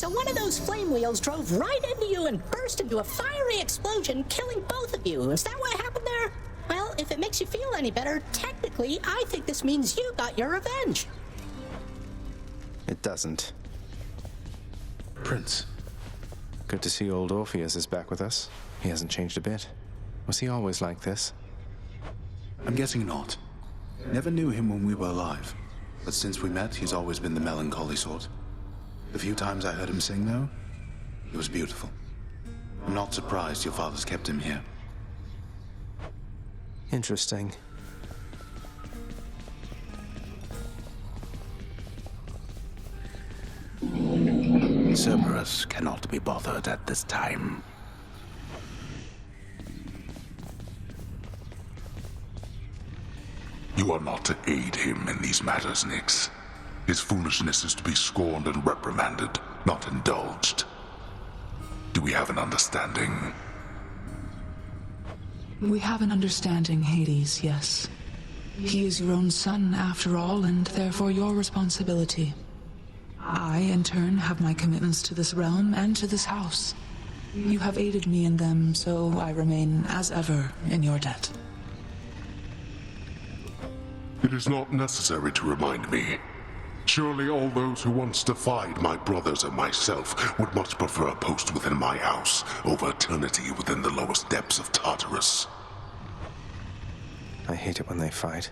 So one of those flame wheels drove right into you and burst into a fiery explosion, killing both of you. Is that what happened there? Well, if it makes you feel any better, technically, I think this means you got your revenge. It doesn't. Prince. Good to see old Orpheus is back with us. He hasn't changed a bit. Was he always like this? I'm guessing not. Never knew him when we were alive. But since we met, he's always been the melancholy sort. The few times I heard him sing, though, it was beautiful. I'm not surprised your father's kept him here. Interesting. Cerberus cannot be bothered at this time. You are not to aid him in these matters, Nyx. His foolishness is to be scorned and reprimanded, not indulged. Do we have an understanding? We have an understanding, Hades, yes. He is your own son, after all, and therefore your responsibility. I, in turn, have my commitments to this realm and to this house. You have aided me in them, so I remain, as ever, in your debt. It is not necessary to remind me. Surely all those who once defied my brothers and myself would much prefer a post within my house over eternity within the lowest depths of Tartarus. I hate it when they fight.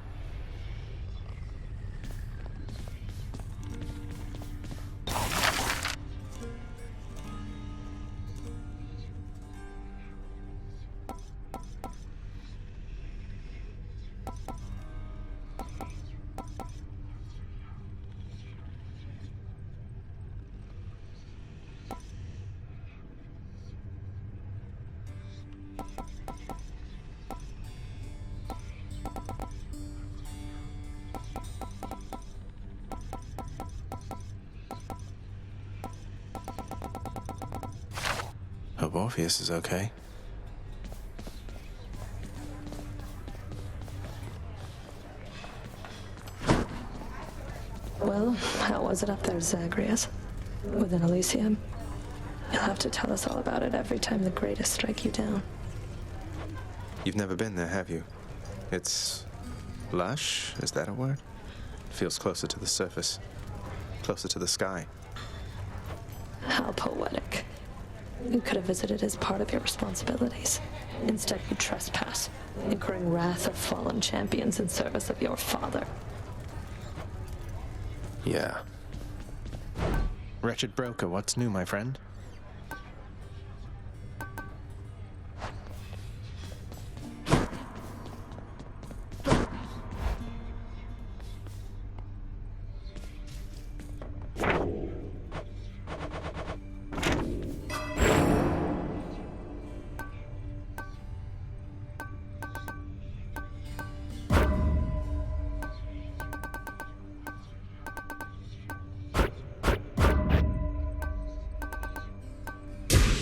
Hope Orpheus is okay. Well, how was it up there, Zagreus? Within Elysium? You'll have to tell us all about it every time the greatest strike you down. You've never been there, have you? It's lush, is that a word? Feels closer to the surface, closer to the sky. How poetic. You could have visited as part of your responsibilities. Instead, you trespass, incurring wrath of fallen champions in service of your father. Yeah. Wretched broker, what's new, my friend?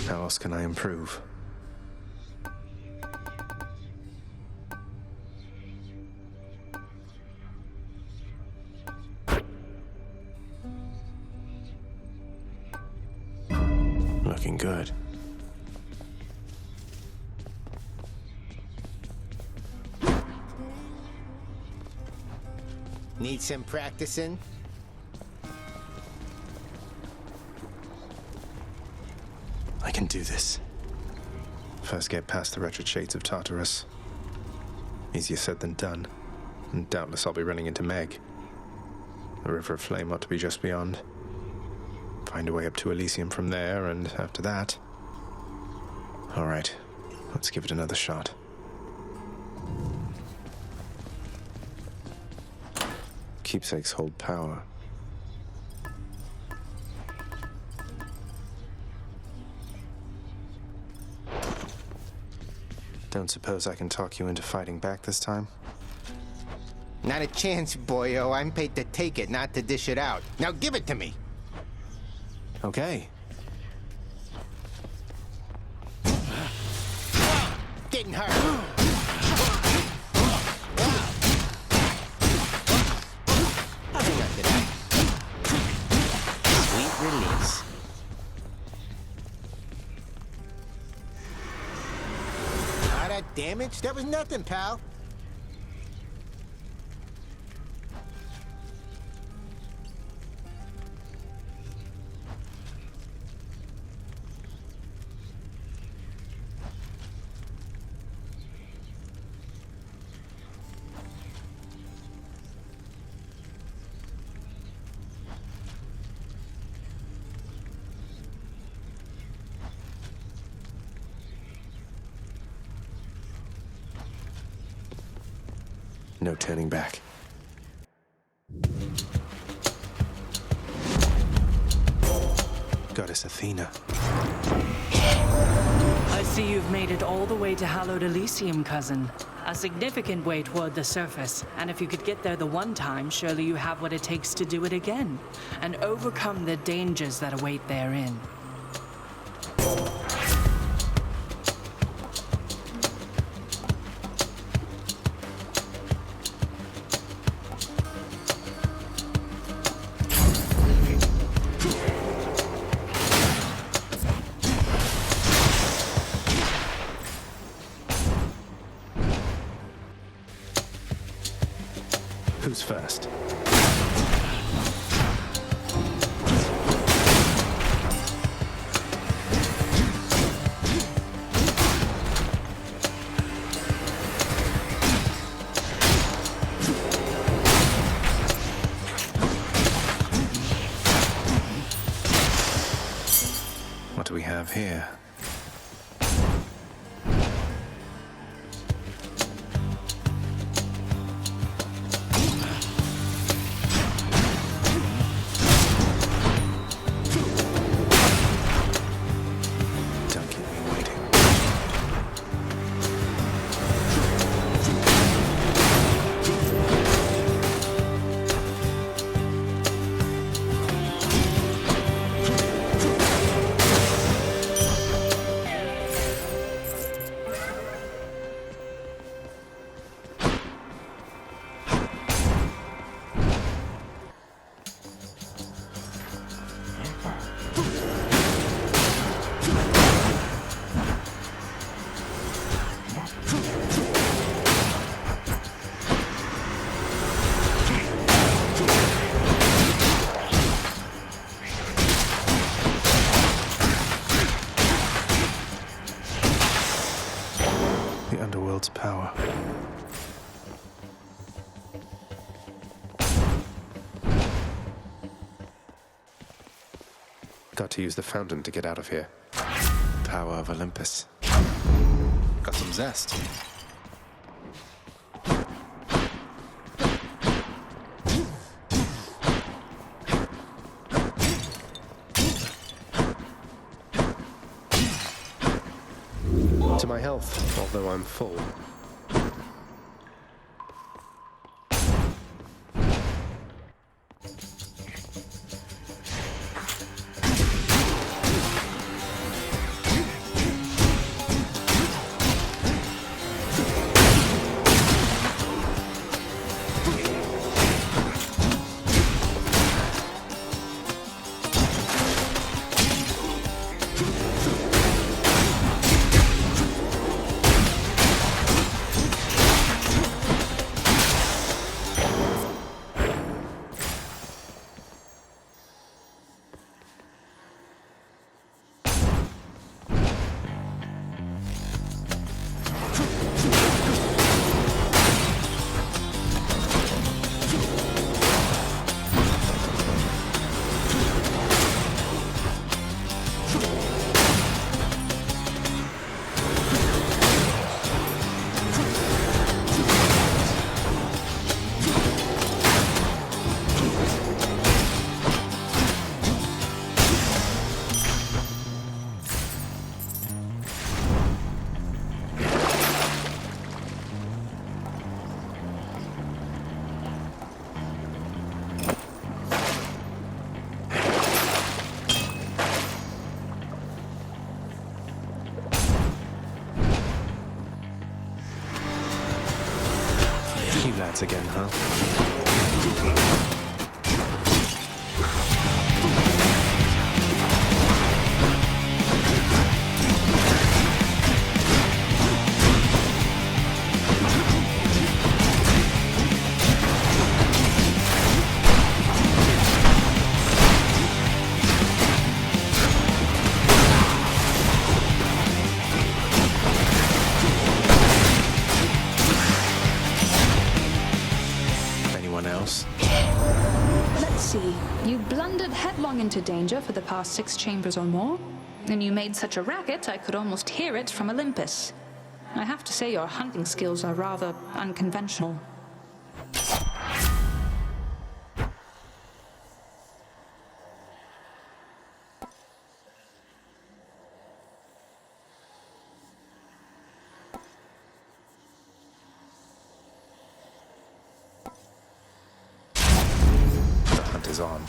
How else can I improve? Looking good. Need some practicing? I can do this. First get past the wretched shades of Tartarus. Easier said than done. And doubtless I'll be running into Meg. The River of Flame ought to be just beyond. Find a way up to Elysium from there, and after that... Alright, let's give it another shot. Keepsakes hold power. Don't suppose I can talk you into fighting back this time? Not a chance, boyo. I'm paid to take it, not to dish it out. Now give it to me. Okay. Getting hurt. How's enough of that? Sweet release. that damage? That was nothing, pal. No turning back. Goddess Athena. I see you've made it all the way to Hallowed Elysium, cousin. A significant way toward the surface, and if you could get there the one time, surely you have what it takes to do it again, and overcome the dangers that await therein. Who's first? What do we have here? The underworld's power. Got to use the fountain to get out of here. Power of Olympus. Got some zest. To my health, although I'm full. You lads again, huh? You blundered headlong into danger for the past 6 chambers or more, and you made such a racket I could almost hear it from Olympus. I have to say your hunting skills are rather unconventional. The hunt is on.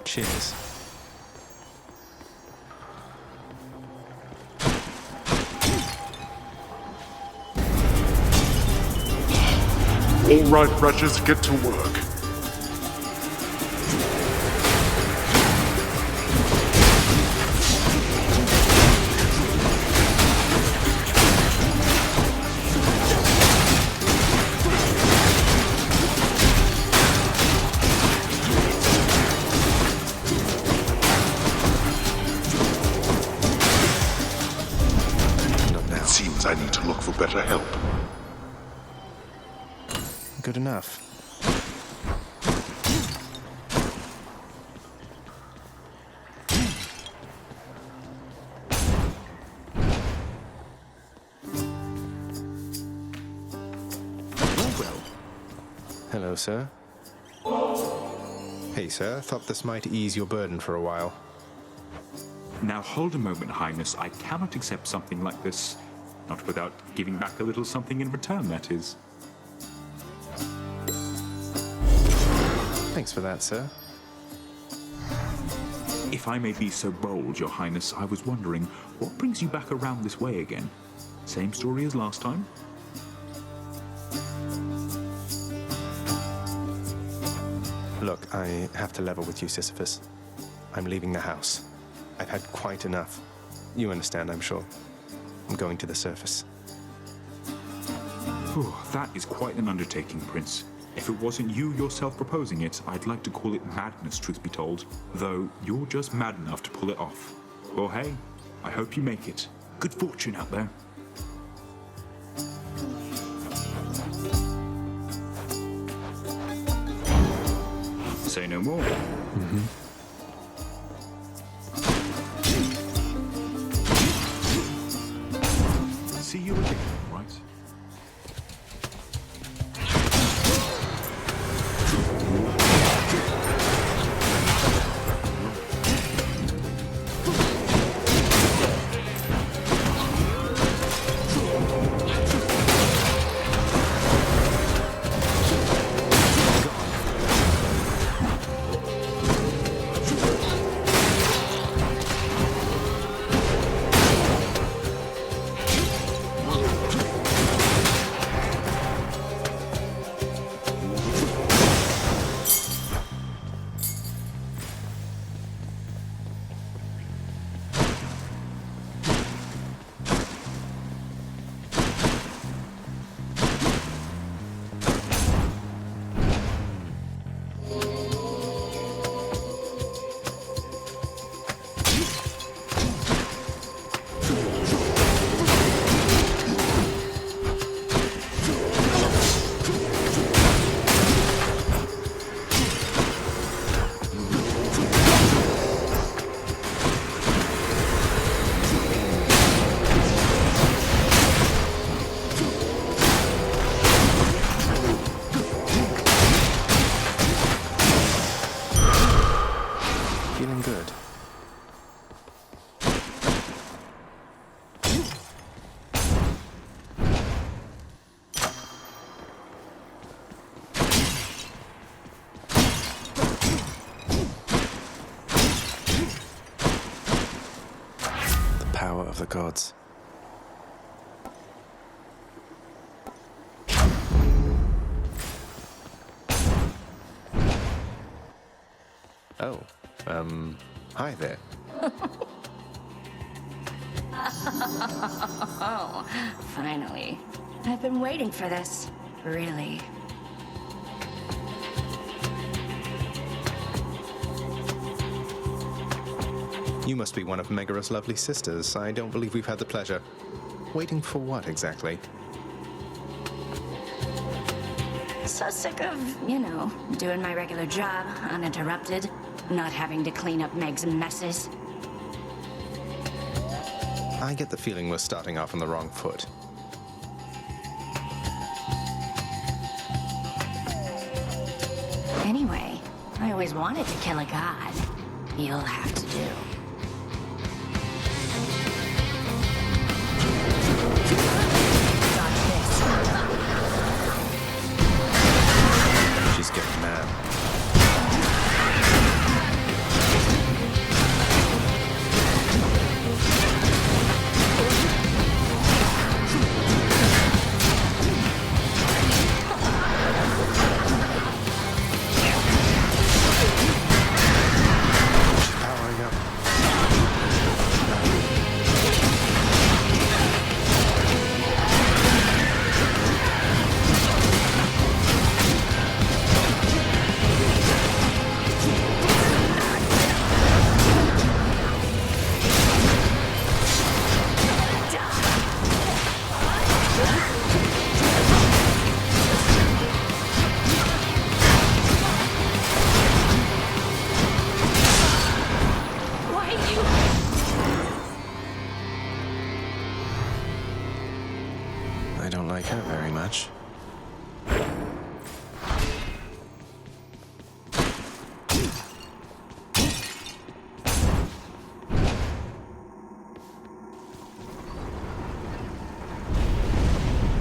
Cheers. All right, wretches, get to work. Not now. Seems I need to look for better help. Good enough. Hello, sir. Hey, sir. Thought this might ease your burden for a while. Now hold a moment, Highness. I cannot accept something like this. Not without giving back a little something in return, that is. Thanks for that, sir. If I may be so bold, Your Highness, I was wondering, what brings you back around this way again? Same story as last time? Look, I have to level with you, Sisyphus. I'm leaving the house. I've had quite enough. You understand, I'm sure. I'm going to the surface. Whew, that is quite an undertaking, Prince. If it wasn't you yourself proposing it, I'd like to call it madness, truth be told. Though, you're just mad enough to pull it off. Well, hey, I hope you make it. Good fortune out there. Say no more. See you again, right? Feeling good. The power of the gods. Oh, hi there. Oh, finally. I've been waiting for this. Really. You must be one of Megara's lovely sisters. I don't believe we've had the pleasure. Waiting for what, exactly? So sick of, doing my regular job, uninterrupted, not having to clean up Meg's messes. I get the feeling we're starting off on the wrong foot. Anyway, I always wanted to kill a god. You'll have to do. She's getting mad. Powering up. Why you? I don't like her very much.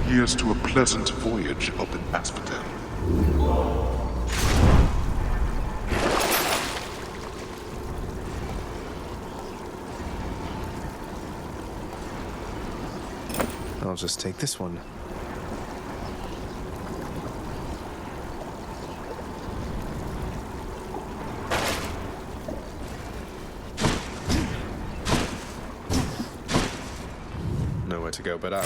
Here's to a pleasant voyage up in Hadestown. I'll just take this one. Nowhere to go but up.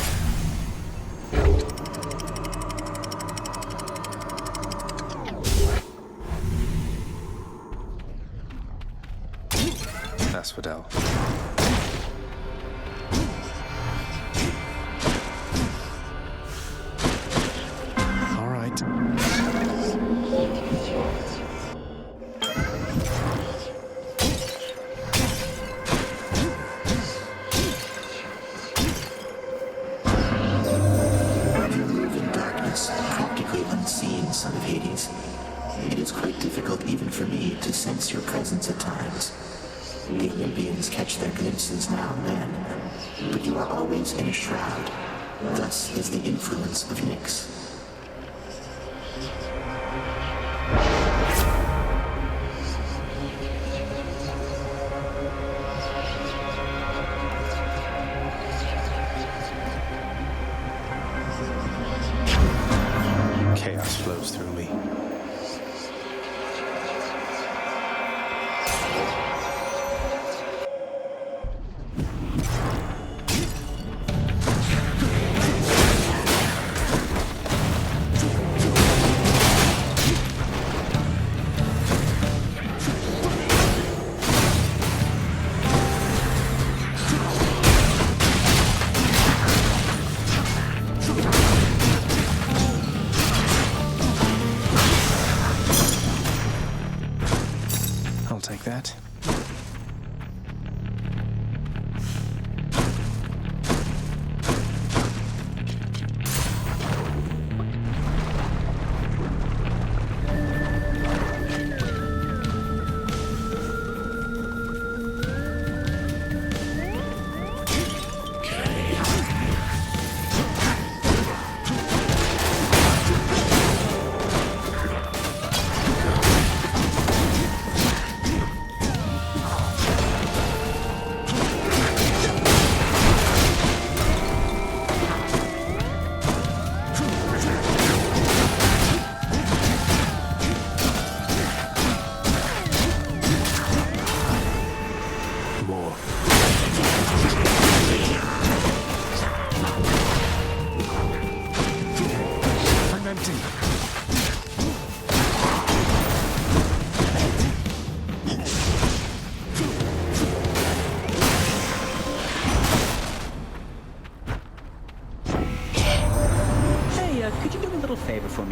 Asphodel. All right. You live in darkness, practically unseen, son of Hades. It is quite difficult even for me to sense your presence at times. The Olympians catch their glimpses now and then, but you are always in a shroud. Thus is the influence of Nyx. Chaos flows through me.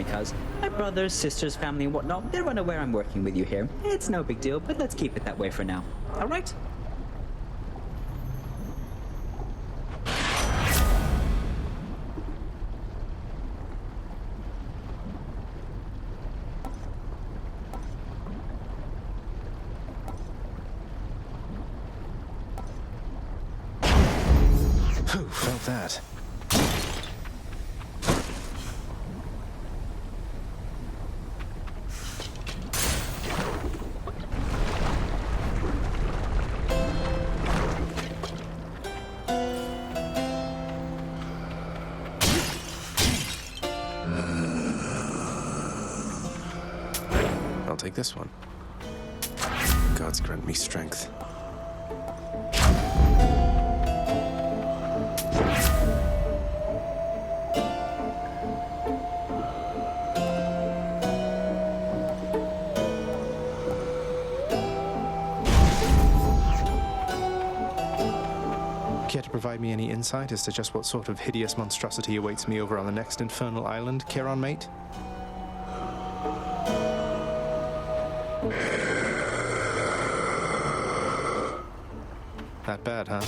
cuz. My brothers, sisters, family, and whatnot, they're unaware I'm working with you here. It's no big deal, but let's keep it that way for now. Alright? Whew, felt that. I'll take this one. Gods grant me strength. Care to provide me any insight as to just what sort of hideous monstrosity awaits me over on the next infernal island, Charon mate? That bad, huh?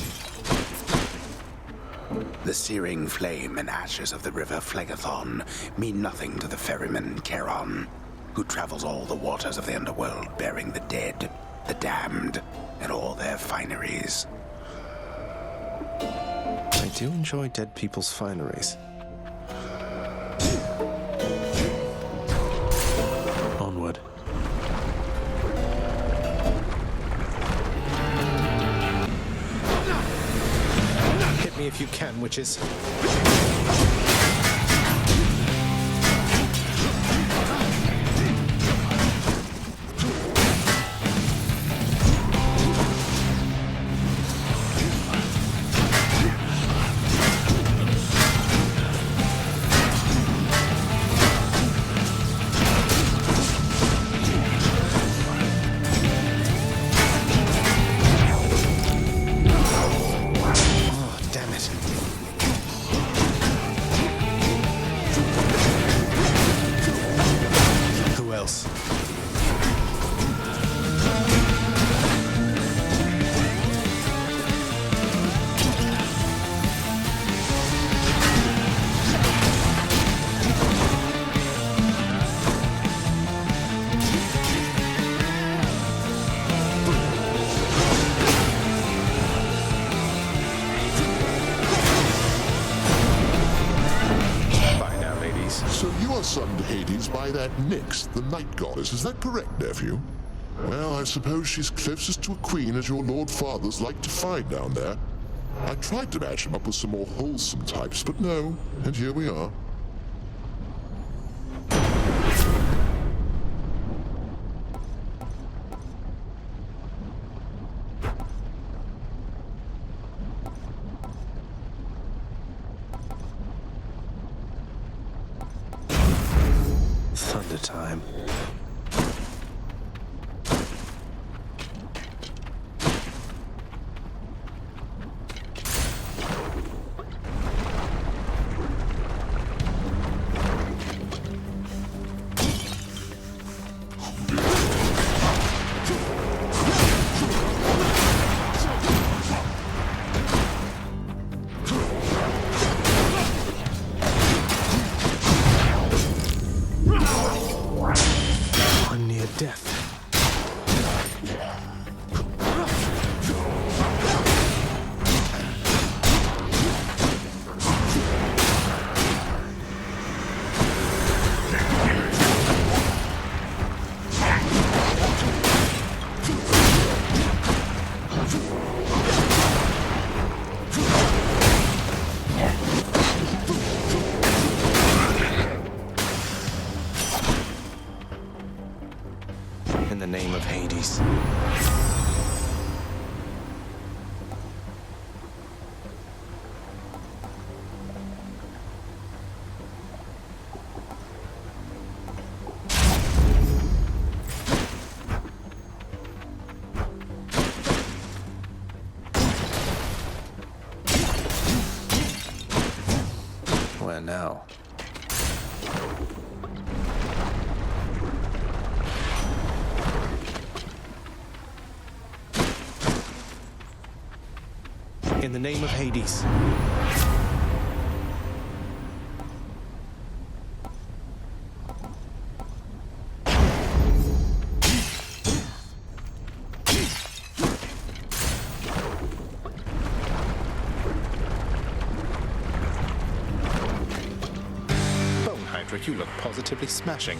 The searing flame and ashes of the river Phlegethon mean nothing to the ferryman Charon, who travels all the waters of the underworld bearing the dead, the damned, and all their fineries. I do enjoy dead people's fineries. Onward. Hit me if you can, witches. Son to Hades by that Nyx, the night goddess. Is that correct, nephew? Well, I suppose she's closest to a queen as your lord fathers like to find down there. I tried to match him up with some more wholesome types, but no, and here we are. Thunder time. In the name of Hades. Where now? In the name of Hades. Bone Hydra, you look positively smashing.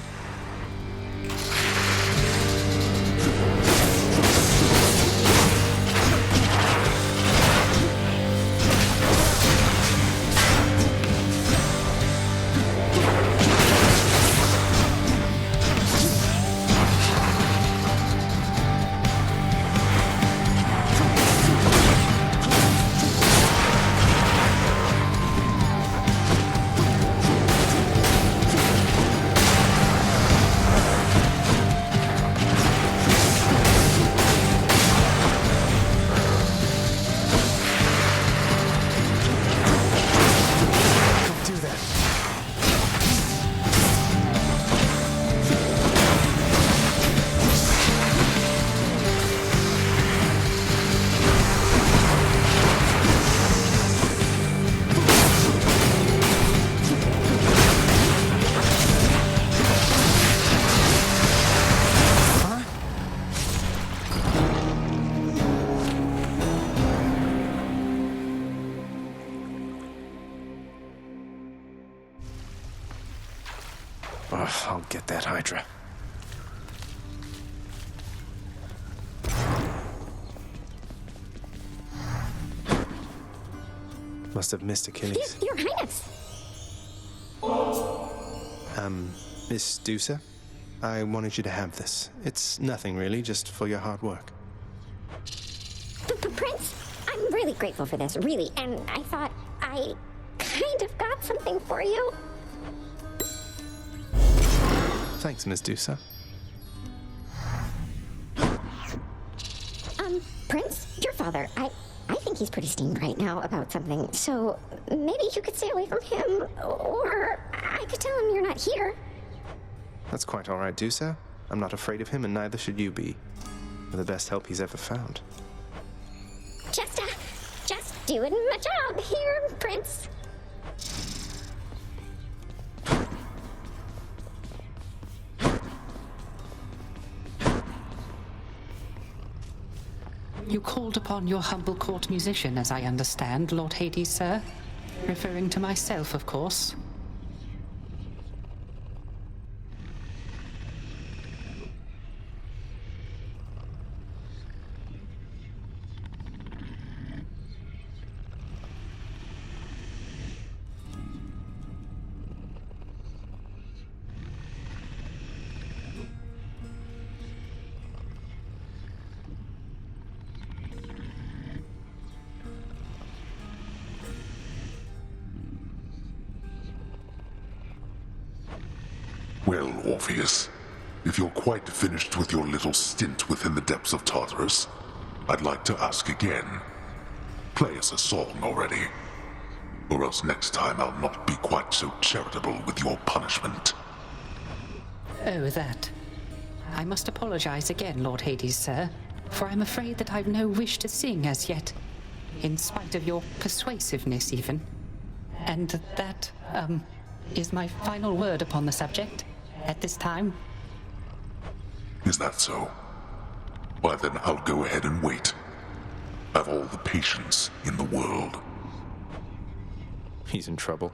Oh, I'll get that Hydra. Must have missed Achilles. Your Highness! Miss Dusa? I wanted you to have this. It's nothing really, just for your hard work. Prince, I'm really grateful for this, really, and I thought I kind of got something for you. Thanks, Miss Dusa. Prince, your father, I think he's pretty steamed right now about something, so maybe you could stay away from him, or I could tell him you're not here. That's quite all right, Dusa. I'm not afraid of him, and neither should you be. We're the best help he's ever found. Just doing my job here, Prince. You called upon your humble court musician, as I understand, Lord Hades, sir. Referring to myself, of course. Well, Orpheus, if you're quite finished with your little stint within the depths of Tartarus, I'd like to ask again. Play us a song already. Or else next time I'll not be quite so charitable with your punishment. Oh, that. I must apologize again, Lord Hades, sir, for I'm afraid that I've no wish to sing as yet, in spite of your persuasiveness, even. And that, is my final word upon the subject. At this time. Is that so? Why then I'll go ahead and wait. I've all the patience in the world. He's in trouble.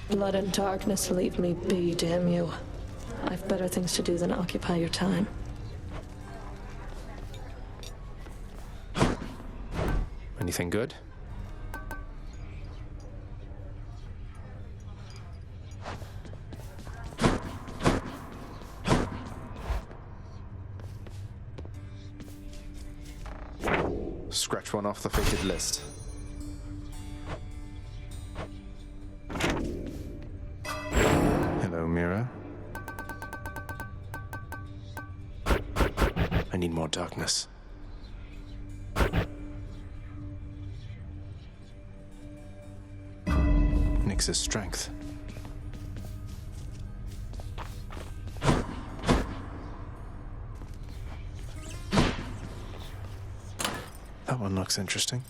Blood and darkness, leave me be, damn you. I've better things to do than occupy your time. Anything good? Scratch one off the fated list. Hello, Mira. I need more darkness. Nyx's strength. That one looks interesting.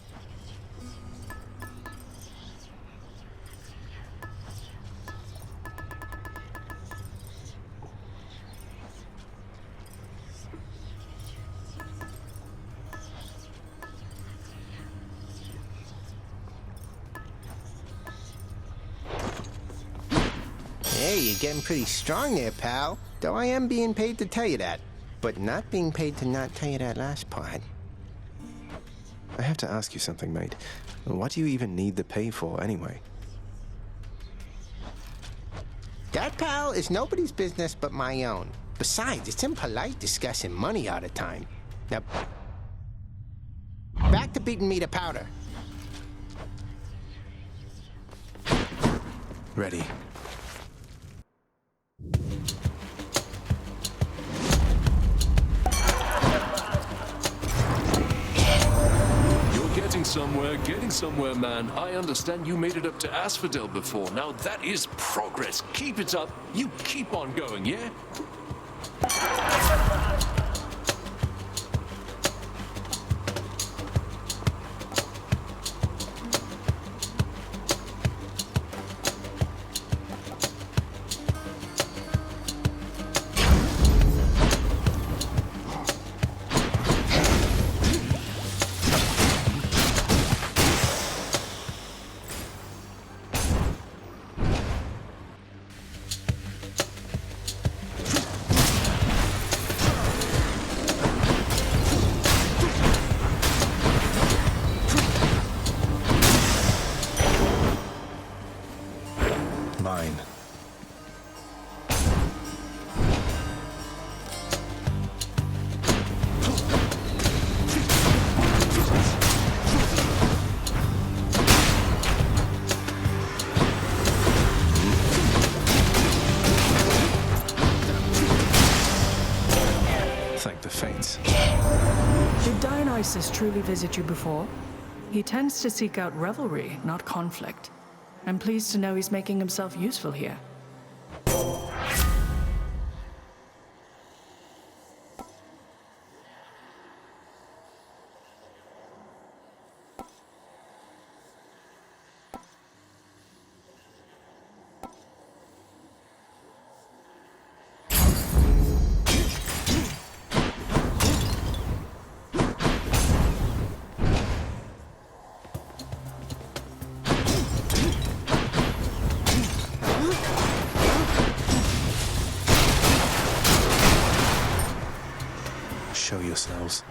Hey, you're getting pretty strong there, pal. Though I am being paid to tell you that. But not being paid to not tell you that last part. I have to ask you something, mate. What do you even need the pay for, anyway? That, pal, is nobody's business but my own. Besides, it's impolite discussing money all the time. Now, back to beating me to powder. Ready. Getting somewhere, man. I understand you made it up to Asphodel before. Now that is progress. Keep it up. You keep on going, yeah? Mine. Thank the fates. Did Dionysus truly visit you before? He tends to seek out revelry, not conflict. I'm pleased to know he's making himself useful here. Show yourselves.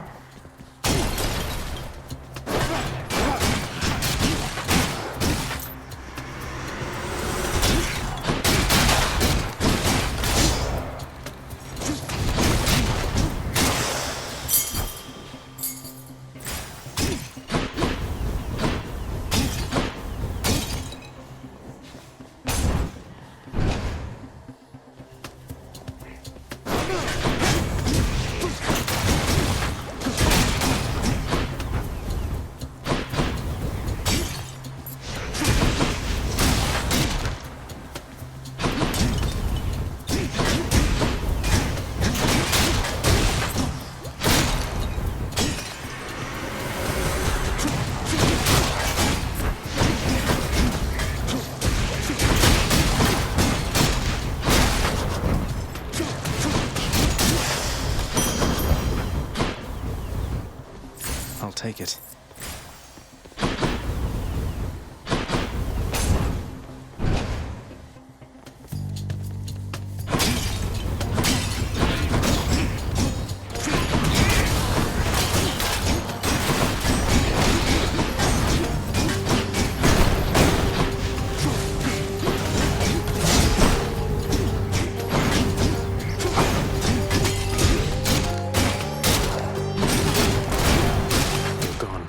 I'll take it. Gone.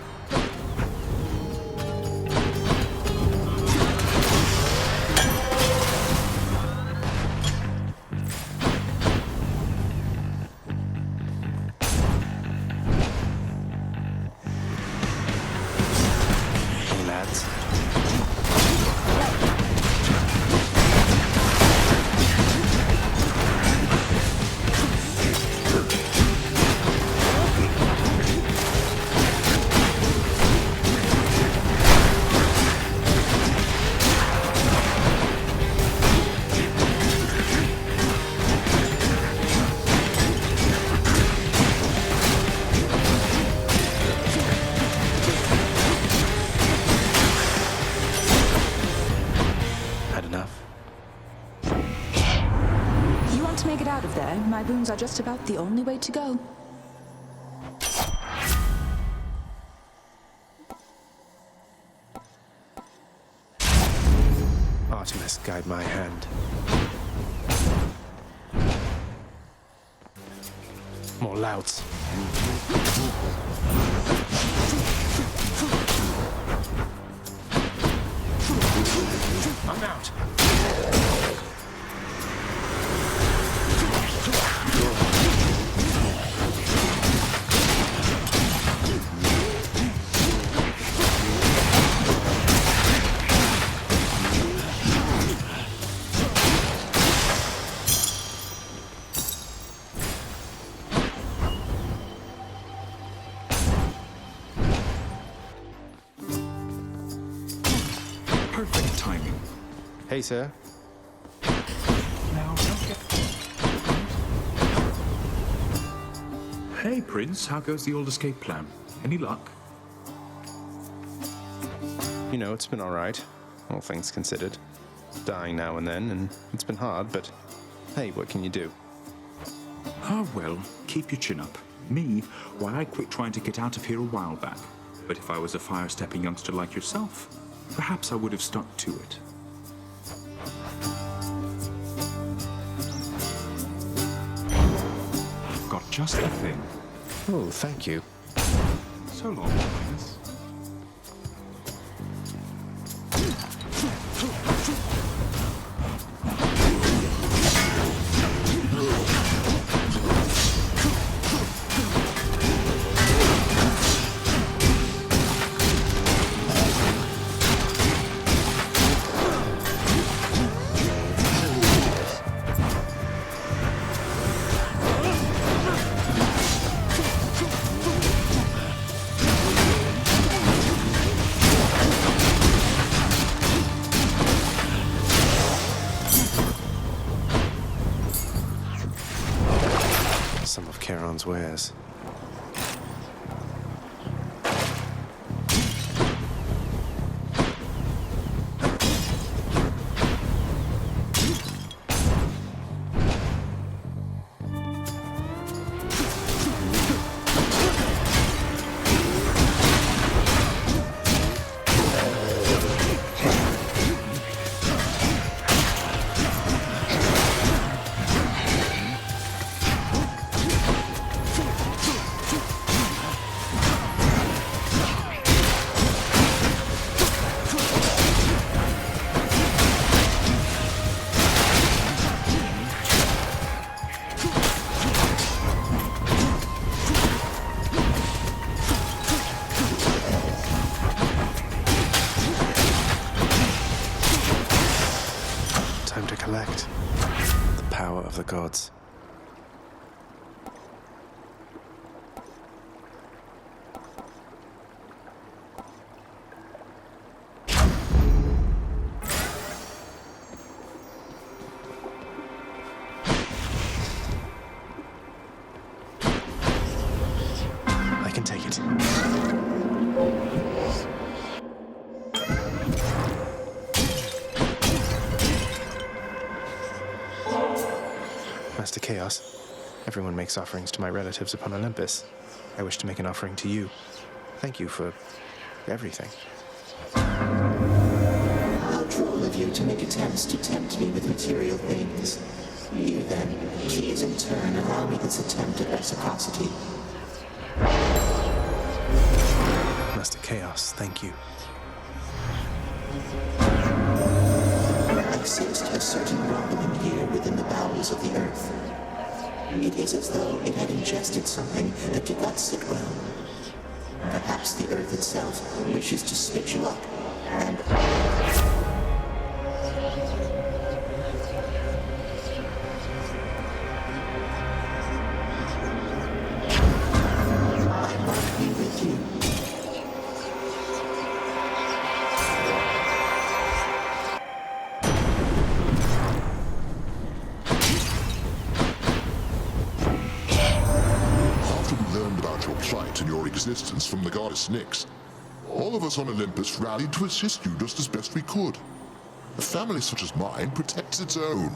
get out of there, my wounds are just about the only way to go. Artemis, guide my hand. More louds. I'm out. Perfect timing. Hey, sir. Now, don't get... Hey, Prince. How goes the old escape plan? Any luck? You know, it's been all right, all things considered. Dying now and then, and it's been hard, but hey, what can you do? Ah, well, keep your chin up. Me, why, I quit trying to get out of here a while back. But if I was a fire-stepping youngster like yourself, perhaps I would have stuck to it. I've got just the thing. Oh, thank you. So long, Linus. Some of Charon's wares. Time to collect the power of the gods. I can take it. Master Chaos, everyone makes offerings to my relatives upon Olympus. I wish to make an offering to you. Thank you for everything. How droll of you to make attempts to tempt me with material things. You then, please in turn allow me this attempt at reciprocity. Master Chaos, thank you. I sensed a certain rumbling here within the bowels of the earth. It is as though it had ingested something that did not sit well. Perhaps the earth itself wishes to spit you up, and... I might be with you. And your existence from the goddess Nyx. All of us on Olympus rallied to assist you just as best we could. A family such as mine protects its own.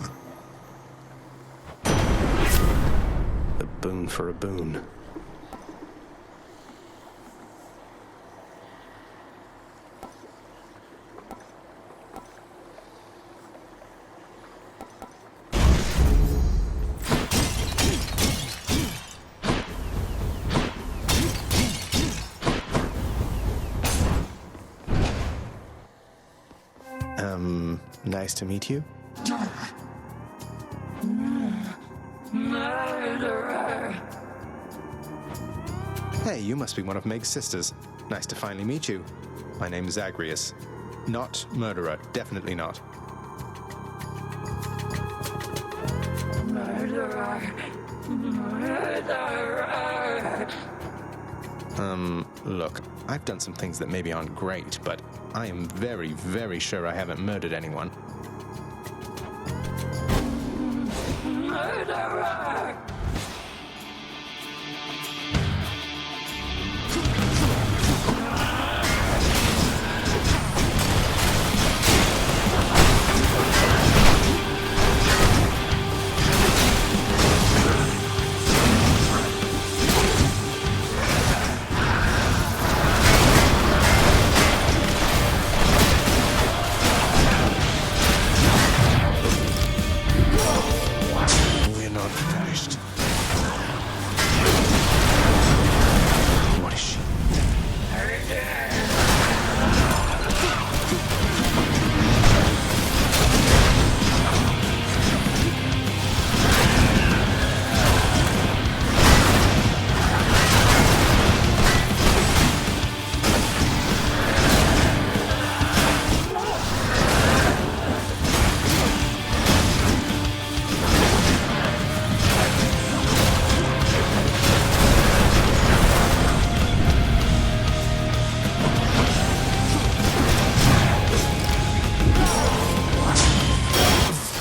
boon for a boon. Nice to meet you. Murderer. Hey, you must be one of Meg's sisters. Nice to finally meet you. My name is Zagreus. Not murderer, definitely not. Murderer. Murderer. Look, I've done some things that maybe aren't great, but I am very, very sure I haven't murdered anyone. Murderer.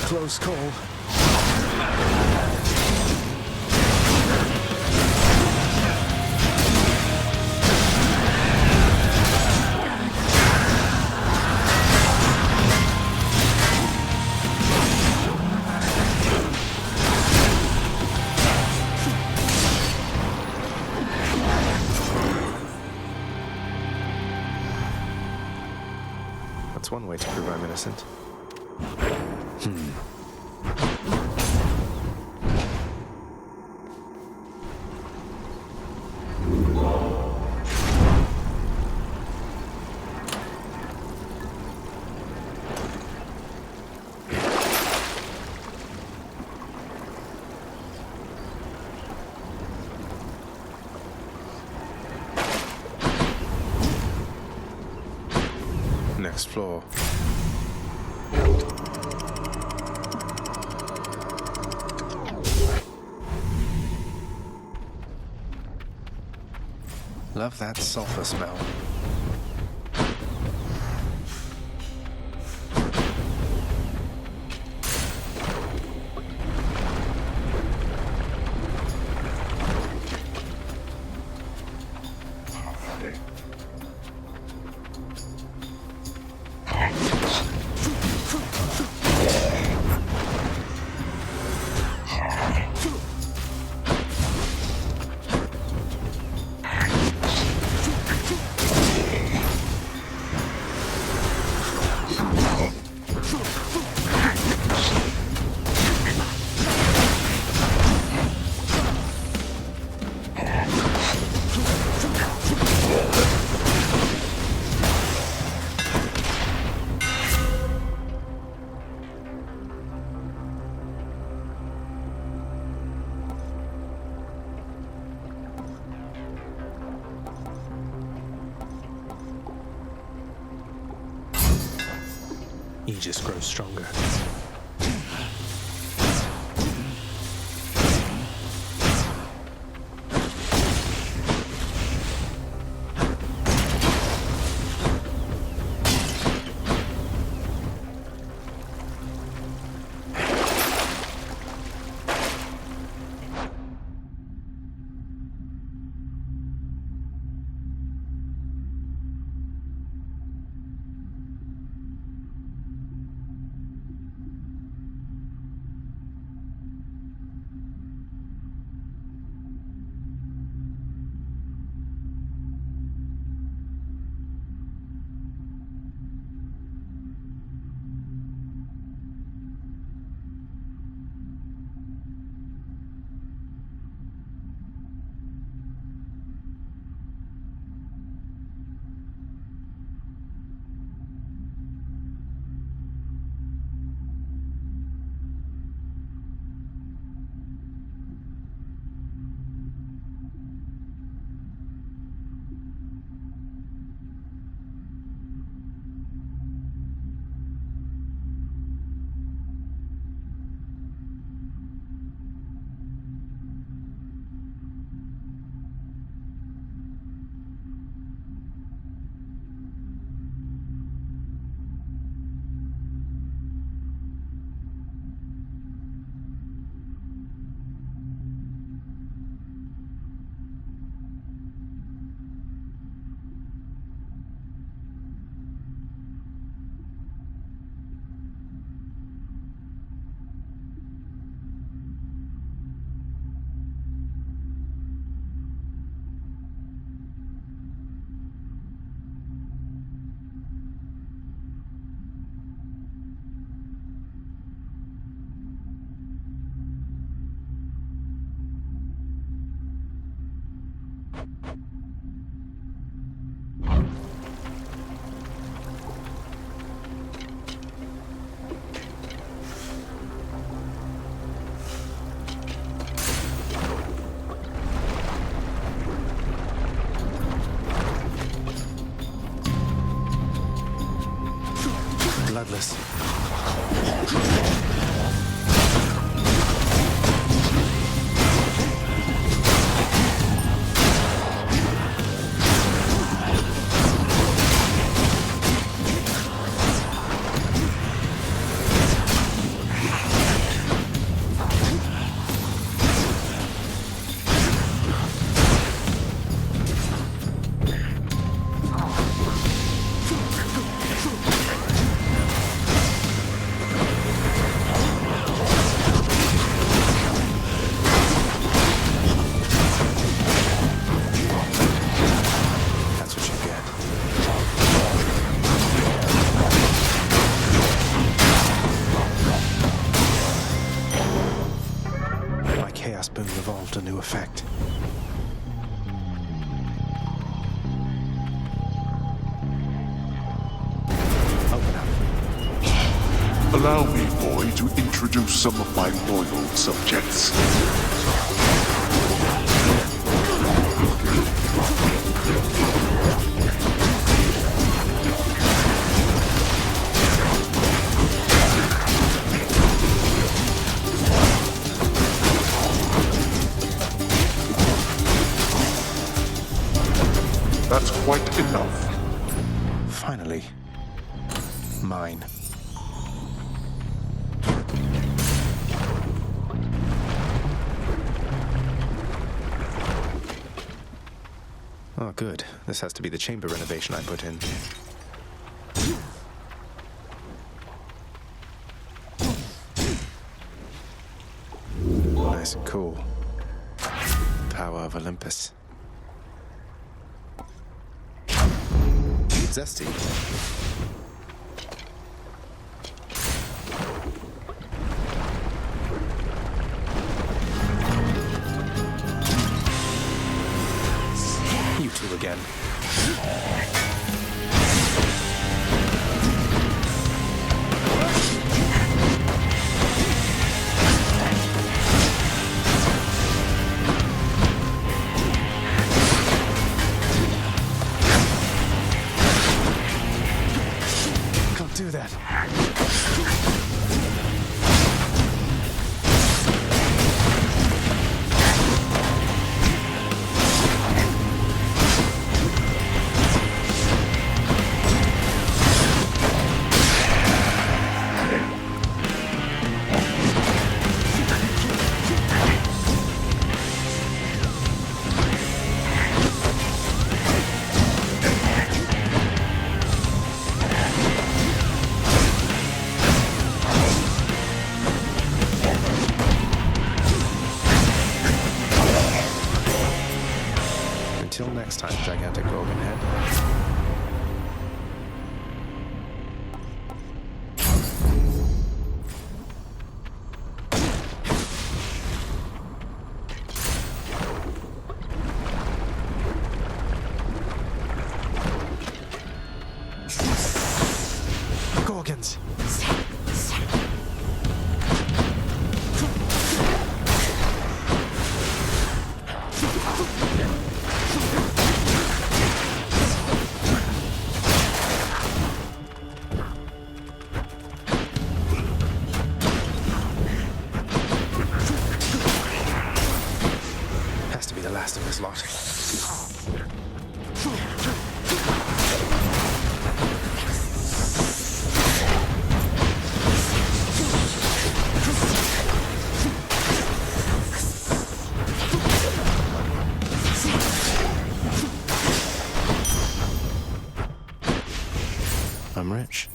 Close call. That's one way to prove I'm innocent. Next floor. Love that sulfur smell. Aegis grows stronger. Bloodless. A new effect. Open up. Allow me, boy, to introduce some of my loyal subjects. That's quite enough. Finally. Mine. Oh, good. This has to be the chamber renovation I put in. Nice and cool. Power of Olympus. Zesty. You two again. Do that. Until next time, gigantic Gorgon head. Gorgons! Has to be the last of this lot. I'm rich.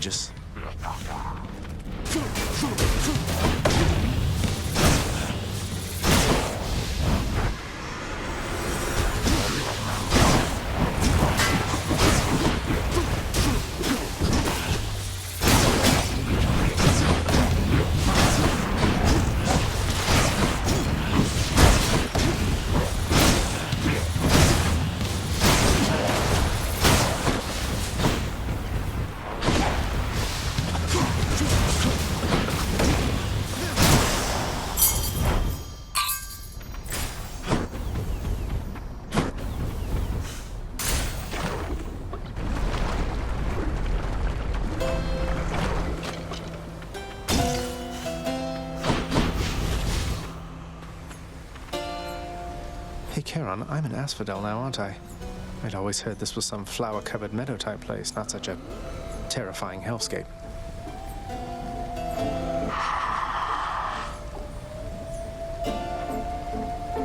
contagious. Hey, Charon, I'm in Asphodel now, aren't I? I'd always heard this was some flower-covered meadow-type place, not such a terrifying hellscape.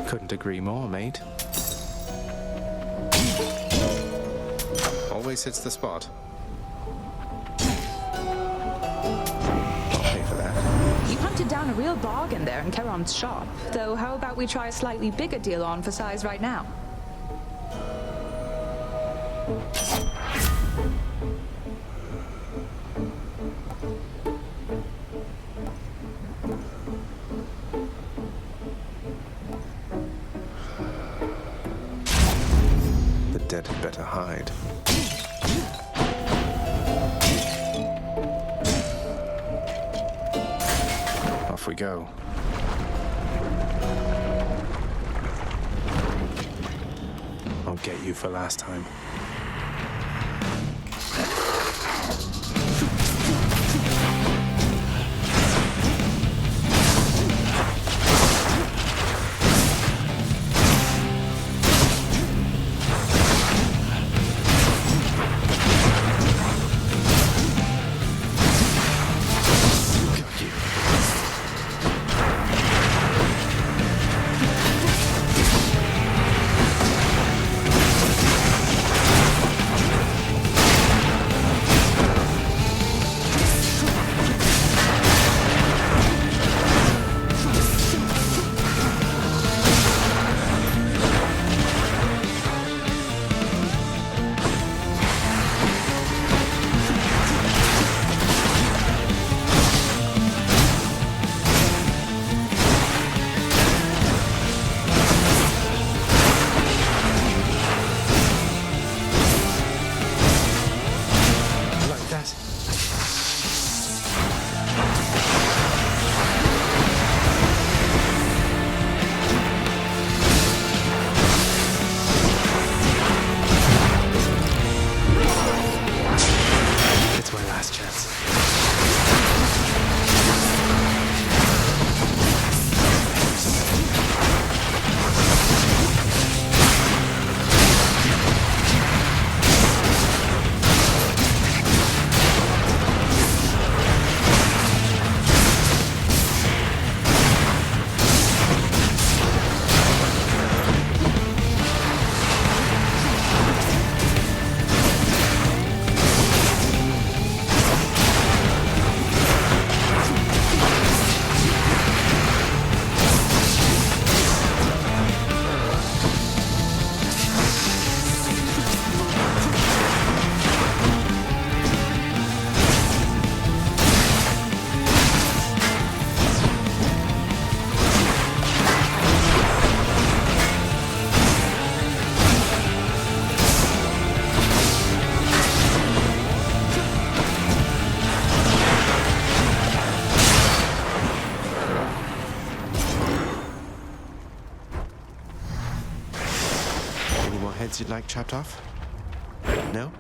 Couldn't agree more, mate. Always hits the spot. I'll pay for that. You hunted down a real bargain there in Charon's shop. Though how about we try a slightly bigger deal on for size right now? The dead had better hide. Off we go. I'll get you for last time. Heads you'd like chopped off? No?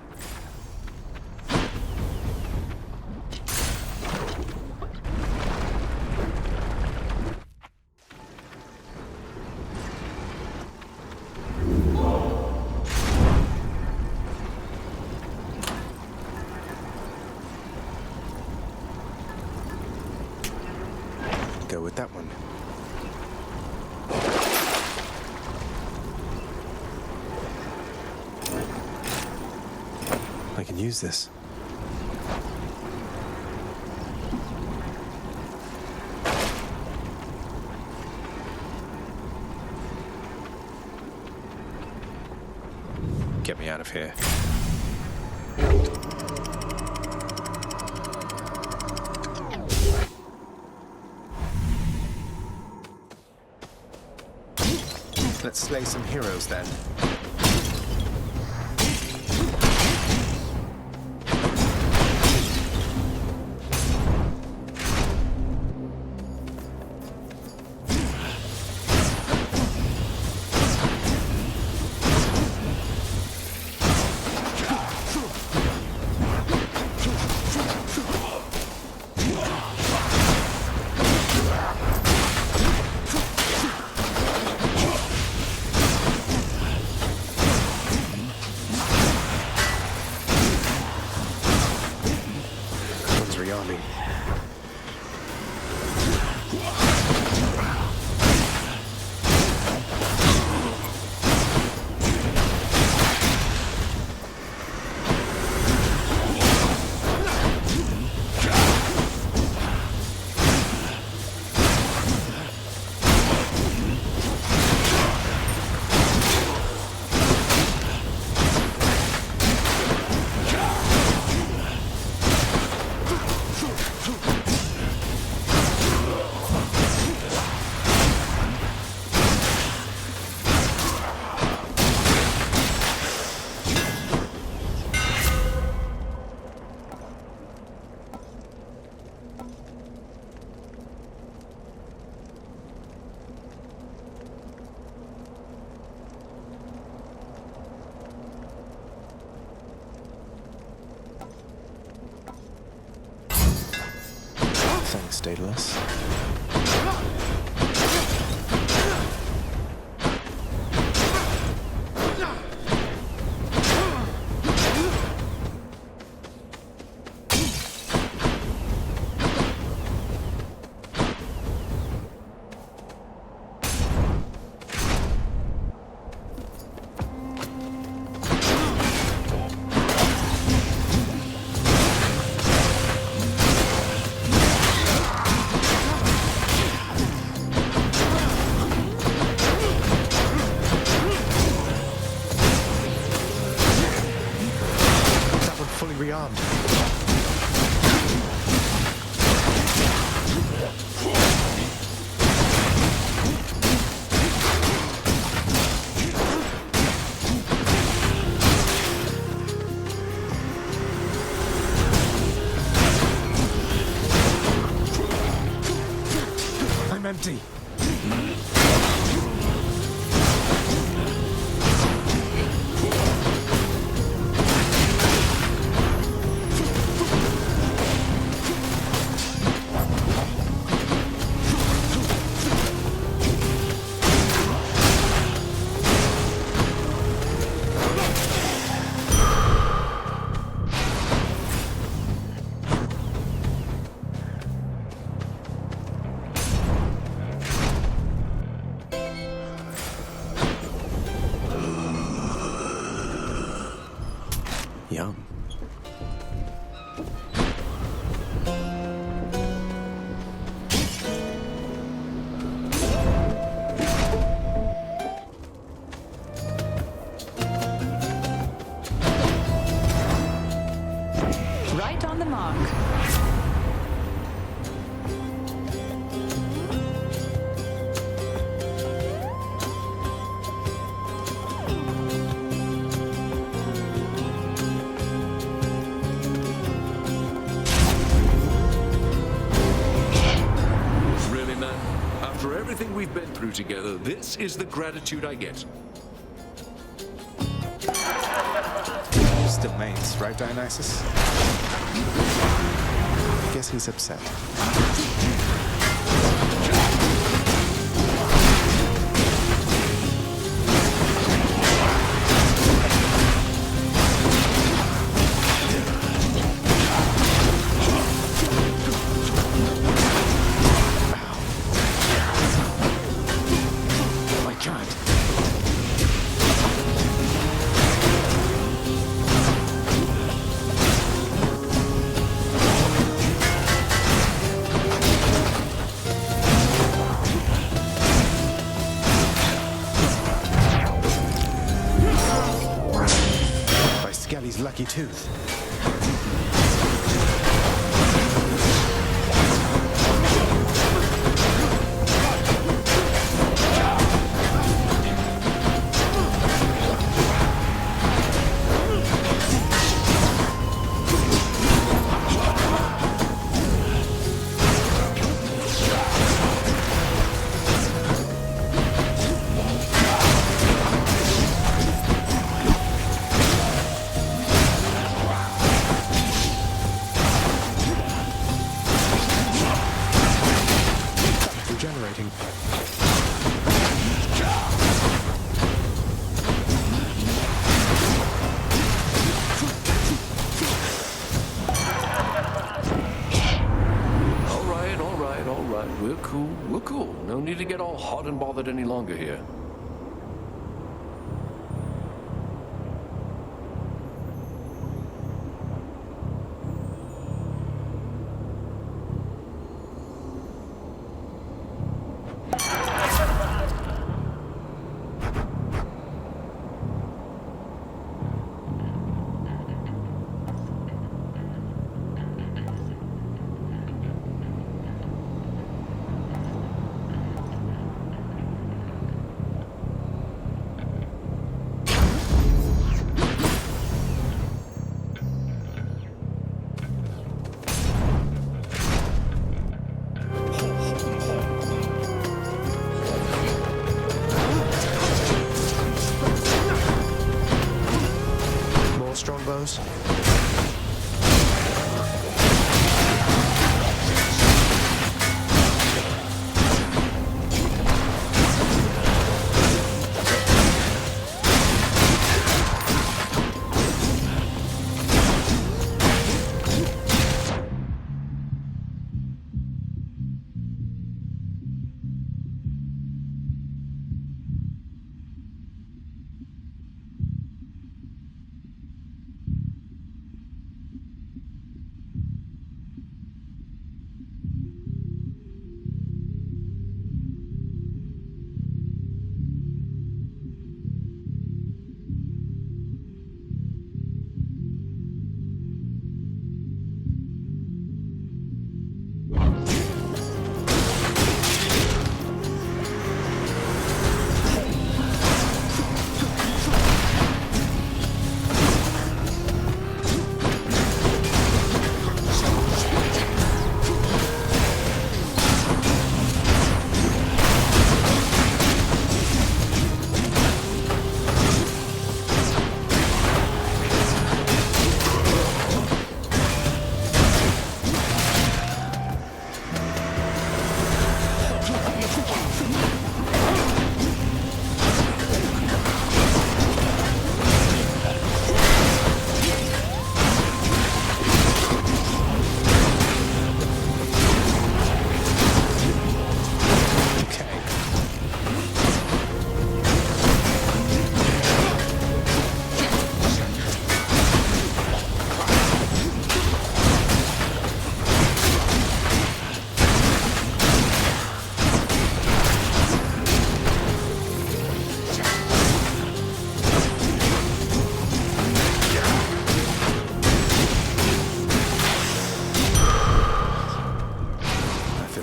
Go with that one. I can use this. Get me out of here. Let's slay some heroes then. Thanks, Daedalus. Rearmed. I'm empty. Yum. Right on the mark. After everything we've been through together, this is the gratitude I get. Still mates, right, Dionysus? Guess he's upset. Skelly's lucky tooth. Regenerating. All right. We're cool. No need to get all hot and bothered any longer here. Strongbows.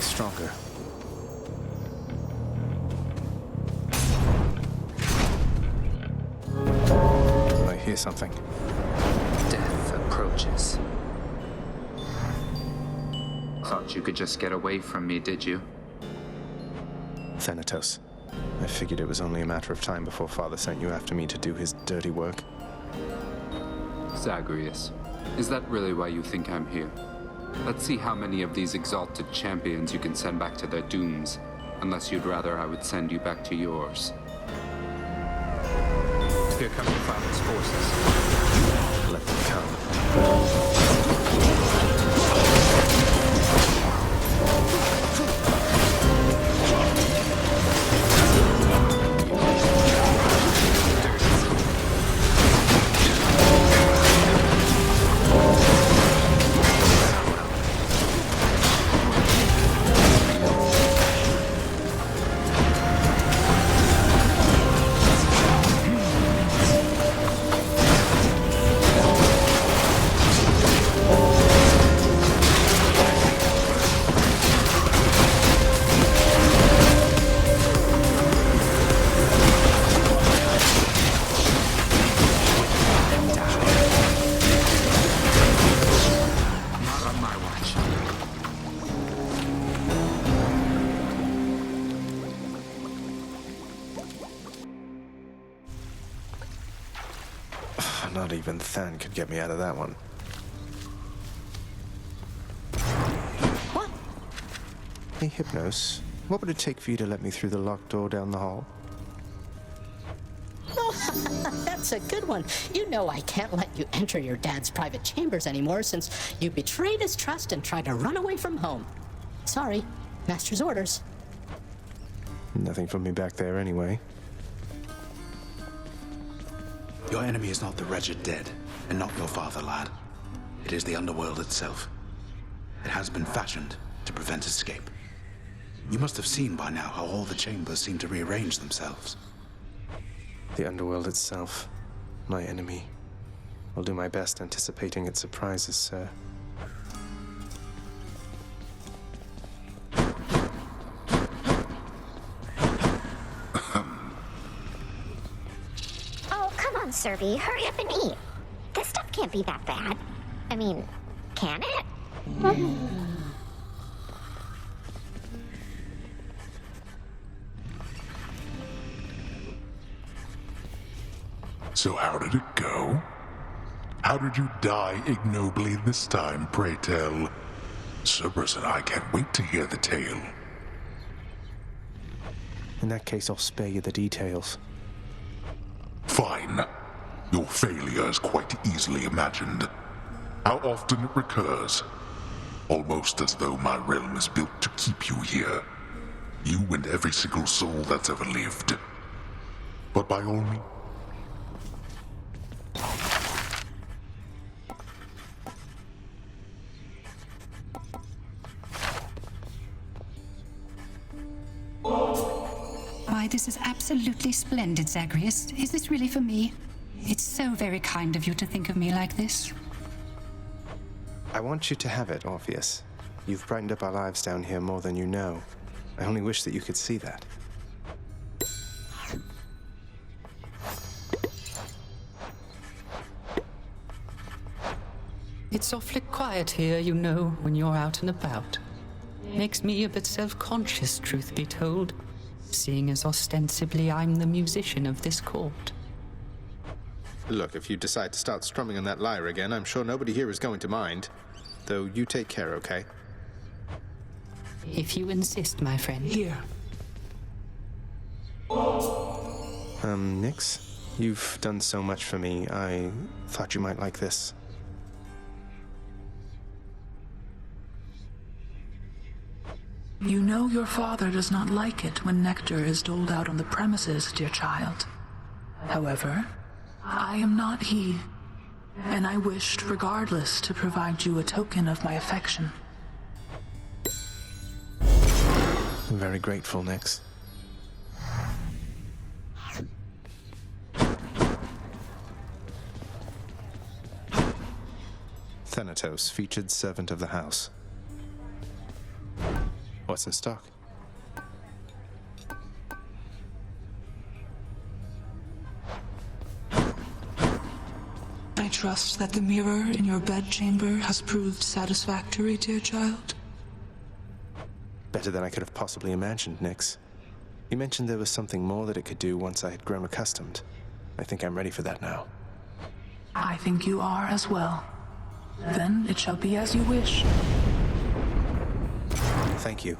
Stronger. I hear something. Death approaches. Thought you could just get away from me, did you? Thanatos. I figured it was only a matter of time before Father sent you after me to do his dirty work. Zagreus, is that really why you think I'm here? Let's see how many of these exalted champions you can send back to their dooms, unless you'd rather I would send you back to yours. Here come your father's forces. Let them come. Not even Than could get me out of that one. What? Hey, Hypnos, what would it take for you to let me through the locked door down the hall? That's a good one. You know I can't let you enter your dad's private chambers anymore since you betrayed his trust and tried to run away from home. Sorry, Master's orders. Nothing from me back there anyway. Your enemy is not the wretched dead, and not your father, lad. It is the underworld itself. It has been fashioned to prevent escape. You must have seen by now how all the chambers seem to rearrange themselves. The underworld itself, my enemy. I'll do my best anticipating its surprises, sir. Oh, come on, Serby. Hurry up and eat. This stuff can't be that bad. I mean, can it? So how did it go? How did you die ignobly this time, pray tell? Cerberus and I can't wait to hear the tale. In that case, I'll spare you the details. Fine. Your failure is quite easily imagined. How often it recurs. Almost as though my realm is built to keep you here. You and every single soul that's ever lived. But by all means, Why, this is absolutely splendid, Zagreus. Is this really for me? It's so very kind of you to think of me like this. I want you to have it, Orpheus. You've brightened up our lives down here more than you know. I only wish that you could see that. It's awfully quiet here, you know, when you're out and about. Makes me a bit self-conscious, truth be told, seeing as ostensibly I'm the musician of this court. Look, if you decide to start strumming on that lyre again, I'm sure nobody here is going to mind. Though you take care, okay? If you insist, my friend. Here. Nix? You've done so much for me. I thought you might like this. You know your father does not like it when nectar is doled out on the premises, dear child. However, I am not he, and I wished regardless to provide you a token of my affection. I'm very grateful, Nix. Thanatos, featured servant of the house. What's in stock? I trust that the mirror in your bedchamber has proved satisfactory, dear child. Better than I could have possibly imagined, Nix. You mentioned there was something more that it could do once I had grown accustomed. I think I'm ready for that now. I think you are as well. Then it shall be as you wish. Thank you.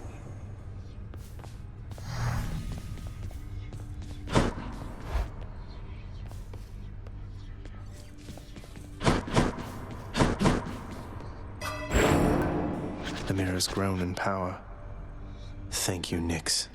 The mirror has grown in power. Thank you, Nix.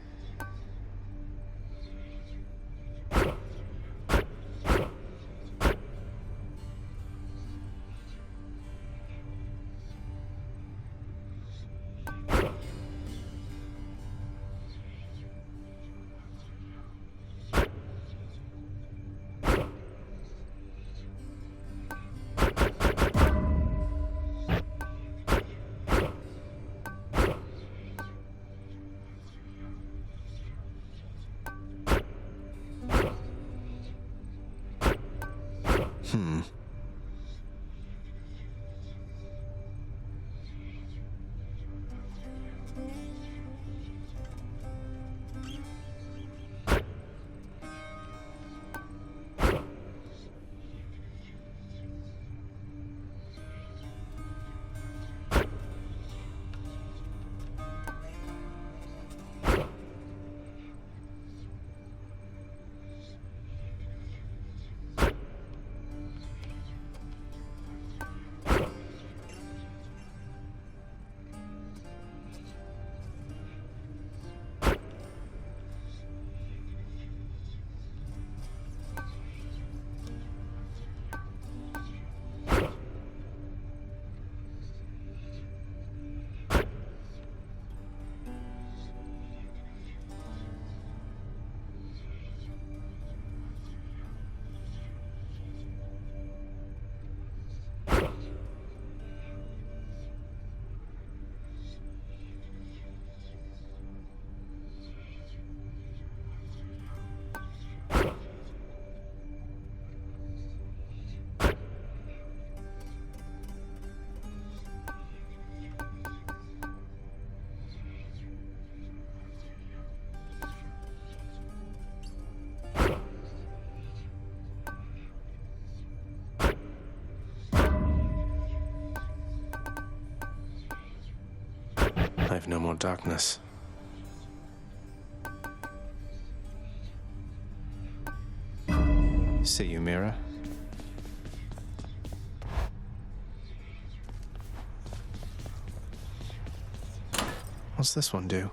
survive no more darkness. See you, Mira. What's this one do?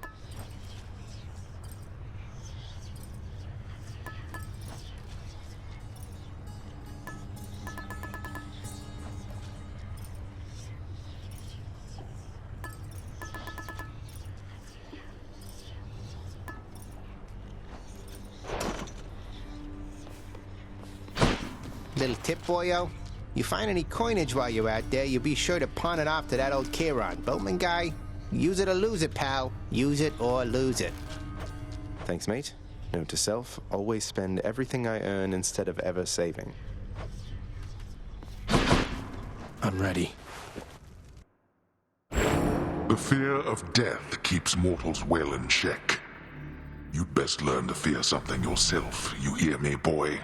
Little tip, boyo. You find any coinage while you're out there, you be sure to pawn it off to that old Chiron. Boatman guy, use it or lose it, pal. Use it or lose it. Thanks, mate. Note to self, always spend everything I earn instead of ever saving. I'm ready. The fear of death keeps mortals well in check. You'd best learn to fear something yourself, you hear me, boy?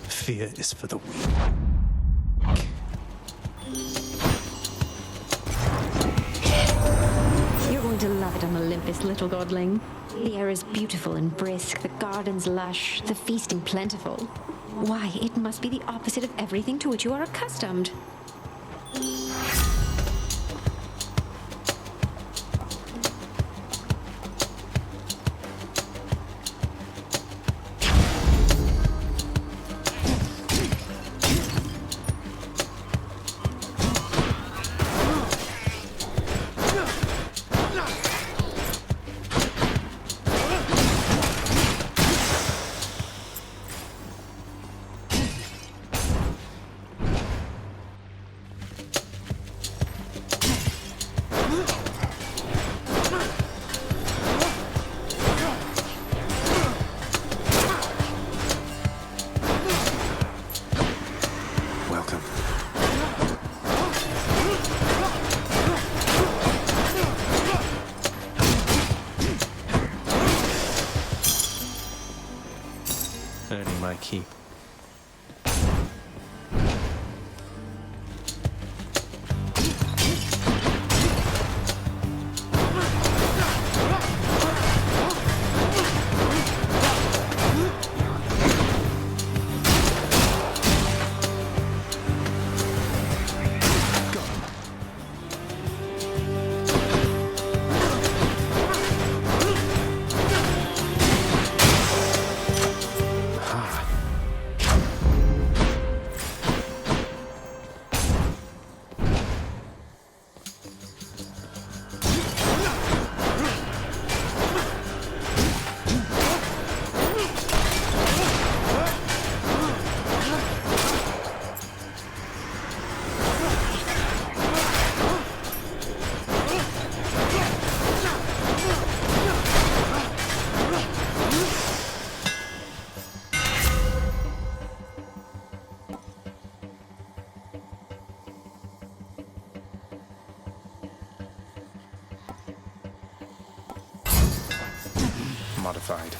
Fear is for the weak. You're going to love it on Olympus, little godling. The air is beautiful and brisk, the gardens lush, the feasting plentiful. Why, it must be the opposite of everything to which you are accustomed. Earning my keep. Modified.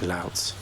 Louds.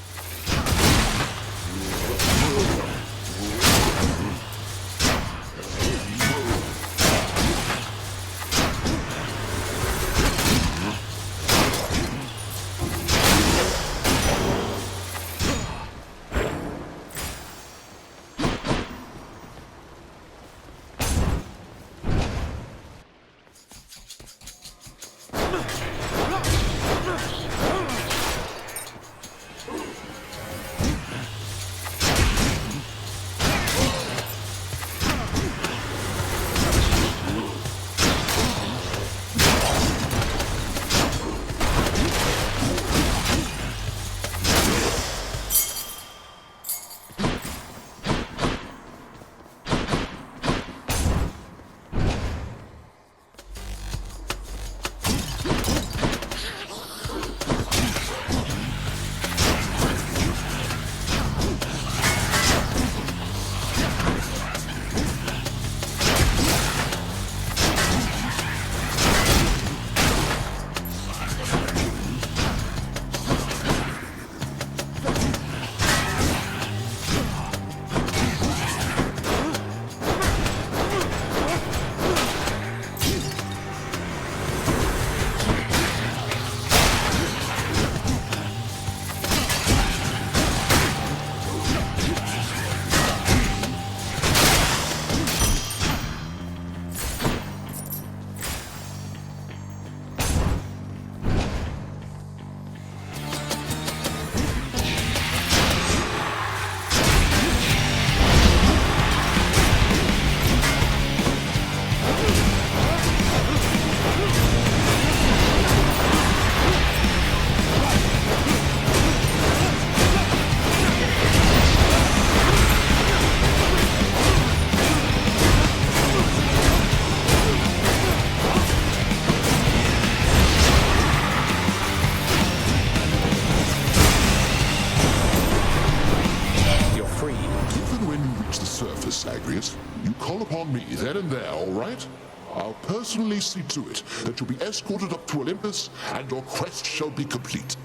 on me then and there, all right? I'll personally see to it that you'll be escorted up to Olympus, and your quest shall be complete.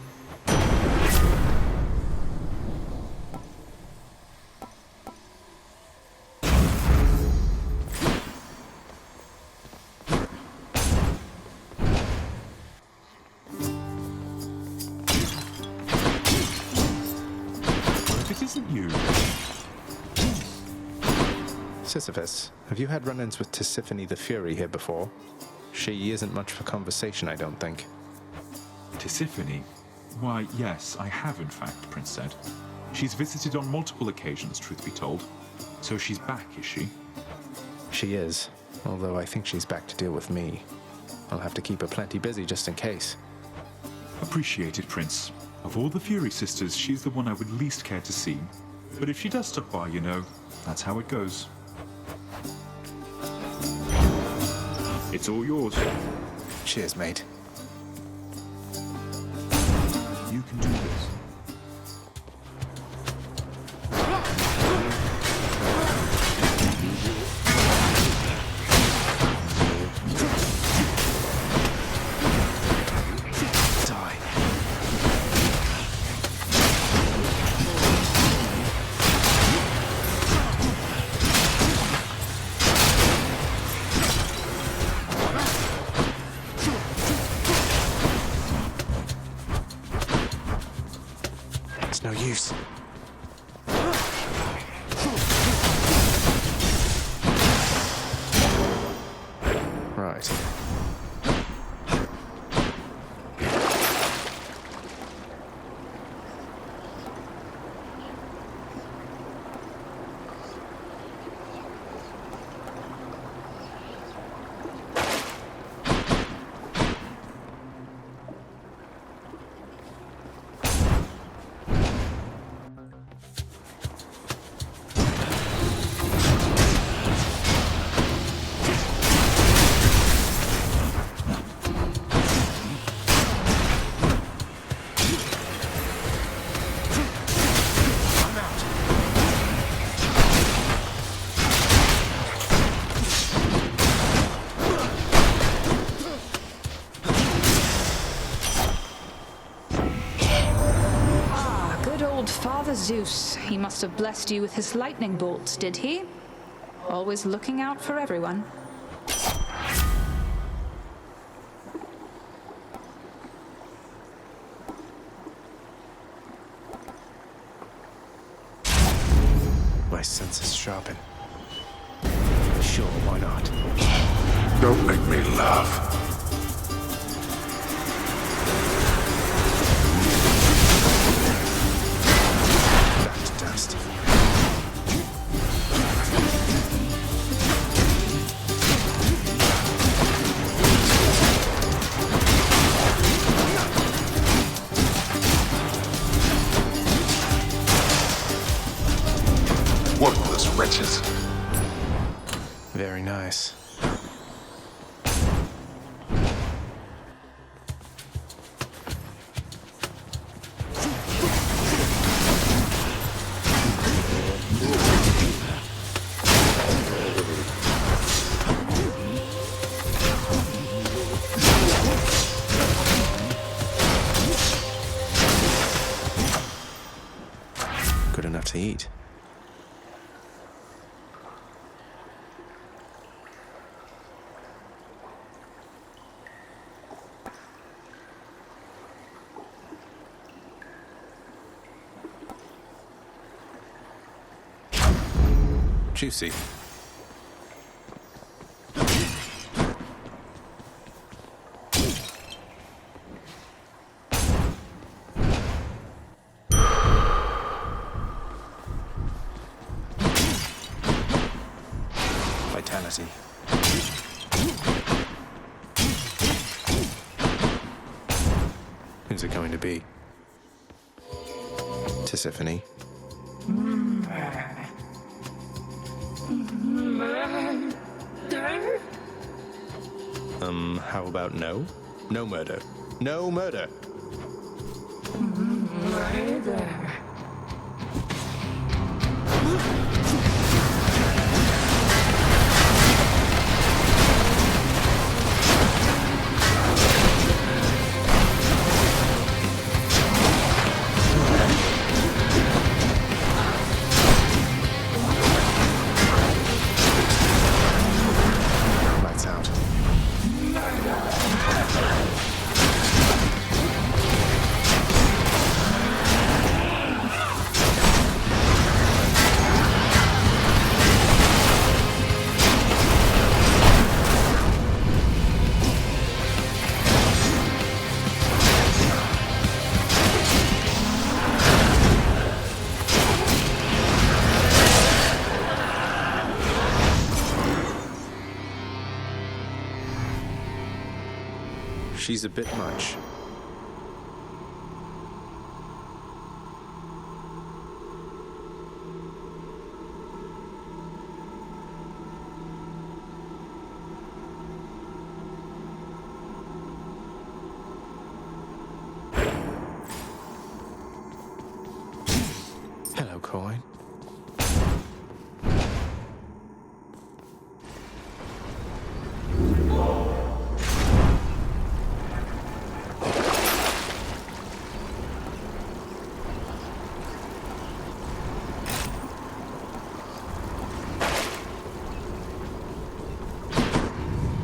Sisyphus, have you had run-ins with Tisiphone the Fury here before? She isn't much for conversation, I don't think. Tisiphone? Why, yes, I have in fact, Prince said. She's visited on multiple occasions, truth be told. So she's back, is she? She is, although I think she's back to deal with me. I'll have to keep her plenty busy just in case. Appreciated, Prince. Of all the Fury sisters, she's the one I would least care to see. But if she does stop by, you know, that's how it goes. It's all yours. Cheers, mate. You can do this. No use. Right. Father Zeus, he must have blessed you with his lightning bolts, did he? Always looking out for everyone. My senses sharpen. Sure, why not? Don't make me laugh. Dust. Worthless wretches. Very nice. Good enough to eat. Juicy. Vitality. Who's it going to be? Tisiphone? How about no? No murder. No murder! She's a bit much. Hello, coin.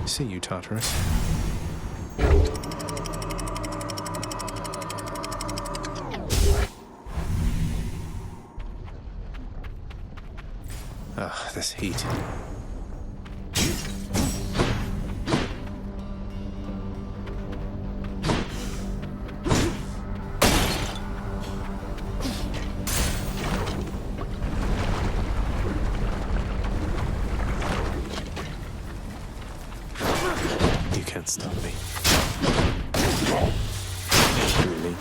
See you, Tartarus. Ugh, this heat. You can't stop me. Really?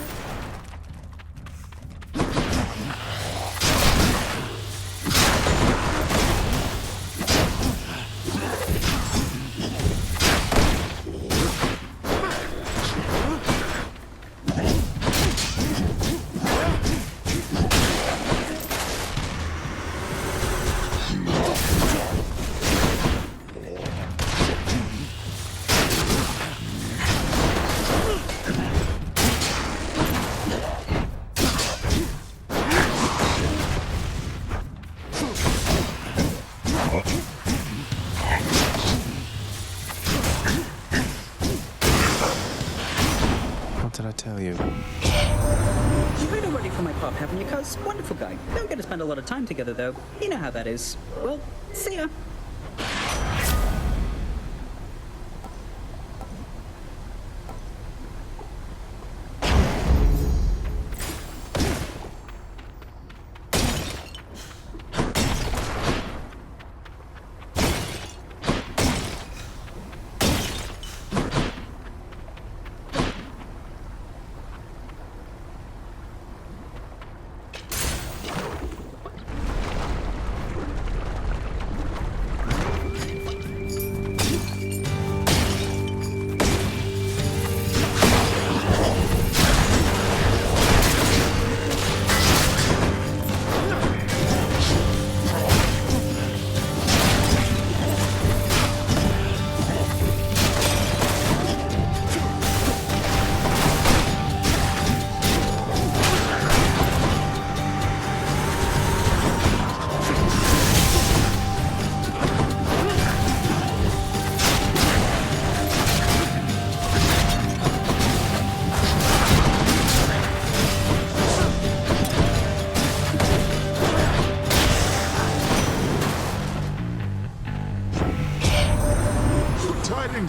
What did I tell you? You've been ready for my pop, haven't you, cuz? Wonderful guy. Don't get to spend a lot of time together, though. You know how that is. Well, see ya.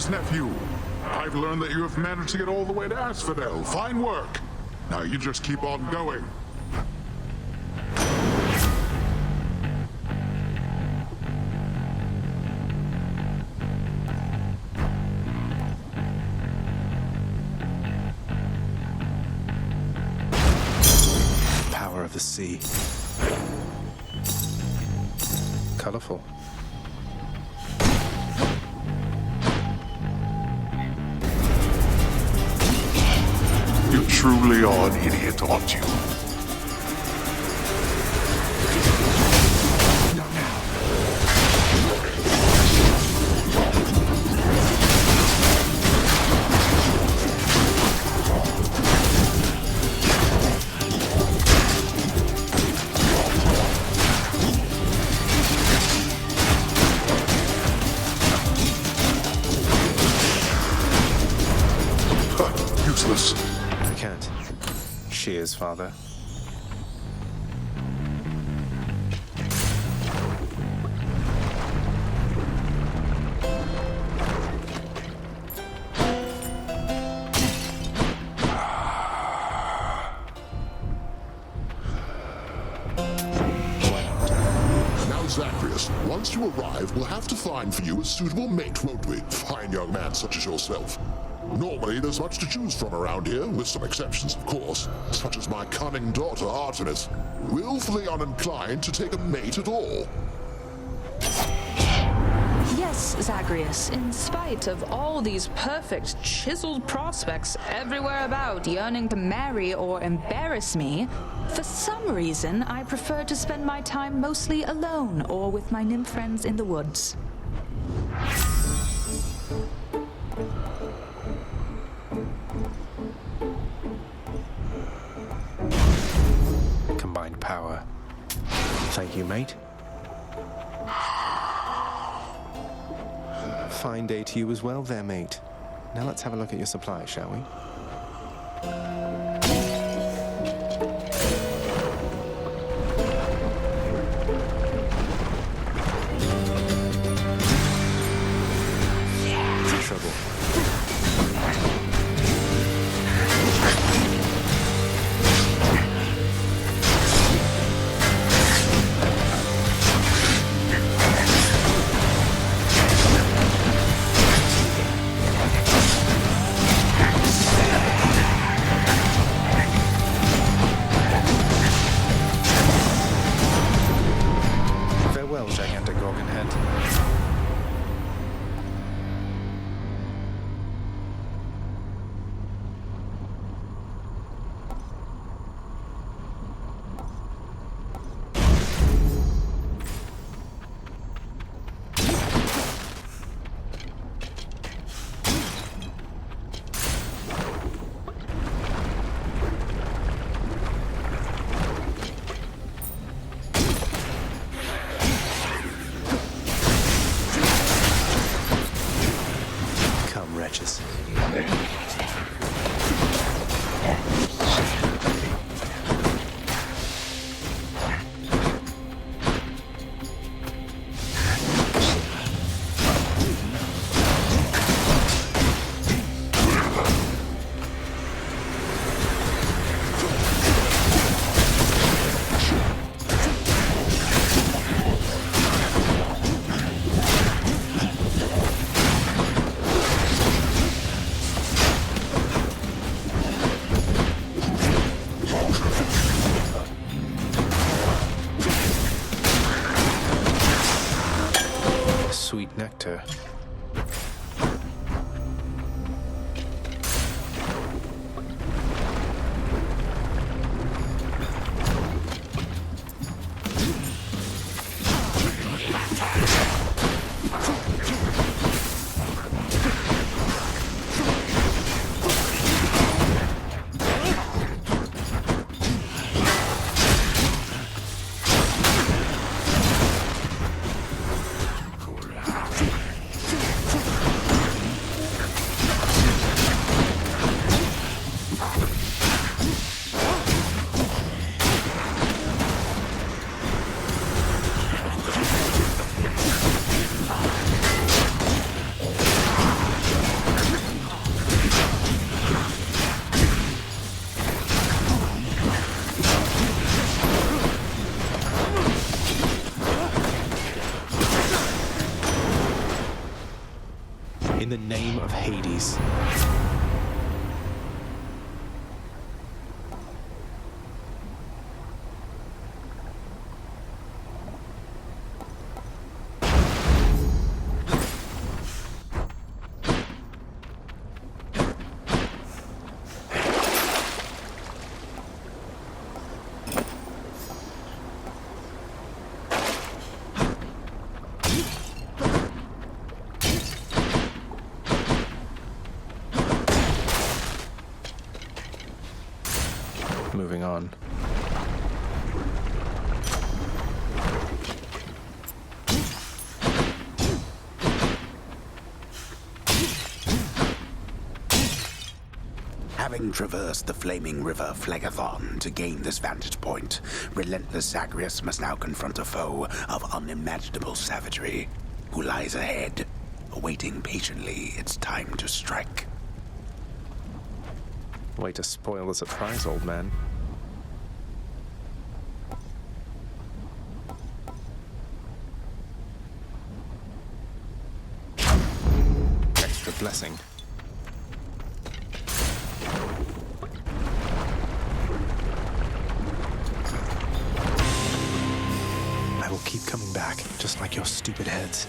Nephew, I've learned that you have managed to get all the way to Asphodel. Fine work. Now you just keep on going. Power of the sea. Colorful. You truly are an idiot, aren't you? Useless. I can't. She is, Father. Now, Zacharias, once you arrive, we'll have to find for you a suitable mate, won't we? Fine young man such as yourself. Normally, there's much to choose from around here, with some exceptions, of course, such as my cunning daughter Artemis, willfully uninclined to take a mate at all. Yes, Zagreus, in spite of all these perfect, chiseled prospects everywhere about yearning to marry or embarrass me, for some reason I prefer to spend my time mostly alone or with my nymph friends in the woods. Combined power. Thank you, mate. Fine day to you as well there, mate. Now let's have a look at your supply, shall we? Trouble. Farewell, gigantic Gorgon head. Come, wretches. Sweet nectar. In the name of Hades. Moving on. Having traversed the flaming river Phlegathon to gain this vantage point, relentless Zagreus must now confront a foe of unimaginable savagery, who lies ahead, awaiting patiently its time to strike. Way to spoil the surprise, old man. Extra blessing. just like your stupid heads.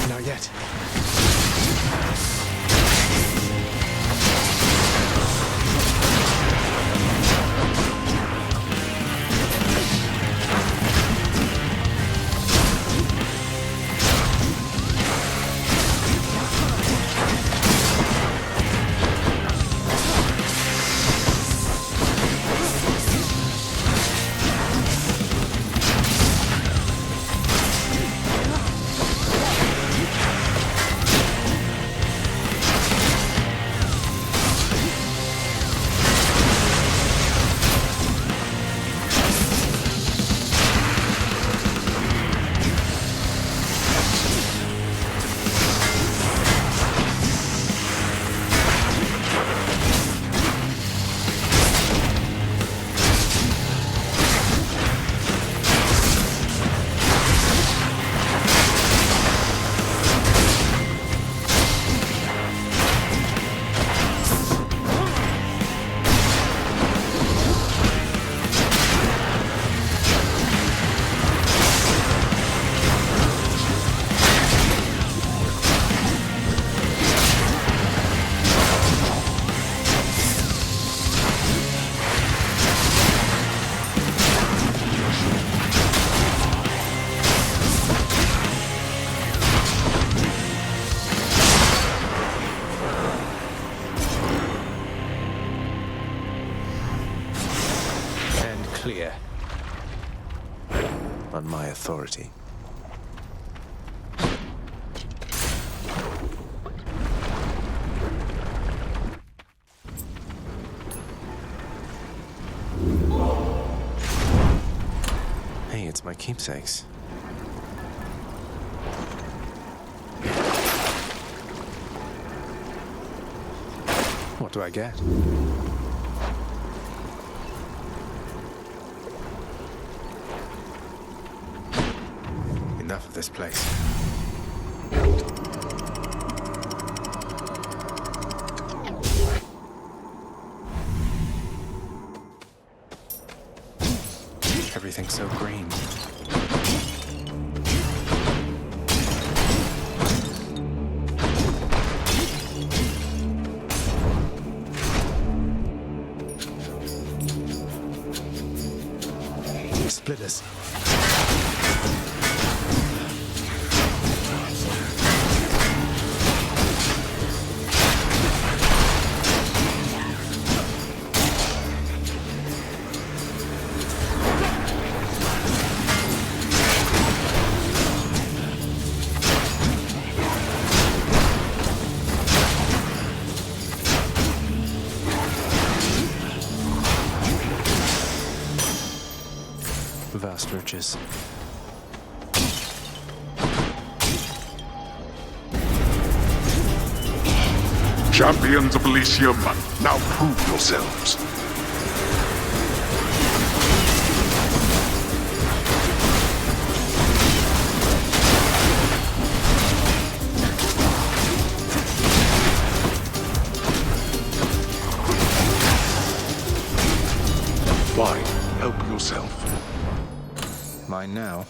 Not yet. Clear. On my authority. Hey, it's my keepsakes. What do I get? Enough of this place. Everything's so green. Splitters. Vast riches. Champions of Elysium, now prove yourselves. Why? Help yourself. Mine now.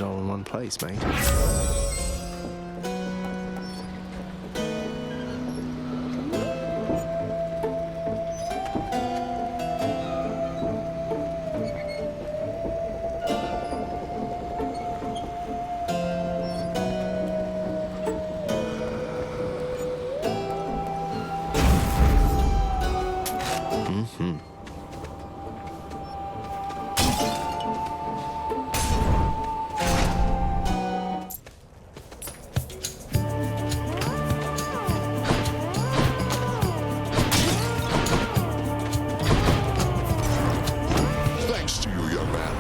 all in one place, mate. Thanks to you, young man.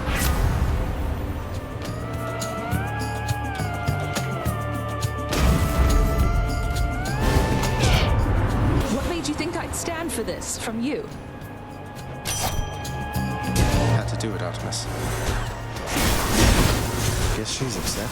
What made you think I'd stand for this from you? Had to do it, Artemis. Guess she's upset.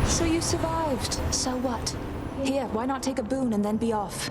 So you survived. So what? Here, why not take a boon and then be off?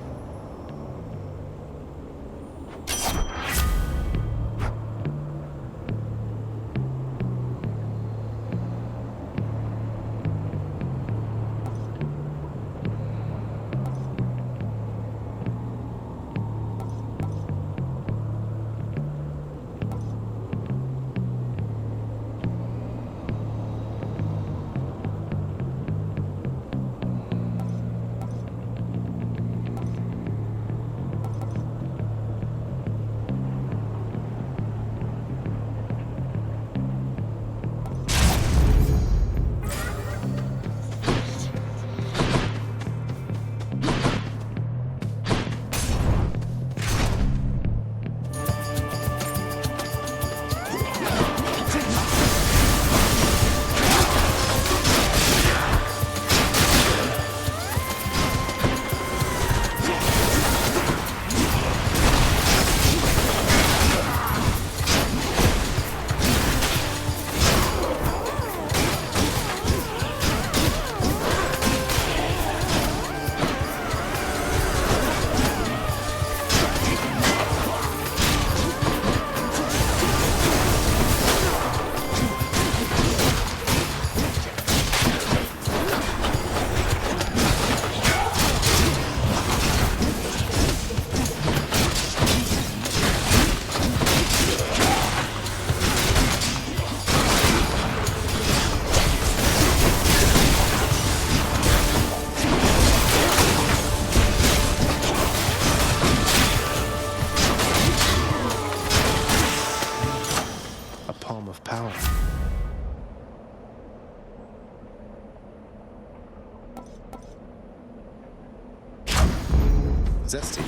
Power. Zesty.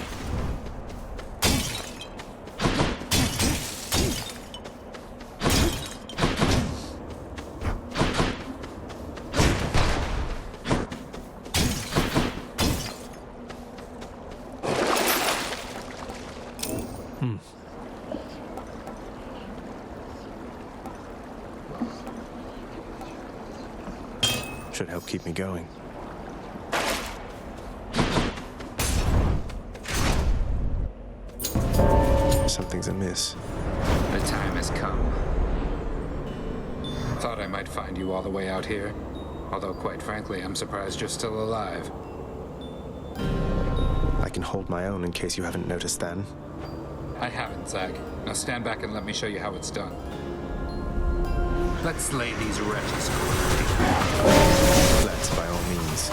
Should help keep me going. Something's amiss. The time has come. Thought I might find you all the way out here. Although, quite frankly, I'm surprised you're still alive. I can hold my own in case you haven't noticed then. I haven't, Zag. Now stand back and let me show you how it's done. Let's slay these wretches. Let's, by all means.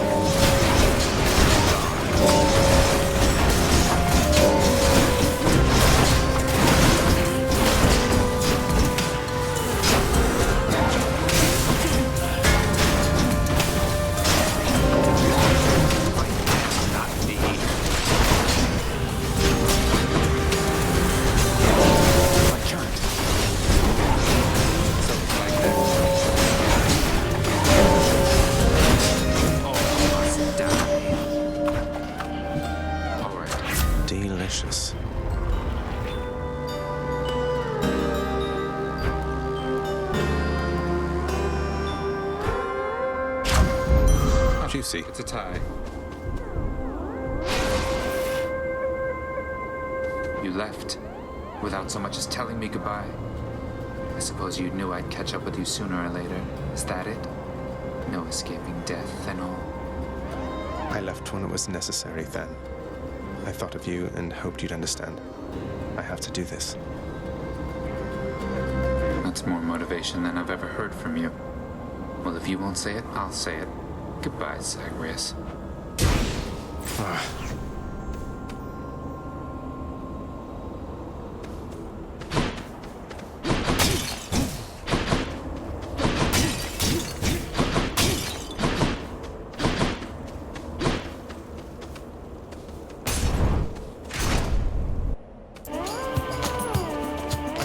juicy. It's a tie. You left without so much as telling me goodbye. I suppose you knew I'd catch up with you sooner or later. Is that it? No escaping death and all. I left when it was necessary then. I thought of you and hoped you'd understand. I have to do this. That's more motivation than I've ever heard from you. Well, if you won't say it, I'll say it. Goodbye, Zagreus.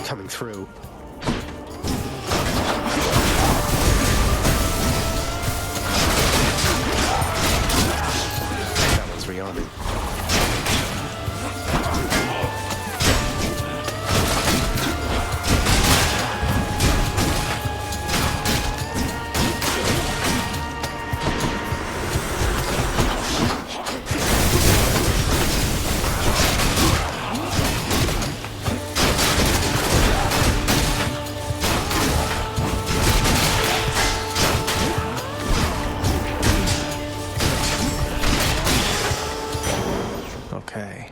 Coming through. That one's rearming. Okay.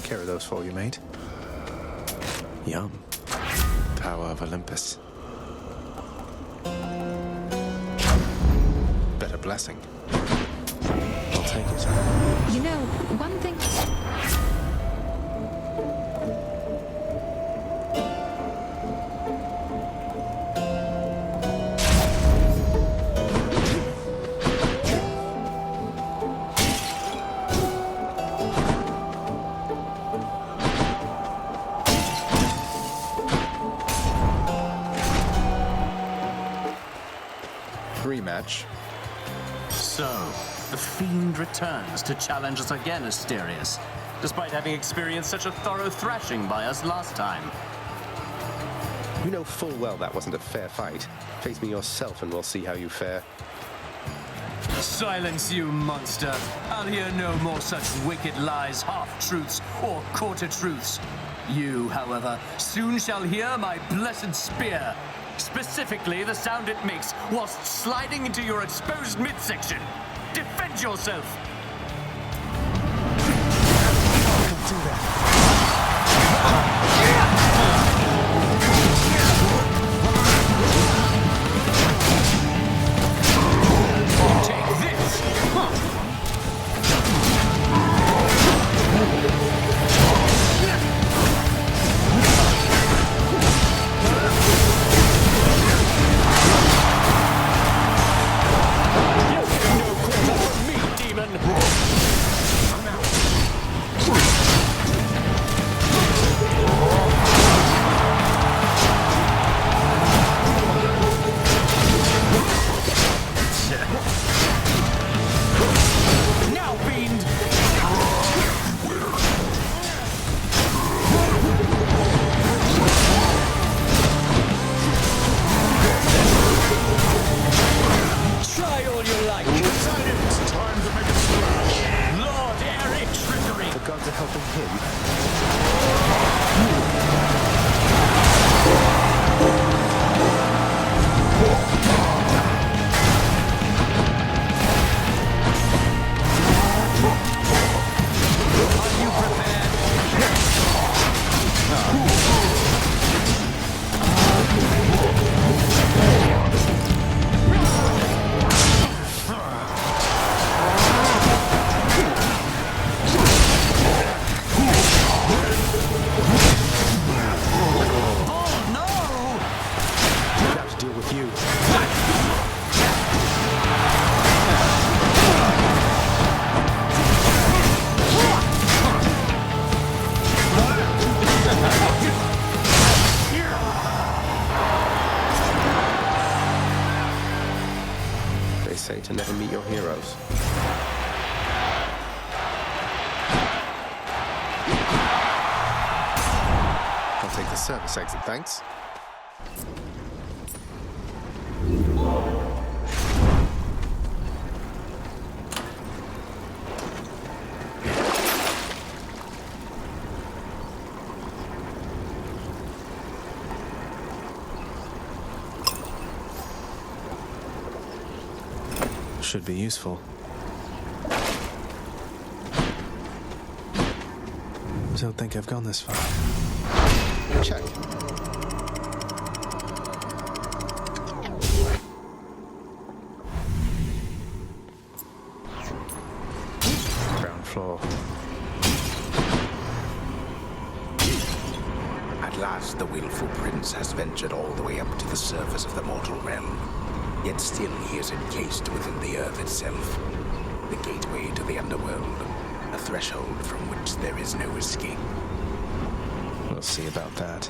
Care of those for you, mate. Yum. Power of Olympus. Better blessing. I'll take it. You know, one thing... Rematch. So, the Fiend returns to challenge us again, Asterius, despite having experienced such a thorough thrashing by us last time. You know full well that wasn't a fair fight. Face me yourself and we'll see how you fare. Silence, you monster! I'll hear no more such wicked lies, half-truths, or quarter-truths. You, however, soon shall hear my blessed spear. Specifically, the sound it makes whilst sliding into your exposed midsection. Defend yourself! Don't do that. Take this! say to never meet your heroes. I'll take the service exit, thanks. Should be useful. Don't think I've gone this far. Check. Ground floor. At last, the willful prince has ventured all the way up to the surface of the mortal realm. Yet still he is encased within the earth itself. The gateway to the underworld. A threshold from which there is no escape. We'll see about that.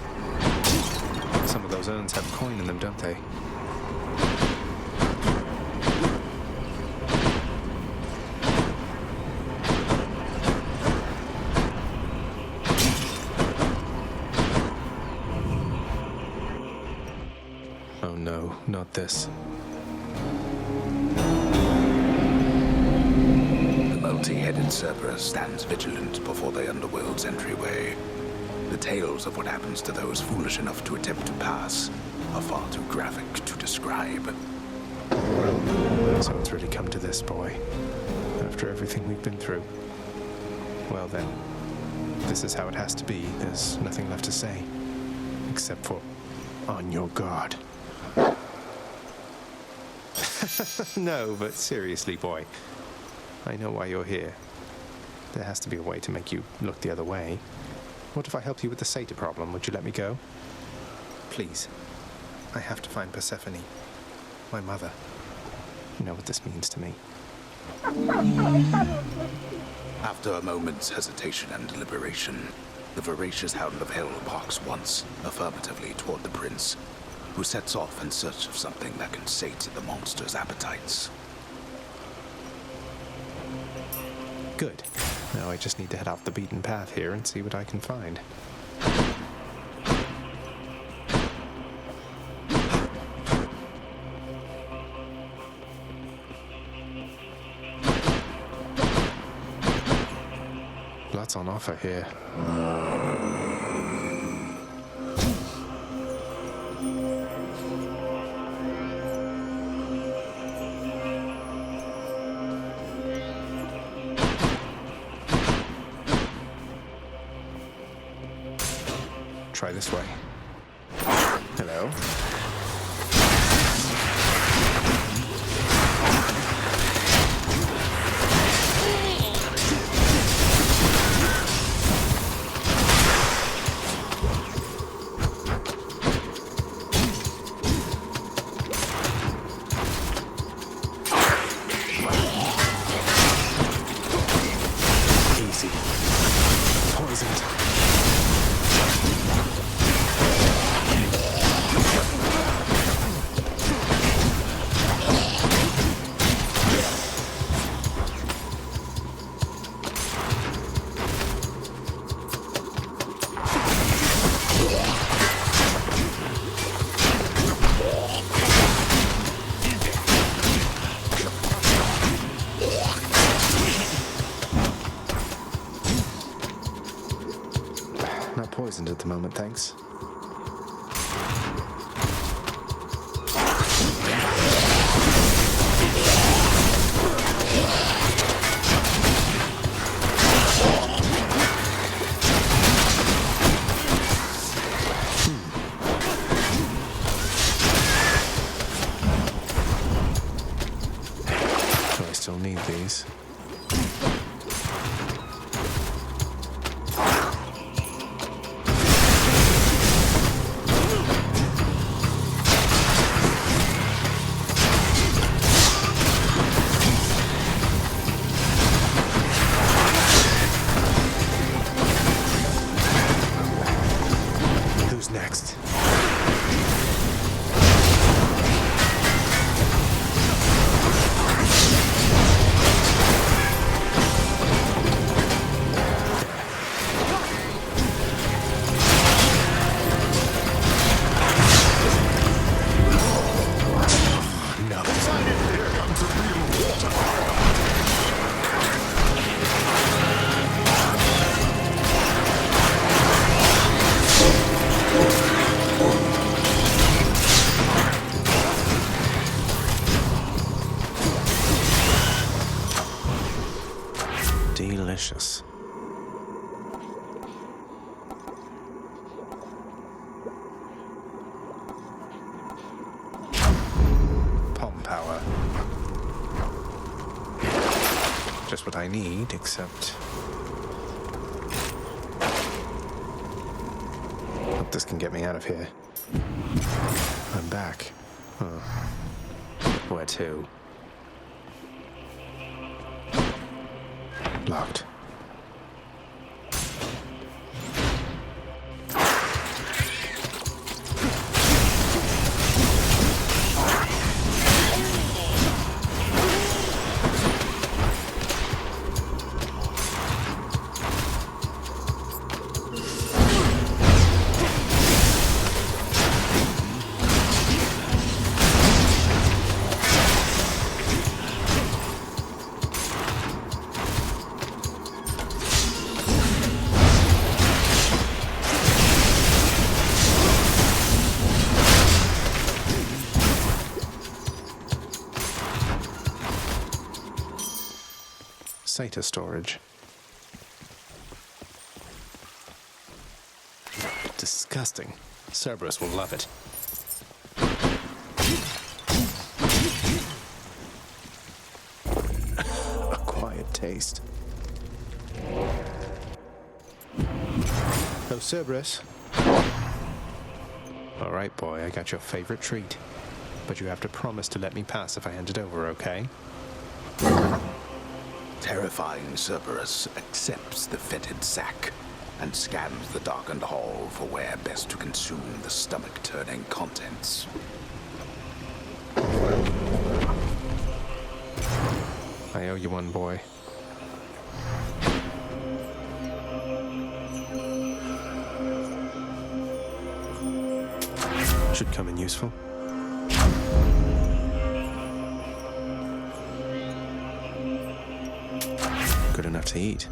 Some of those urns have coin in them, don't they? Oh no, not this. The multi-headed Cerberus stands vigilant before the underworld's entryway. The tales of what happens to those foolish enough to attempt to pass are far too graphic to describe. So it's really come to this, boy. After everything we've been through. Well then, this is how it has to be. There's nothing left to say. Except for, on your guard. No, but seriously, boy. I know why you're here. There has to be a way to make you look the other way. What if I helped you with the satyr problem? Would you let me go? Please. I have to find Persephone. My mother. You know what this means to me. After a moment's hesitation and deliberation, the voracious hound of hell barks once, affirmatively toward the prince, who sets off in search of something that can sate the monster's appetites. Good. Now I just need to head off the beaten path here and see what I can find. Lots on offer here. Try this way. Hello? Easy. Poisoned. Not poisoned at the moment, thanks. Do I still need these? Who's next? Just what I need, except... Hope this can get me out of here. I'm back. Huh. Where to? Locked. SATA storage. Disgusting. Cerberus will love it. A quiet taste. Oh, Cerberus. All right, boy, I got your favorite treat. But you have to promise to let me pass if I hand it over, okay? Terrifying Cerberus accepts the fetid sack and scans the darkened hall for where best to consume the stomach-turning contents. I owe you one, boy. Should come in useful. Good enough to eat.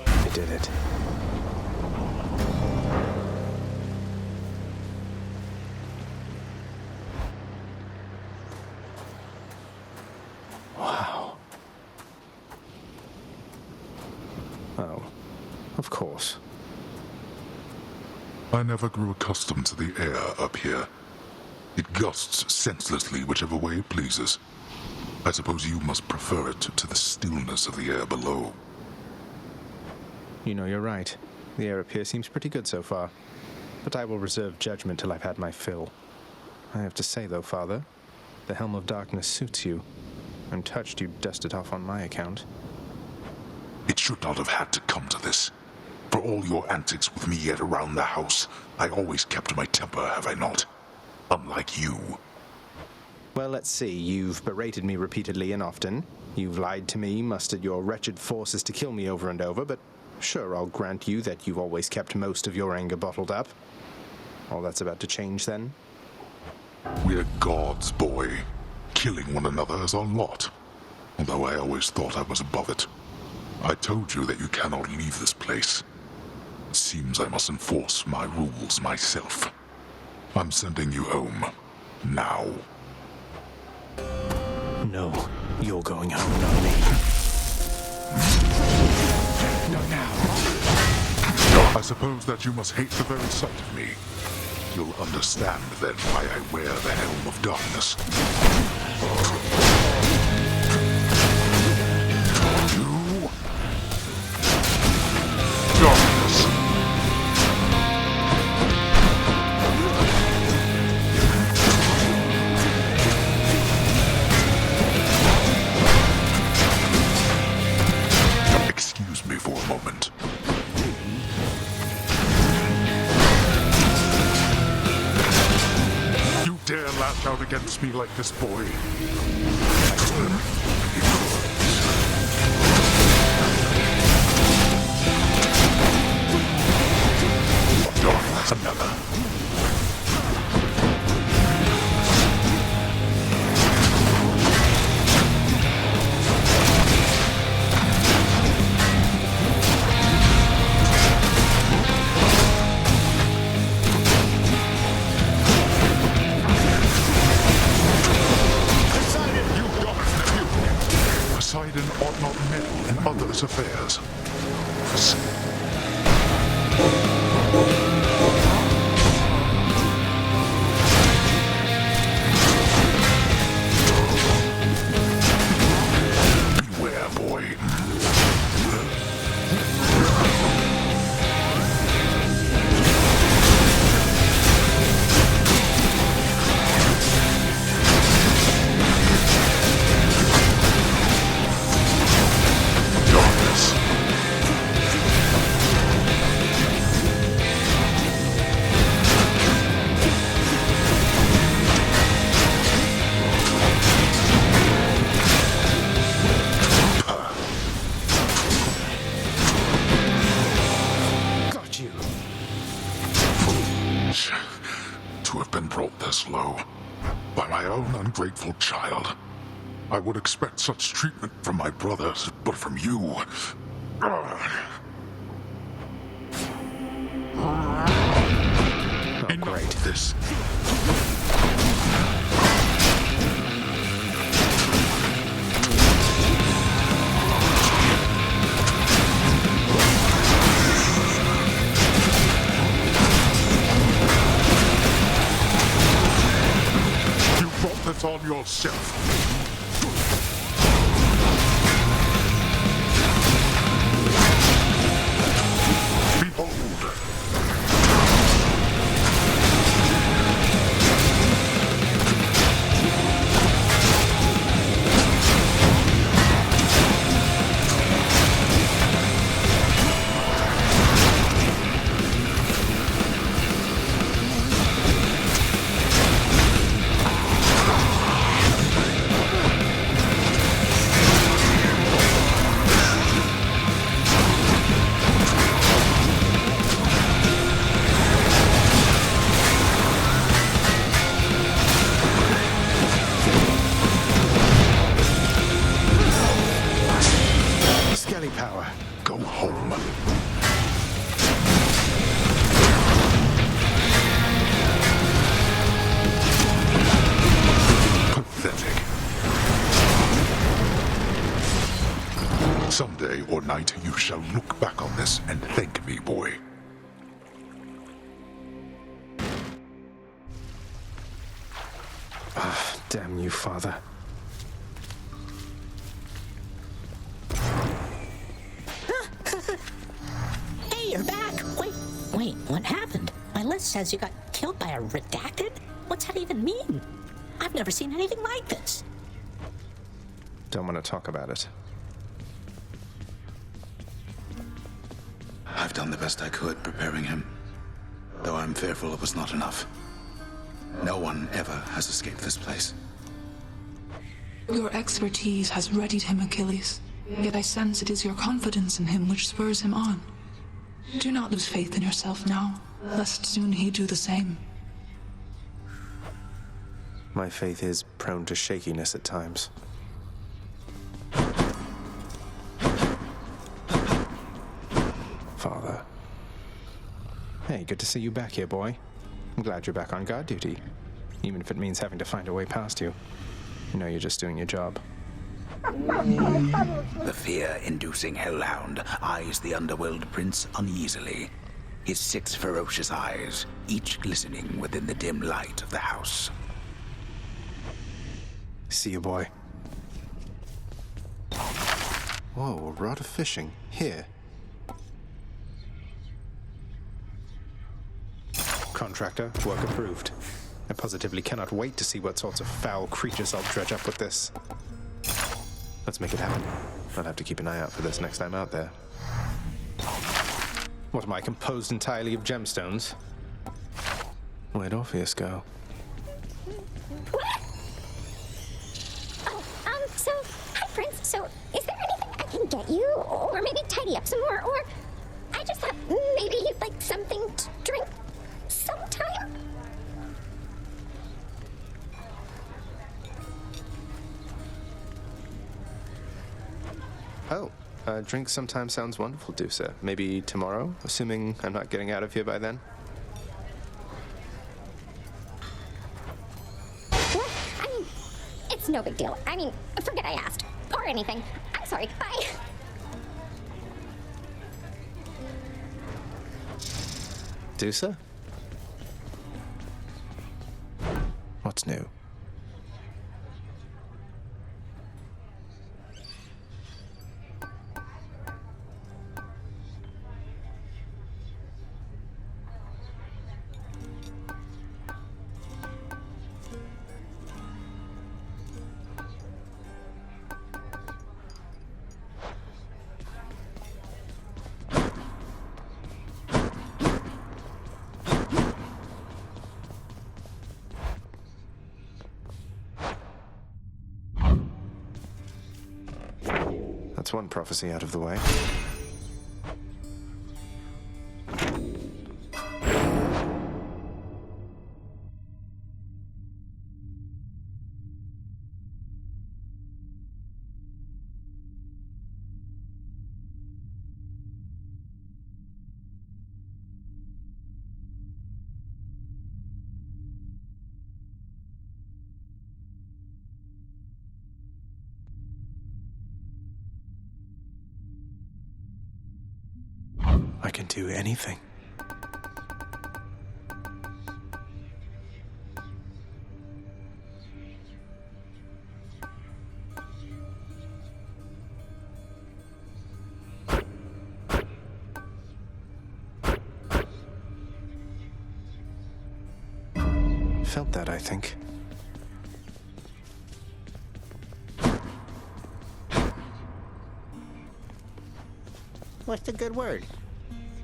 I did it. Wow. Oh, of course. I never grew accustomed to the air up here. It gusts senselessly whichever way it pleases. I suppose you must prefer it to the stillness of the air below. You know, you're right. The air up here seems pretty good so far. But I will reserve judgment till I've had my fill. I have to say, though, Father, the Helm of Darkness suits you. I'm touched you dust it off on my account. It should not have had to come to this. For all your antics with me yet around the house, I always kept my temper, have I not? Unlike you. Well, let's see. You've berated me repeatedly and often. You've lied to me, mustered your wretched forces to kill me over and over, but sure, I'll grant you that you've always kept most of your anger bottled up. All that's about to change, then? We're gods, boy. Killing one another is our lot. Although I always thought I was above it. I told you that you cannot leave this place. It seems I must enforce my rules myself. I'm sending you home. Now. No, you're going home, not me. Not now. I suppose that you must hate the very sight of me. You'll understand then why I wear the Helm of Darkness. You... Darkness. Excuse me for a moment. You dare lash out against me like this, boy? Darkness another. Poseidon ought not meddle strange to have been brought this low by my own ungrateful child. I would expect such treatment from my brothers, but from you... Enough of this. You brought this on yourself. Power. Go home. Pathetic. Someday or night you shall look back on this and thank me, boy. Damn you, father. Hey, you're back. Wait, what happened? My list says you got killed by a redacted? What's that even mean? I've never seen anything like this. Don't want to talk about it. I've done the best I could preparing him, though I'm fearful it was not enough. No one ever has escaped this place. Your expertise has readied him, Achilles. Yet I sense it is your confidence in him which spurs him on. Do not lose faith in yourself now, lest soon he do the same. My faith is prone to shakiness at times. Father. Hey, good to see you back here, boy. I'm glad you're back on guard duty. Even if it means having to find a way past you. You know you're just doing your job. The fear-inducing hellhound eyes the underworld prince uneasily, his 6 ferocious eyes, each glistening within the dim light of the house. See you, boy. Whoa, a rod of fishing. Here. Contractor, work approved. I positively cannot wait to see what sorts of foul creatures I'll dredge up with this. Let's make it happen. I'll have to keep an eye out for this next time out there. What am I, composed entirely of gemstones? Where'd Orpheus go? So, hi, Prince. So, is there anything I can get you? Or maybe tidy up some more? Or I just thought maybe you'd like something to drink sometime? Oh, drink sometimes sounds wonderful, Dusa. Maybe tomorrow, assuming I'm not getting out of here by then? What? I mean, it's no big deal. I mean, forget I asked. Or anything. I'm sorry. Bye. Dusa? What's new? That's one prophecy out of the way. I can do anything. Felt that, I think. What's the good word?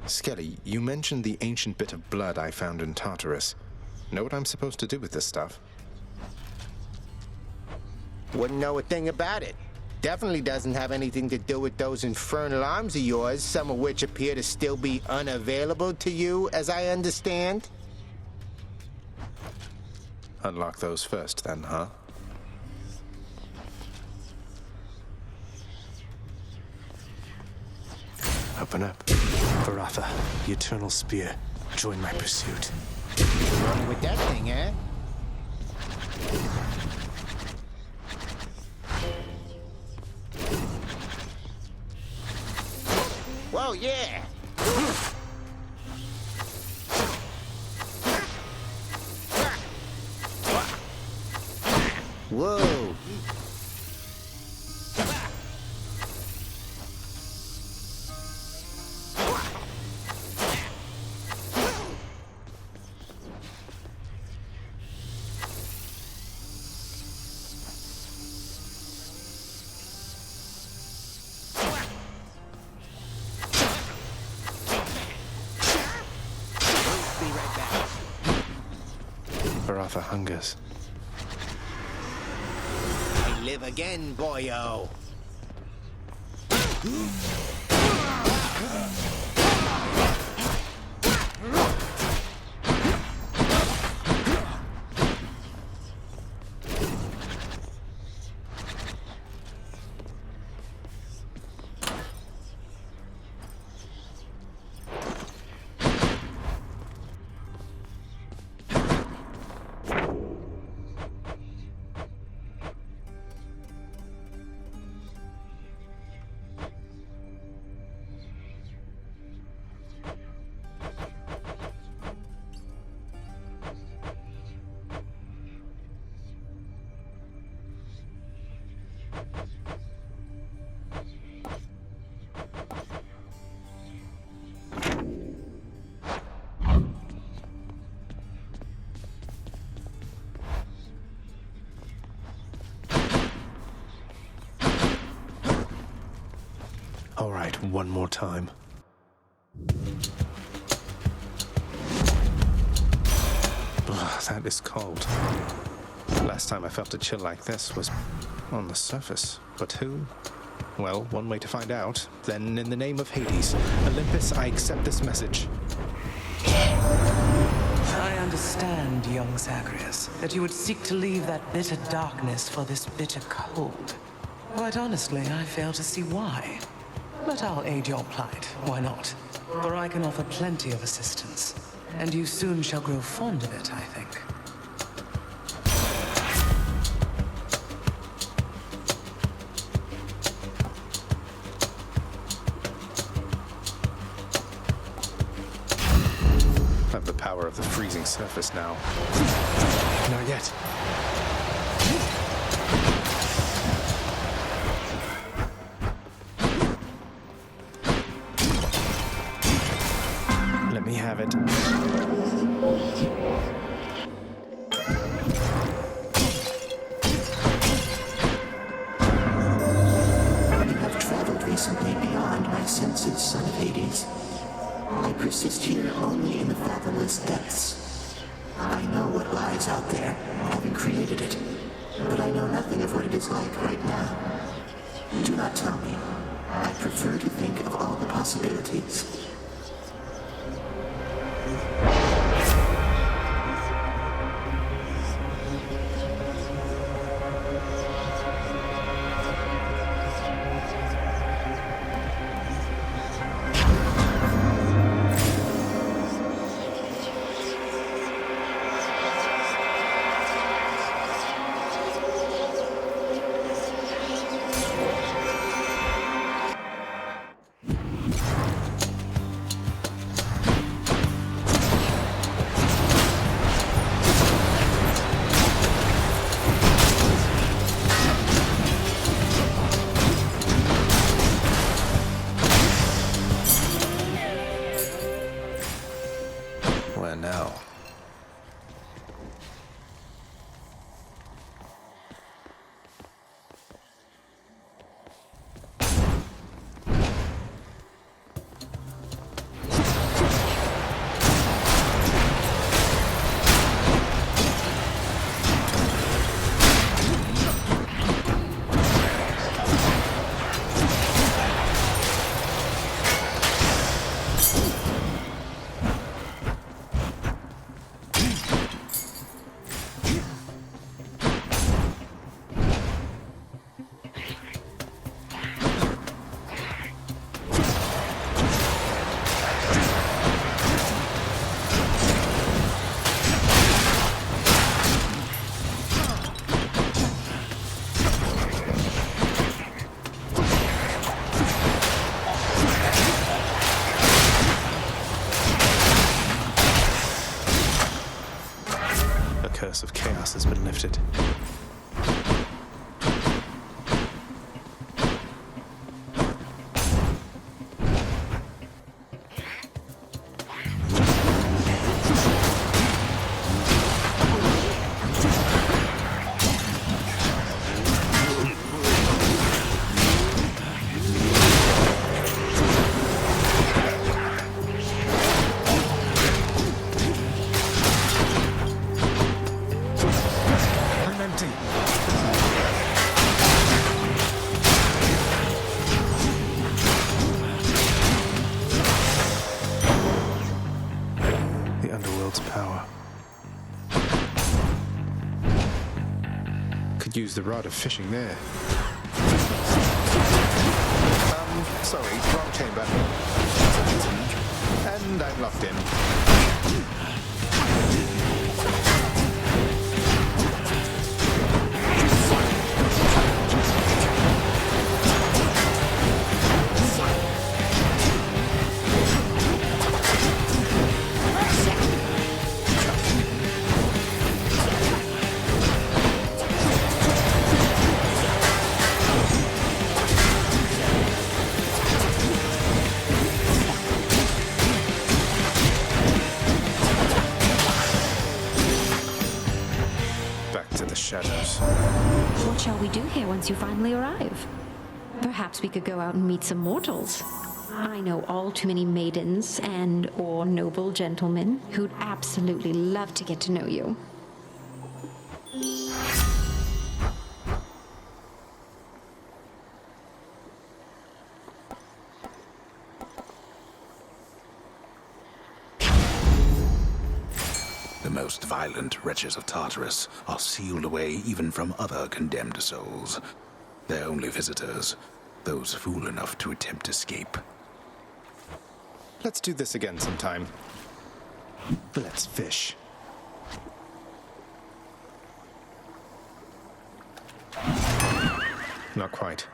Skelly, you mentioned the ancient bit of blood I found in Tartarus. Know what I'm supposed to do with this stuff? Wouldn't know a thing about it. Definitely doesn't have anything to do with those infernal arms of yours, some of which appear to still be unavailable to you, as I understand. Unlock those first, then, huh? Open up. Varatha, the Eternal Spear. Join my pursuit. Running with that thing, eh? Whoa, yeah! Whoa! Varatha hungers. I live again, boyo. All right, one more time. Ugh, that is cold. Last time I felt a chill like this was on the surface. But who? Well, one way to find out. Then, in the name of Hades, Olympus, I accept this message. I understand, young Zagreus, that you would seek to leave that bitter darkness for this bitter cold. Quite honestly, I fail to see why. But I'll aid your plight, why not? For I can offer plenty of assistance, and you soon shall grow fond of it, I think. I have the power of the freezing surface now. Not yet. Let me have it. You have traveled recently beyond my senses, son of Hades. I persist here only in the fathomless depths. I know what lies out there, having created it, but I know nothing of what it is like right now. Do not tell me. I prefer to think of all the possibilities. Where now? The curse of chaos has been lifted. The underworld's power. Could use the rod of fishing there. Sorry, wrong chamber. And I'm locked in. Shadows. What shall we do here once you finally arrive? Perhaps we could go out and meet some mortals. I know all too many maidens or noble gentlemen who'd absolutely love to get to know you. The most violent wretches of Tartarus are sealed away even from other condemned souls. Their only visitors, those fool enough to attempt escape. Let's do this again sometime. Let's fish. Not quite.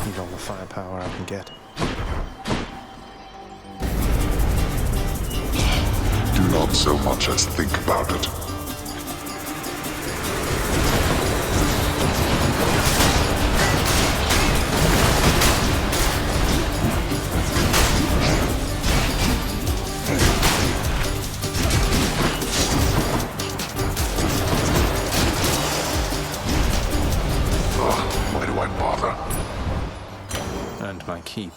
Need all the firepower I can get. Do not so much as think about it. Why do I bother? And my keep.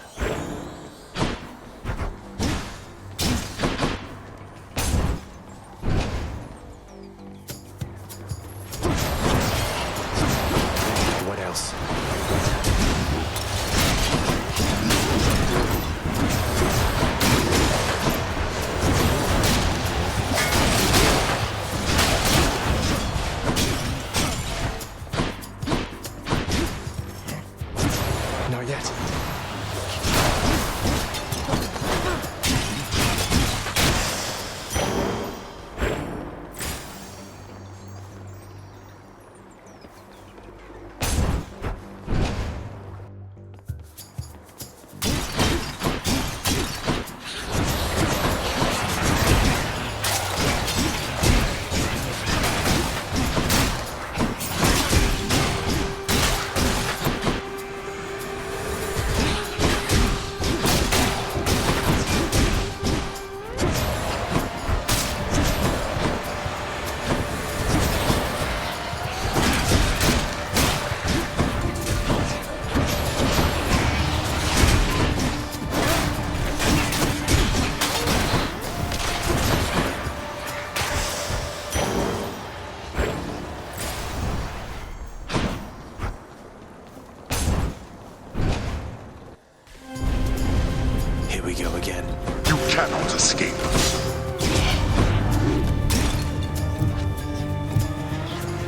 cannot escape.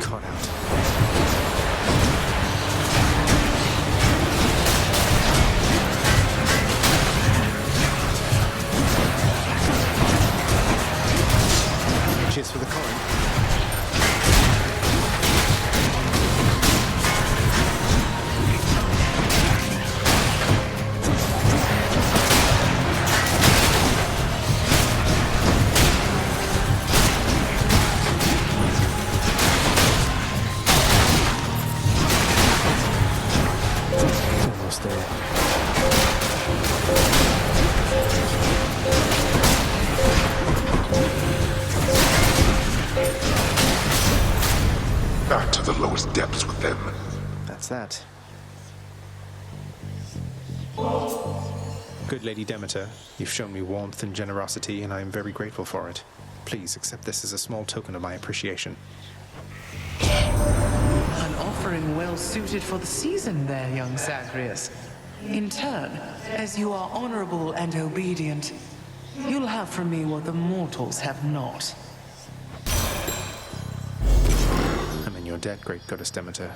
Caught out. Cheers for the coin. Almost there. Back to the lowest depths with them. That's that. Good Lady Demeter, you've shown me warmth and generosity, and I am very grateful for it. Please accept this as a small token of my appreciation. An offering well suited for the season there, young Zagreus. In turn, as you are honorable and obedient, you'll have from me what the mortals have not. I'm in your debt, great goddess Demeter.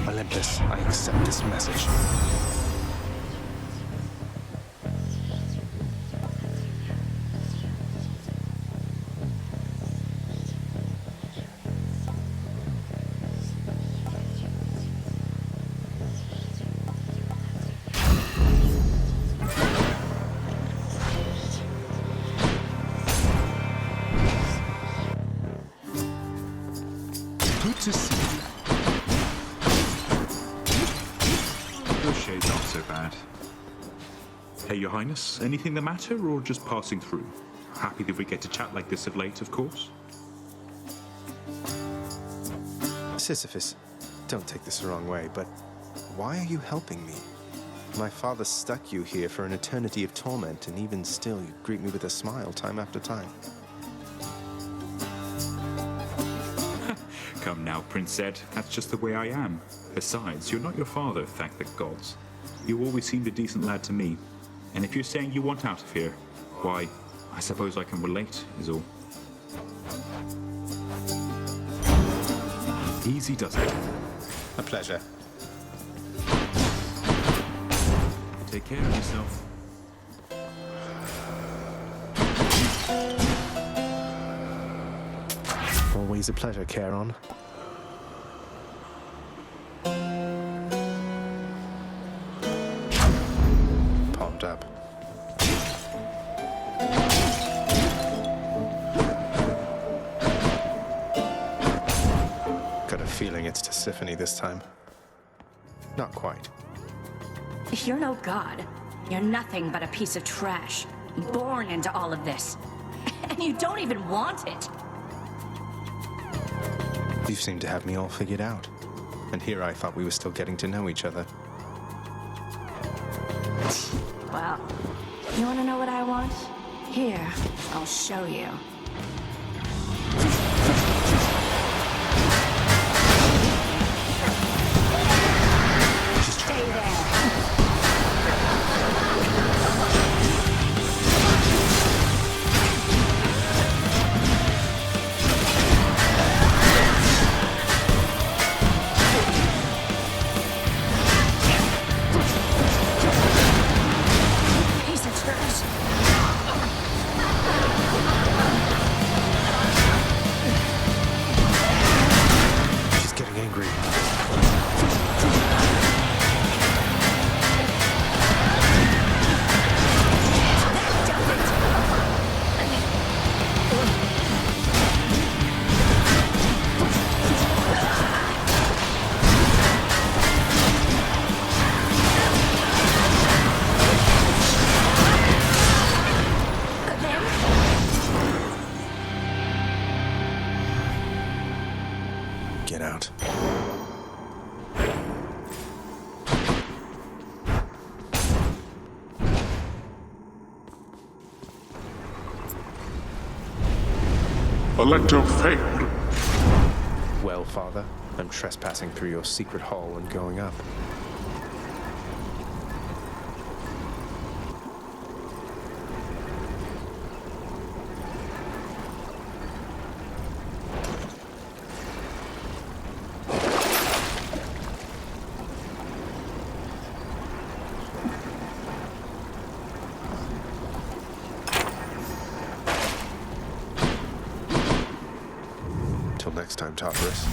Olympus, I accept this message. Good to see you. Your shades aren't so bad. Hey, Your Highness, anything the matter, or just passing through? Happy that we get to chat like this of late, of course. Sisyphus, don't take this the wrong way, but why are you helping me? My father stuck you here for an eternity of torment, and even still you greet me with a smile time after time. Come now, Prince Zed, that's just the way I am. Besides, you're not your father, thank the gods. You always seemed a decent lad to me. And if you're saying you want out of here, why, I suppose I can relate, is all. Easy does it. A pleasure. Take care of yourself. Always a pleasure, Charon. Palmed up. Got a feeling it's Tisiphone this time. Not quite. You're no god. You're nothing but a piece of trash. Born into all of this. And you don't even want it. You seem to have me all figured out. And here I thought we were still getting to know each other. Well, you want to know what I want? Here, I'll show you. Stay there. Piece of trash. She's getting angry. Get out. Alecto failed. Well, Father, I'm trespassing through your secret hall and going up. Until next time, Tartarus.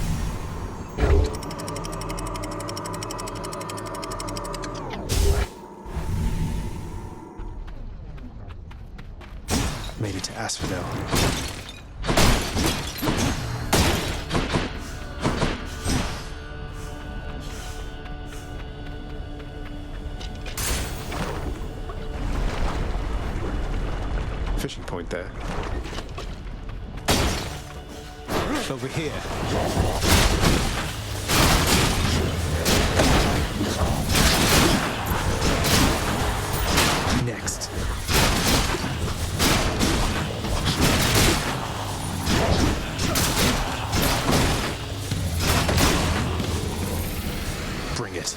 Made it to Asphodel. Fishing point there. Over here. Next. Bring it.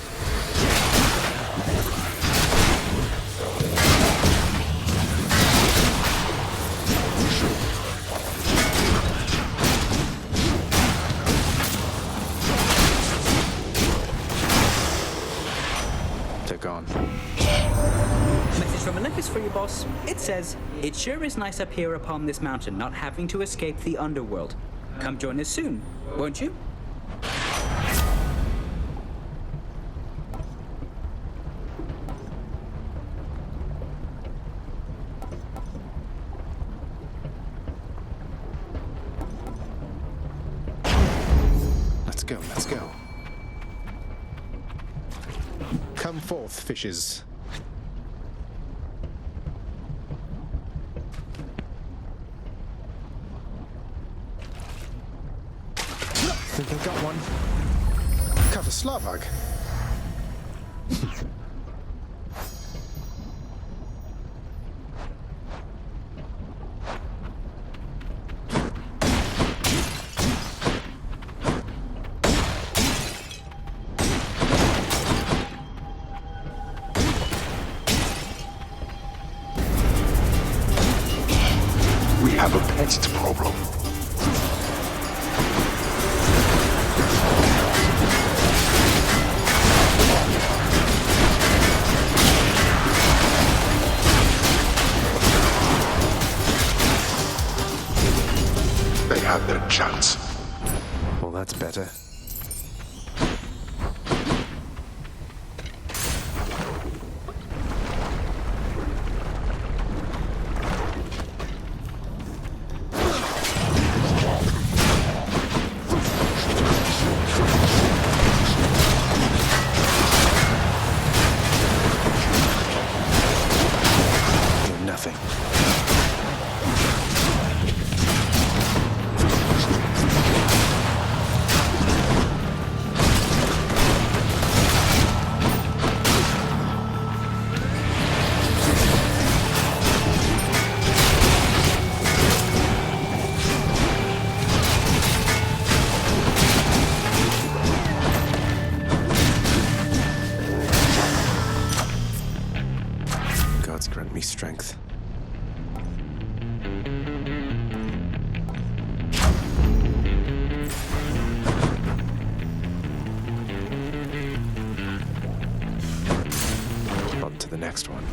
They're gone. Message from Olympus for you, boss. It says, "It sure is nice up here upon this mountain, not having to escape the underworld. Come join us soon, won't you?" Let's go, let's go. Come forth, fishes. Think I got one. Cover Slavag. We have a pest problem. They had their chance. Well, that's better. Nothing. Gods grant me strength. On to the next one.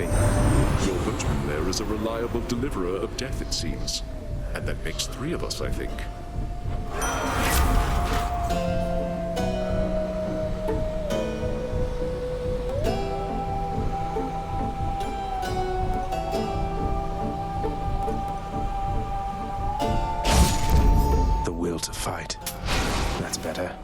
fee. Your boatman there is a reliable deliverer of death, it seems. And that makes 3 of us, I think. The will to fight. That's better.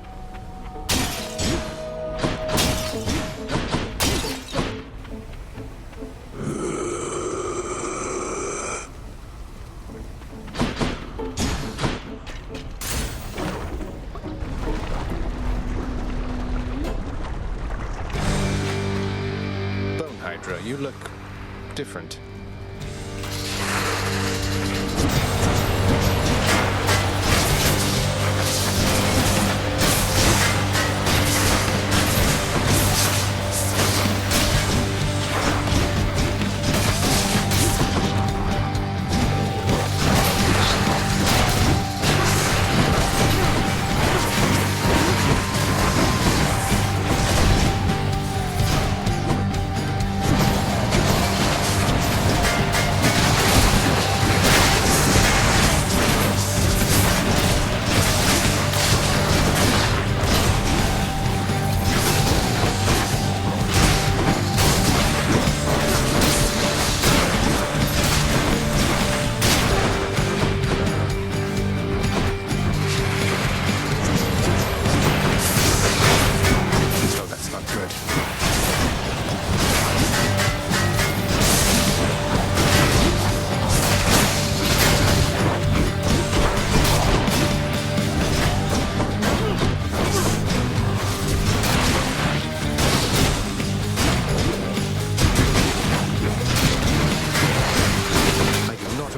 Bone Hydra, you look different.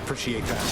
Appreciate that.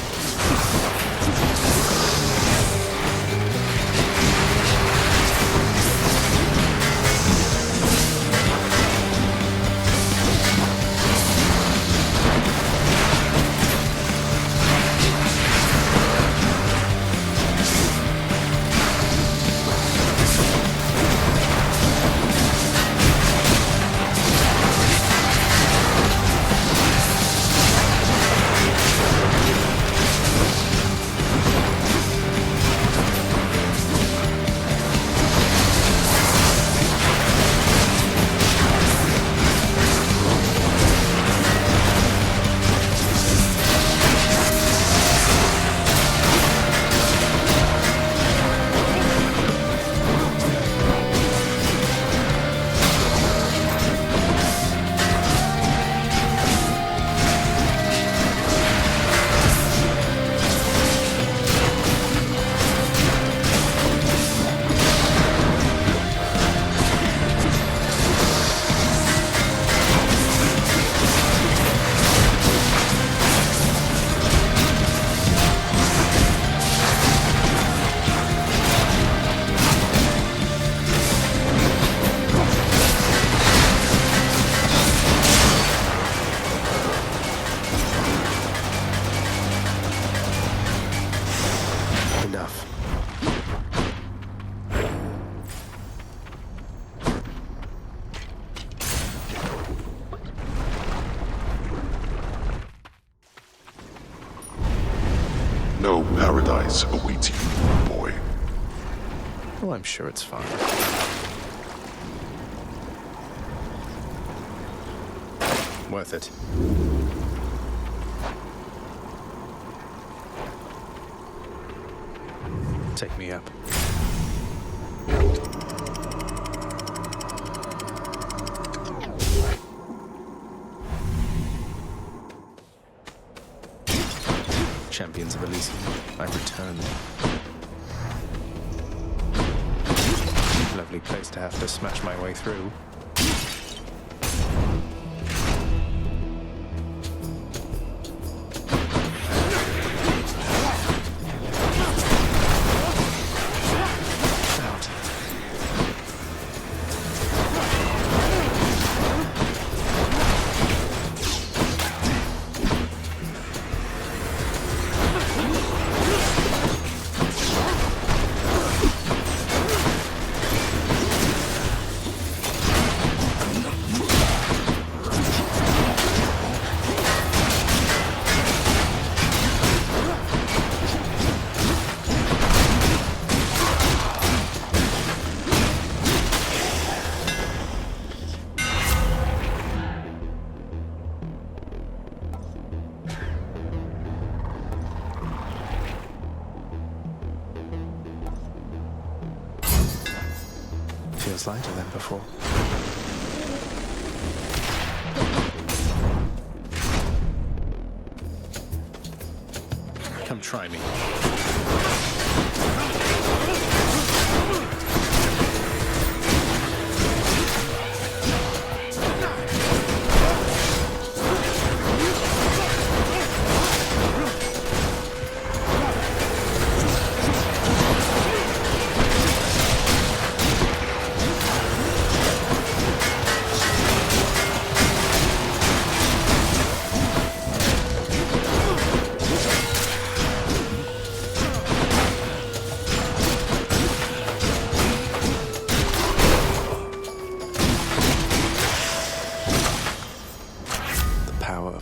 No paradise awaits you, boy. Oh, I'm sure it's fine. Worth it. Take me up. Champions of Elysium, I return. Lovely place to have to smash my way through. lighter than before. Come try me.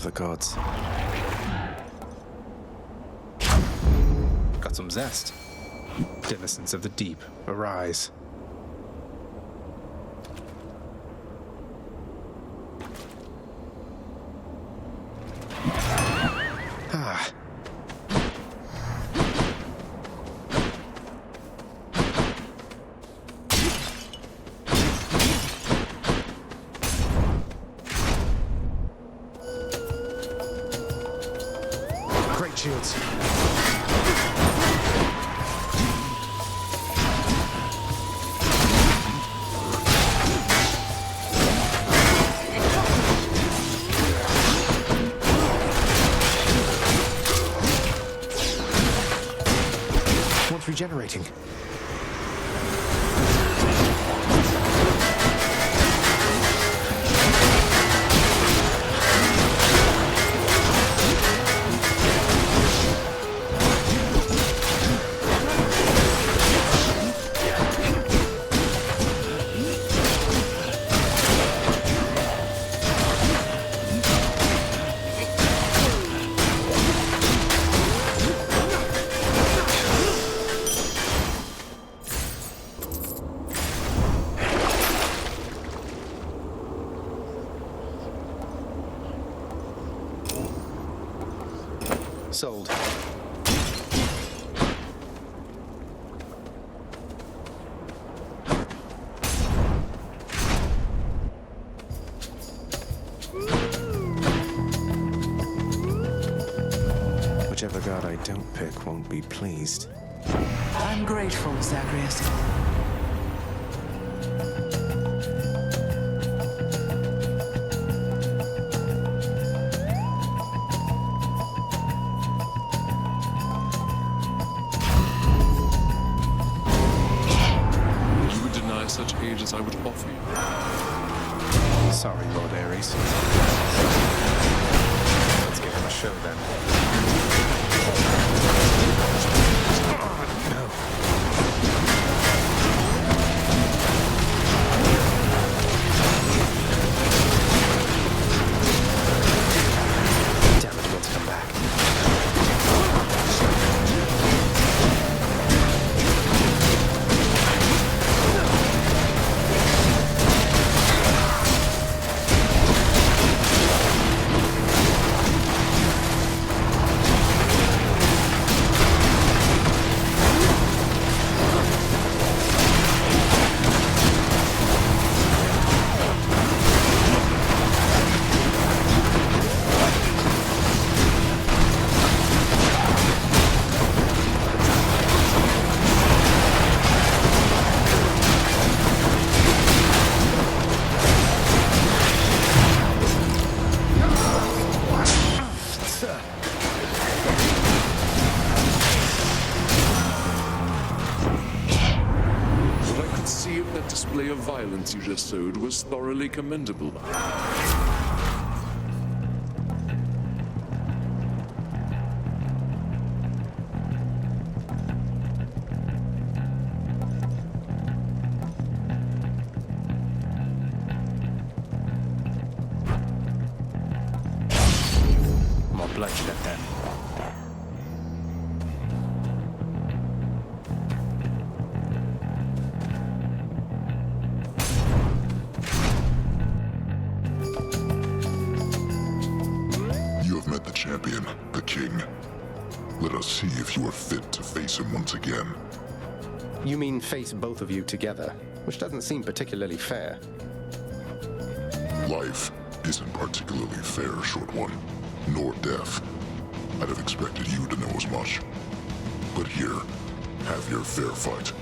The gods. Got some zest. Denizens of the deep, arise. Ah. Shields. One's regenerating. Sold. Whichever god I don't pick won't be pleased. I'm grateful, Zagreus. Such aid as I would offer you. Sorry, Lord Ares. Let's give him a show then. Oh, no. Damn it, let's come back. display of violence you just showed was thoroughly commendable. More bloodshed then. Champion, the king. Let us see if you are fit to face him once again. You mean face both of you together? which doesn't seem particularly fair. Life isn't particularly fair, Short One, nor death. I'd have expected you to know as much. But here, have your fair fight.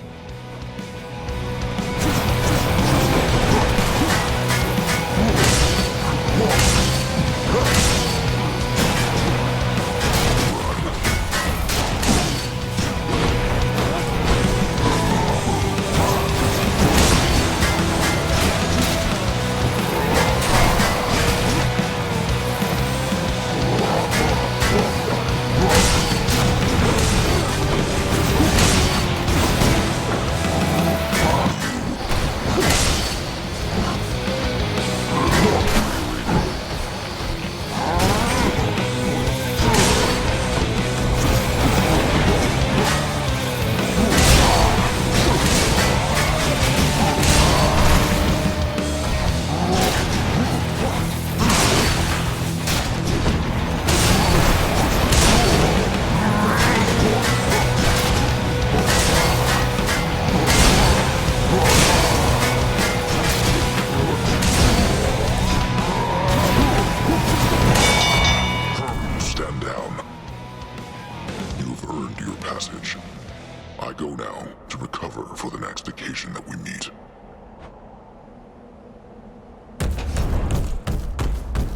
I go now to recover for the next occasion that we meet.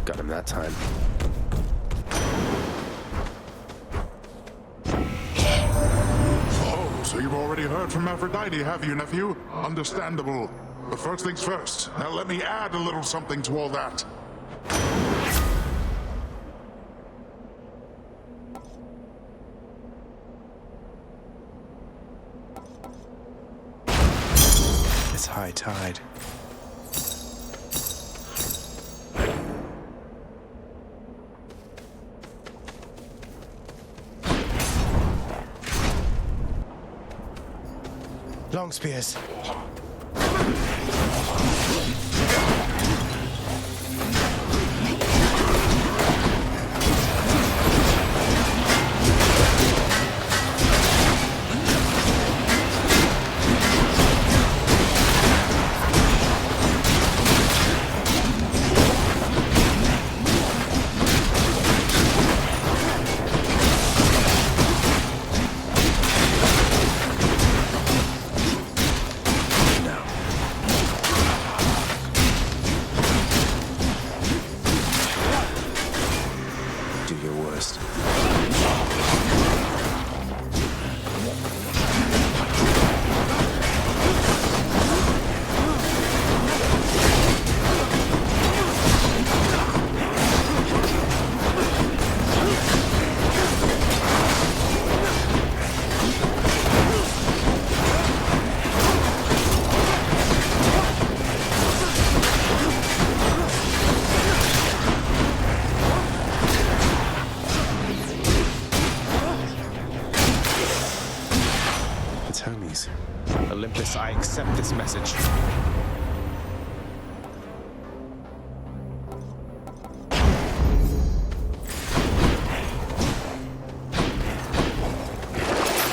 Got him that time. Oh, so you've already heard from Aphrodite, have you, nephew? Understandable. But first things first. Now let me add a little something to all that. It's high tide. Long spears. Homies. Olympus, I accept this message.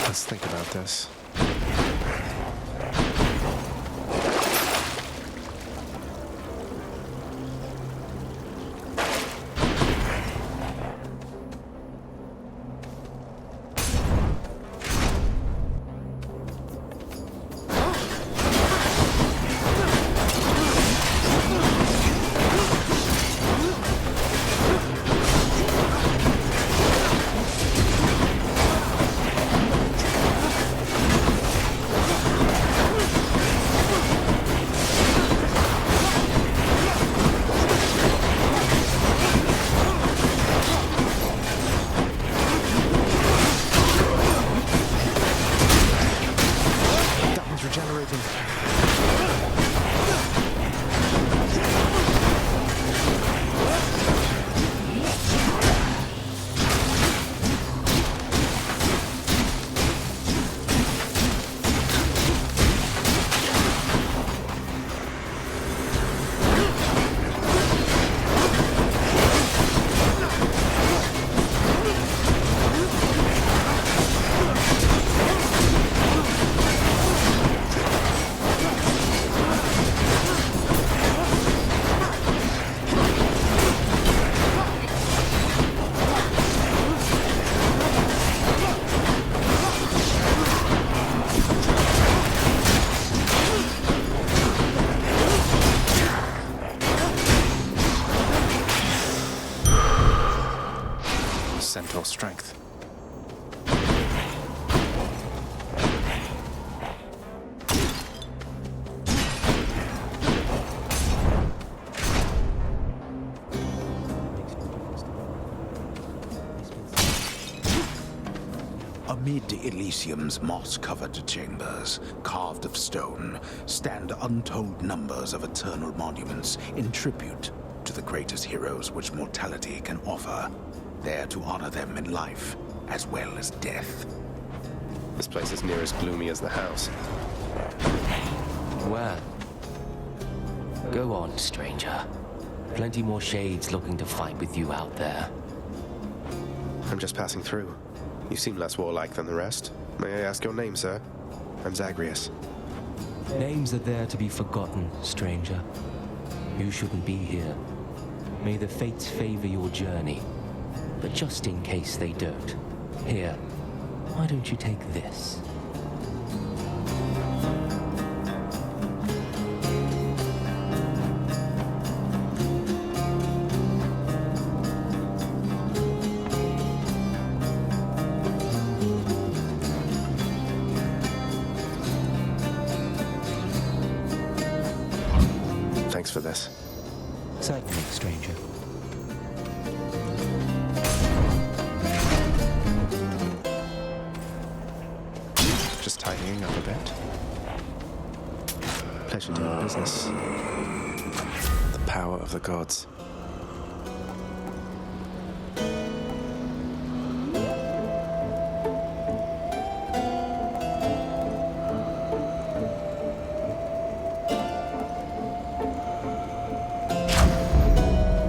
Let's think about this. centaur strength. Amid Elysium's moss-covered chambers, carved of stone, stand untold numbers of eternal monuments in tribute to the greatest heroes which mortality can offer, there to honor them in life as well as death. This place is near as gloomy as the house. Well, go on, stranger. Plenty more shades looking to fight with you out there. I'm just passing through. You seem less warlike than the rest. May I ask your name, sir? I'm Zagreus. Names are there to be forgotten, stranger. You shouldn't be here. May the fates favor your journey. But just in case they don't, here, why don't you take this? Thanks for this. Certainly, stranger. Just tidying up a bit. Pleasure doing business. The power of the gods.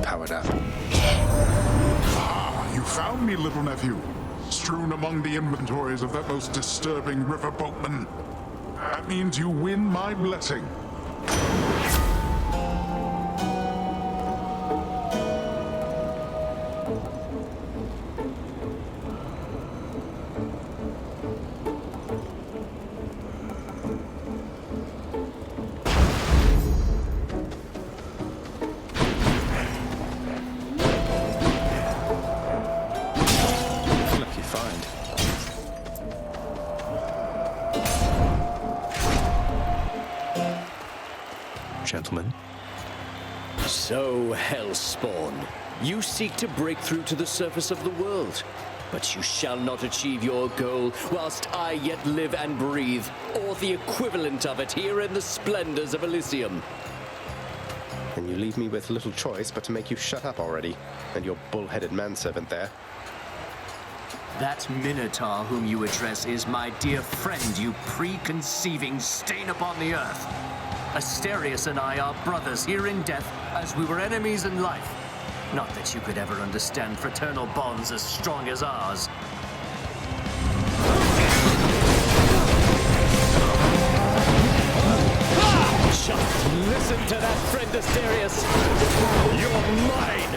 Powered up. Ah, you found me, little nephew. Strewn among the inventories of that most disturbing river boatman. That means you win my blessing. Lucky find. Gentlemen. So, Hellspawn, you seek to break through to the surface of the world, but you shall not achieve your goal whilst I yet live and breathe, or the equivalent of it here in the splendors of Elysium. And you leave me with little choice but to make you shut up already, and your bull-headed manservant there. That Minotaur whom you address is my dear friend, you preconceiving stain upon the earth. Asterius and I are brothers here in death as we were enemies in life. Not that you could ever understand fraternal bonds as strong as ours. Just listen to that, friend Asterius. You're mine.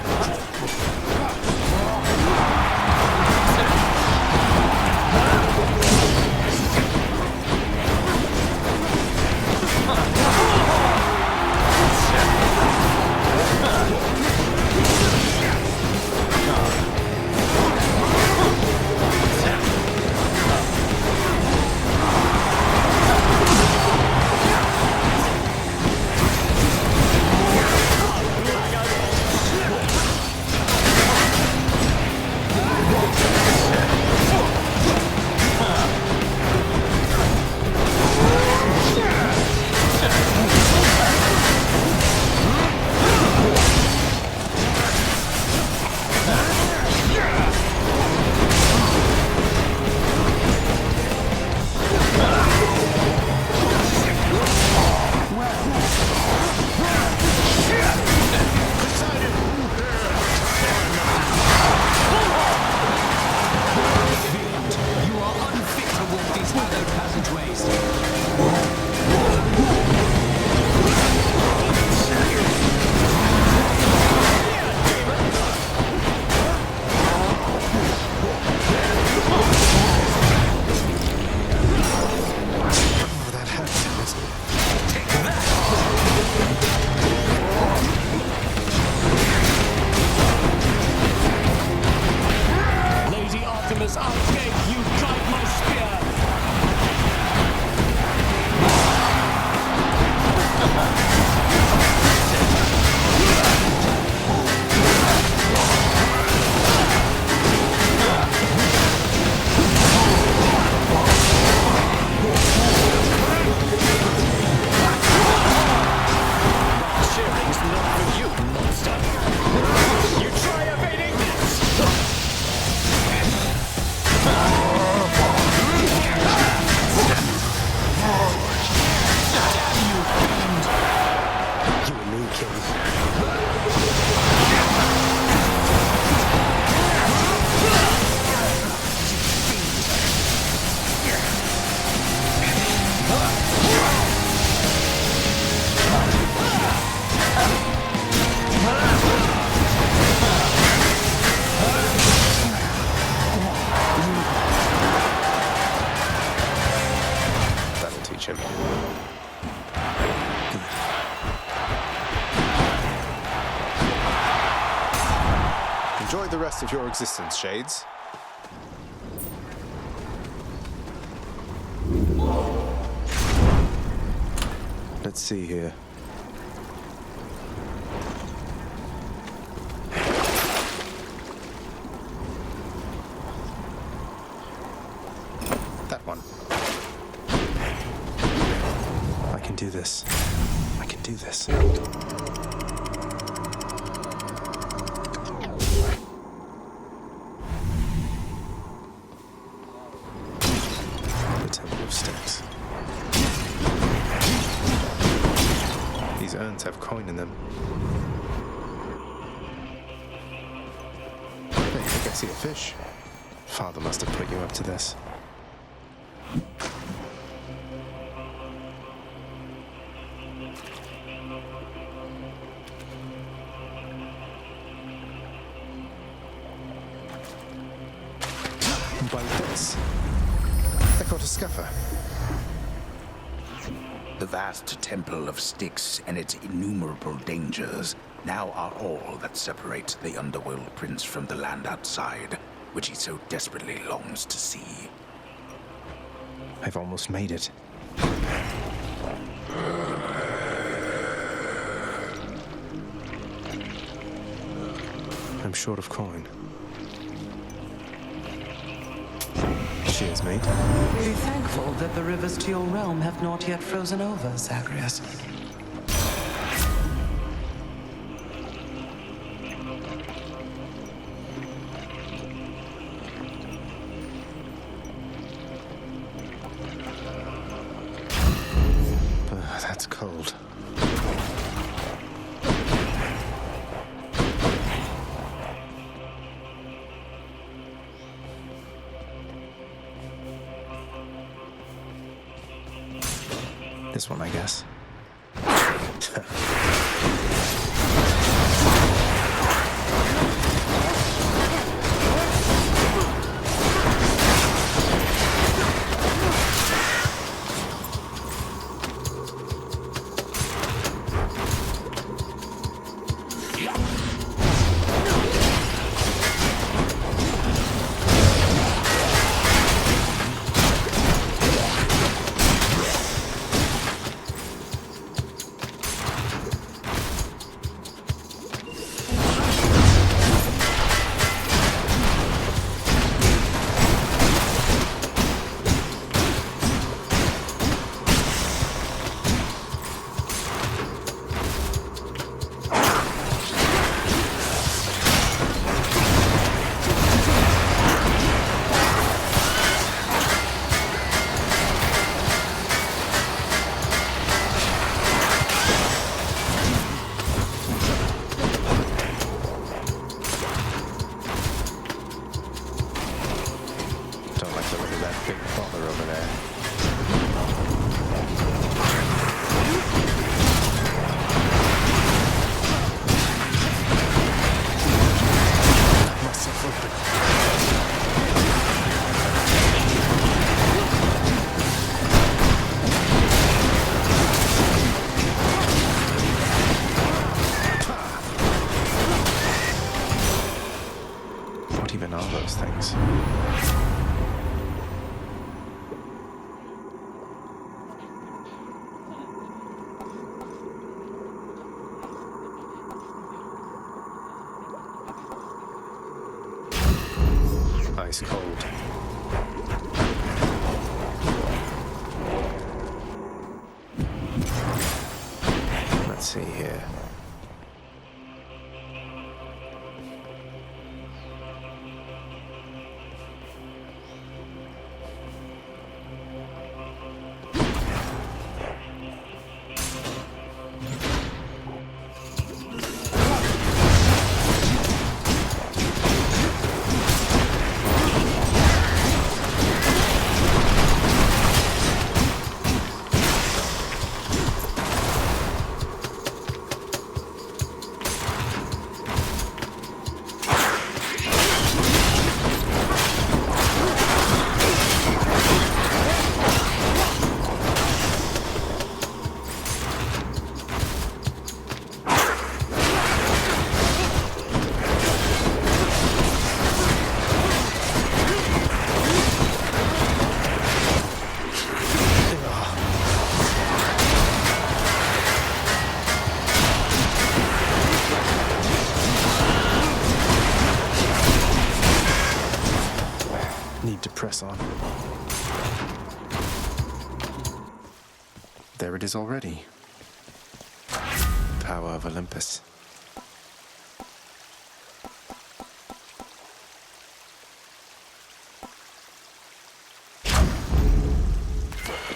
Enjoy the rest of your existence, Shades. Let's see here. That one. I can do this. I can do this. The Temple of Styx. These urns have coin in them. Hey, I think I see a fish. Father must have put you up to this. By this, I caught a scuffer. The vast temple of Styx and its innumerable dangers now are all that separate the underworld prince from the land outside, which he so desperately longs to see. I've almost made it. I'm short of coin. Cheers, mate. Be thankful that the rivers to your realm have not yet frozen over, Zagreus. That's cold. This one, I guess. What even are those things? Ice cold. Let's see here. press on. There it is already. Power of Olympus.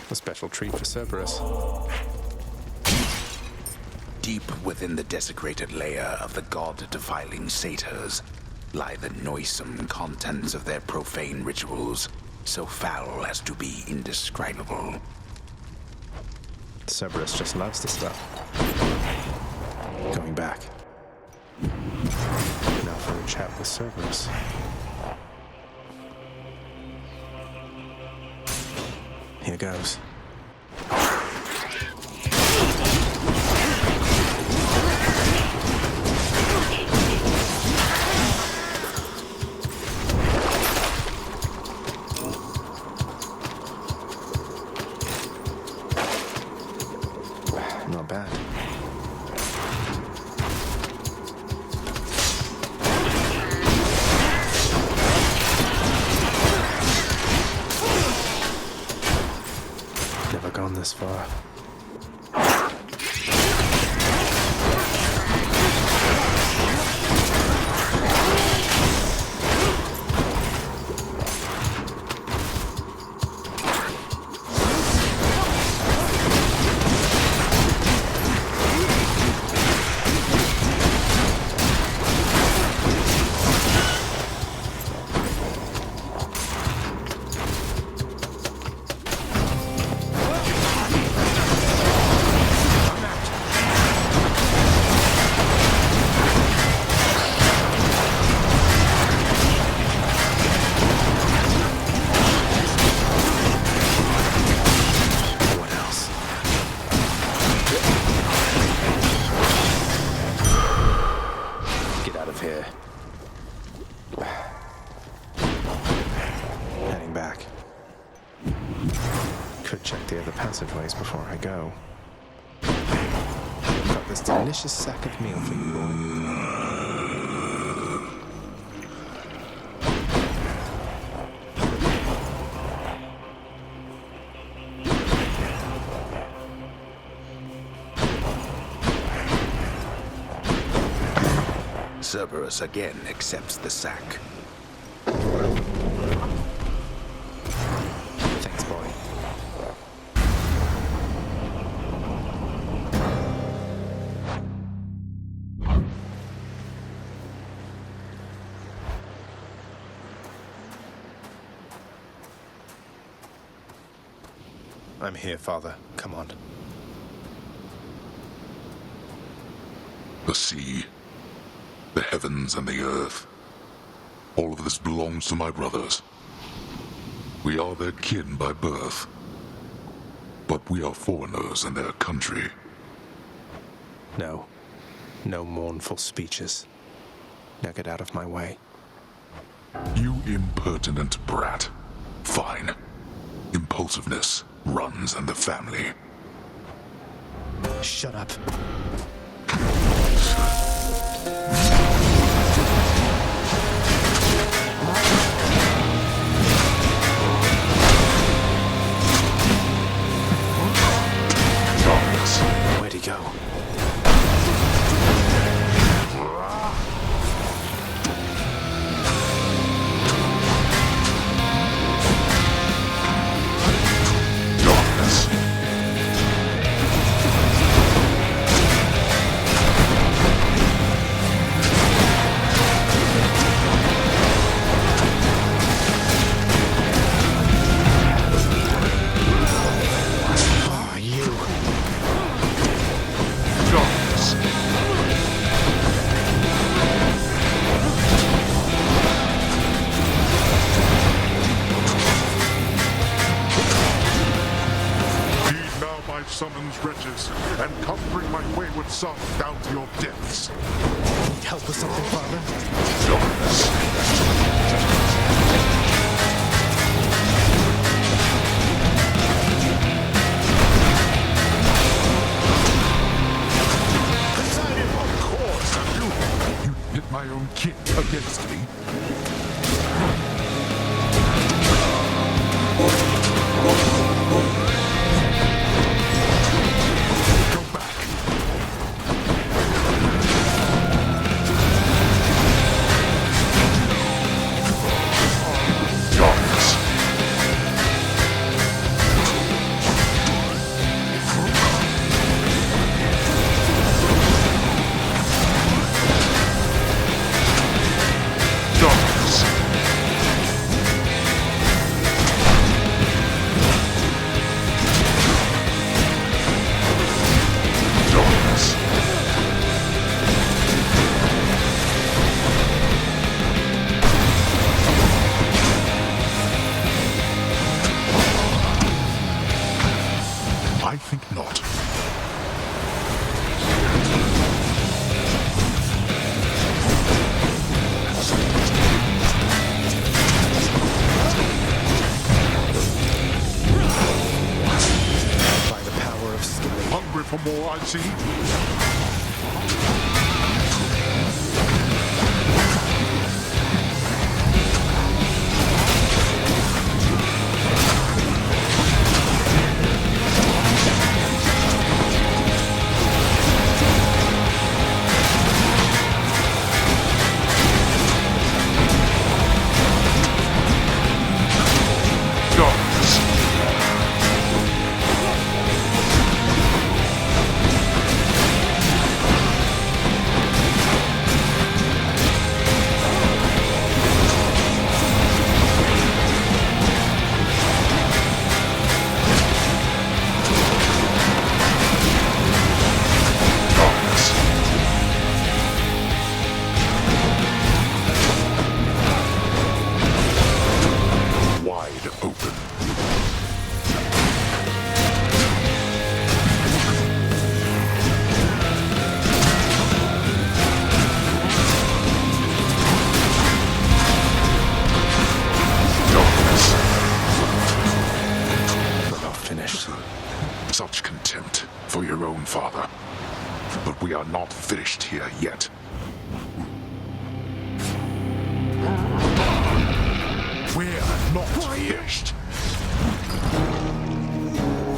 A special treat for Cerberus. Deep within the desecrated layer of the god-defiling satyrs lie the noisome contents of their profane rituals, so foul as to be indescribable. Cerberus just loves the stuff. Going back. Now for a chat with Cerberus. Here goes. Not bad. Never gone this far. Passageways before I go. I've got this delicious sack of meal for you, boy. Cerberus again accepts the sack. Thanks, boy. I'm here, Father. Come on. The sea, the heavens and the earth. All of this belongs to my brothers. We are their kin by birth. But we are foreigners in their country. No. No mournful speeches. Now get out of my way. You impertinent brat. Fine. Impulsiveness runs in the family. Shut up. Where'd he go? Summons wretches, and come bring my wayward son down to your depths. Need help with something, Father? Of course, you pit my own kin against me. I see. Such contempt for your own father. But we are not finished here yet. We're not finished.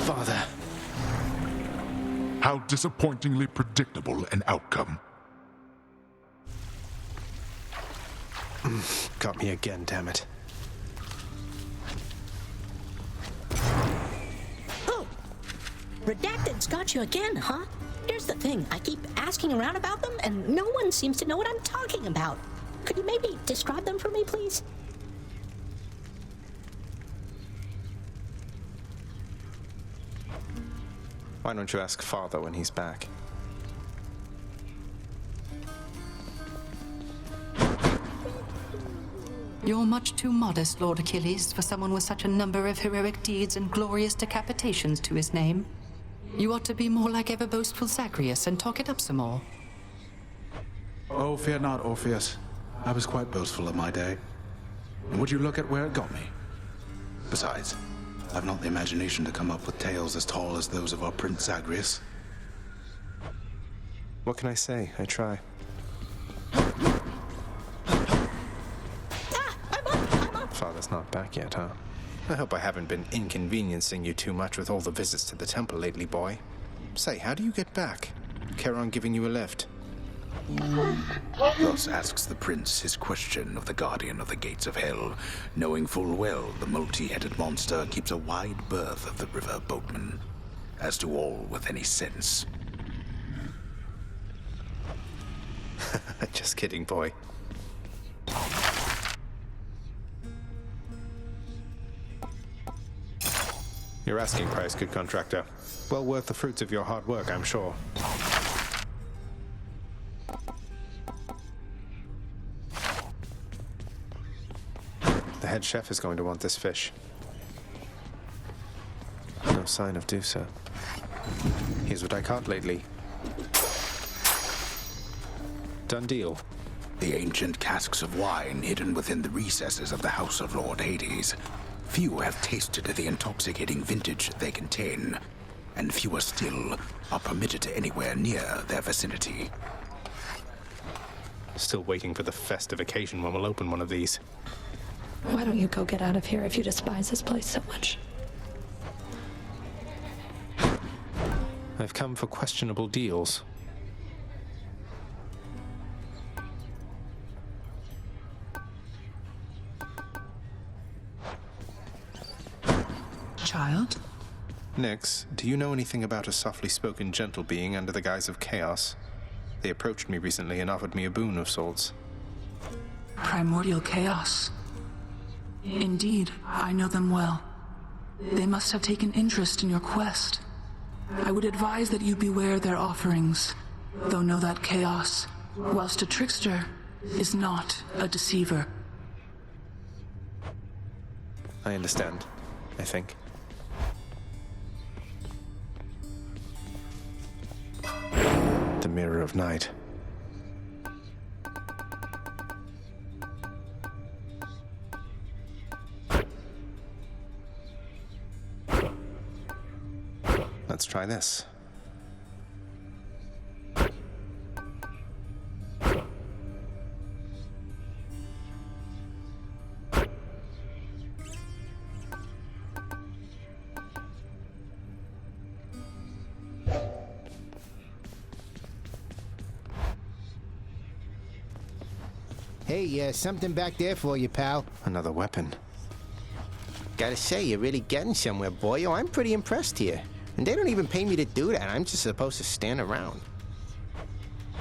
Father. How disappointingly predictable an outcome. Got me again, damn it. Redacted's got you again, huh? Here's the thing, I keep asking around about them, and no one seems to know what I'm talking about. Could you maybe describe them for me, please? Why don't you ask Father when he's back? You're much too modest, Lord Achilles, for someone with such a number of heroic deeds and glorious decapitations to his name. You ought to be more like ever boastful Zagreus and talk it up some more. Oh, fear not, Orpheus. I was quite boastful in my day. And would you look at where it got me? Besides, I've not the imagination to come up with tales as tall as those of our Prince Zagreus. What can I say? I try. Father's not back yet, huh? I hope I haven't been inconveniencing you too much with all the visits to the temple lately, boy. Say, how do you get back? Charon giving you a lift? Thus asks the prince his question of the guardian of the gates of hell, knowing full well the multi-headed monster keeps a wide berth of the river boatman. As to all with any sense. Just kidding, boy. Your asking price, good contractor. Well worth the fruits of your hard work, I'm sure. The head chef is going to want this fish. No sign of Dusa. Here's what I caught lately. Done deal. The ancient casks of wine hidden within the recesses of the house of Lord Hades. Few have tasted the intoxicating vintage they contain, and fewer still are permitted anywhere near their vicinity. Still waiting for the festive occasion when we'll open one of these. Why don't you go get out of here if you despise this place so much? I've come for questionable deals. Child? Nyx, do you know anything about a softly spoken gentle being under the guise of chaos? They approached me recently and offered me a boon of sorts. Primordial chaos. Indeed, I know them well. They must have taken interest in your quest. I would advise that you beware their offerings, though know that chaos, whilst a trickster, is not a deceiver. I understand, I think. The Mirror of Night. Let's try this. Hey, something back there for you, pal. Another weapon. Gotta say, you're really getting somewhere, boy. I'm pretty impressed here. And they don't even pay me to do that. I'm just supposed to stand around.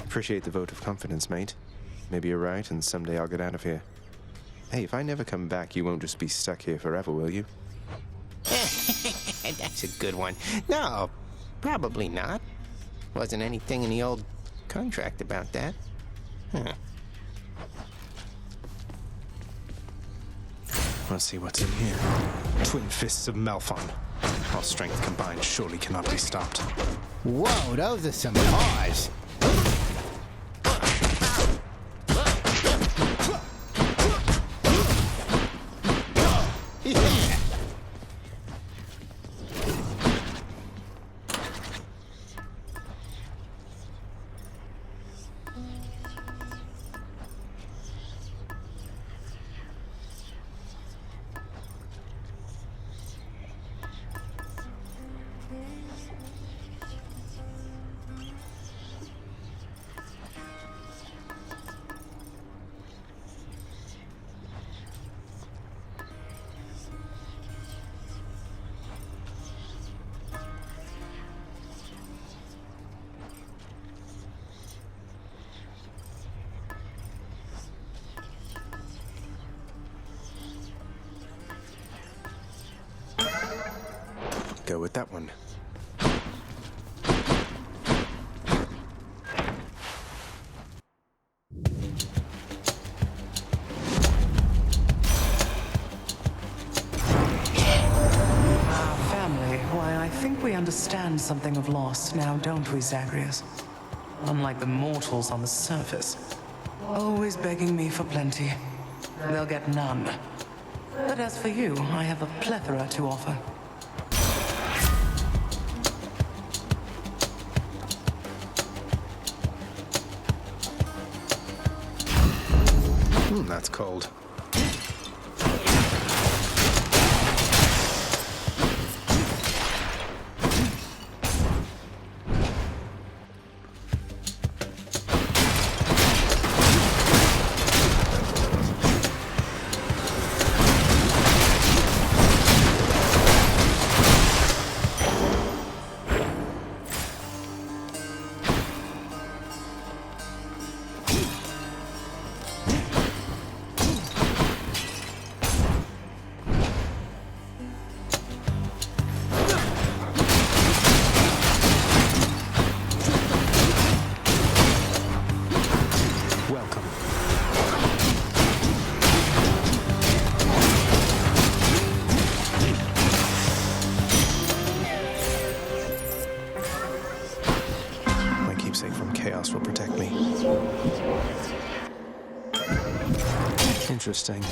Appreciate the vote of confidence, mate. Maybe you're right, and someday I'll get out of here. Hey, if I never come back, you won't just be stuck here forever, will you? That's a good one. No, probably not. Wasn't anything in the old contract about that. Huh. Let's see what's in here. Twin fists of Malphon. Our strength combined surely cannot be stopped. Whoa, those are some paws. Go with that one. Family, why, I think we understand something of loss now, don't we, Zagreus? Unlike the mortals on the surface. Always begging me for plenty. They'll get none. But as for you, I have a plethora to offer. That's cold. Interesting.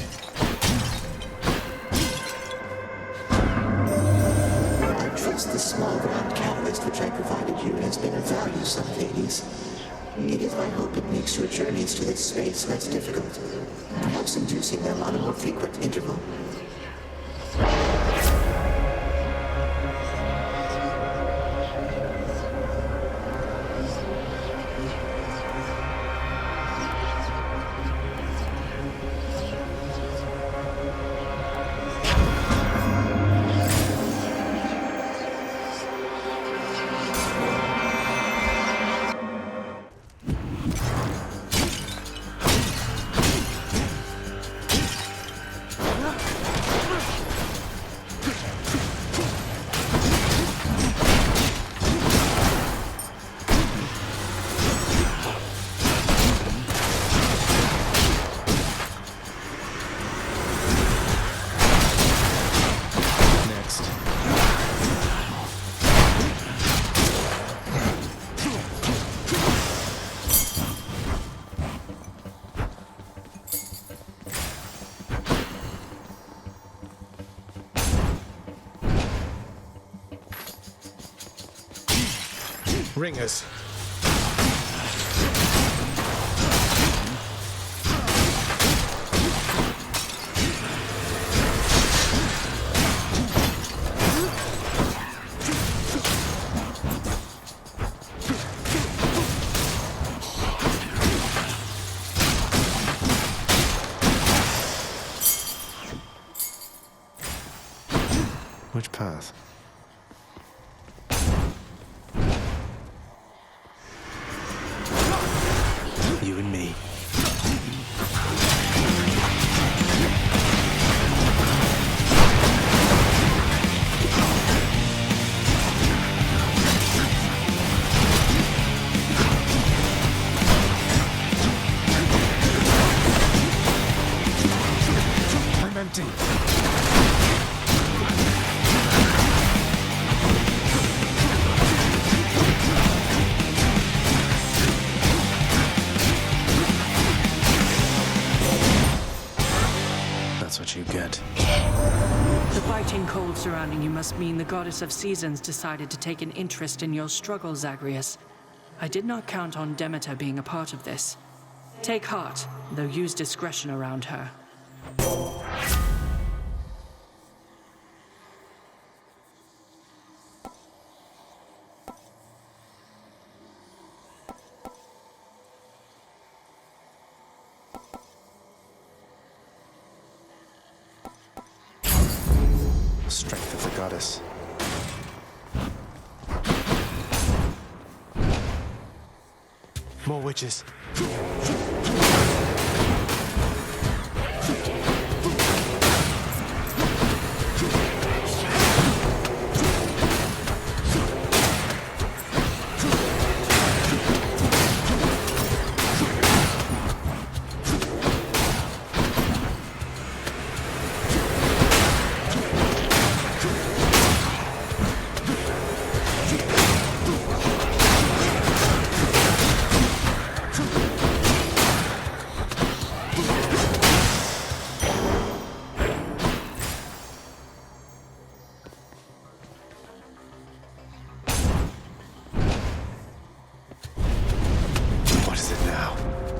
I trust the small round catalyst which I provided you has been of value, son of Hades. It is my hope it makes your journeys to this space less difficult, perhaps inducing them on a more frequent interval. Ringers. Which path? You and me. I'm empty. That's what you get. The biting cold surrounding you must mean the goddess of seasons decided to take an interest in your struggle, Zagreus. I did not count on Demeter being a part of this. Take heart, though use discretion around her. Strength of the goddess. More witches.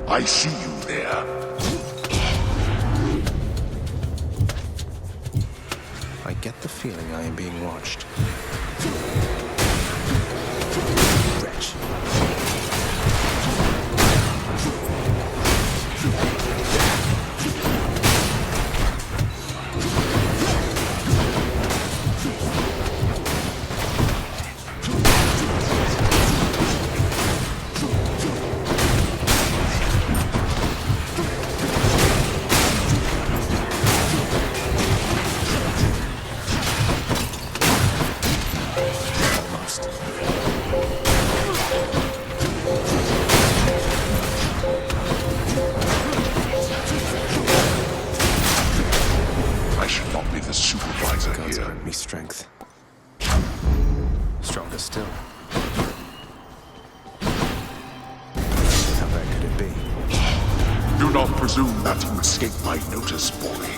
I see you there. I get the feeling I am being watched. Wretch. I should not be the supervisor God's here. grant me strength. Stronger still. How bad could it be? Do not presume that you escape my notice, boy.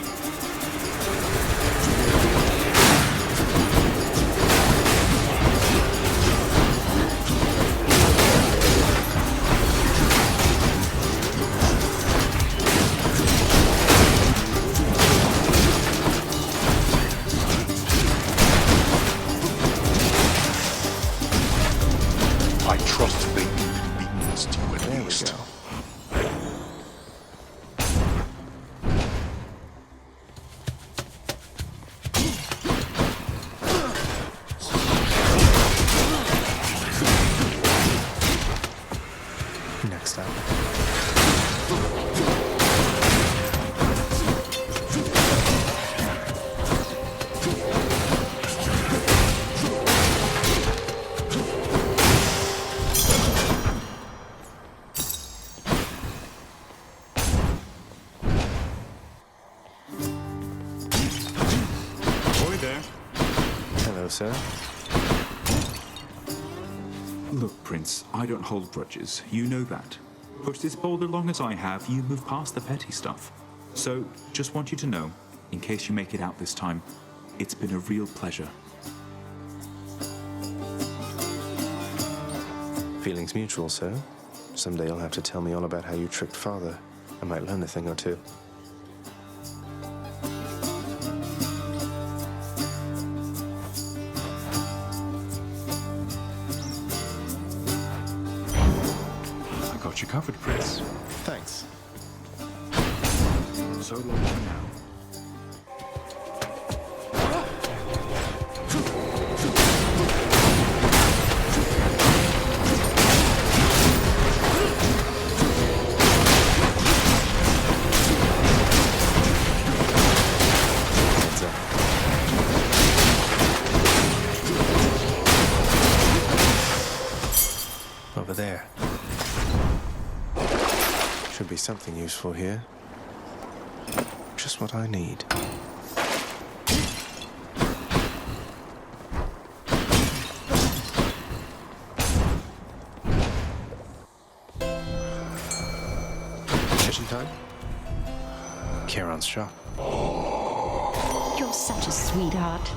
I trust they inconvenienced you at least. Next up. Boy there. Hello, sir. Look, Prince, I don't hold grudges. You know that. Push this boulder long as I have, you move past the petty stuff. So, just want you to know, in case you make it out this time, it's been a real pleasure. Feelings mutual, sir. Someday you'll have to tell me all about how you tricked Father. I might learn a thing or two. I got you covered, Prince. Thanks. So long for now. over there. Should be something useful here. Just what I need. Mission time? Charon's shop. You're such a sweetheart.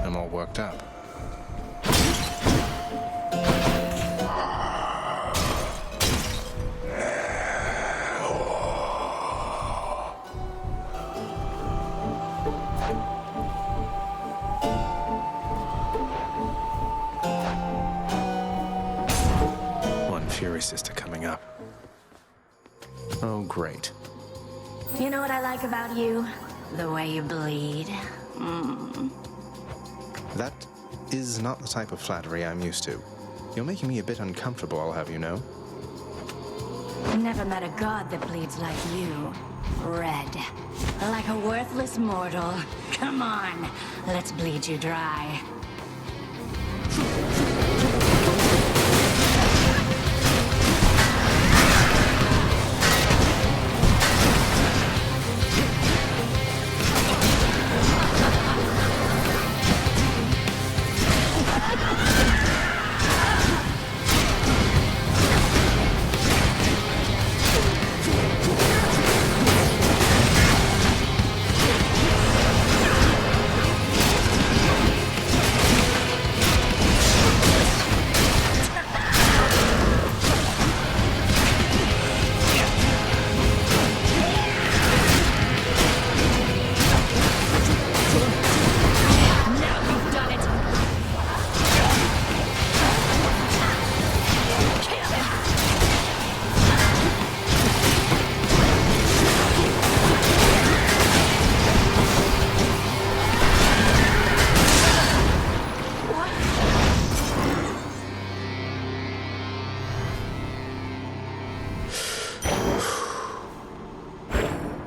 I'm all worked up. Fury Sister coming up. Oh, great. You know what I like about you? The way you bleed. That is not the type of flattery I'm used to. You're making me a bit uncomfortable, I'll have you know. Never met a god that bleeds like you. Red. Like a worthless mortal. Come on, let's bleed you dry.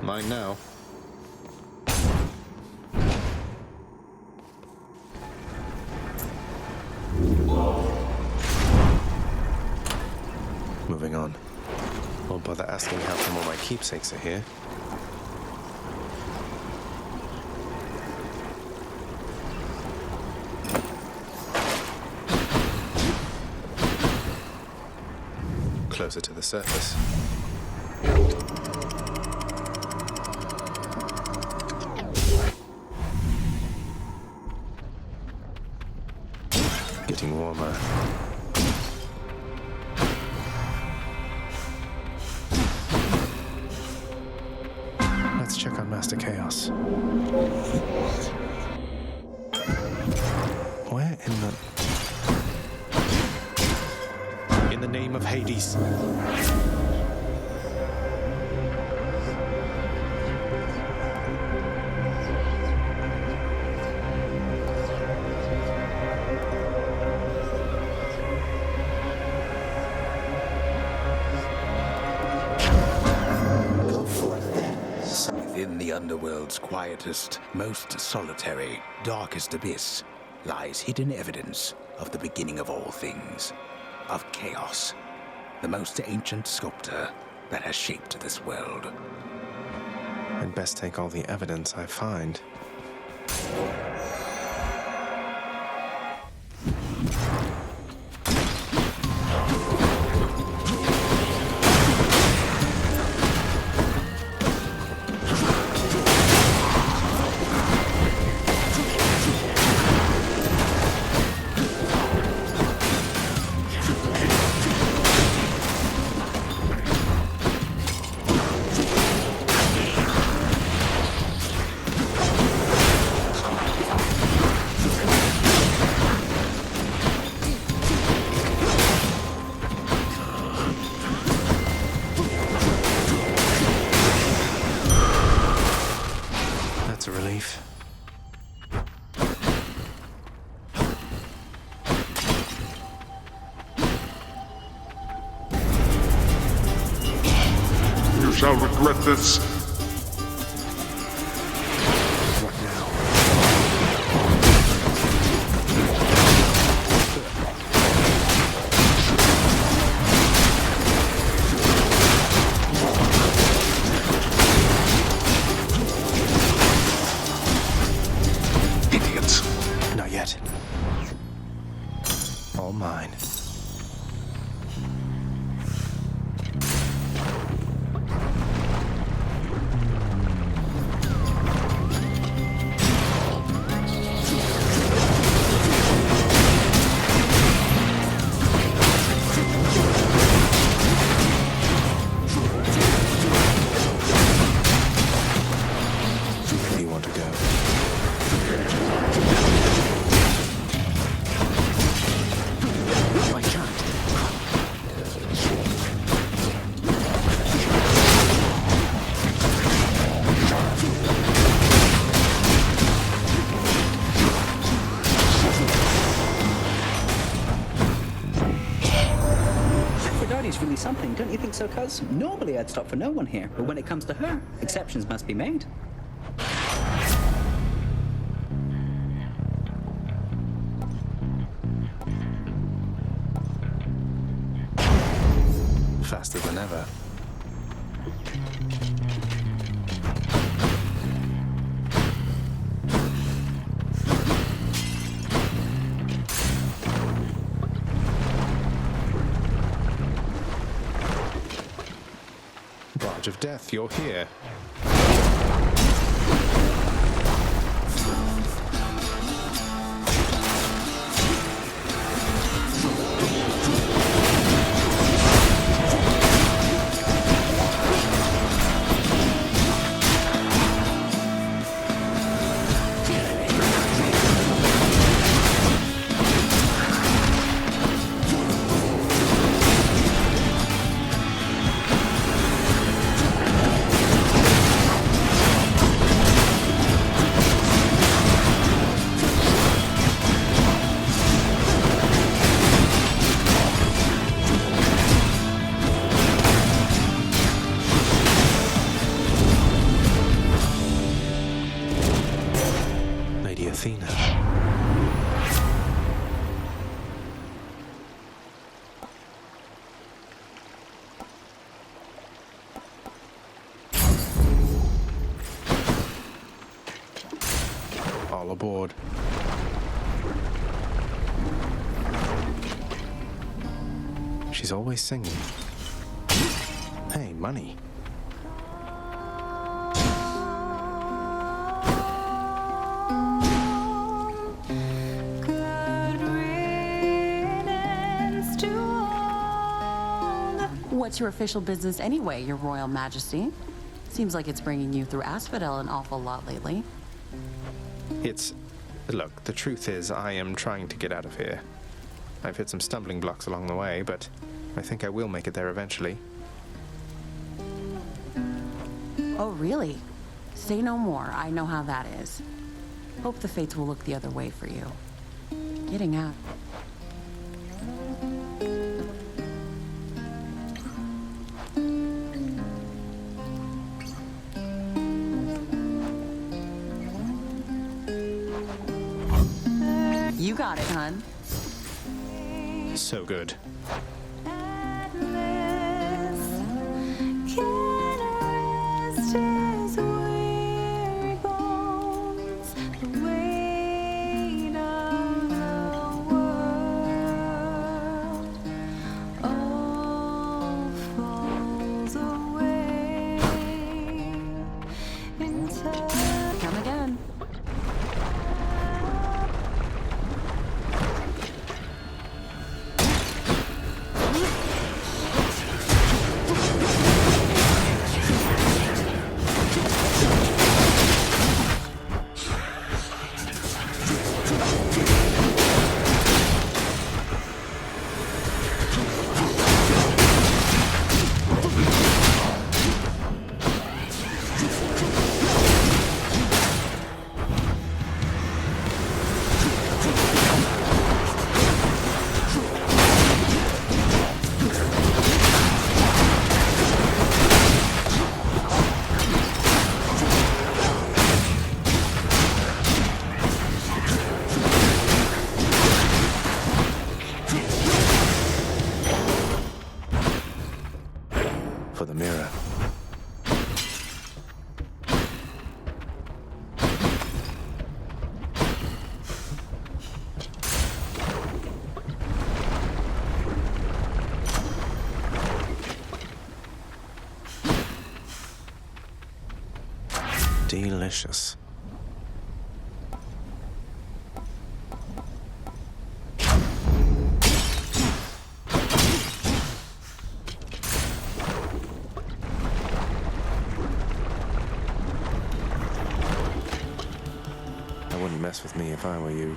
Mine now. Moving on. Won't bother asking how come all my keepsakes are here. Closer to the surface. Getting warmer. Let's check on Master Chaos. Where in the name of Hades? Within the underworld's quietest, most solitary, darkest abyss lies hidden evidence of the beginning of all things, of chaos, the most ancient sculptor that has shaped this world. I'd best take all the evidence I find. shall regret this. What now? Idiots. Not yet. All mine. Where do you want to go? I can't. Aphrodite's really something, don't you think so, cuz? Normally I'd stop for no one here, but when it comes to her, exceptions must be made. Faster than ever. Barge of Death, you're here. Lady Athena. All aboard. She's always singing. Hey, money. What's your official business anyway, Your Royal Majesty? Seems like it's bringing you through Asphodel an awful lot lately. Look, the truth is, I am trying to get out of here. I've hit some stumbling blocks along the way, but I think I will make it there eventually. Oh, really? Say no more. I know how that is. Hope the fates will look the other way for you. Getting out. You got it, hun. So good. Come again. Delicious. I wouldn't mess with me if I were you.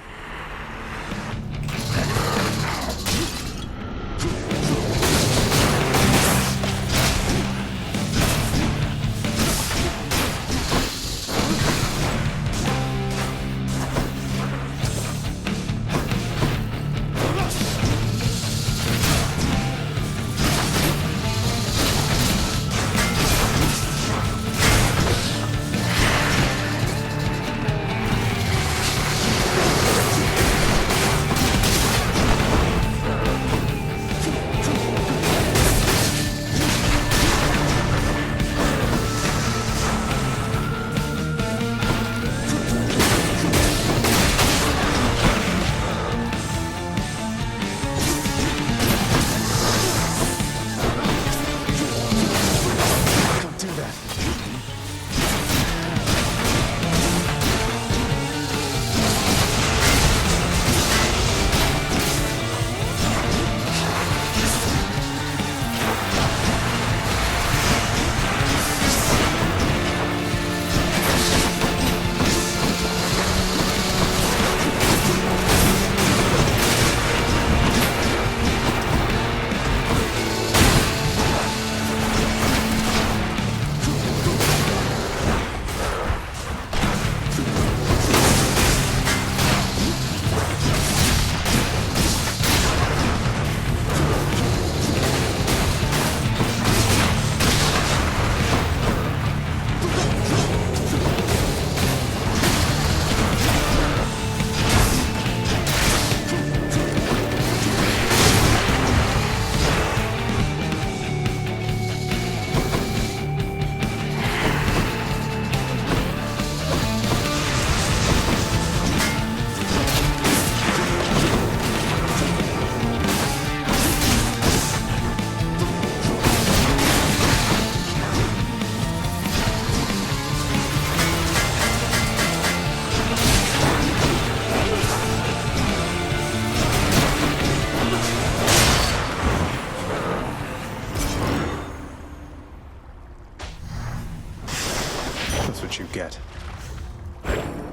That's what you get.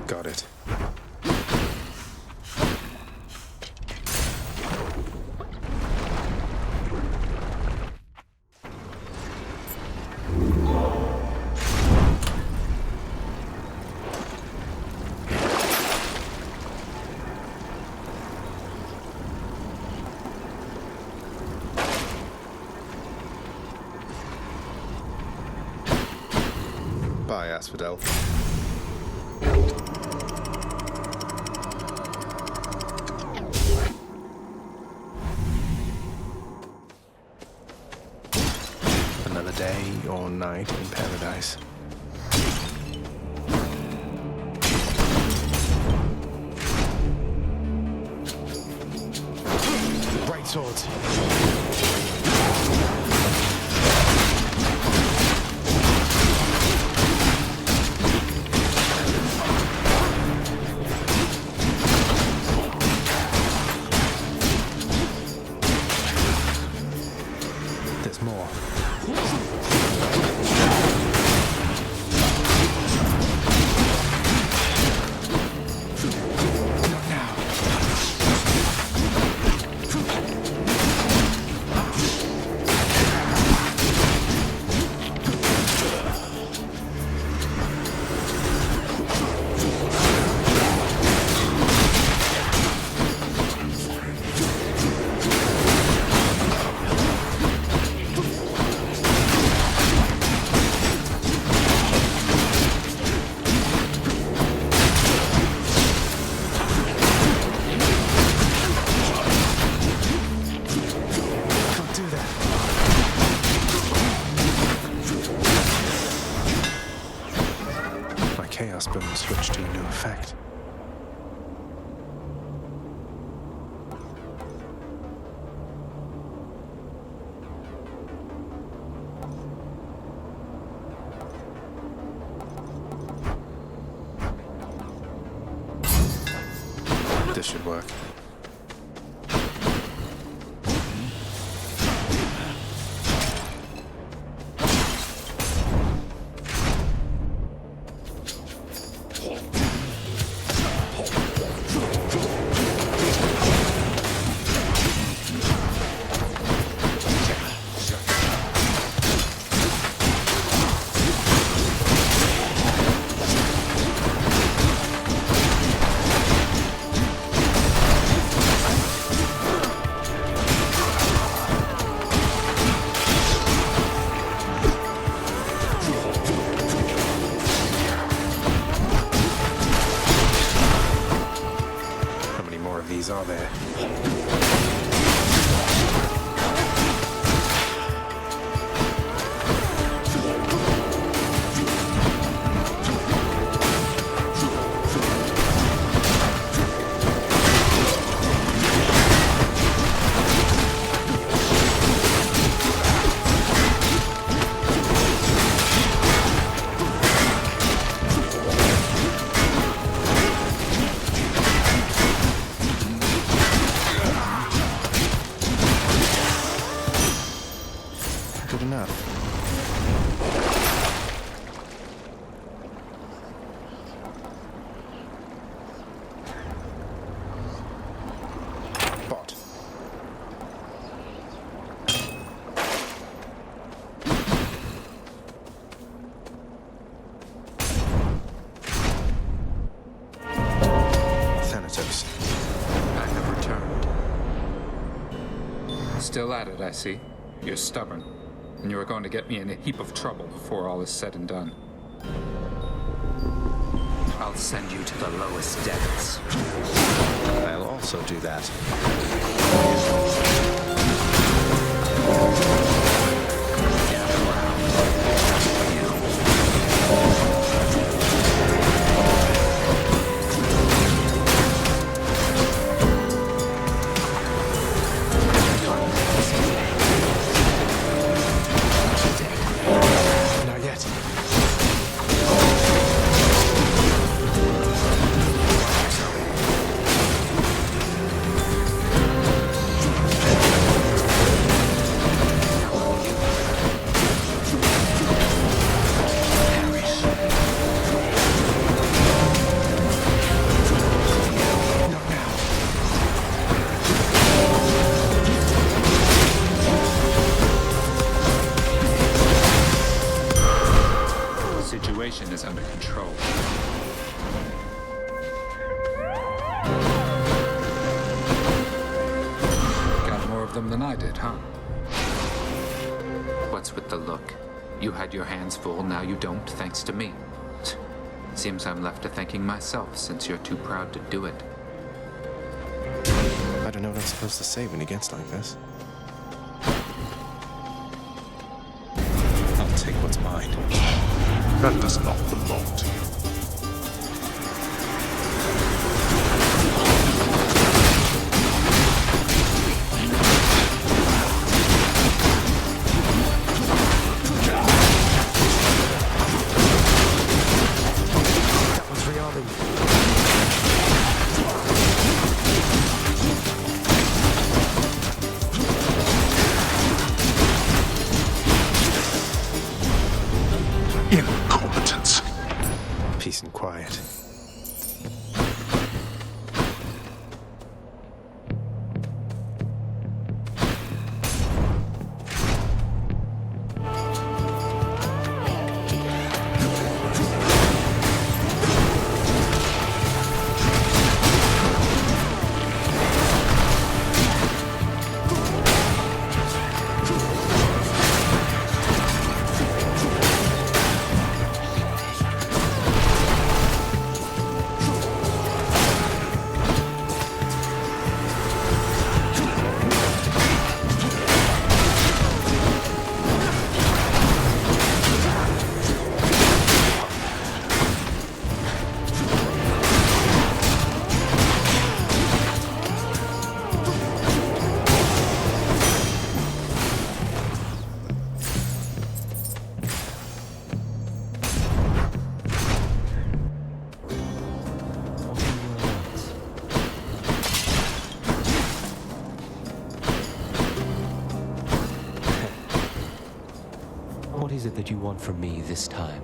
Got it. Bye, Asphodel. Another day or night in paradise. Great swords. More. Not now. Chaos boom switched to a new effect. should work. Are there? Good enough. Bot. Thanatos. I have returned. Still at it, I see. You're stubborn. And you are going to get me in a heap of trouble before all is said and done. I'll send you to the lowest depths. I'll also do that. Not yet. Is under control. Got more of them than I did, huh? What's with the look? You had your hands full, now you don't, thanks to me. Seems I'm left to thanking myself, since you're too proud to do it. I don't know what I'm supposed to say when he gets like this. I'll take what's mine. That does not belong to you. That one's for Yali. Incompetence. is it that you want from me this time?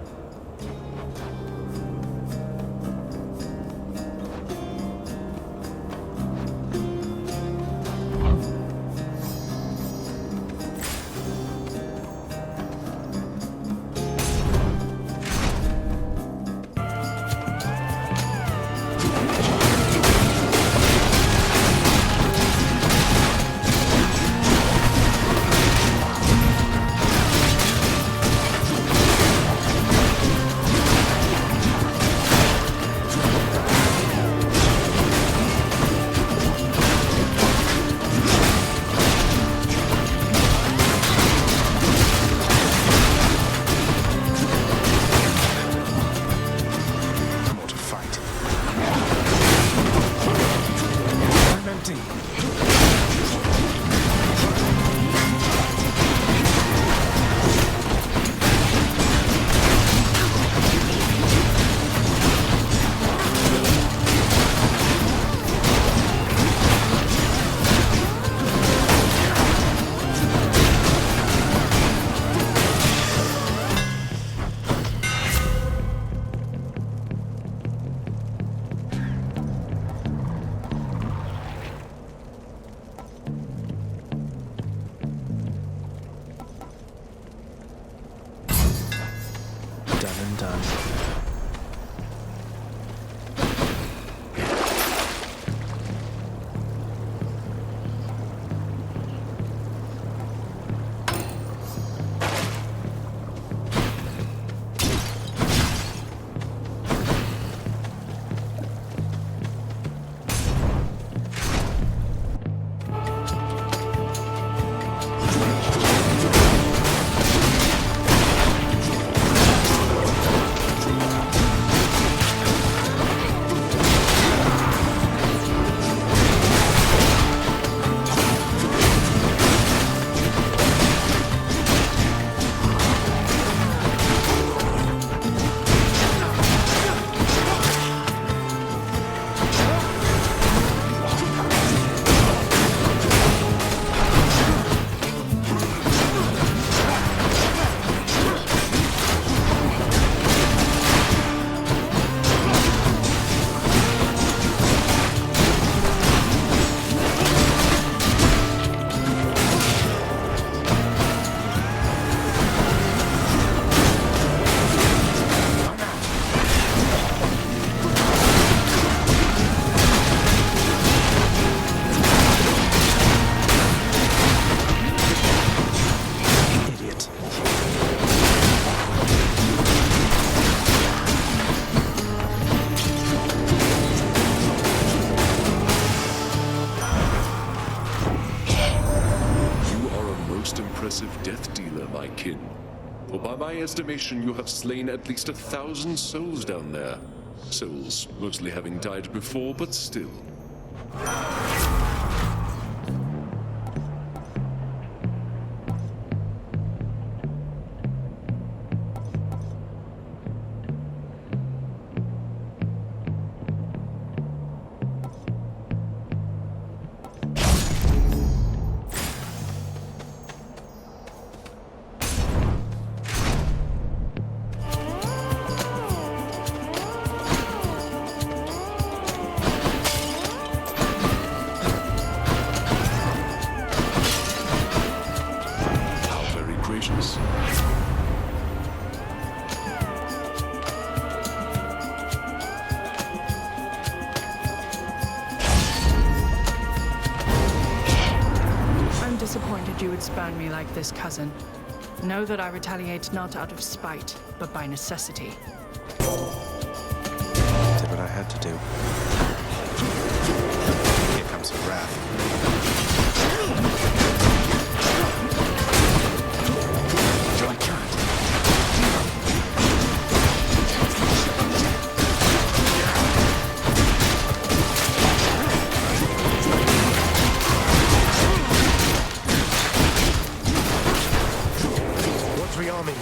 Done and done. Death dealer, my kin. For by my estimation, you have slain at least 1,000 souls down there. Souls mostly having died before, but still. Disappointed you would spurn me like this, cousin. Know that I retaliate not out of spite, but by necessity. Did what I had to do. Here comes the wrath. I can't. Army.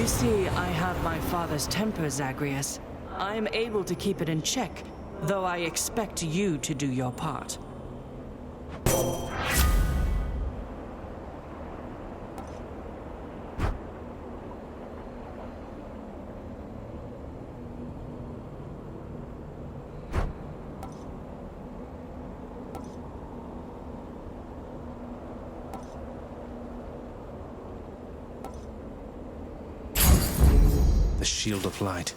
You see, I have my father's temper, Zagreus. I am able to keep it in check, though I expect you to do your part. The Shield of Light.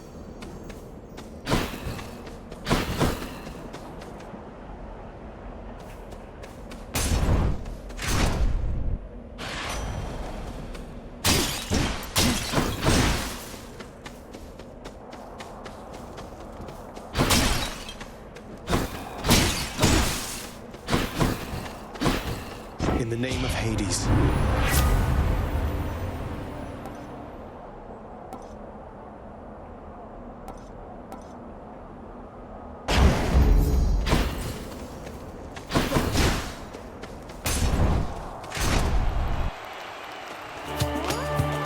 In the name of Hades.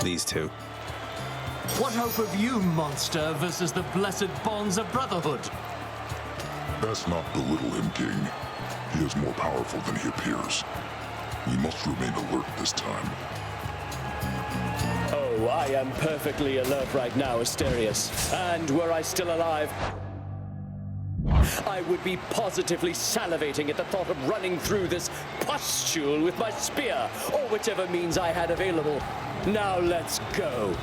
These two. What hope have you, monster, versus the blessed bonds of brotherhood? Best not belittle him, King. He is more powerful than he appears. We must remain alert this time. Oh, I am perfectly alert right now, Asterius. And were I still alive, I would be positively salivating at the thought of running through this pustule with my spear, or whichever means I had available. Now let's go.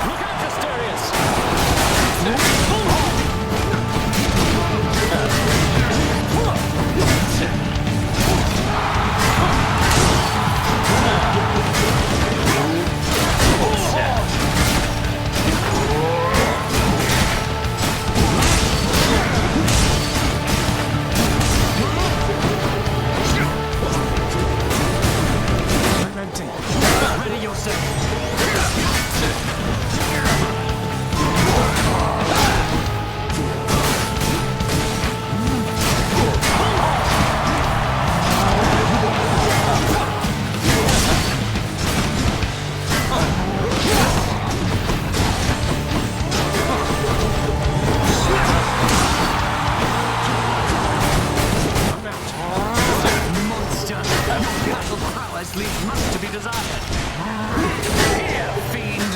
Look out, Asterius! Ready yourself! Monster! Your battle prowess leaves much to be desired. Here, fiend!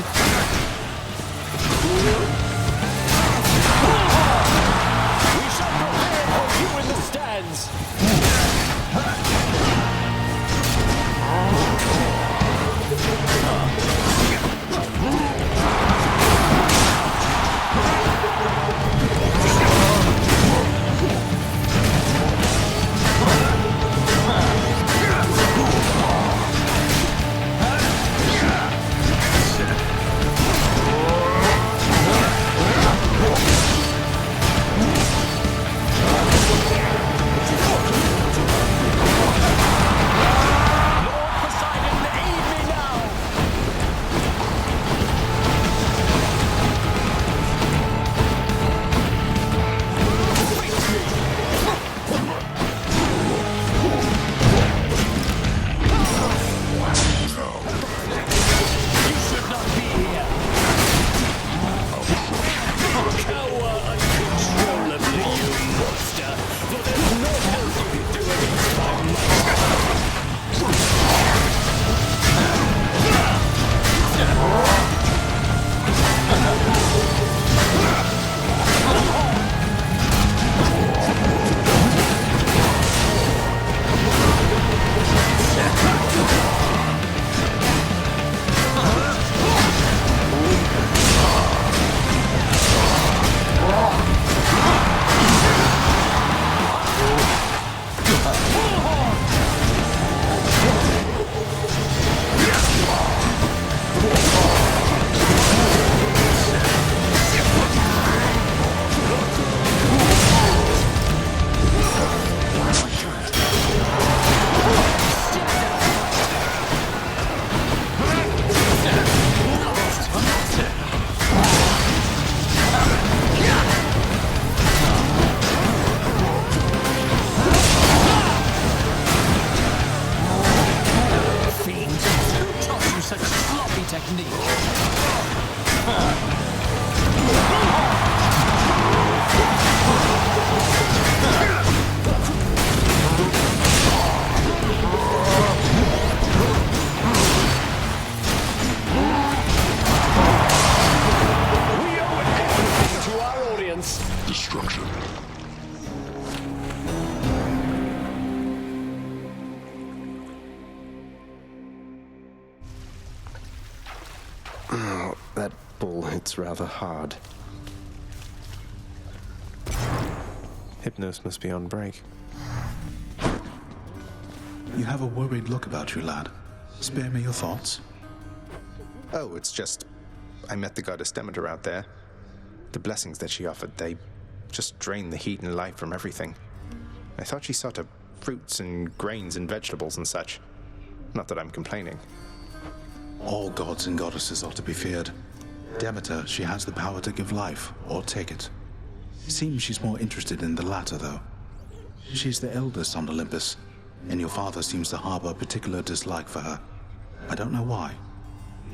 We shall prepare for you in the stands! We owe everything to our audience. Destruction. Oh, that ball hits rather hard. Hypnos must be on break. You have a worried look about you, lad. Spare me your thoughts. Oh, it's just... I met the goddess Demeter out there. The blessings that she offered, they just drain the heat and life from everything. I thought she saw to fruits and grains and vegetables and such. Not that I'm complaining. All gods and goddesses are to be feared. Demeter, she has the power to give life, or take it. Seems she's more interested in the latter, though. She's the eldest on Olympus, and your father seems to harbor a particular dislike for her. I don't know why.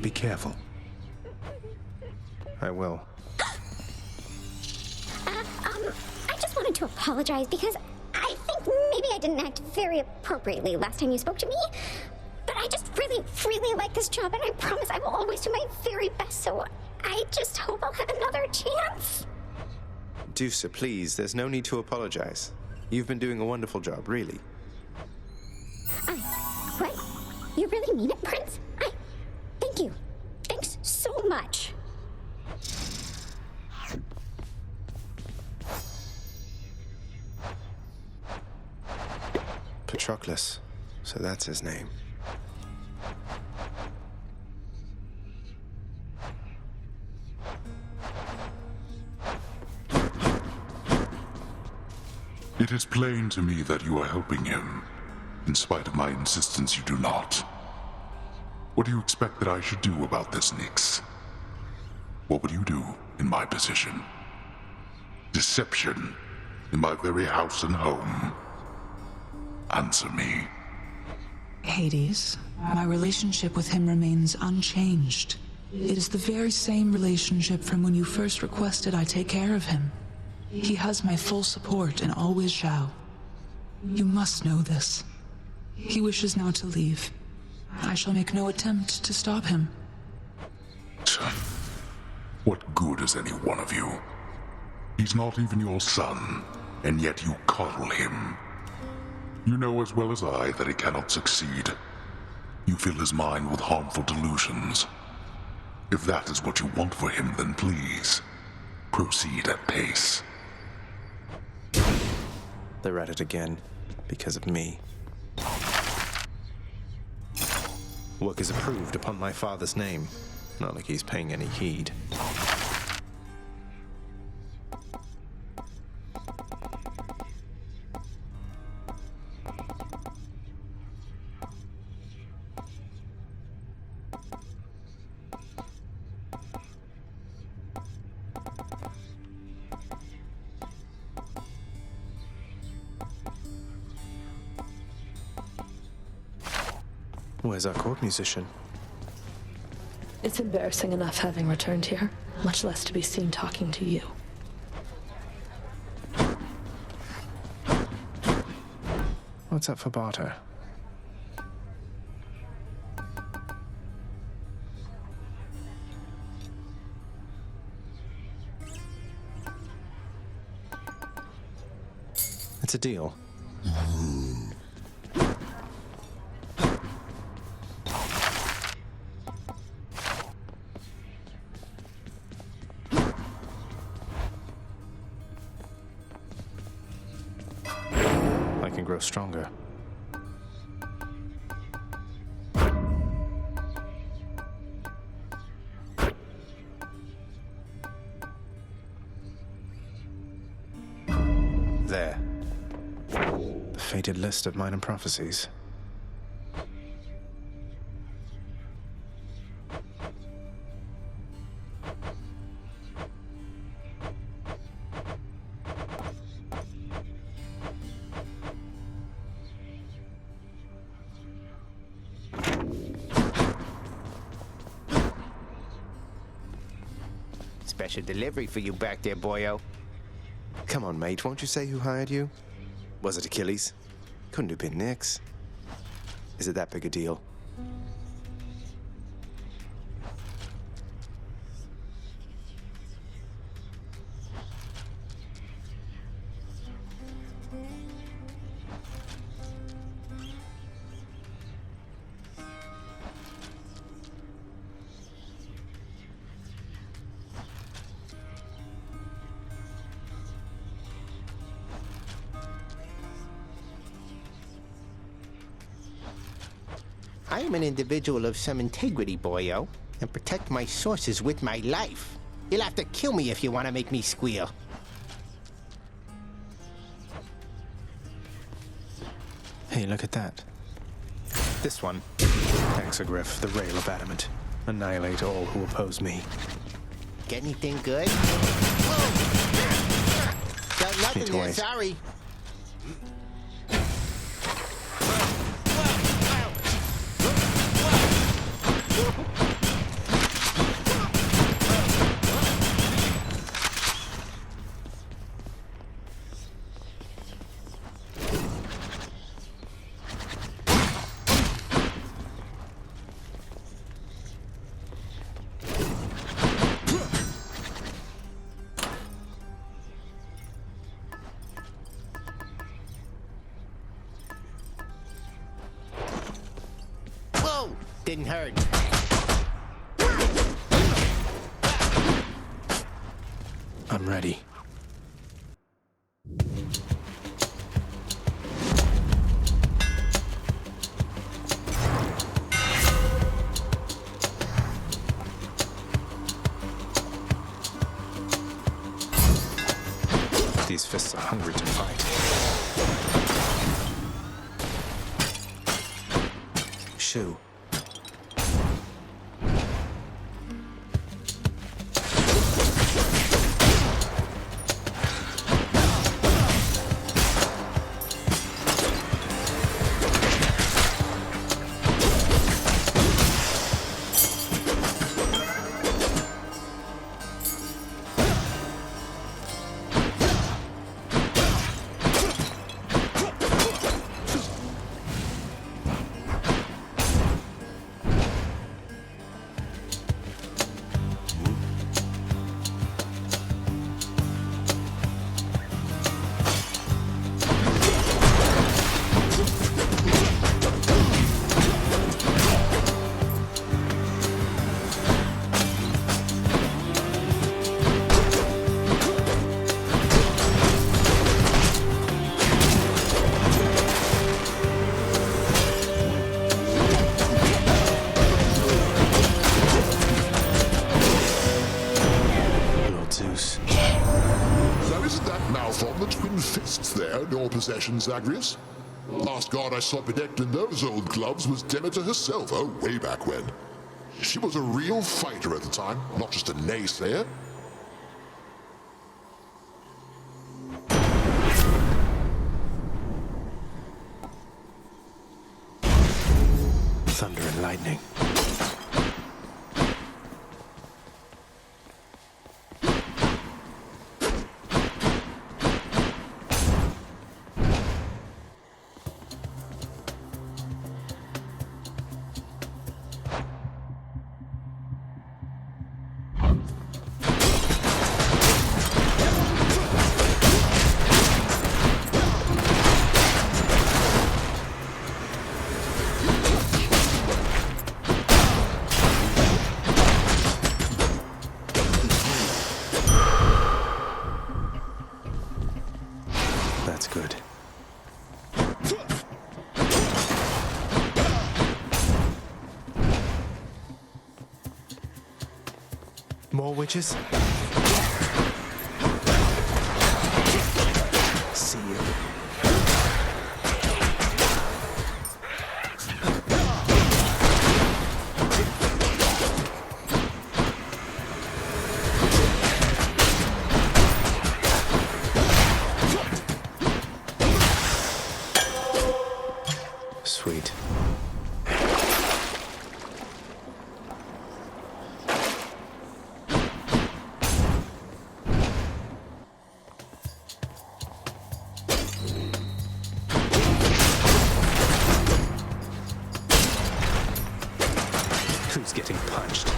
Be careful. I will. I just wanted to apologize because I think maybe I didn't act very appropriately last time you spoke to me. But I just really, really like this job, and I promise I will always do my very best, so I just hope I'll have another chance. Deuce, please, there's no need to apologize. You've been doing a wonderful job, really. What? You really mean it, Prince? Thank you. Thanks so much. Patroclus, so that's his name. It is plain to me that you are helping him. In spite of my insistence, you do not. What do you expect that I should do about this, Nyx? What would you do in my position? Deception in my very house and home. Answer me. Hades, my relationship with him remains unchanged. It is the very same relationship from when you first requested I take care of him. He has my full support and always shall. You must know this. He wishes now to leave. I shall make no attempt to stop him. What good is any one of you? He's not even your son, and yet you coddle him. You know as well as I that he cannot succeed. You fill his mind with harmful delusions. If that is what you want for him, then please, proceed at pace. They're at it again, because of me. Work is approved upon my father's name. Not like he's paying any heed. Where's our court musician? It's embarrassing enough having returned here, much less to be seen talking to you. What's up for barter? It's a deal. I can grow stronger. There. The fated list of minor prophecies. special delivery for you back there, boyo. Come on, mate, won't you say who hired you? Was it Achilles? Couldn't have been Nyx. Is it that big a deal? I am an individual of some integrity, boyo, and protect my sources with my life. You'll have to kill me if you want to make me squeal. Hey, look at that. This one. Hexagriff, the Rail of Adamant. Annihilate all who oppose me. Get anything good? Got nothing there, wait. sorry. Didn't hurt. I'm ready. These fists are hungry to fight. Shoo. Possessions, Zagreus. Last god I saw bedecked in those old gloves was Demeter herself, oh, way back when. She was a real fighter at the time, not just a naysayer. Thunder and lightning. That's good. More witches? See you. Sweet. Who's getting punched?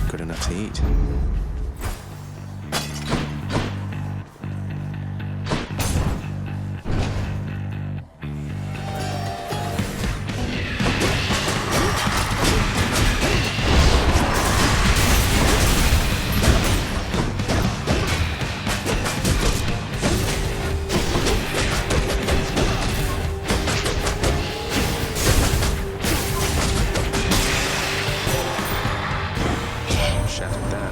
Good enough to eat.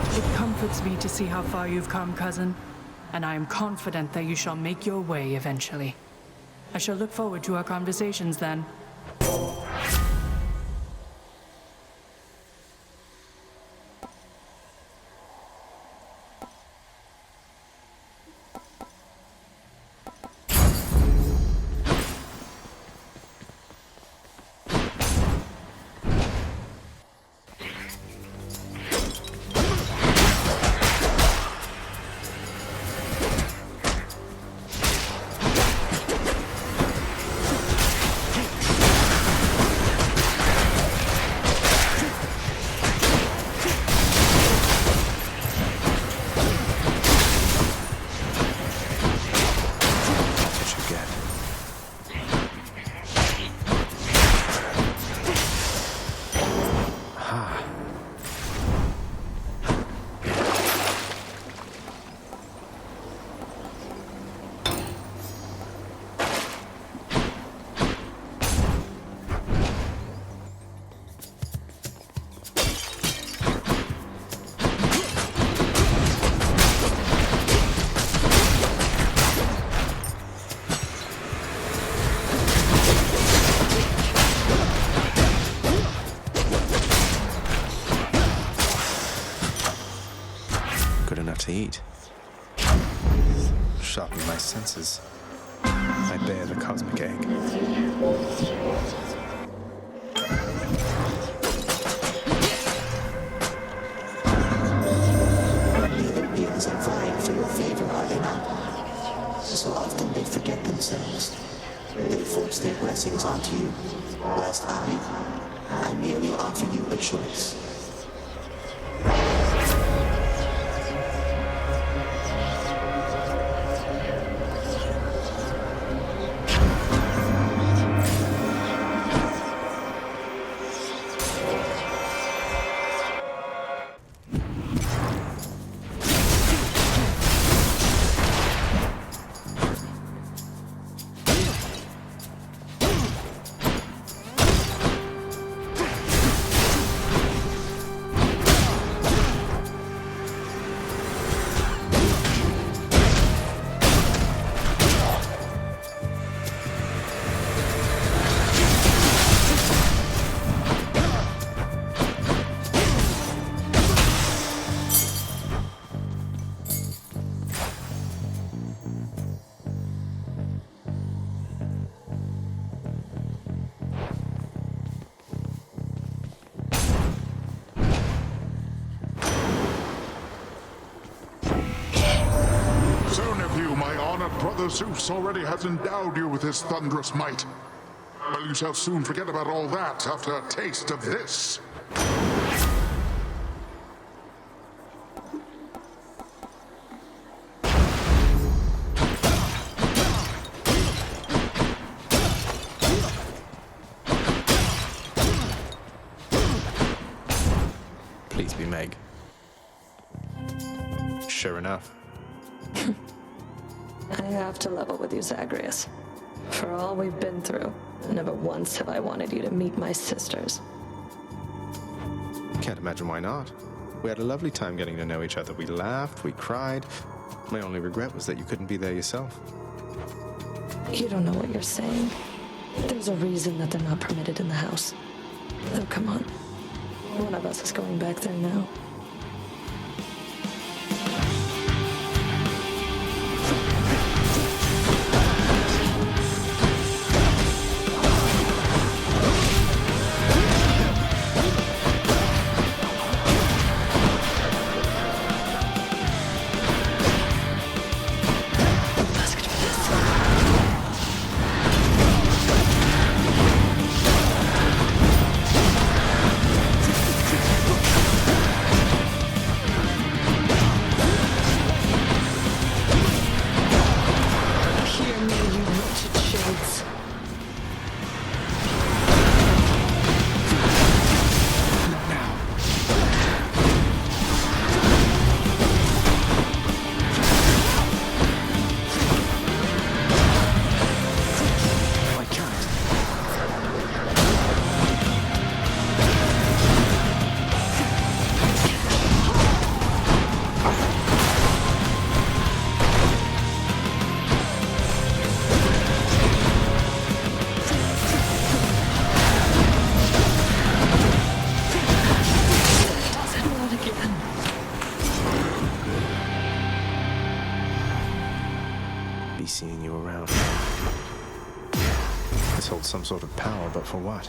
It comforts me to see how far you've come, cousin, and I am confident that you shall make your way eventually. I shall look forward to our conversations then. Good enough to eat. Sharpen my senses. I bear the cosmic egg. Human beings are vying for your favor, are they not? So often they forget themselves. They force their blessings onto you, whilst I merely offer you a choice. Brother Zeus already has endowed you with his thunderous might. Well, you shall soon forget about all that after a taste of this. Please be Meg. Sure enough. I have to level with you, Zagreus. For all we've been through. Never once have I wanted you to meet my sisters. Can't imagine why not. We had a lovely time getting to know each other. We laughed, we cried. My only regret was that you couldn't be there yourself. You don't know what you're saying. There's a reason that they're not permitted in the house. Oh, come on. One of us is going back there now. Seeing you around. This holds some sort of power, but for what?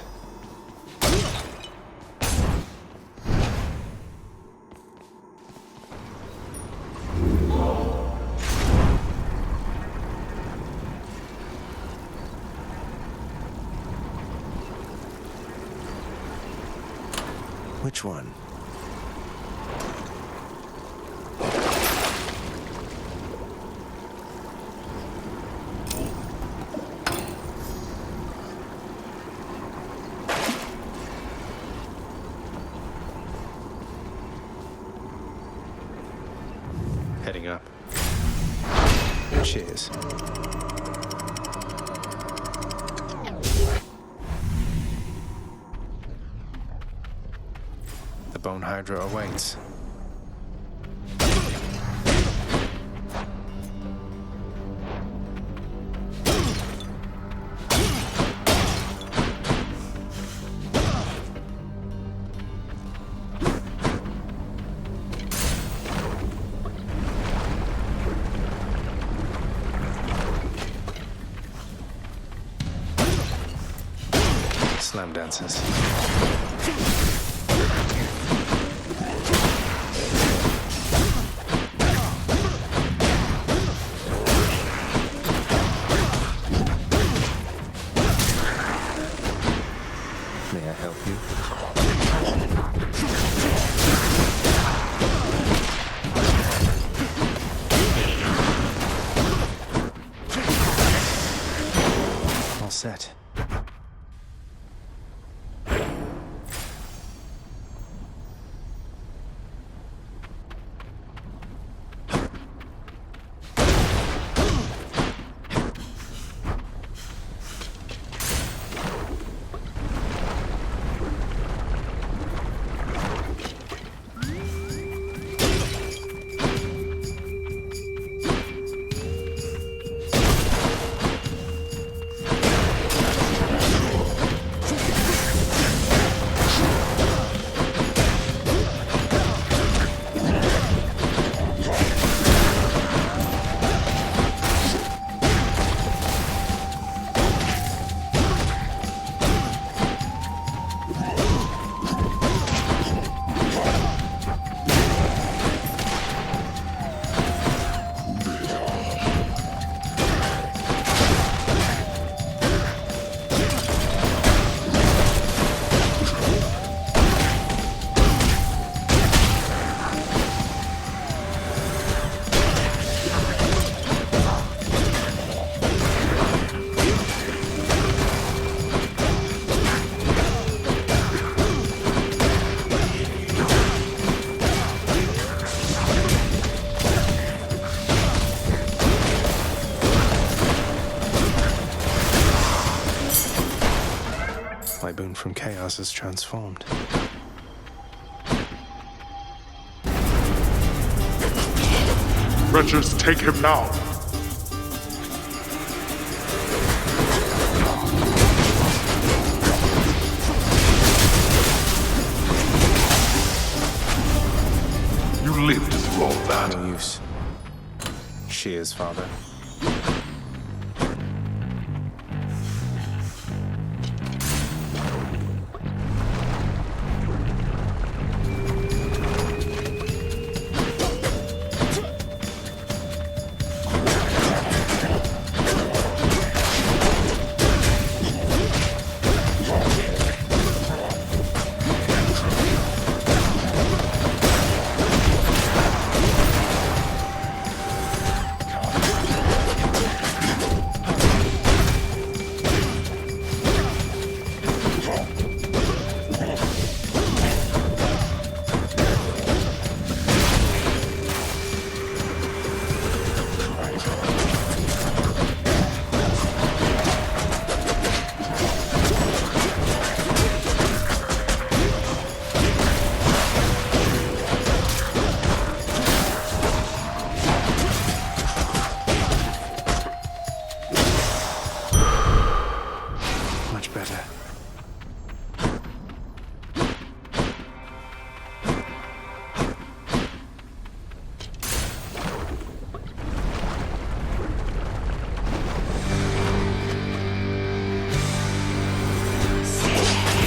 Which one? Heading up. Cheers. The Bone Hydra awaits. Slam dances. May I help you? All set. My boon from chaos is transformed. Wretches, take him now! You lived through all that. No use. She is, Father.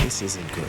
This isn't good.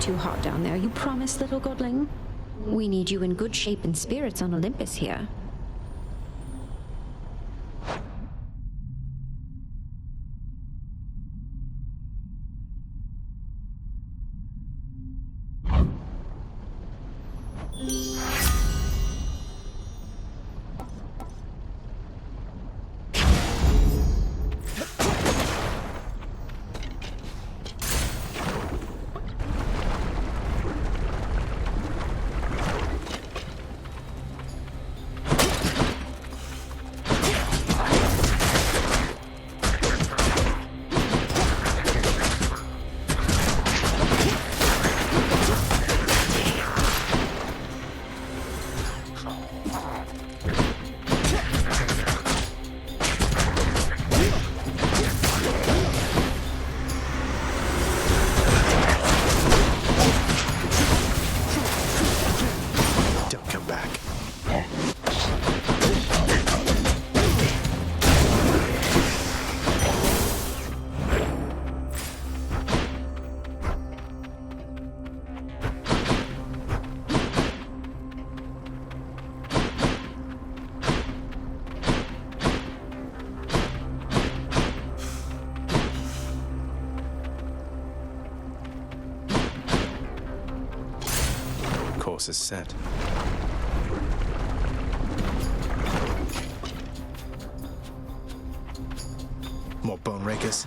Too hot down there, you promise, little godling? We need you in good shape and spirits on Olympus here. Course is set. More bone rakers.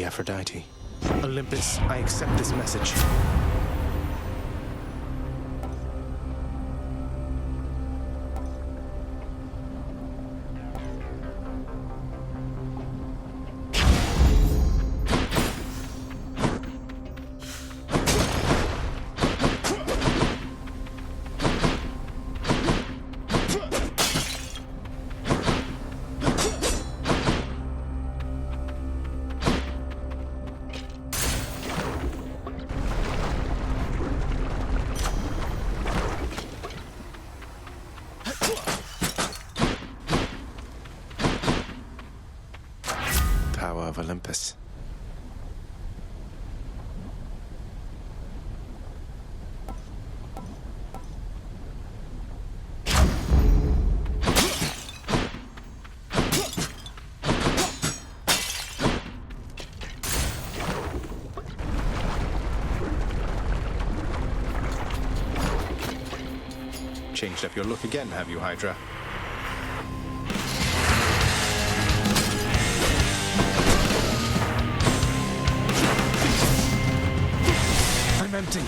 Aphrodite. Olympus, I accept this message. of Olympus. Changed up your look again, have you, Hydra? I'm empty.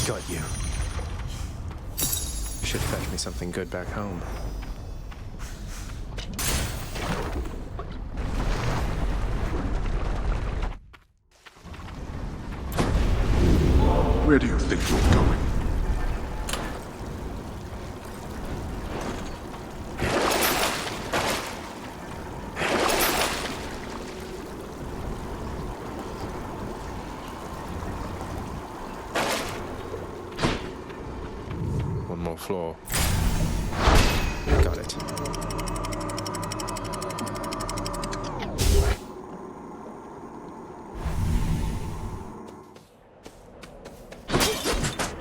Got you. Should fetch me something good back home. Where do you think you're going? One more floor. Got it.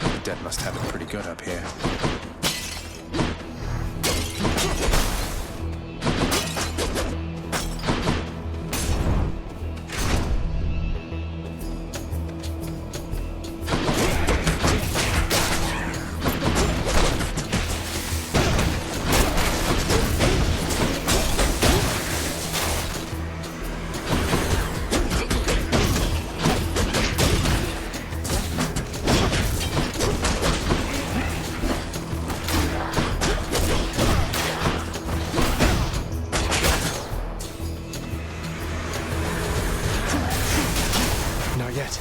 The dead must have it pretty good up here. Not yet.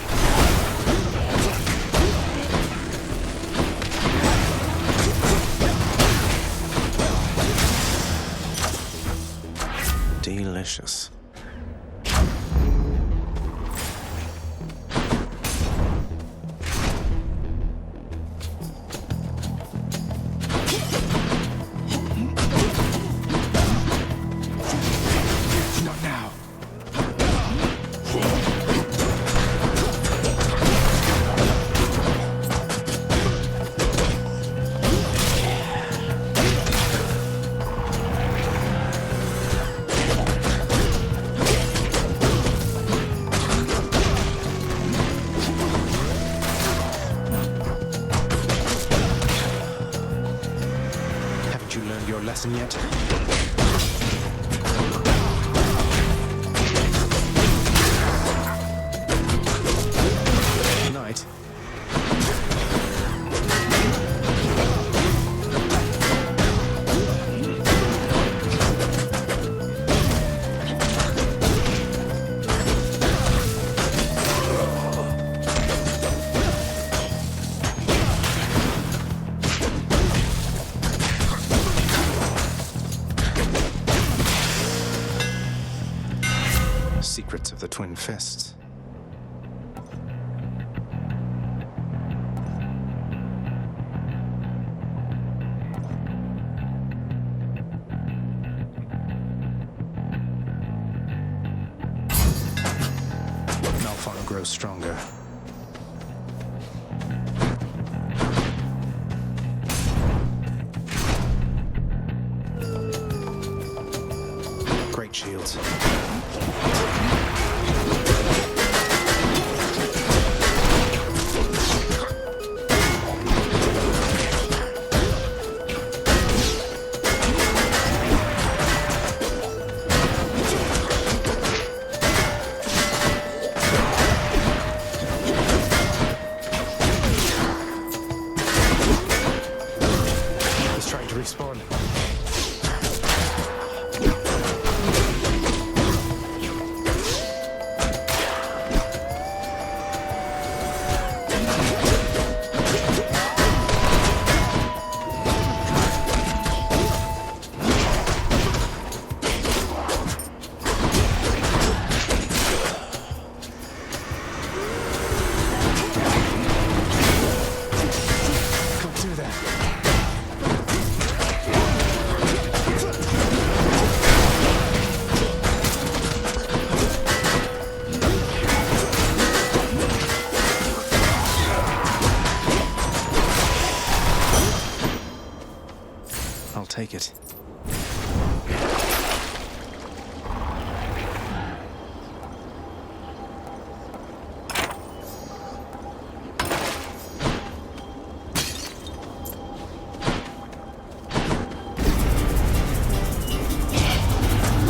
Delicious. secrets of the Twin Fists. Malphon grows stronger. Great shields. He's trying to respawn. Can't do that. I'll take it.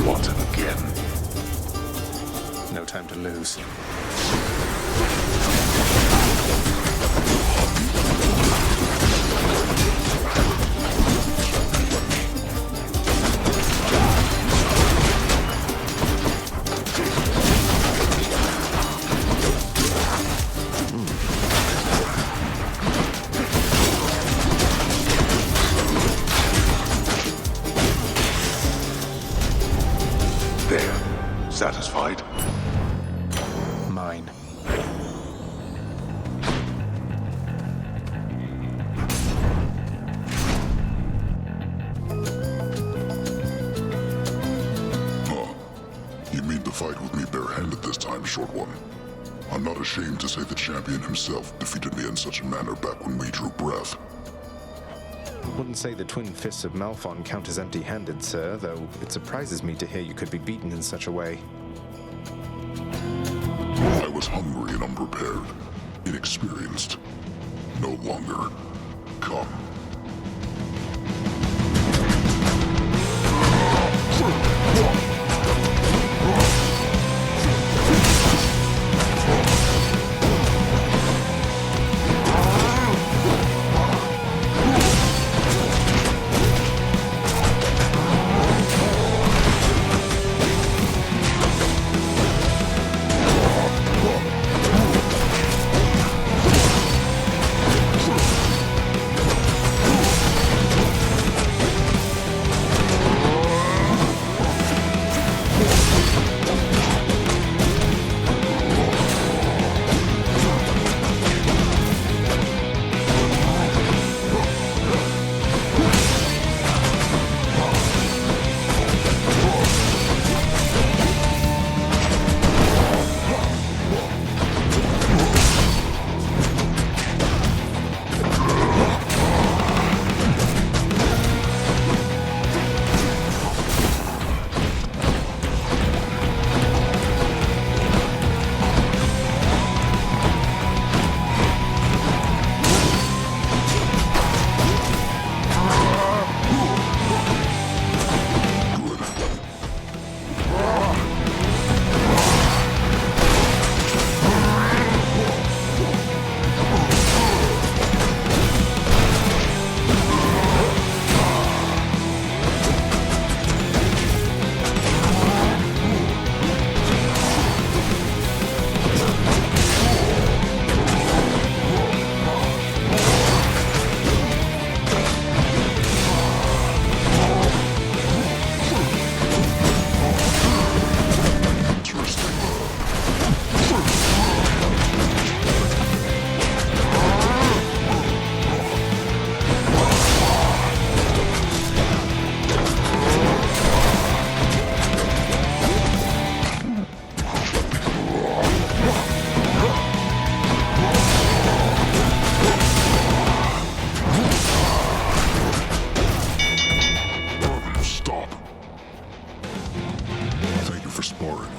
Want it again? No time to lose. There. Satisfied? Mine. Huh. You mean to fight with me barehanded this time, short one? I'm not ashamed to say the champion himself defeated me in such a manner back when we drew breath. Wouldn't say the Twin Fists of Malphon count as empty-handed, sir, though it surprises me to hear you could be beaten in such a way. I was hungry and unprepared, inexperienced. No longer. Come.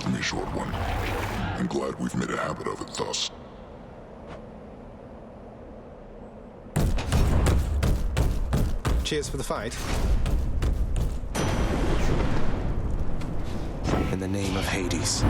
with me, short one. I'm glad we've made a habit of it thus. Cheers for the fight. In the name of Hades.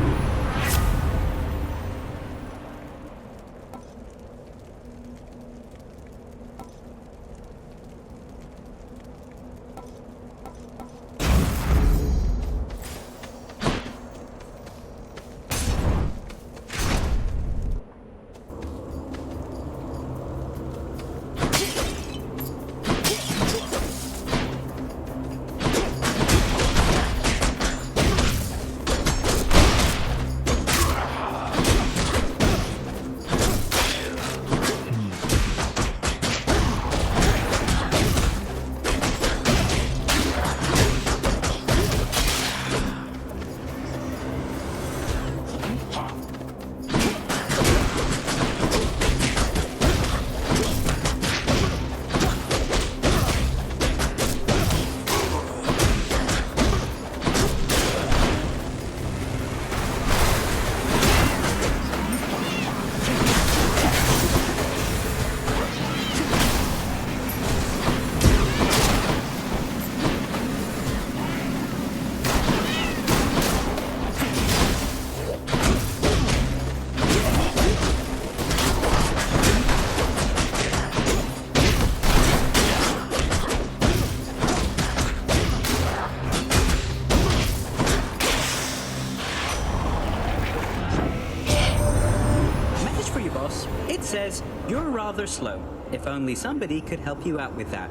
It says, you're rather slow. If only somebody could help you out with that.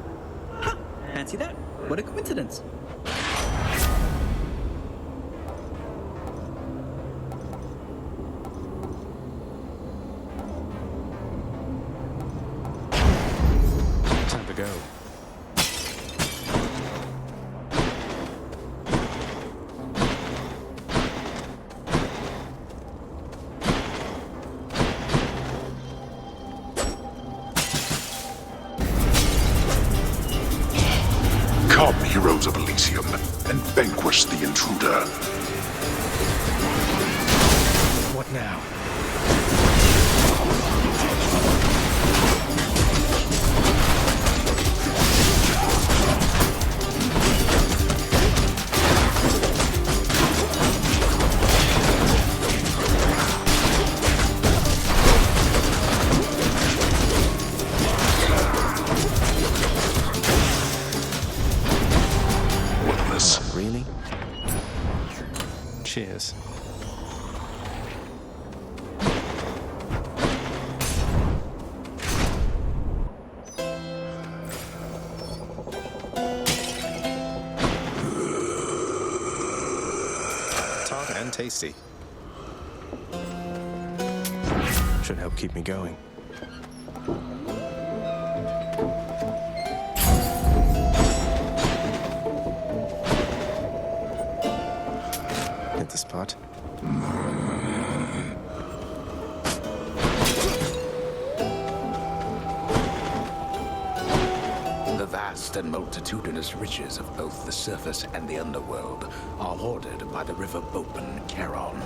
Huh, fancy that. What a coincidence. Time to go. Come, heroes of Elysium, and vanquish the intruder. What now? Really? Cheers. Tart and tasty. Should help keep me going. Hit the spot. The vast and multitudinous riches of both the surface and the underworld are hoarded by the river boatman Charon,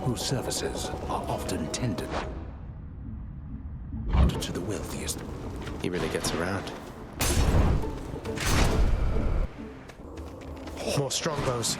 whose services are often tendered to the wealthiest. He really gets around. More strongbows.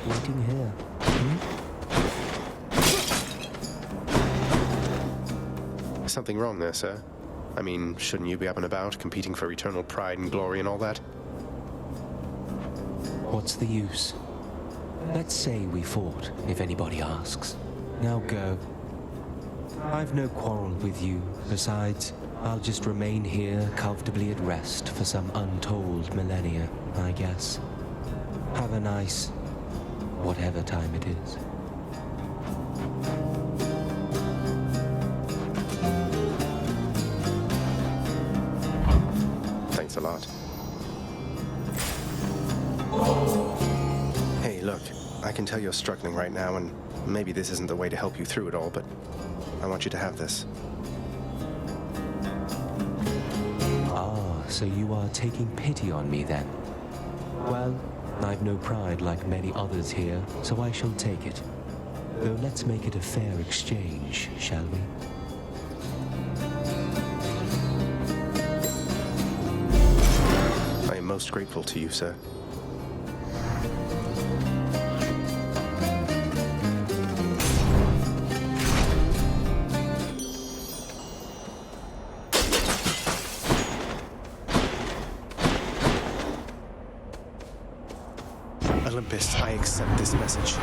waiting here. Something wrong there, sir? I mean, shouldn't you be up and about, competing for eternal pride and glory and all that? What's the use? Let's say we fought, if anybody asks. Now go. I've no quarrel with you. Besides, I'll just remain here comfortably at rest for some untold millennia, I guess. Have a nice... whatever time it is. Thanks a lot. Hey, look, I can tell you're struggling right now, and maybe this isn't the way to help you through it all, but I want you to have this. Ah, so you are taking pity on me then? Well, I've no pride like many others here, so I shall take it. Though let's make it a fair exchange, shall we? I am most grateful to you, sir. Olympus, I accept this message.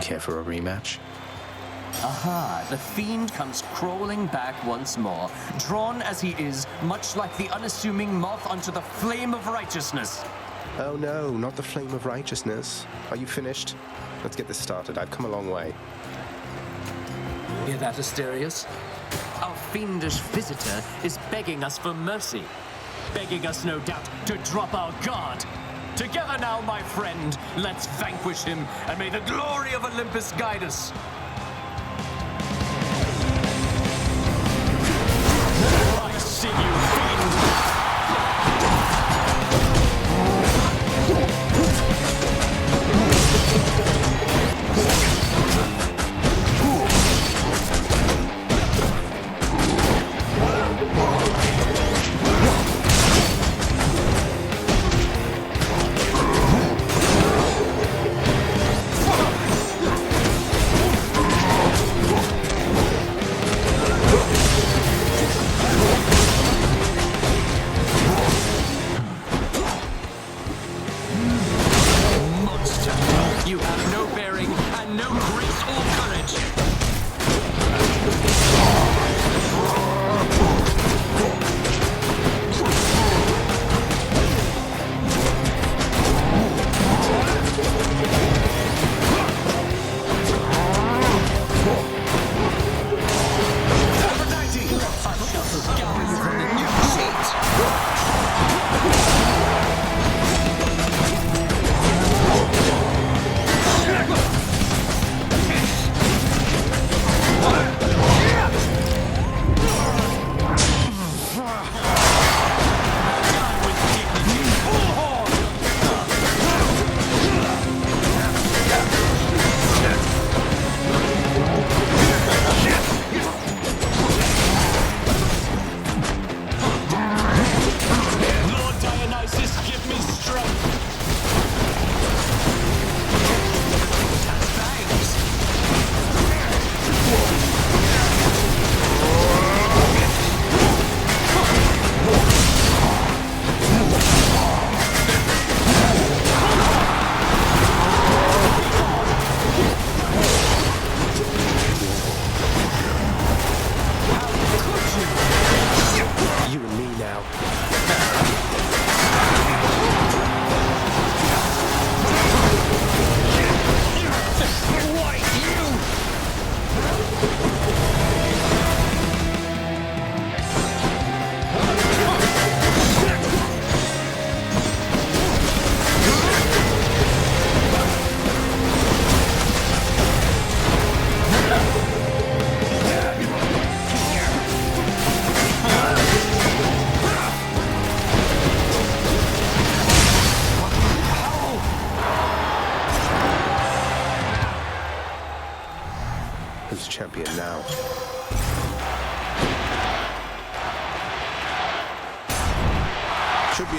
Care for a rematch? Aha, the fiend comes crawling back once more, drawn as he is, much like the unassuming moth unto the flame of righteousness. Oh no, not the flame of righteousness. Are you finished? Let's get this started. I've come a long way. Hear that, Asterius? Our fiendish visitor is begging us for mercy. Begging us, no doubt, to drop our guard. Together now, my friend, let's vanquish him, and may the glory of Olympus guide us. I see you, fiend!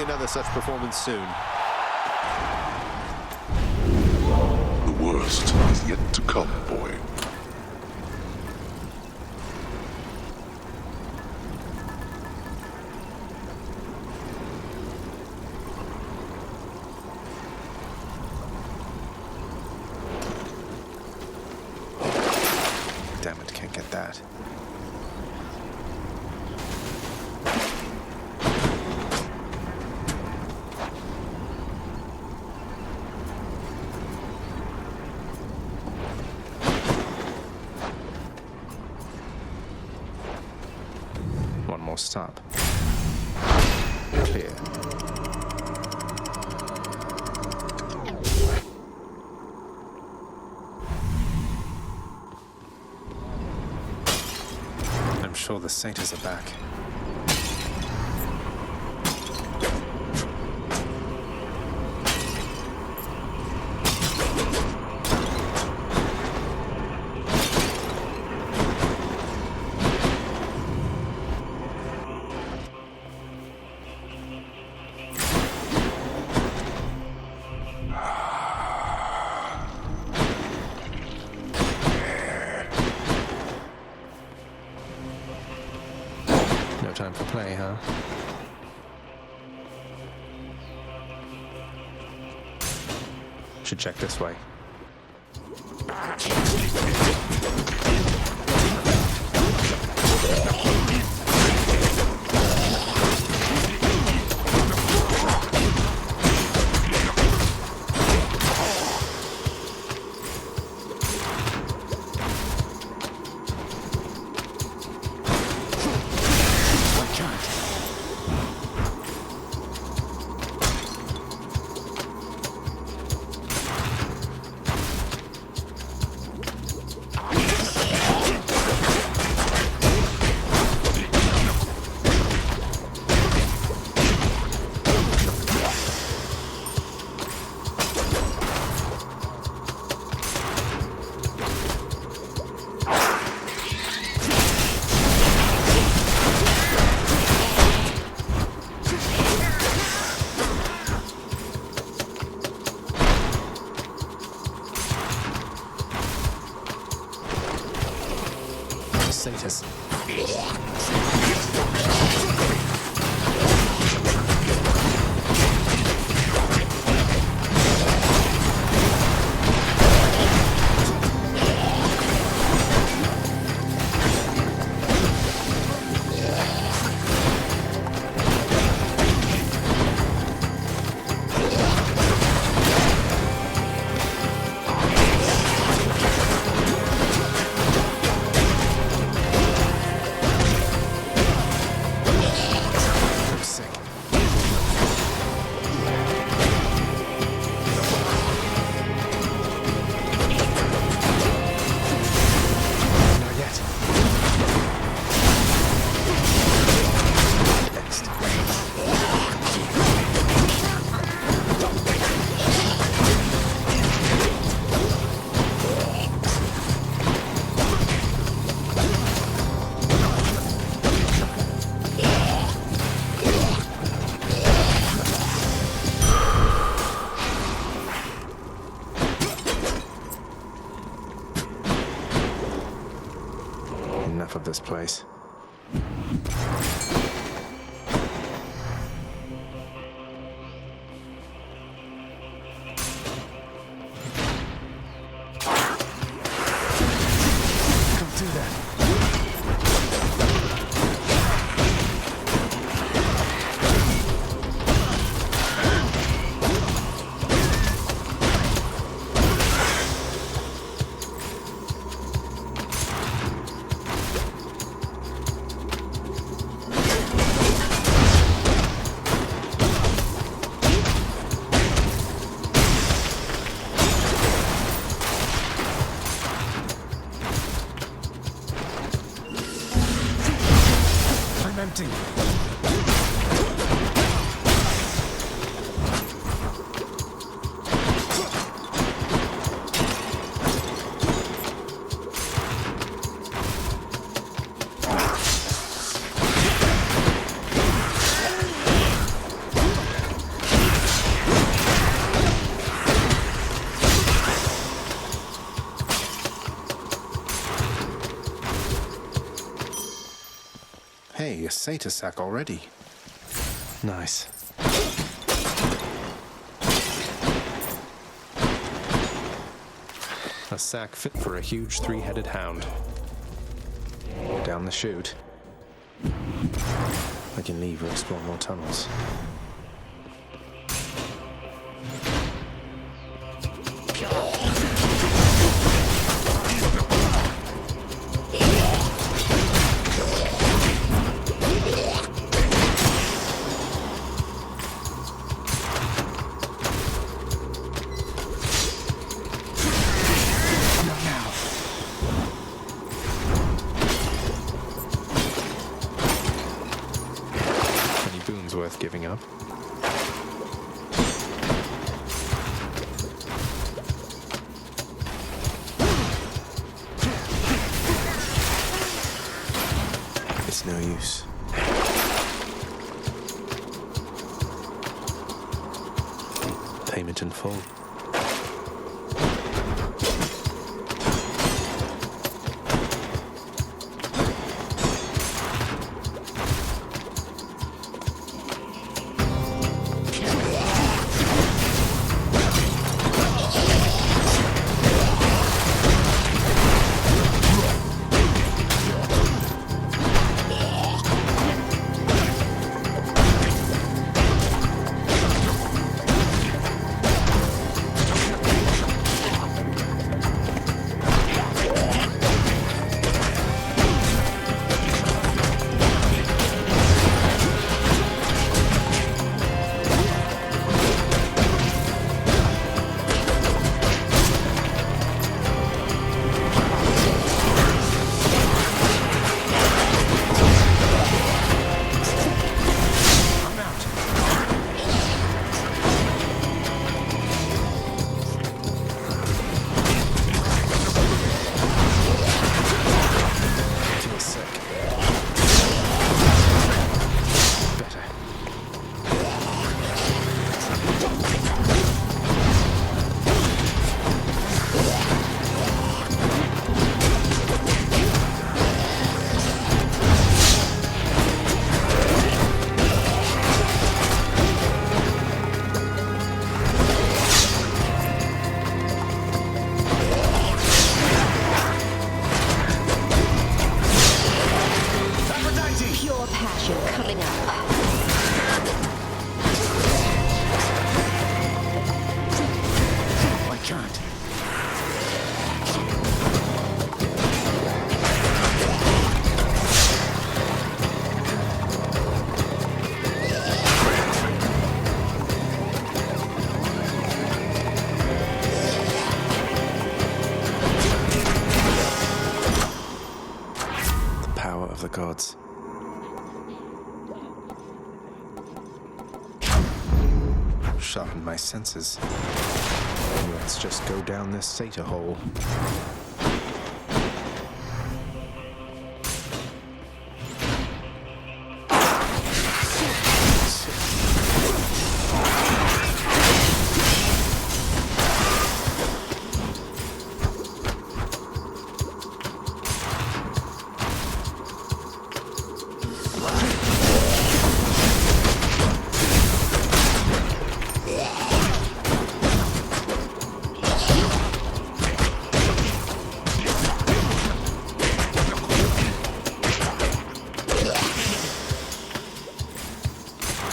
another such performance soon. The worst is yet to come, boy. Damn it, can't get that. One more stop. Clear. I'm sure the satyrs are back. No time for play, huh? Should check this way. Satyrs. Enough of this place. Don't do that. Empty. Hey, a satyr sack already. Nice. A sack fit for a huge three-headed hound. Down the chute. I can leave or explore more tunnels. Worth giving up. It's no use. Payment in full. The gods. Sharpened my senses. Let's just go down this satyr hole.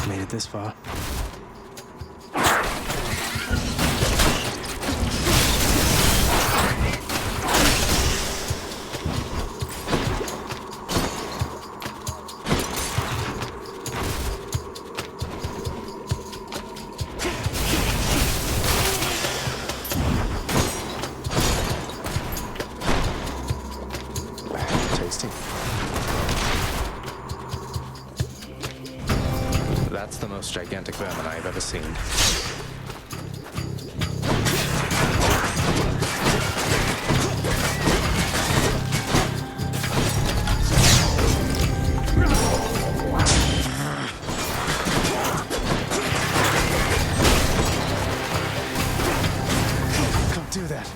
Made it this far. Tasty. That's the most gigantic vermin I've ever seen. Don't do that.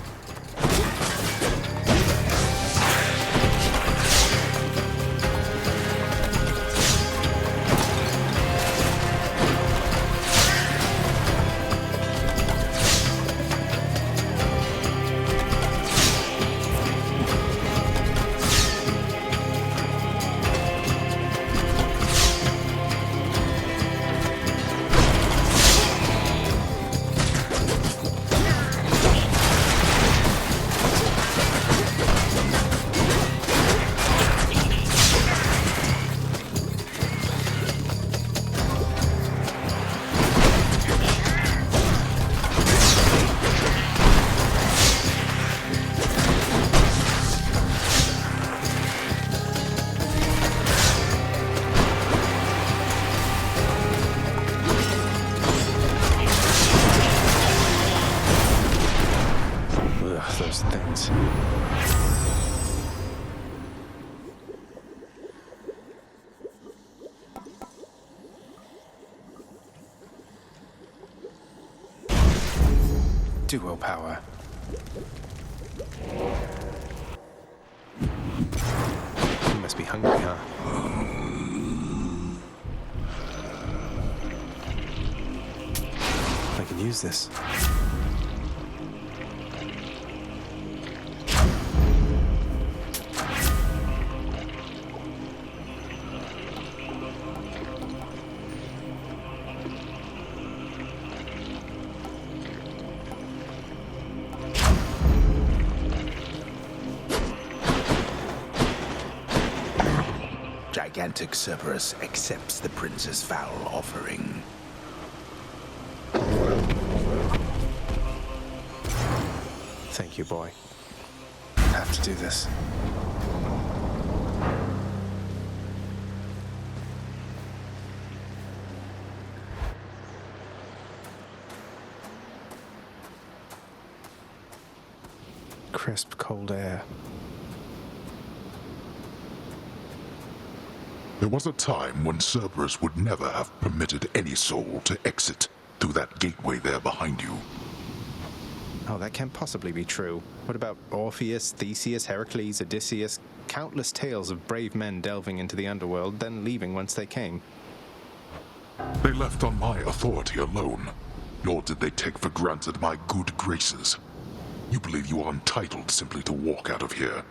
duo power. You must be hungry, huh? I can use this. Gigantic Cerberus accepts the prince's foul offering. Thank you, boy. I have to do this. Crisp, cold air. There was a time when Cerberus would never have permitted any soul to exit through that gateway there behind you. Oh, that can't possibly be true. What about Orpheus, Theseus, Heracles, Odysseus? Countless tales of brave men delving into the underworld, then leaving once they came. They left on my authority alone, nor did they take for granted my good graces. You believe you are entitled simply to walk out of here,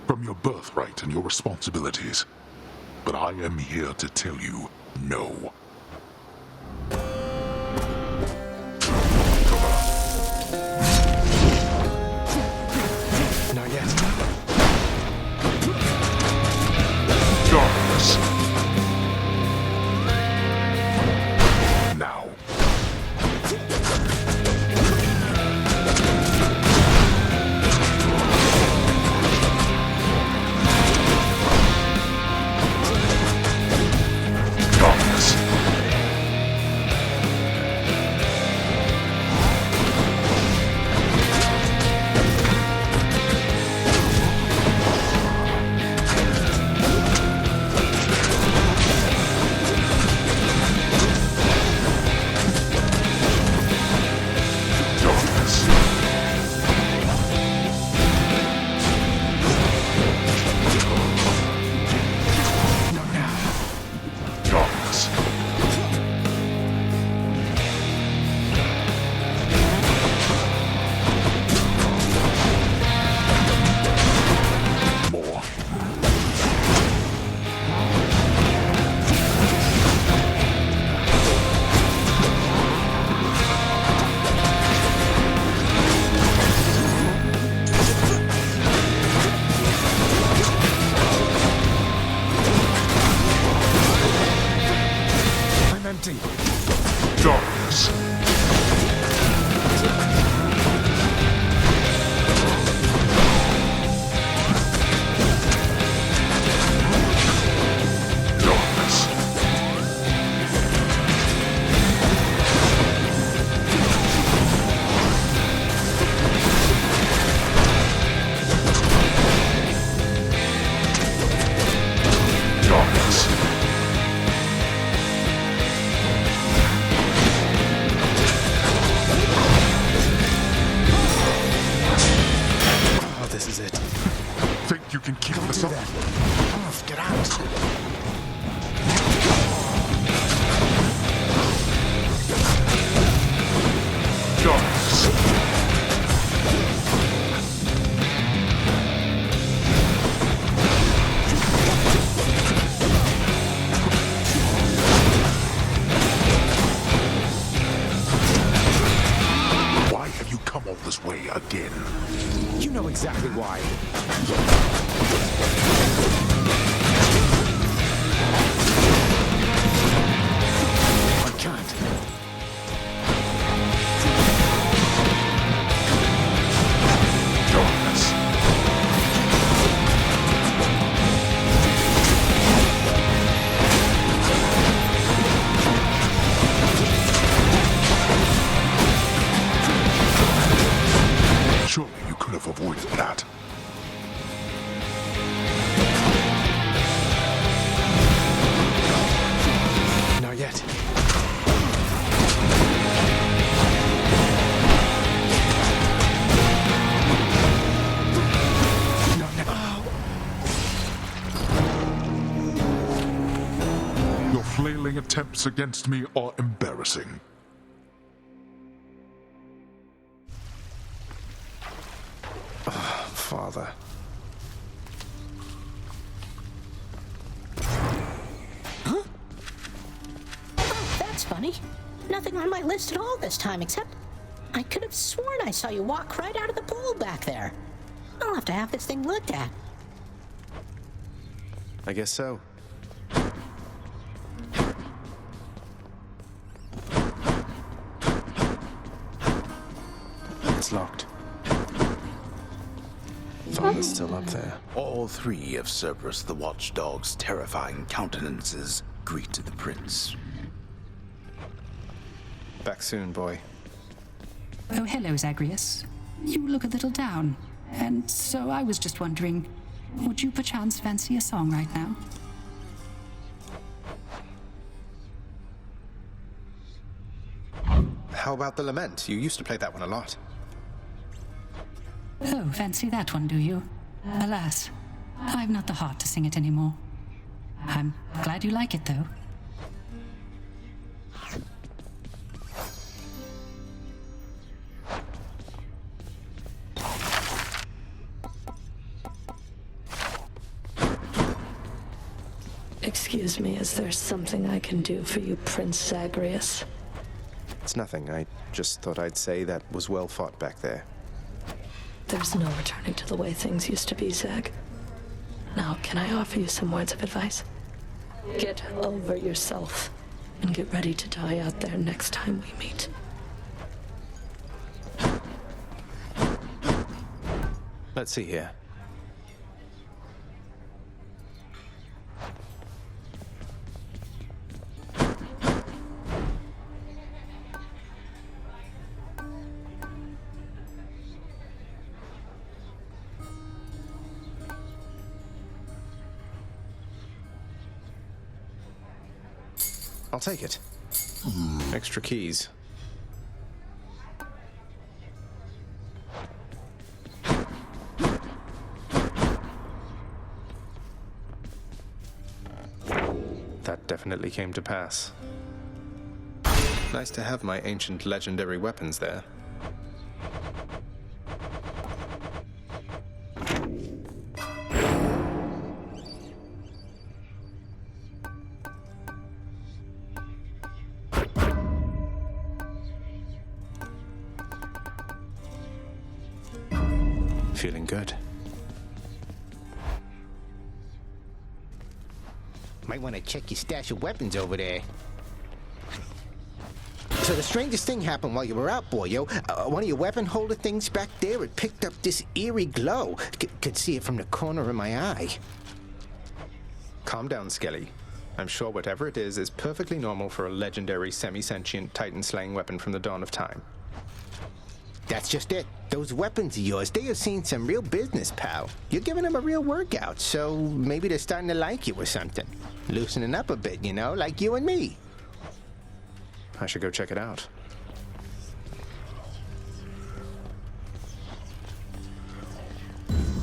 from your birthright and your responsibilities. But I am here to tell you, no. Not yet. Darkness. Now. Darkness. Darkness. Darkness. Darkness. Oh, this is it. Think you can keep this up? Get out. Darkness. Why have you come all this way again? You know exactly why. I can't. Darkness. Surely you could have avoided that. Your flailing attempts against me are embarrassing. Father. Huh? Oh, that's funny. Nothing on my list at all this time, except I could have sworn I saw you walk right out of the pool back there. I'll have to have this thing looked at. I guess so. It's locked. Father's still up there. All three of Cerberus the Watchdog's terrifying countenances greet the prince. Back soon, boy. Oh, hello, Zagreus. You look a little down, and so I was just wondering, would you perchance fancy a song right now? How about the Lament? You used to play that one a lot. Oh, fancy that one, do you? Alas, I've not the heart to sing it anymore. I'm glad you like it, though. Excuse me, is there something I can do for you, Prince Zagreus? It's nothing. I just thought I'd say that was well fought back there. There's no returning to the way things used to be, Zag. Now, can I offer you some words of advice? Get over yourself and get ready to die out there next time we meet. Let's see here. I'll take it. Extra keys. That definitely came to pass. Nice to have my ancient legendary weapons there. Feeling good. Might want to check your stash of weapons over there. So the strangest thing happened while you were out, boyo. One of your weapon holder things back there, it picked up this eerie glow. Could see it from the corner of my eye. Calm down, Skelly. I'm sure whatever it is perfectly normal for a legendary semi-sentient Titan-slaying weapon from the dawn of time. That's just it. Those weapons of yours, they have seen some real business, pal. You're giving them a real workout, so maybe they're starting to like you or something. Loosening up a bit, you know, like you and me. I should go check it out.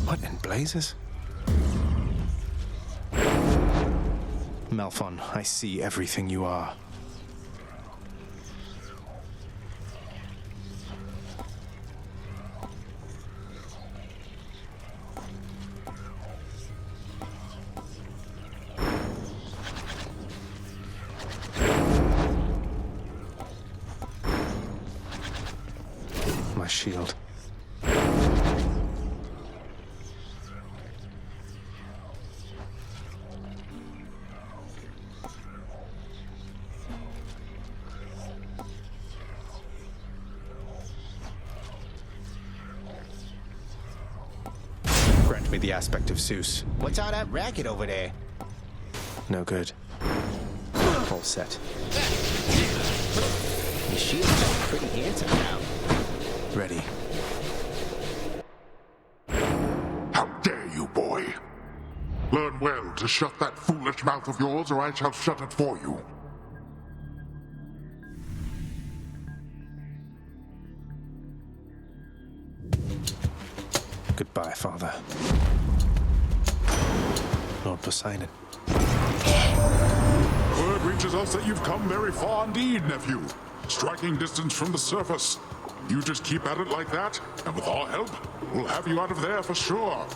What in blazes? Malphon, I see everything you are. My shield. Grant me the aspect of Zeus. What's all that racket over there? No good. All set. Your shield's pretty handsome now. Ready. How dare you, boy! Learn well to shut that foolish mouth of yours, or I shall shut it for you. Goodbye, Father. Lord Poseidon. Word tells us that you've come very far indeed, nephew. Striking distance from the surface. You just keep at it like that, and with our help, we'll have you out of there for sure.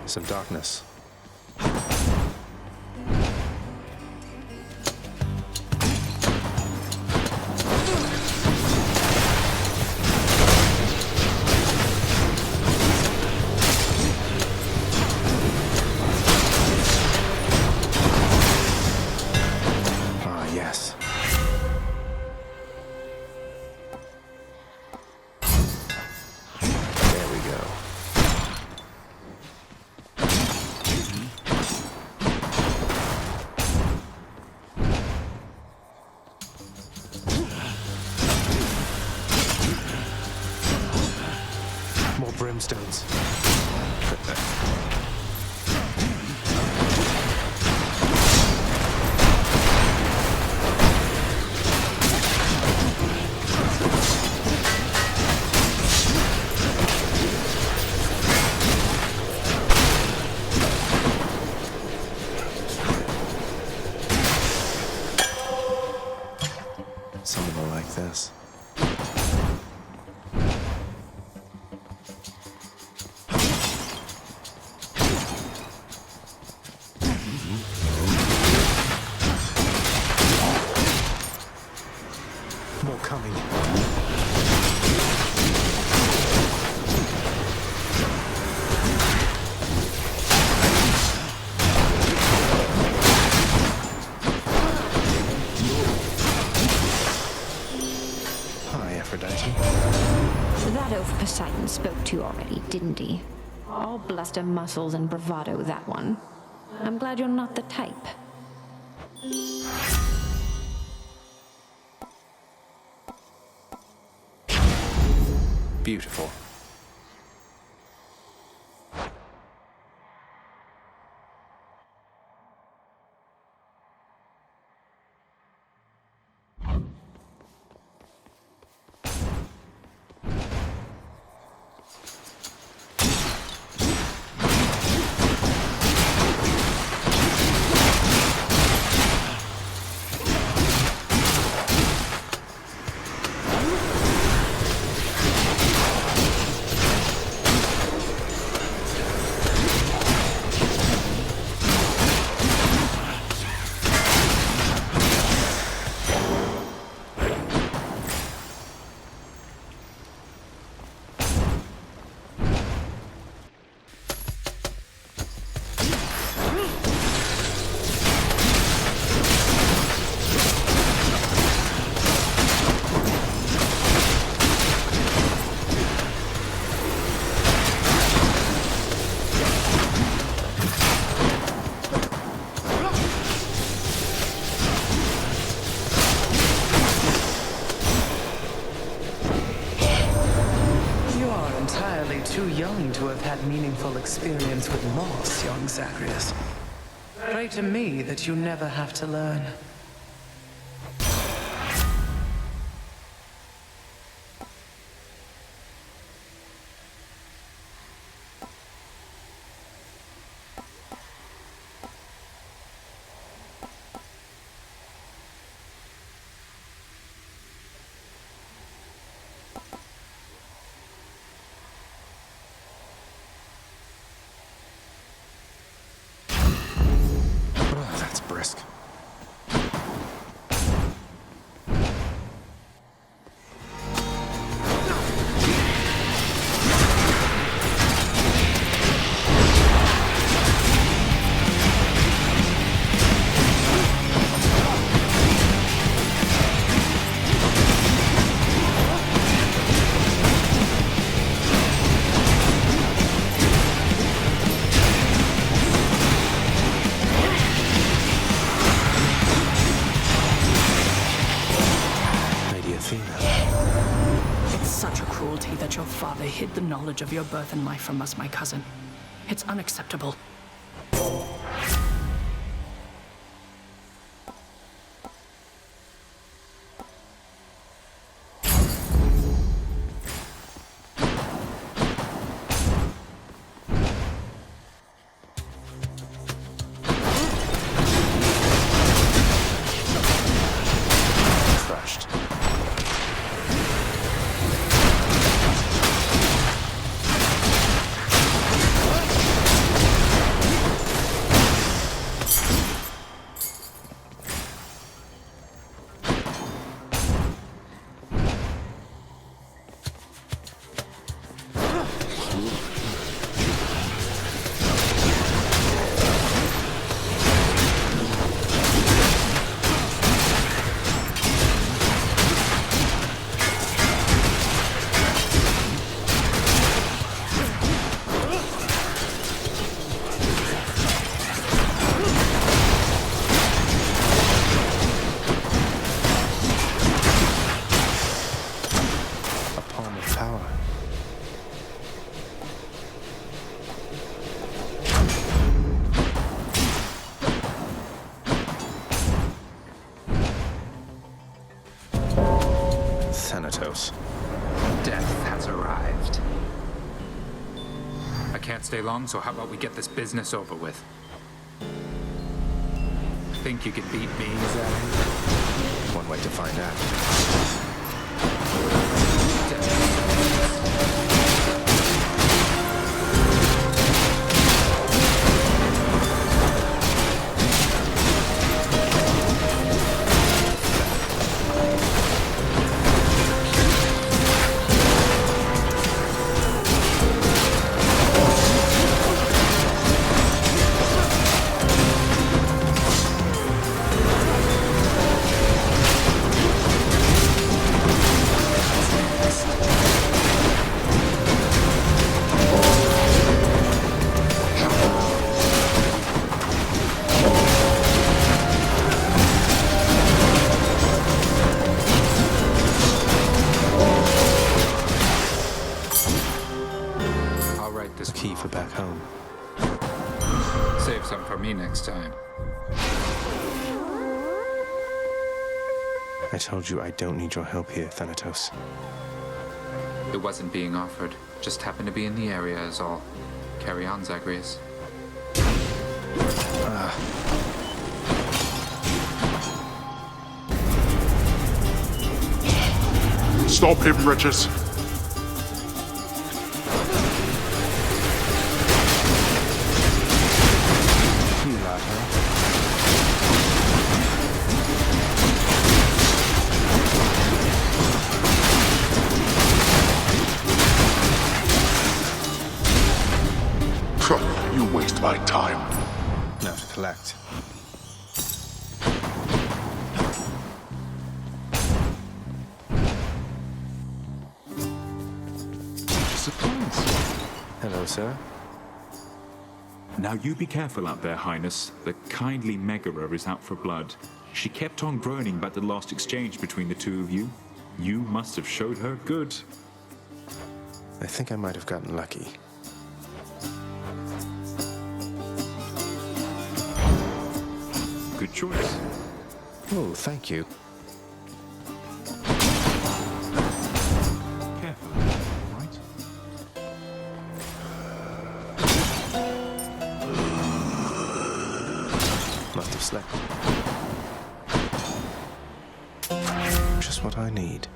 Some darkness. Ah, yes. There we go. More brimstones. Some of them like this. More coming. Hi, Aphrodite. That oaf Poseidon spoke to already, didn't he? All bluster, muscles, and bravado, that one. I'm glad you're not the type. Beautiful. Too young to have had meaningful experience with loss, young Zagreus. Pray to me that you never have to learn. That's brisk. It's such a cruelty that your father hid the knowledge of your birth and life from us, my cousin. It's unacceptable. Death has arrived. I can't stay long, so how about we get this business over with? Think you can beat me, Zach? One way to find out. Key for back home. Save some for me next time. I told you I don't need your help here, Thanatos. It wasn't being offered. Just happened to be in the area is all. Carry on, Zagreus. Stop him, wretches! You waste my time. Now to collect. Surprise. Hello, sir. Now you be careful out there, Highness. The kindly Megara is out for blood. She kept on groaning about the last exchange between the two of you. You must have showed her good. I think I might have gotten lucky. Good choice. Oh, thank you. Careful, right? Must have slept. Just what I need.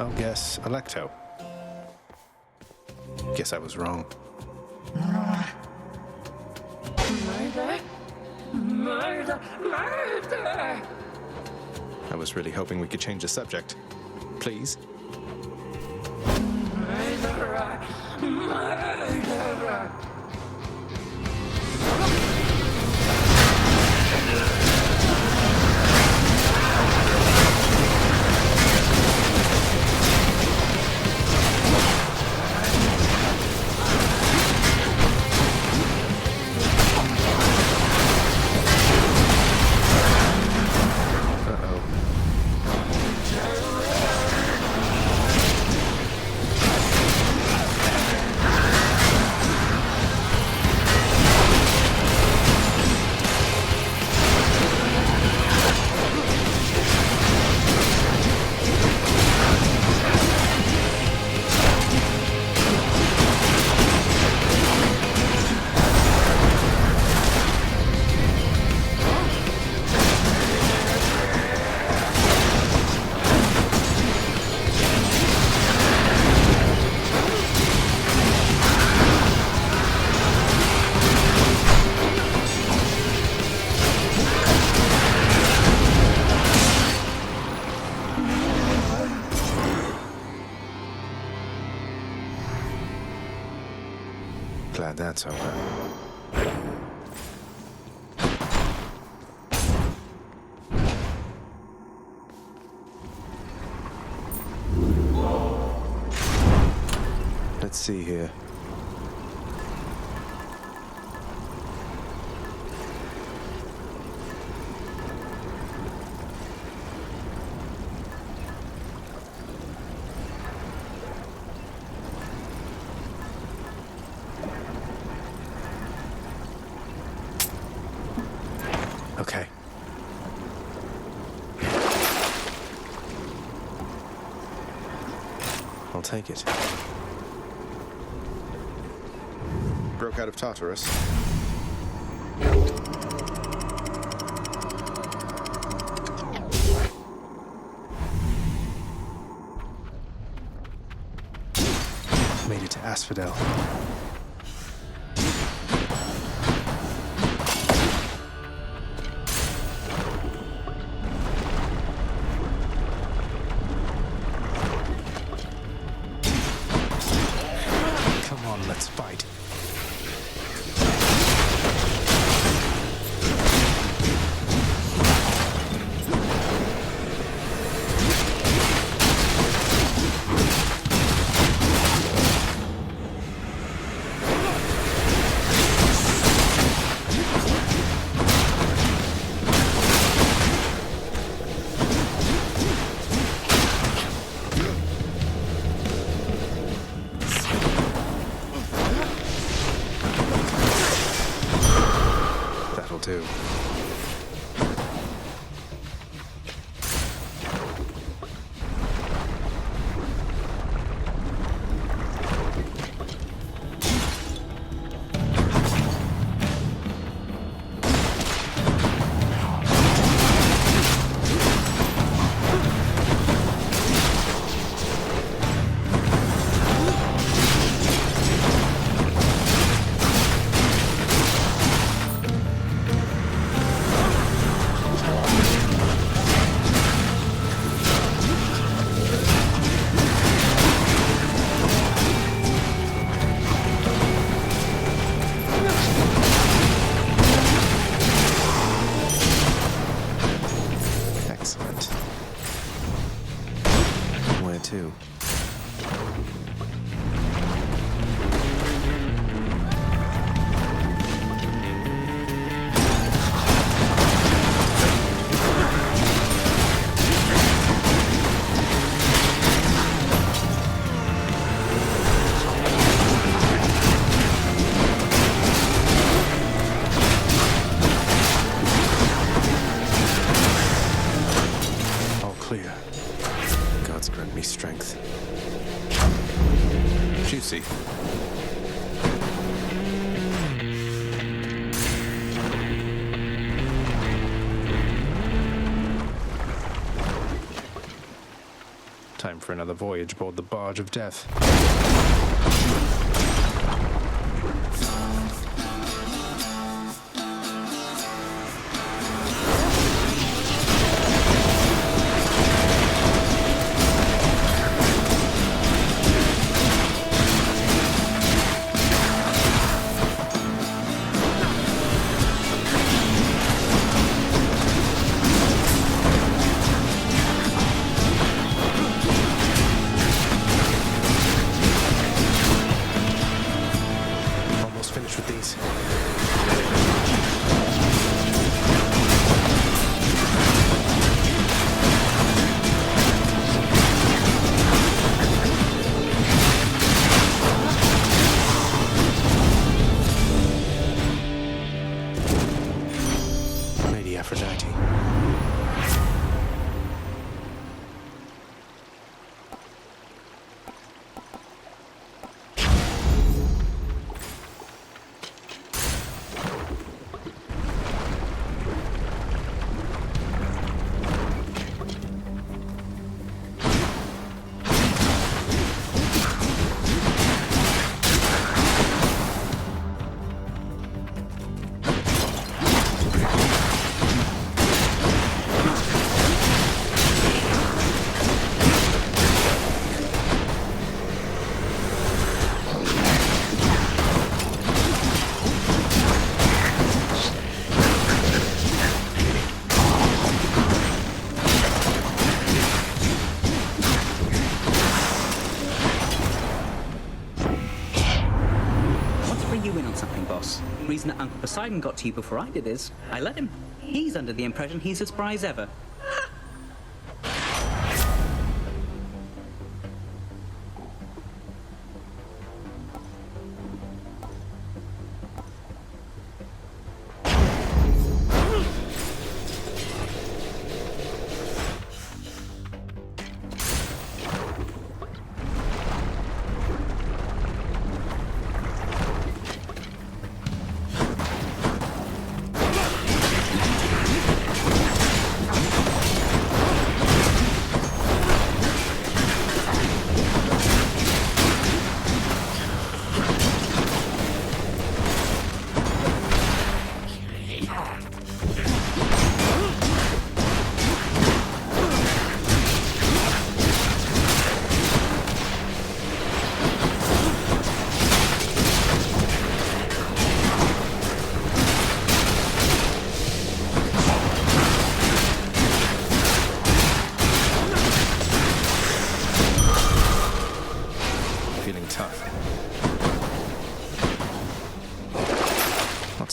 I'll guess Electo. Guess I was wrong. Murder! Murder! Murder! I was really hoping we could change the subject. Please? Murderer! Murderer! glad that's over. Let's see here. Okay. I'll take it. Broke out of Tartarus. Made it to Asphodel. Come on, let's fight. That'll do. Excellent. Where to? All clear. God's grant me strength. Juicy. Time for another voyage aboard the Barge of Death. Almost finished with these. Lady Aphrodite. you in on something, boss. The reason that Uncle Poseidon got to you before I did is, I let him. He's under the impression he's as spry as ever.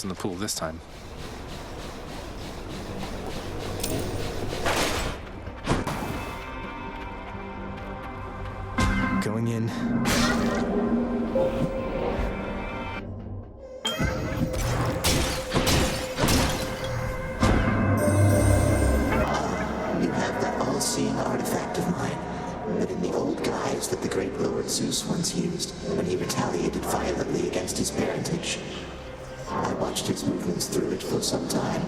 In the pool this time. Going in. You have that all-seeing artifact of mine, but in the old guise that the great Lord Zeus once used when he retaliated violently against his parentage. I watched his movements through it for some time.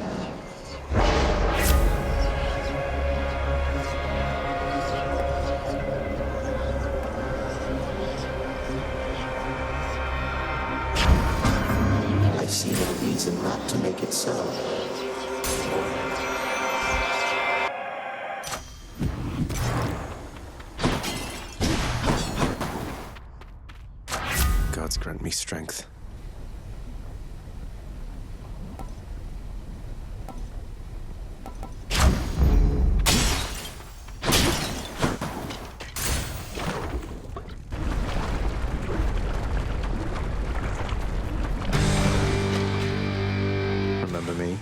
I see no reason not to make it so. Gods grant me strength. Remember me?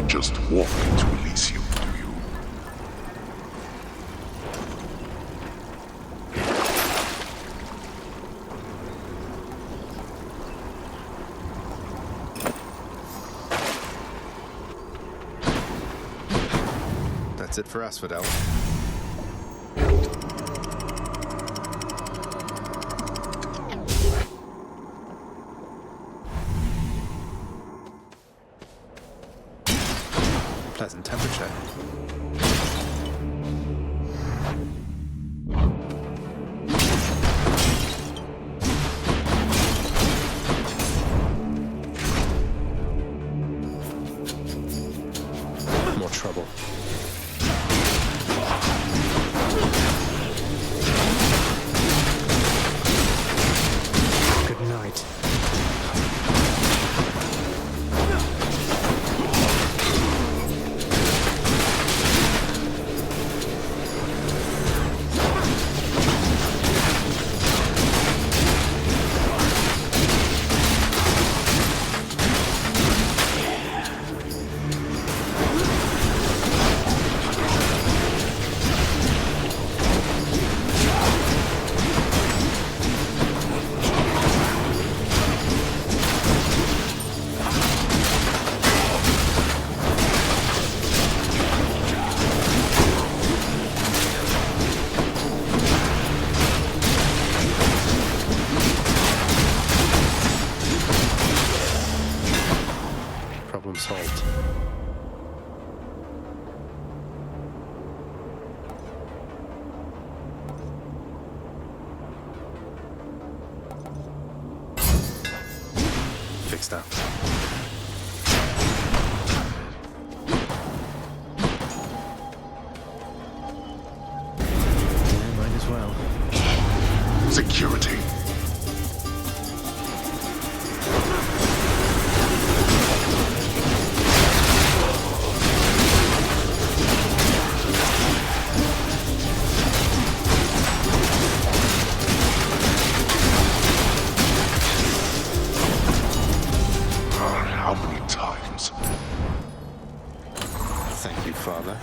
just walk into Elysium, do you? That's it for us, Fidel. Pleasant temperature. More trouble. Good night. Problem solved. Fixed up. Yeah, might as well. Security. How many times? Thank you, Father.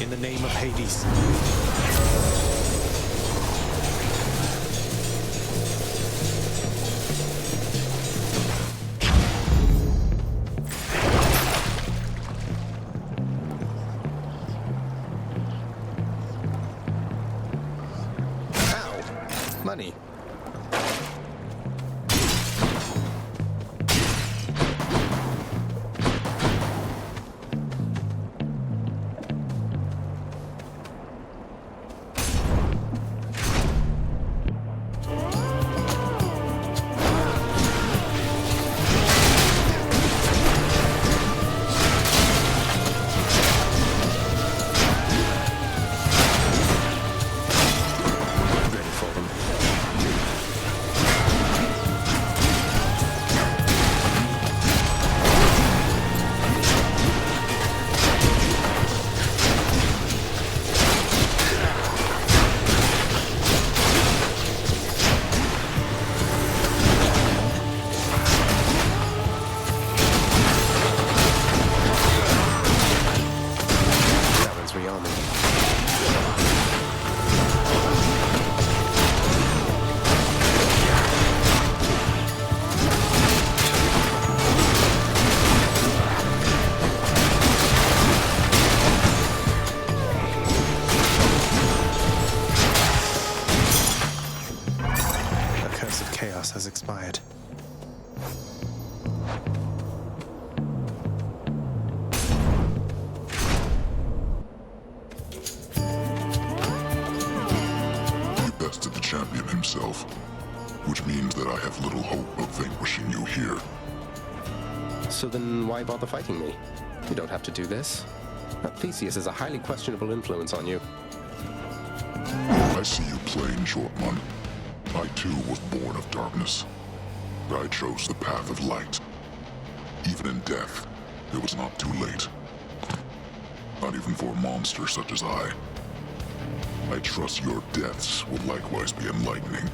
In the name of Hades. Ow! Money. Ready for them. champion himself, which means that I have little hope of vanquishing you here. So then why bother fighting me? You don't have to do this. Theseus has a highly questionable influence on you. I see you playing, short one. I too was born of darkness. I chose the path of light. Even in death, it was not too late. Not even for a monster such as I. I trust your deaths will likewise be enlightening.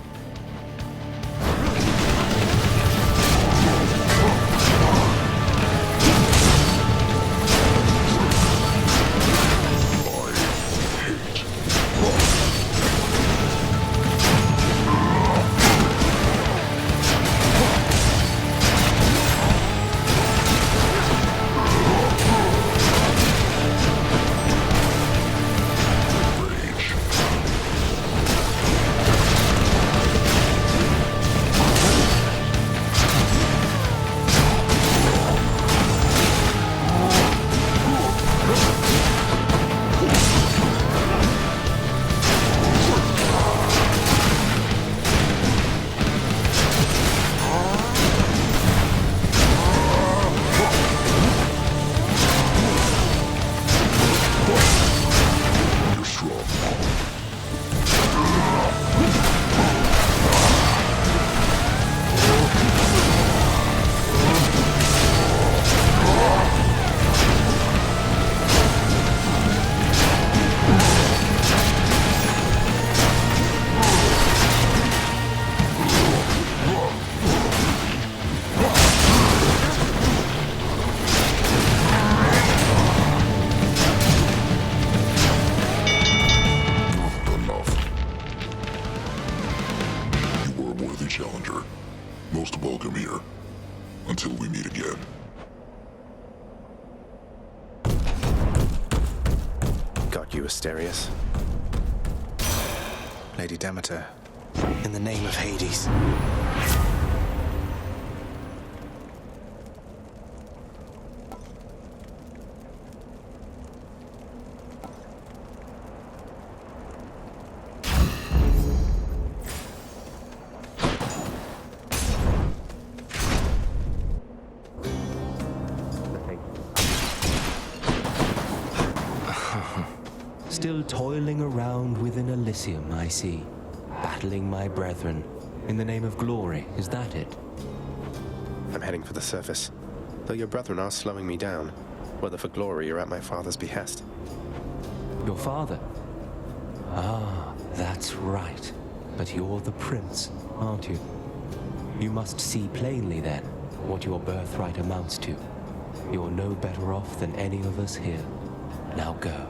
Asterius. Lady Demeter, in the name of Hades. Still toiling around within Elysium, I see. Battling my brethren. In the name of glory, is that it? I'm heading for the surface. Though your brethren are slowing me down, whether for glory or at my father's behest. Your father? Ah, that's right. But you're the prince, aren't you? You must see plainly, then, what your birthright amounts to. You're no better off than any of us here. Now go.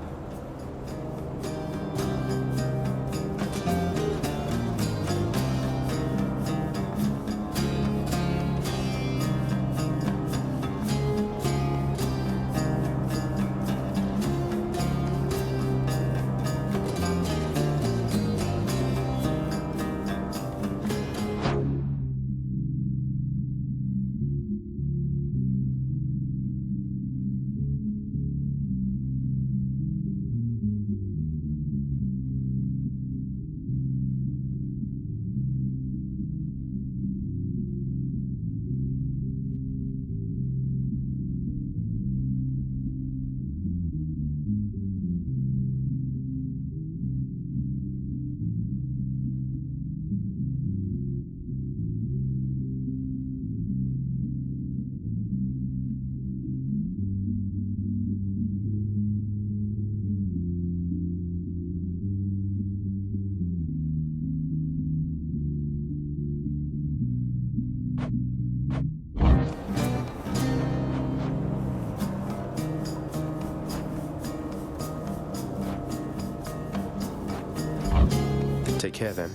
Take care then.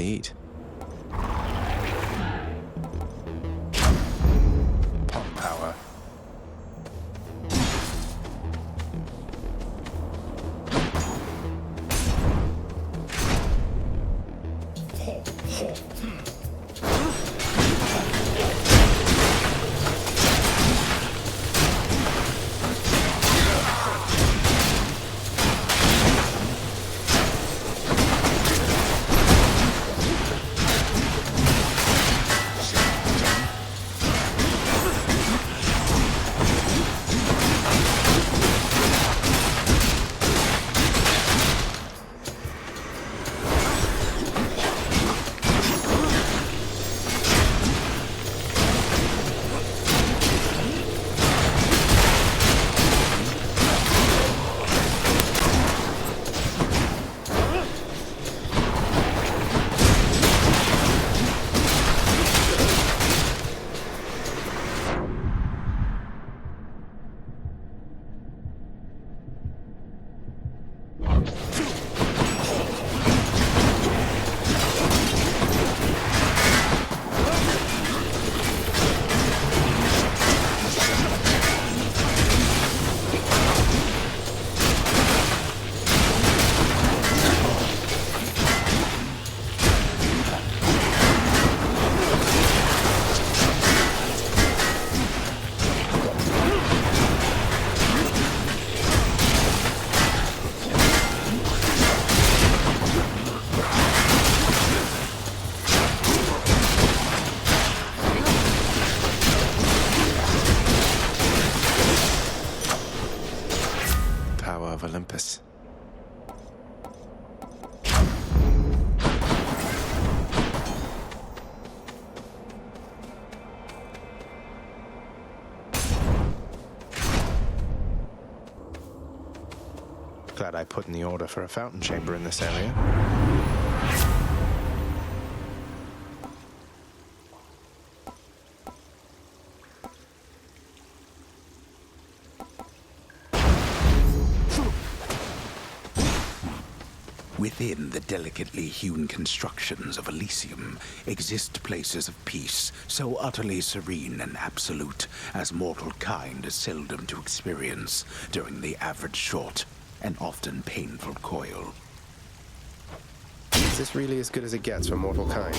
eat. Pond power. Of Olympus. Glad I put in the order for a fountain chamber in this area. Within the delicately hewn constructions of Elysium exist places of peace so utterly serene and absolute as mortal kind is seldom to experience during the average short and often painful coil. Is this really as good as it gets for mortal kind?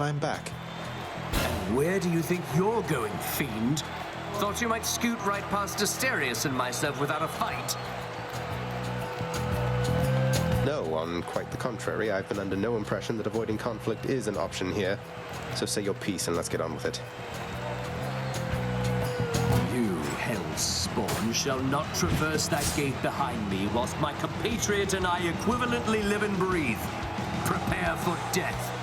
I'm back. Where do you think you're going, fiend? Thought you might scoot right past Asterius and myself without a fight. No, on quite the contrary. I've been under no impression that avoiding conflict is an option here. So say your piece and let's get on with it. You, hell's spawn, shall not traverse that gate behind me whilst my compatriot and I equivalently live and breathe. Prepare for death.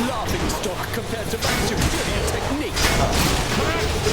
Laughing stock compared to my superior technique.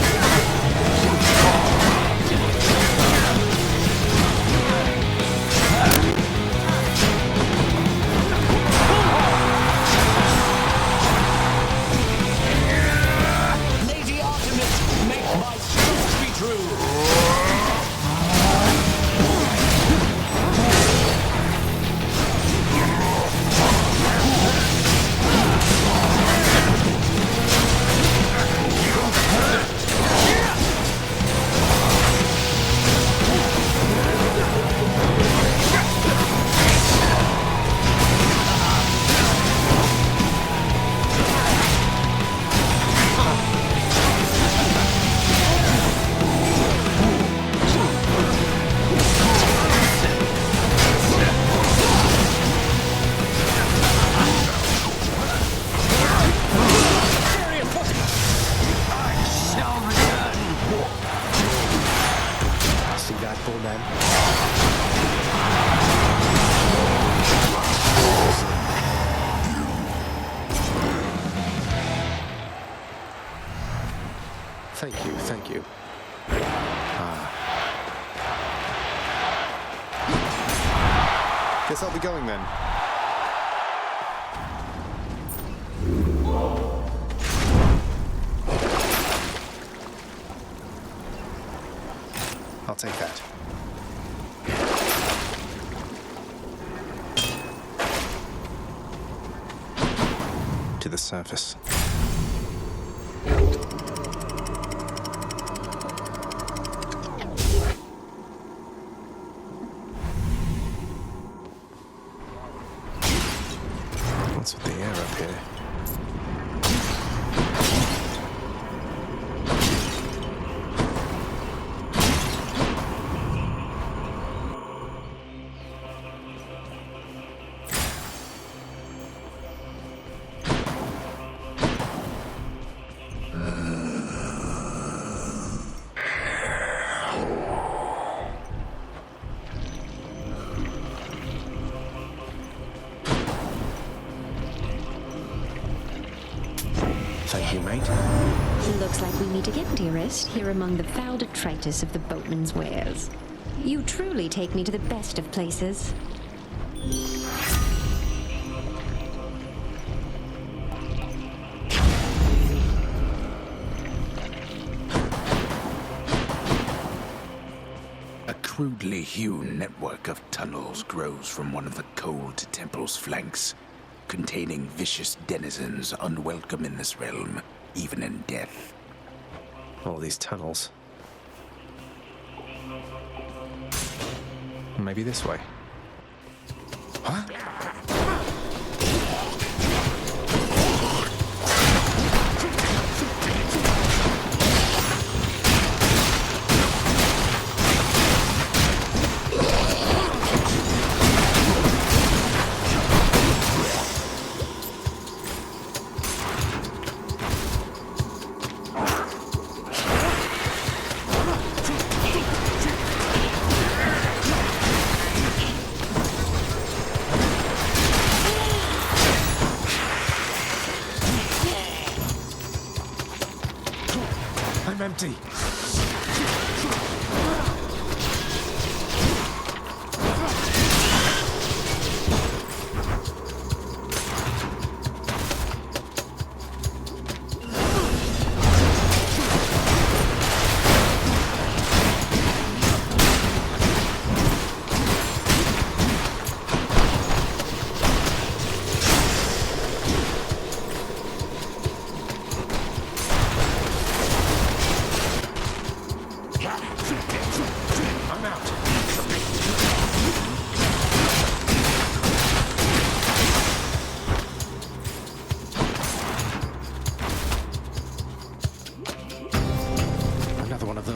Thank you. Guess I'll be going then. I'll take that. To the surface. What's with the air up here? Thank you, mate. Looks like we meet again, dearest, here among the foul detritus of the boatman's wares. You truly take me to the best of places. A crudely hewn network of tunnels grows from one of the cold temple's flanks, containing vicious denizens unwelcome in this realm, even in death. All these tunnels. Maybe this way. Huh? I'm empty.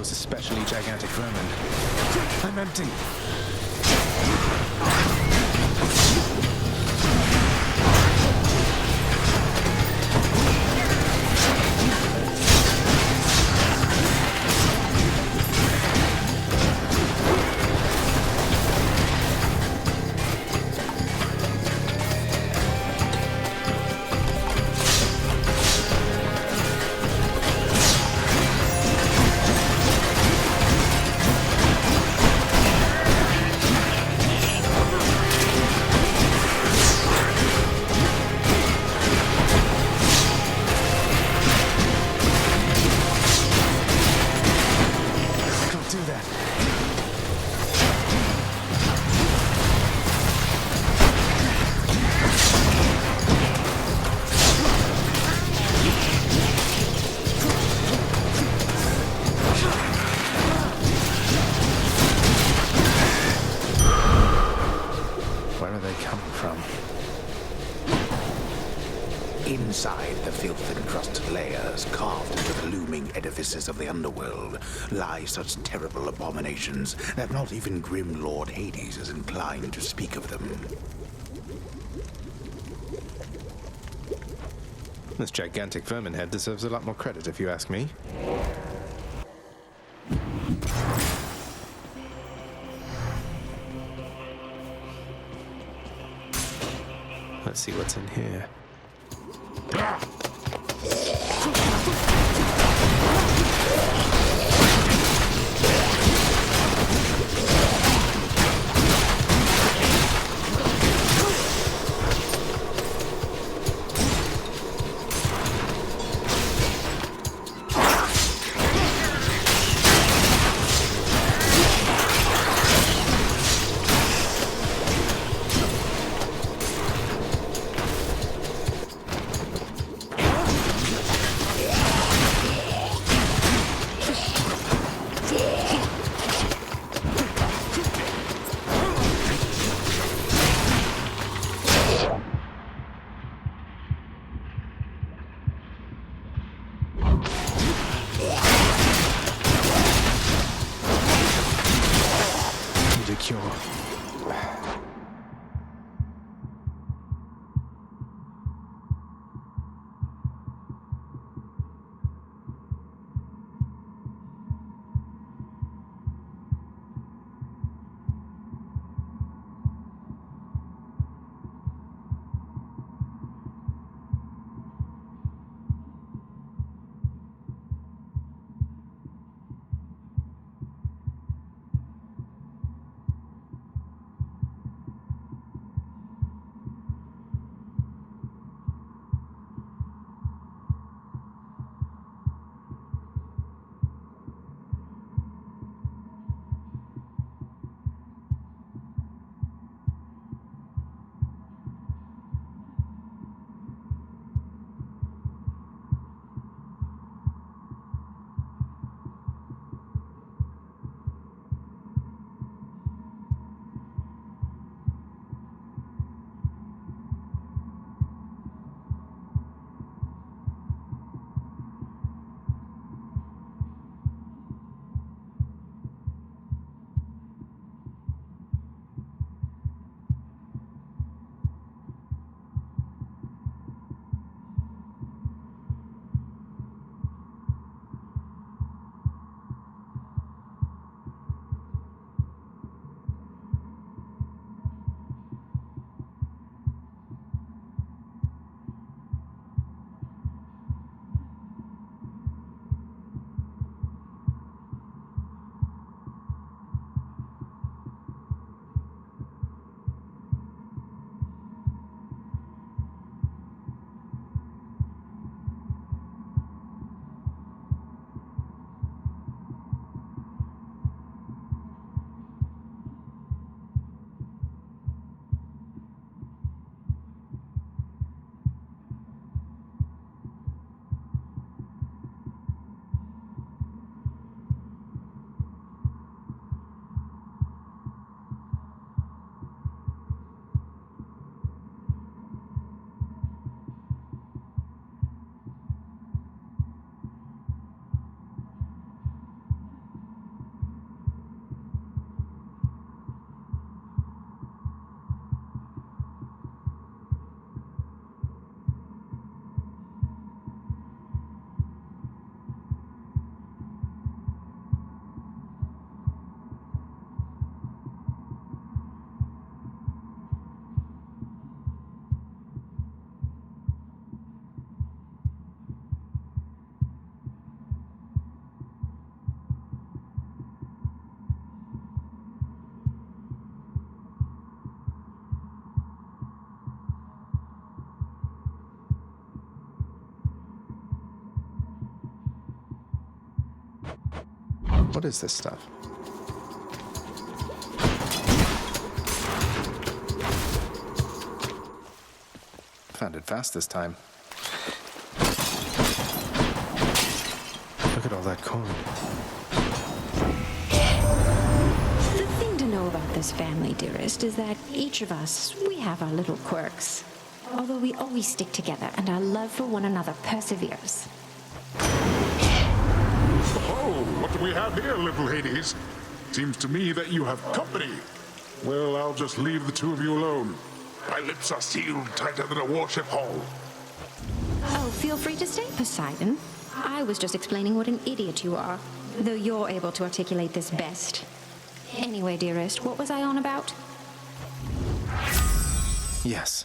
Especially gigantic vermin. I'm empty. Inside the filth-encrusted layers, carved into the looming edifices of the underworld, lie such terrible abominations that not even grim Lord Hades is inclined to speak of them. This gigantic vermin head deserves a lot more credit, if you ask me. Let's see what's in here. What is this stuff? Found it fast this time. Look at all that corn. The thing to know about this family, dearest, is that each of us, we have our little quirks. Although we always stick together and our love for one another perseveres. Oh, what do we have here, little Hades? Seems to me that you have company. Well, I'll just leave the two of you alone. My lips are sealed tighter than a warship hull. Oh, feel free to stay, Poseidon. I was just explaining what an idiot you are, though you're able to articulate this best. Anyway, dearest, what was I on about? Yes.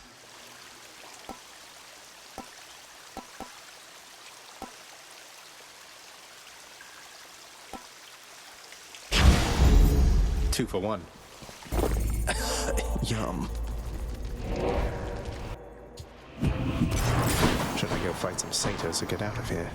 2 for 1. Yum. Should I go fight some satyrs to get out of here?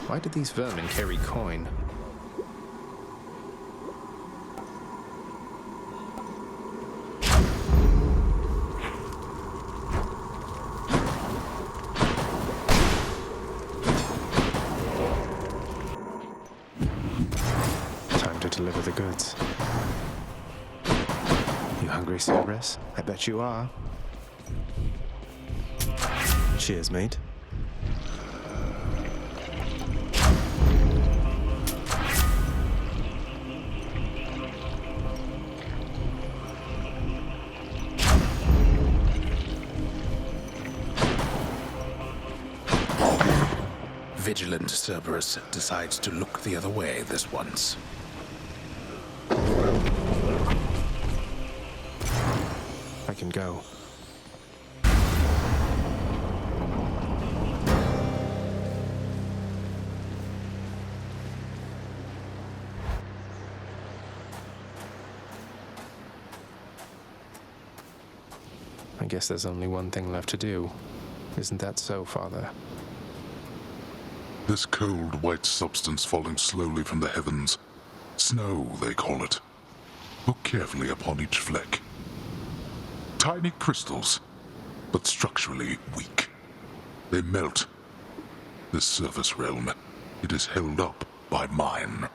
Why did these vermin carry coin? Time to deliver the goods. You hungry, Cerberus? I bet you are. Cheers, mate. Vigilant Cerberus decides to look the other way this once. I can go. I guess there's only one thing left to do. Isn't that so, Father? This cold, white substance falling slowly from the heavens. Snow, they call it. Look carefully upon each fleck. Tiny crystals, but structurally weak. They melt. This surface realm, it is held up by mine.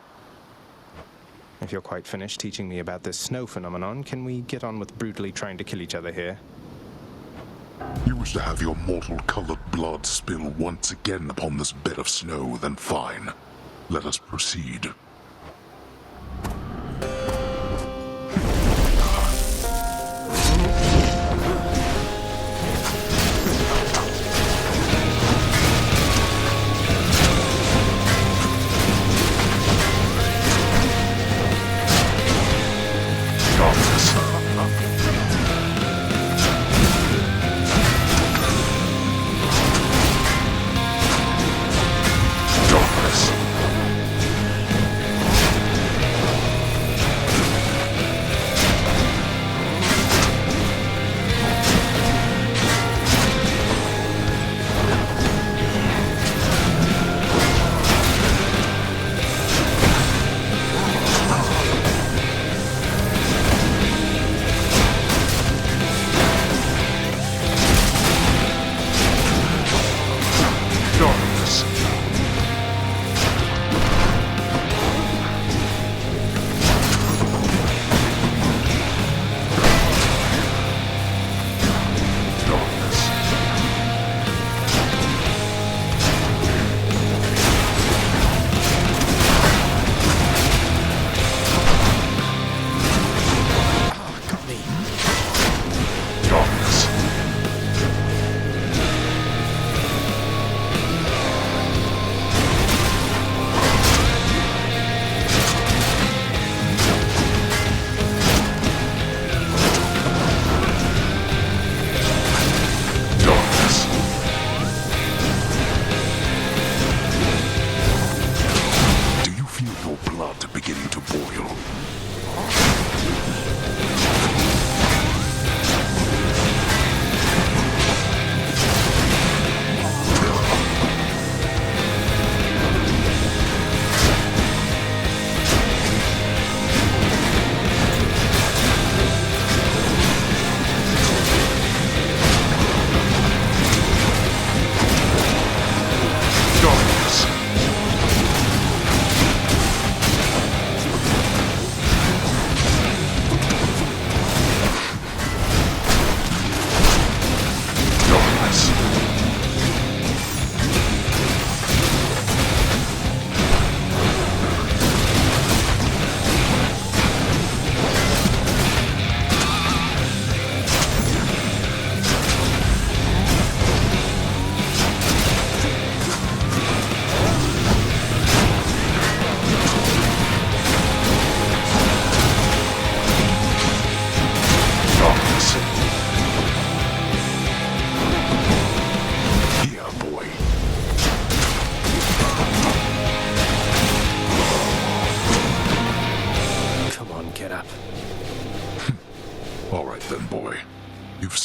If you're quite finished teaching me about this snow phenomenon, can we get on with brutally trying to kill each other here? You wish to have your mortal-colored blood spill once again upon this bed of snow, then fine. Let us proceed.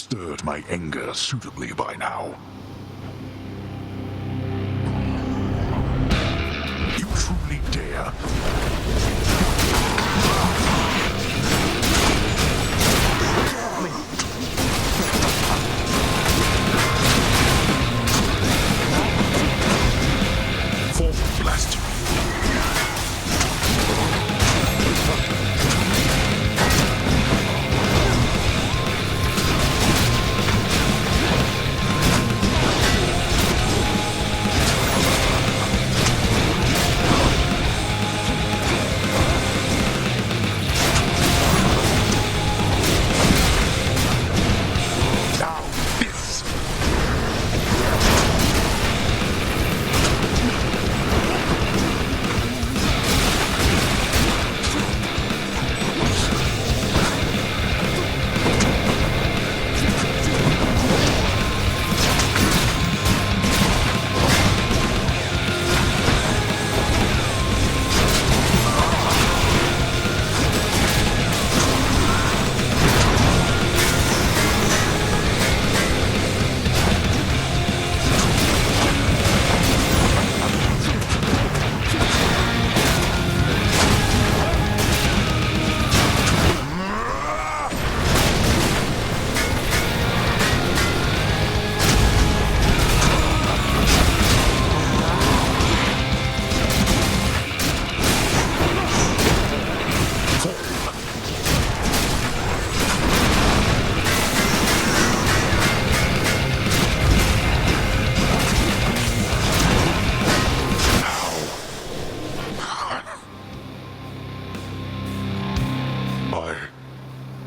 stirred my anger suitably by now. You truly dare? Blast you.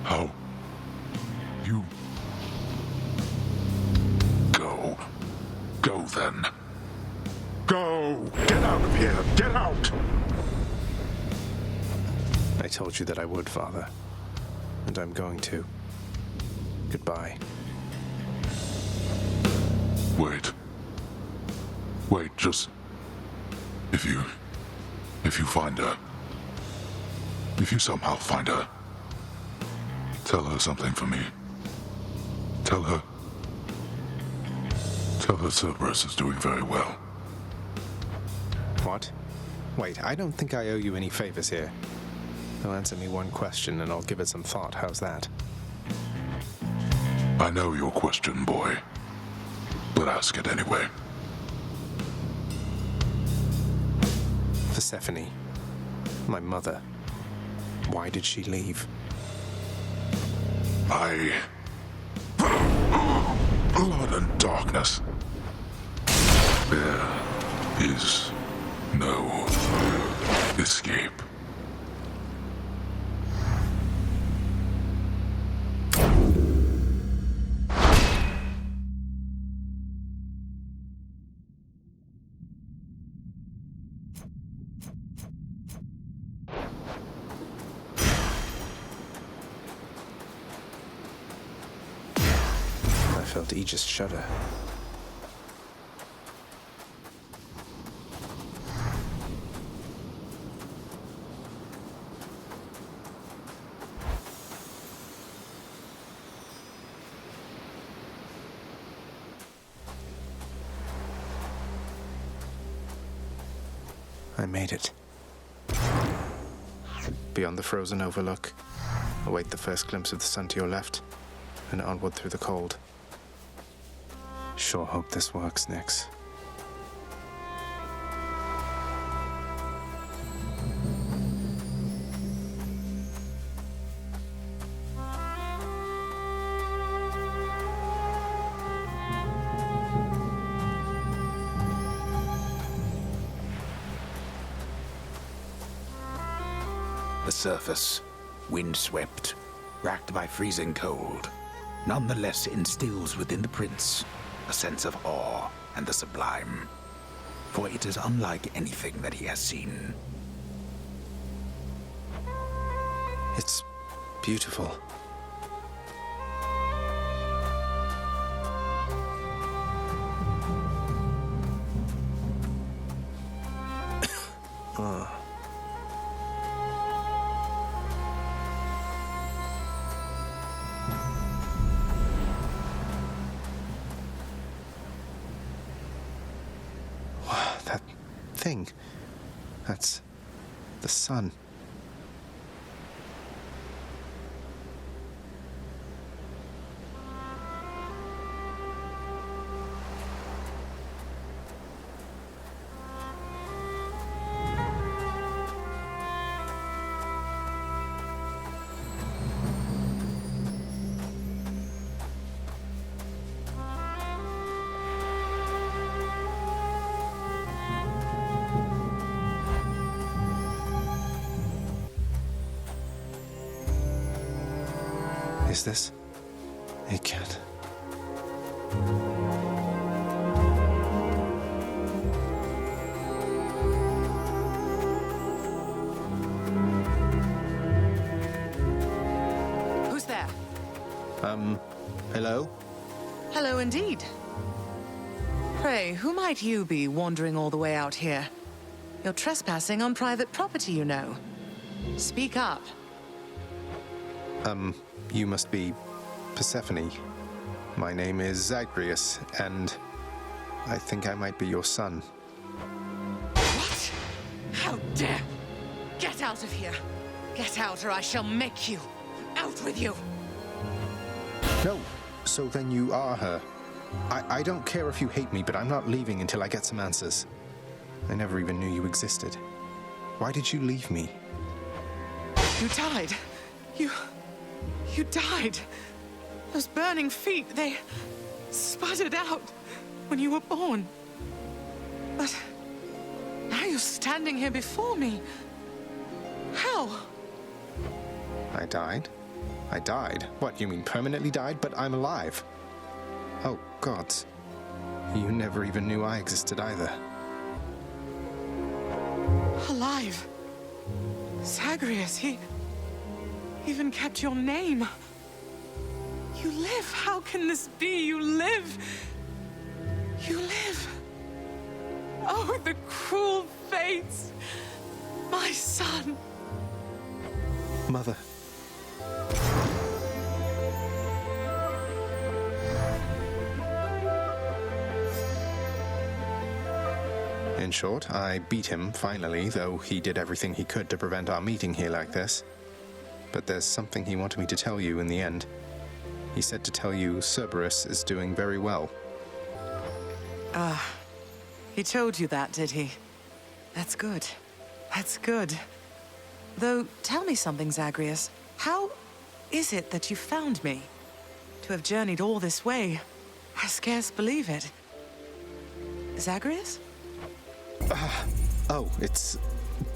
How? You... Go. Go then. Go! Get out of here! Get out! I told you that I would, Father. And I'm going to. Goodbye. Wait. Wait, just... If you find her... If you somehow find her... Tell her something for me. Tell her Cerberus is doing very well. What? Wait, I don't think I owe you any favors here. You'll answer me one question and I'll give it some thought. How's that? I know your question, boy. But ask it anyway. Persephone. My mother. Why did she leave? Blood and darkness. There is no escape. I felt Aegis shudder. I made it. Beyond the frozen overlook, await the first glimpse of the sun to your left, and onward through the cold. Sure hope this works, Nyx. The surface, windswept, racked by freezing cold, nonetheless instills within the prince a sense of awe and the sublime, for it is unlike anything that he has seen. It's beautiful. thing. That's the sun. Is this? It can't. Who's there? Hello? Hello indeed. Pray, who might you be wandering all the way out here? You're trespassing on private property, you know. Speak up. You must be Persephone. My name is Zagreus, and I think I might be your son. What? How dare! Get out of here! Get out, or I shall make you! Out with you! No, so then you are her. I don't care if you hate me, but I'm not leaving until I get some answers. I never even knew you existed. Why did you leave me? You died. You died. Those burning feet, they sputtered out when you were born. But now you're standing here before me. How? I died? I died? What, you mean permanently died? But I'm alive. Oh, gods. You never even knew I existed either. Alive. Zagreus, he even kept your name. You live. How can this be? You live. You live. Oh, the cruel fates. My son. Mother. In short, I beat him, finally, though he did everything he could to prevent our meeting here like this. But there's something he wanted me to tell you in the end. He said to tell you Cerberus is doing very well. He told you that, did he? That's good. That's good. Though, tell me something, Zagreus. How is it that you found me? To have journeyed all this way, I scarce believe it. Zagreus?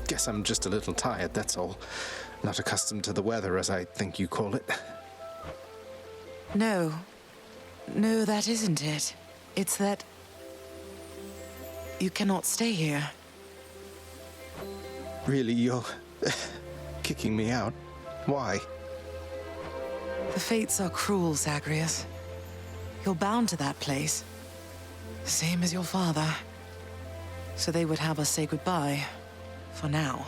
Guess I'm just a little tired, that's all. Not accustomed to the weather, as I think you call it. No. No, that isn't it. It's that you cannot stay here. Really, you're kicking me out? Why? The fates are cruel, Zagreus. You're bound to that place. Same as your father. So they would have us say goodbye. For now.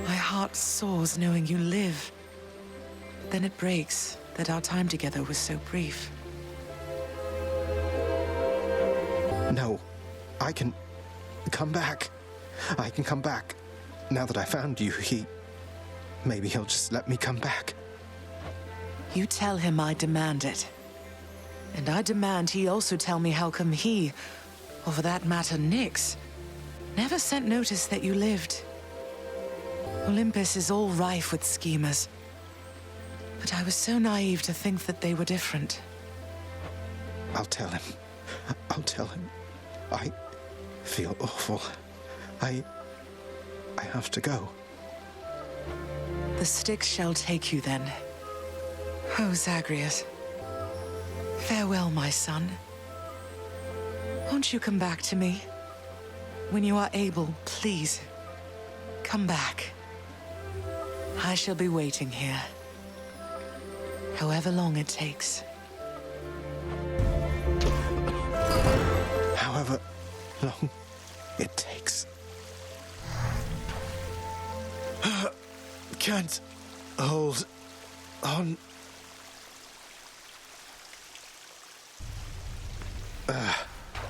My heart soars knowing you live. But then it breaks that our time together was so brief. No. I can come back. I can come back. Now that I found you, maybe he'll just let me come back. You tell him I demand it. And I demand he also tell me how come he, or for that matter Nyx, never sent notice that you lived. Olympus is all rife with schemers. But I was so naive to think that they were different. I'll tell him. I'll tell him. I feel awful. I have to go. The Styx shall take you then. Oh, Zagreus. Farewell, my son. Won't you come back to me? When you are able, please, come back. I shall be waiting here. However long it takes. However long it takes. Can't hold on.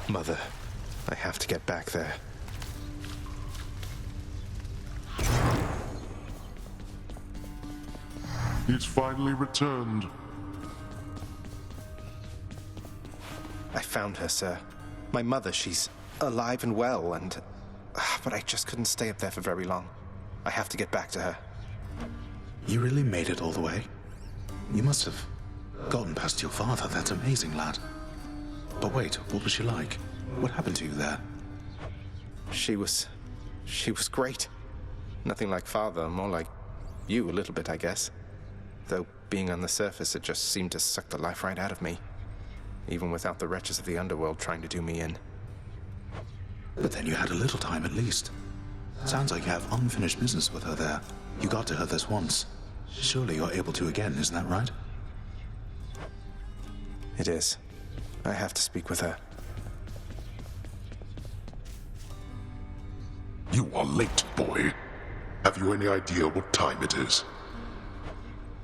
Mother, I have to get back there. He's finally returned. I found her, sir. My mother, she's alive and well, and... but I just couldn't stay up there for very long. I have to get back to her. You really made it all the way? You must have gotten past your father. That's amazing, lad. But wait, what was she like? What happened to you there? She was great. Nothing like father, more like you a little bit, I guess. Though being on the surface, it just seemed to suck the life right out of me. Even without the wretches of the underworld trying to do me in. But then you had a little time at least. Sounds like you have unfinished business with her there. You got to her this once. Surely you're able to again, isn't that right? It is. I have to speak with her. You are late, boy. Have you any idea what time it is?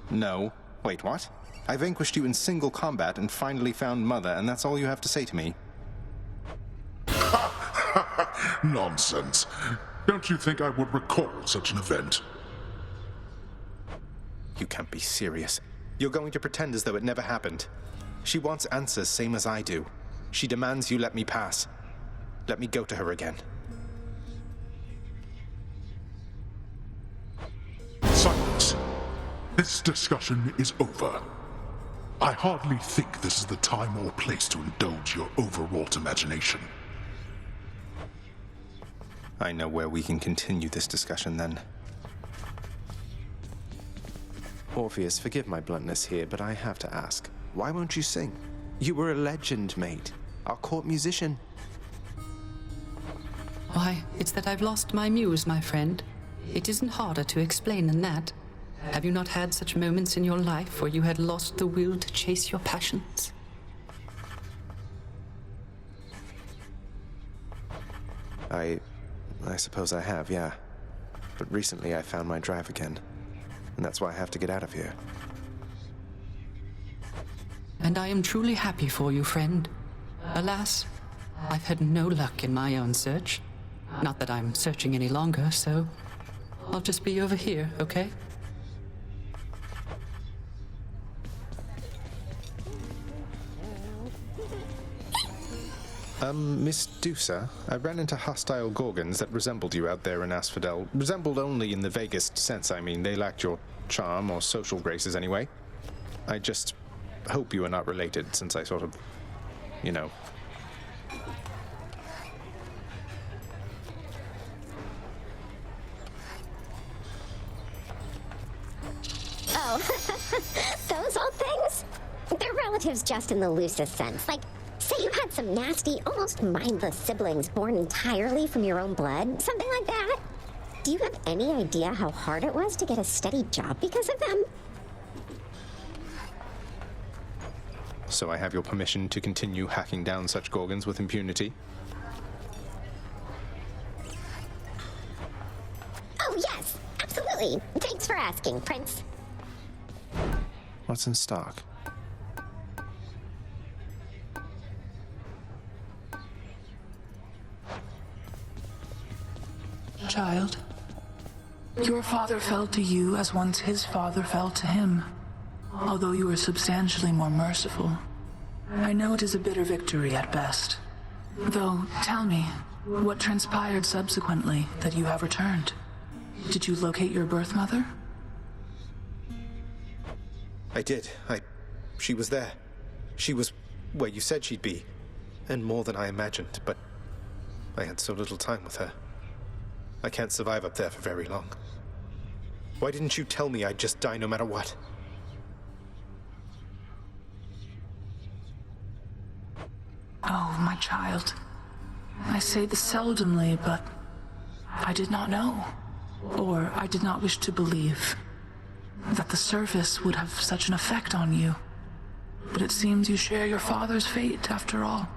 No. Wait, what? I vanquished you in single combat and finally found Mother, and that's all you have to say to me? Nonsense. Don't you think I would recall such an event? You can't be serious. You're going to pretend as though it never happened. She wants answers, same as I do. She demands you let me pass. Let me go to her again. Silence. This discussion is over. I hardly think this is the time or place to indulge your overwrought imagination. I know where we can continue this discussion then. Orpheus, forgive my bluntness here, but I have to ask, why won't you sing? You were a legend, mate. Our court musician. Why, it's that I've lost my muse, my friend. It isn't harder to explain than that. Have you not had such moments in your life where you had lost the will to chase your passions? I suppose I have, yeah. But recently I found my drive again. And that's why I have to get out of here. And I am truly happy for you, friend. Alas, I've had no luck in my own search. Not that I'm searching any longer, so I'll just be over here, okay? Miss Dusa, I ran into hostile Gorgons that resembled you out there in Asphodel. Resembled only in the vaguest sense, I mean. They lacked your charm or social graces anyway. I just hope you are not related, since I sort of, you know. Oh, those old things? They're relatives just in the loosest sense. Like, say you had some nasty, almost mindless siblings born entirely from your own blood, something like that. Do you have any idea how hard it was to get a steady job because of them? So I have your permission to continue hacking down such Gorgons with impunity? Oh, yes, absolutely. Thanks for asking, Prince. What's in stock? Child, your father fell to you as once his father fell to him. Although you are substantially more merciful, I know it is a bitter victory at best. Though, tell me, what transpired subsequently that you have returned? Did you locate your birth mother? I did. She was there. She was where you said she'd be. And more than I imagined, but I had so little time with her. I can't survive up there for very long. Why didn't you tell me I'd just die no matter what? Oh, my child. I say this seldomly, but I did not know, or I did not wish to believe, that the surface would have such an effect on you. But it seems you share your father's fate, after all.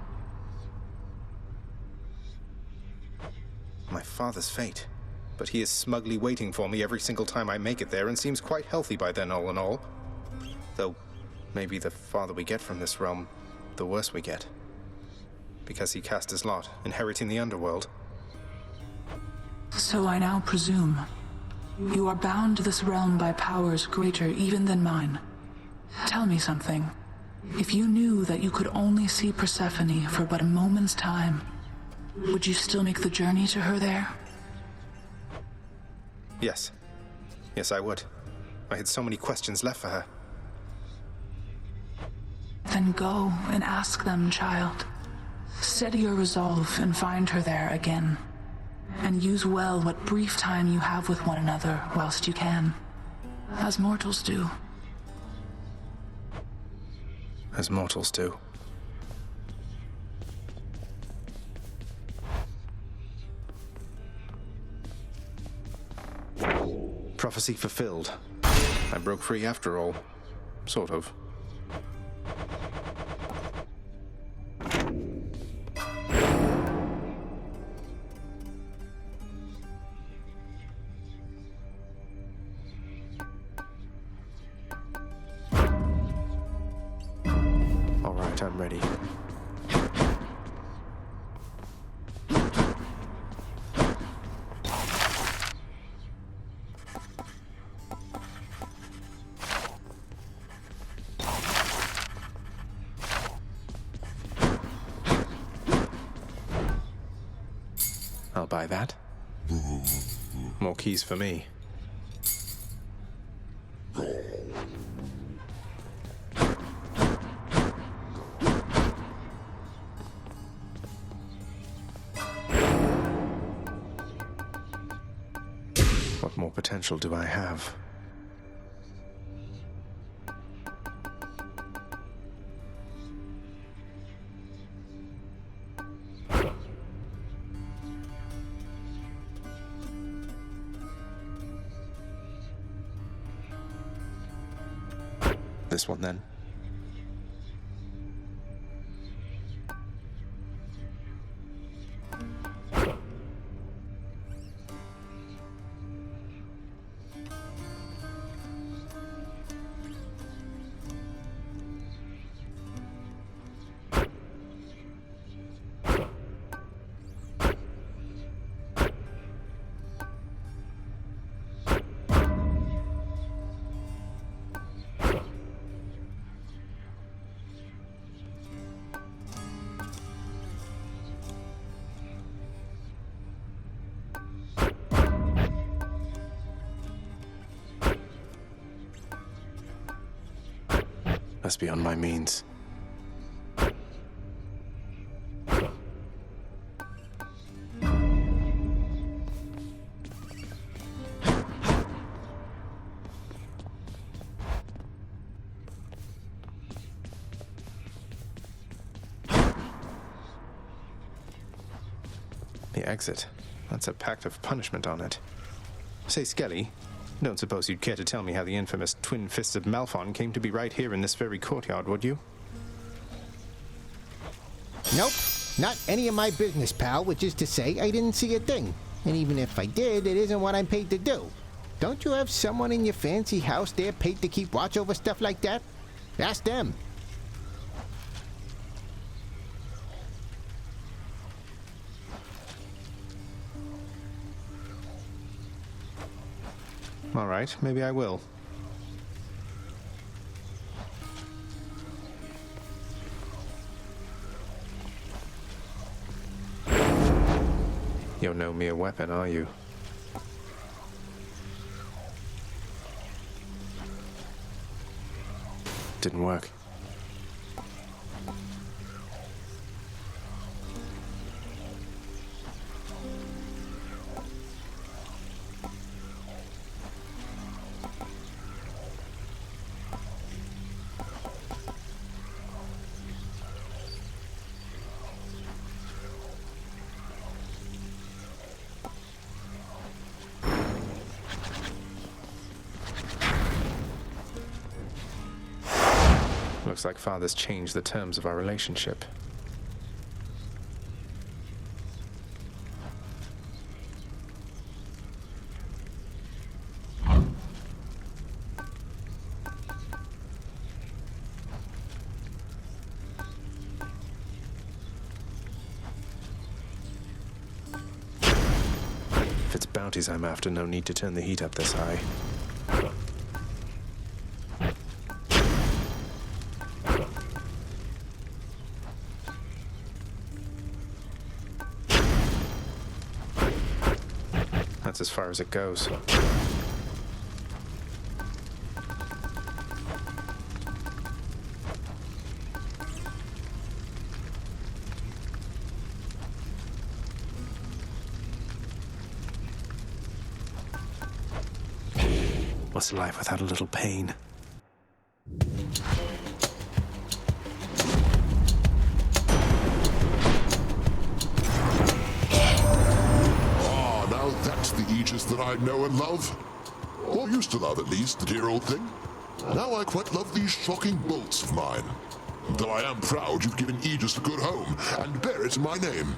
My father's fate. But he is smugly waiting for me every single time I make it there and seems quite healthy by then, all in all. Though, maybe the farther we get from this realm, the worse we get. Because he cast his lot, inheriting the underworld. So I now presume You are bound to this realm by powers greater even than mine. Tell me something. If you knew that you could only see Persephone for but a moment's time, would you still make the journey to her there? Yes. Yes, I would. I had so many questions left for her. Then go and ask them, child. Steady your resolve and find her there again. And use well what brief time you have with one another whilst you can. As mortals do. As mortals do. Prophecy fulfilled. I broke free after all. Sort of. All right, I'm ready. I'll buy that. More keys for me. What more potential do I have? This one, then. That's beyond my means. The exit. That's a pact of punishment on it. Say, Skelly, don't suppose you'd care to tell me how the infamous Twin Fists of Malphon came to be right here in this very courtyard, would you? Nope. Not any of my business, pal, which is to say I didn't see a thing. And even if I did, it isn't what I'm paid to do. Don't you have someone in your fancy house there paid to keep watch over stuff like that? Ask them. All right, maybe I will. You're no mere weapon, are you? Didn't work. Looks like Father's changed the terms of our relationship. If it's bounties I'm after, no need to turn the heat up this high. That's as far as it goes. What's life without a little pain? Ah, now that's the Aegis that I know and love. Or used to love, at least, the dear old thing. Now I quite love these shocking bolts of mine. Though I am proud you've given Aegis a good home, and bear it in my name.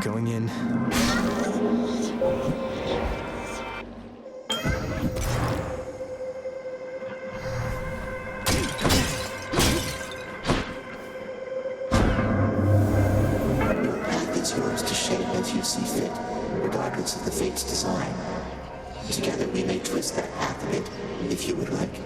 Going in. Your path is yours to shape as you see fit, regardless of the fate's design. Together we may twist that path a bit, if you would like.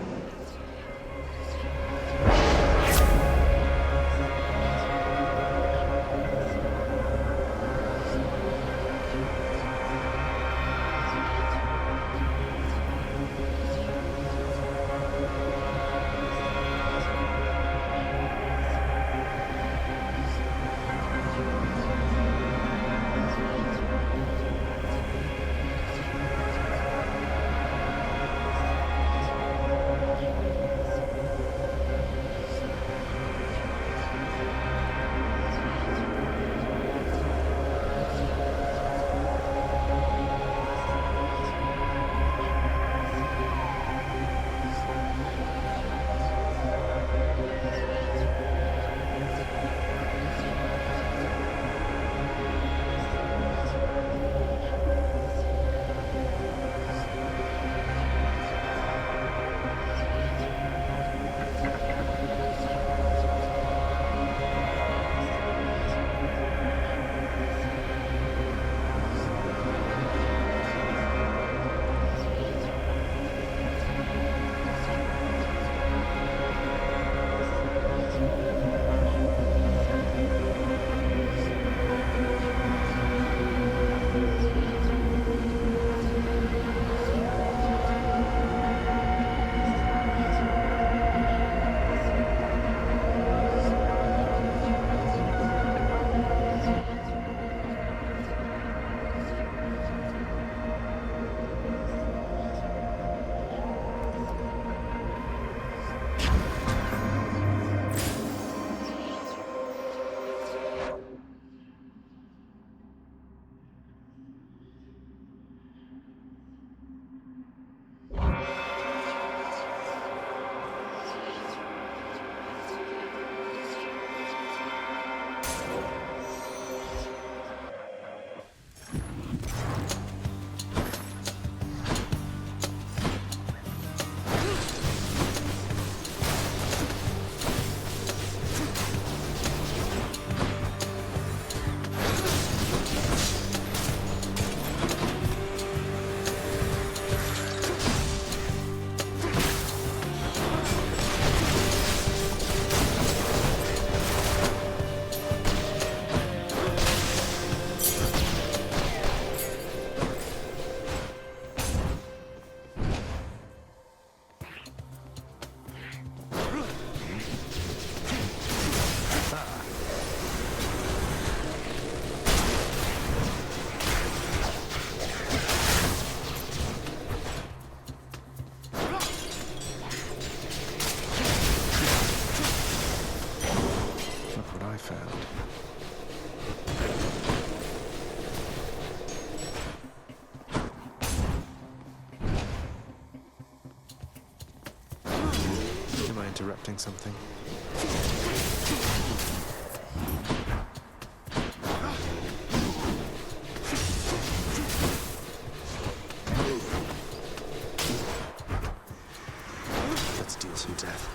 interrupting something? Let's deal some death.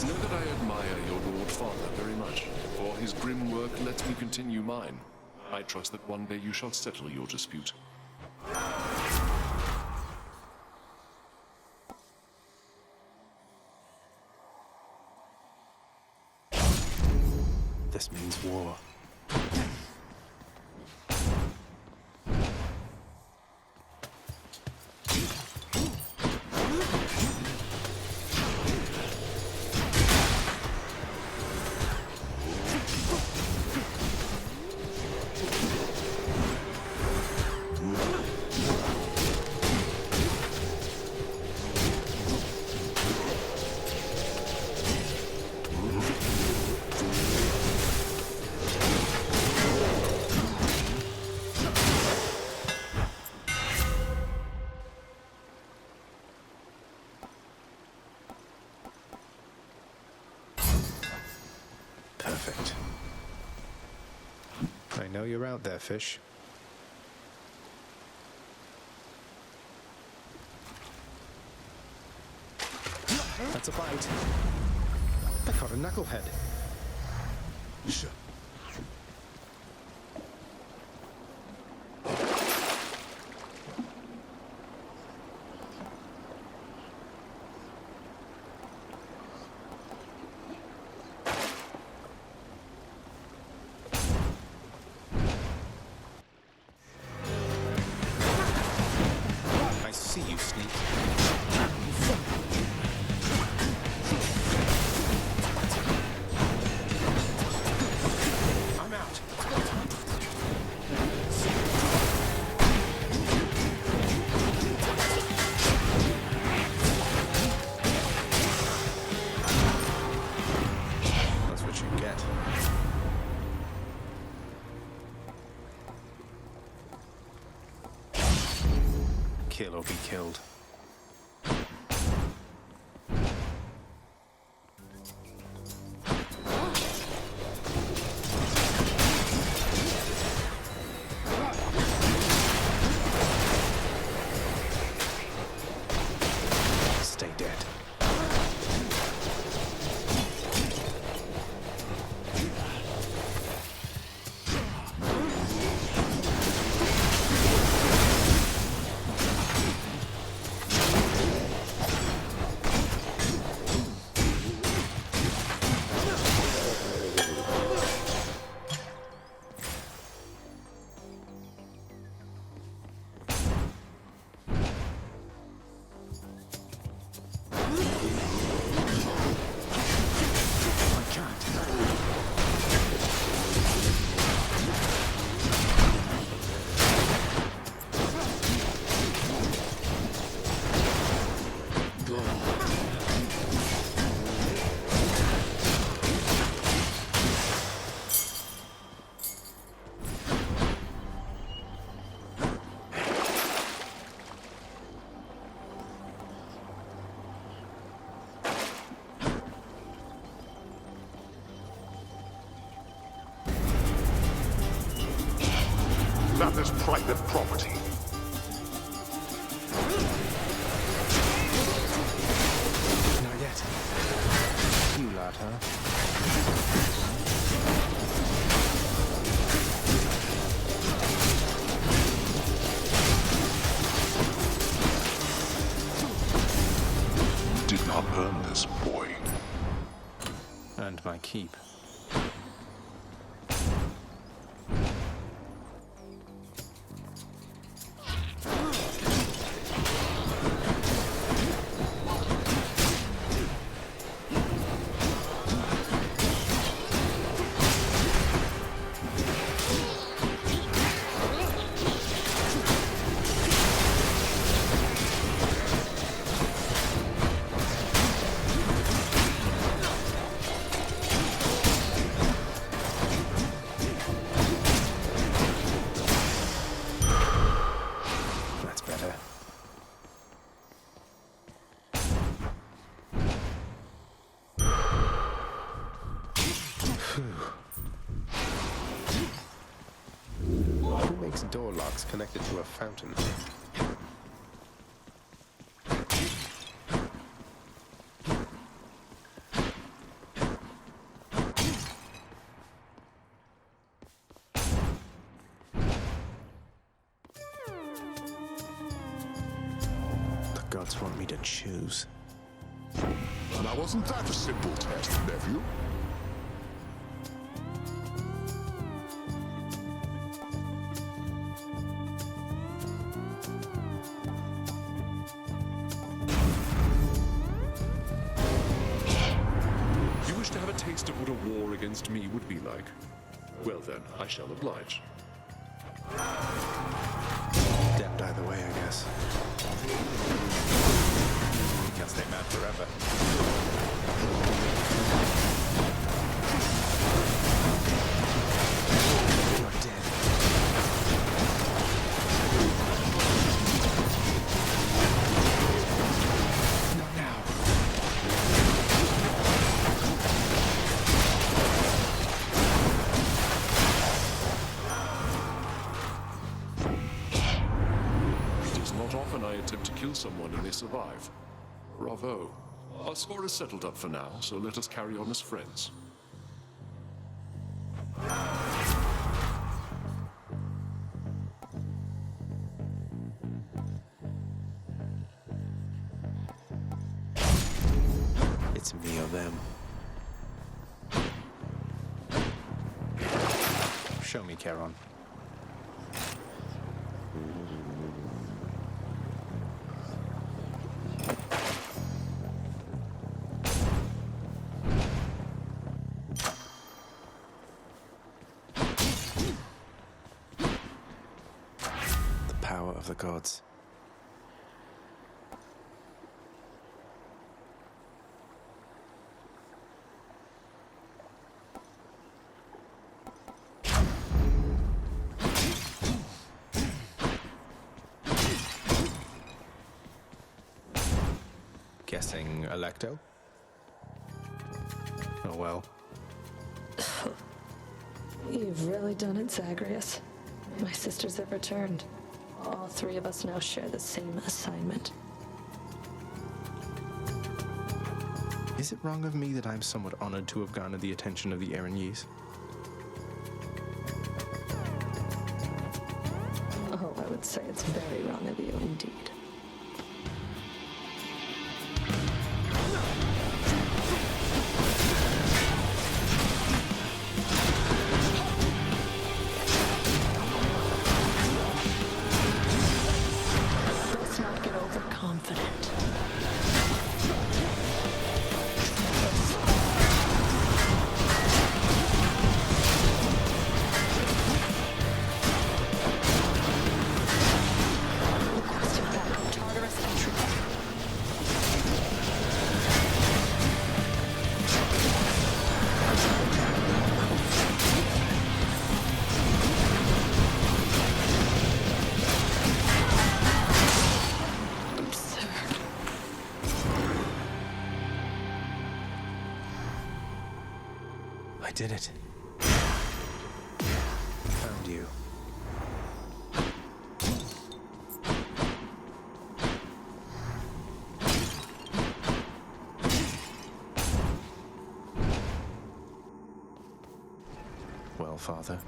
Know that I admire your Lord Father very much, for his grim work lets me continue mine. I trust that one day you shall settle your dispute. This means war. Perfect. I know you're out there, fish. That's a bite. I caught a knucklehead. Sure. I see you, sneak. I'm out. That's what you get. Kill or be killed. Stay dead. That is private property. Not yet. You lot, huh? You did not earn this, boy. And my keep. door locks connected to a fountain. The gods want me to choose. Now, wasn't that a simple test, nephew? You wish to have a taste of what a war against me would be like? Well then, I shall oblige. Damned either way, I guess. Can't stay mad forever. You're dead. Not now. It is not often I attempt to kill someone and they survive. Bravo. Our score is settled up for now, so let us carry on as friends. It's me or them. Show me, Charon. Of the gods. Guessing Electo? Oh well. You've really done it, Zagreus. My sisters have returned. All three of us now share the same assignment. Is it wrong of me that I'm somewhat honored to have garnered the attention of the Erinese? Oh, I would say it's very wrong of you indeed. I did it. Found you. Well, Father.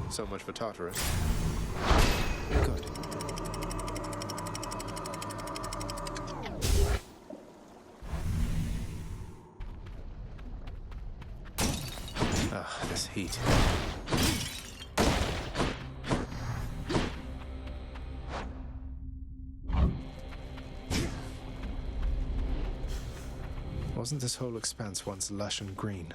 So much for Tartarus. Good. Ah, this heat. Wasn't this whole expanse once lush and green?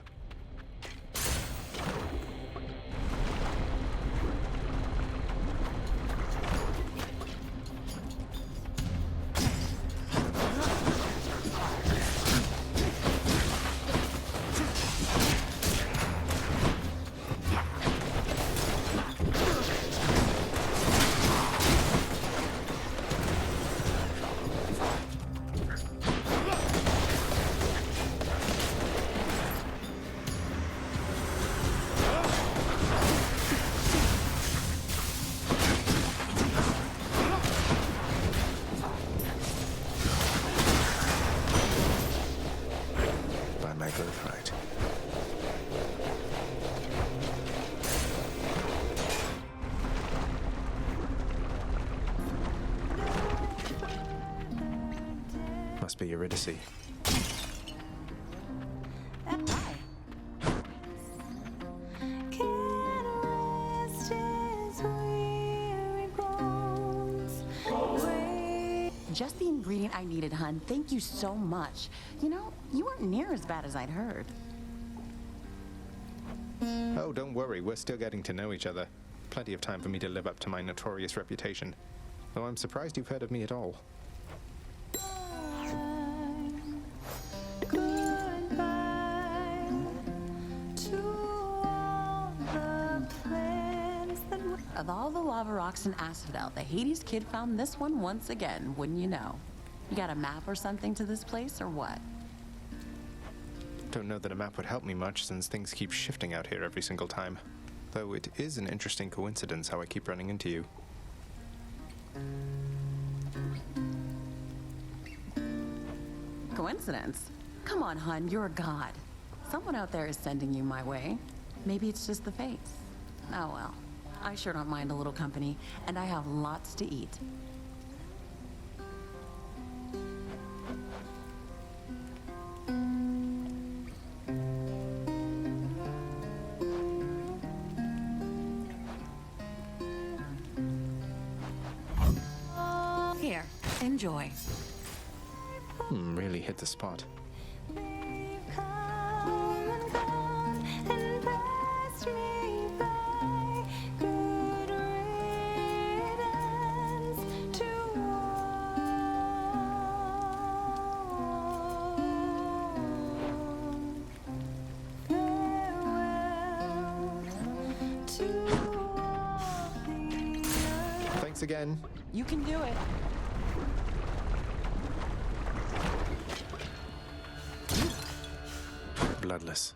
my birthright. Must be Eurydice. Just the ingredient I needed, hun. Thank you so much. You know, you weren't near as bad as I'd heard. Oh, don't worry, we're still getting to know each other. Plenty of time for me to live up to my notorious reputation. Though I'm surprised you've heard of me at all. Of all the lava rocks in Asphodel, the Hades kid found this one once again, wouldn't you know? You got a map or something to this place, or what? Don't know that a map would help me much, since things keep shifting out here every single time. Though it is an interesting coincidence how I keep running into you. Coincidence? Come on, hun, you're a god. Someone out there is sending you my way. Maybe it's just the fates. Oh well. I sure don't mind a little company, and I have lots to eat. Here, enjoy. Really hit the spot. Thanks again. You can do it. Bloodless.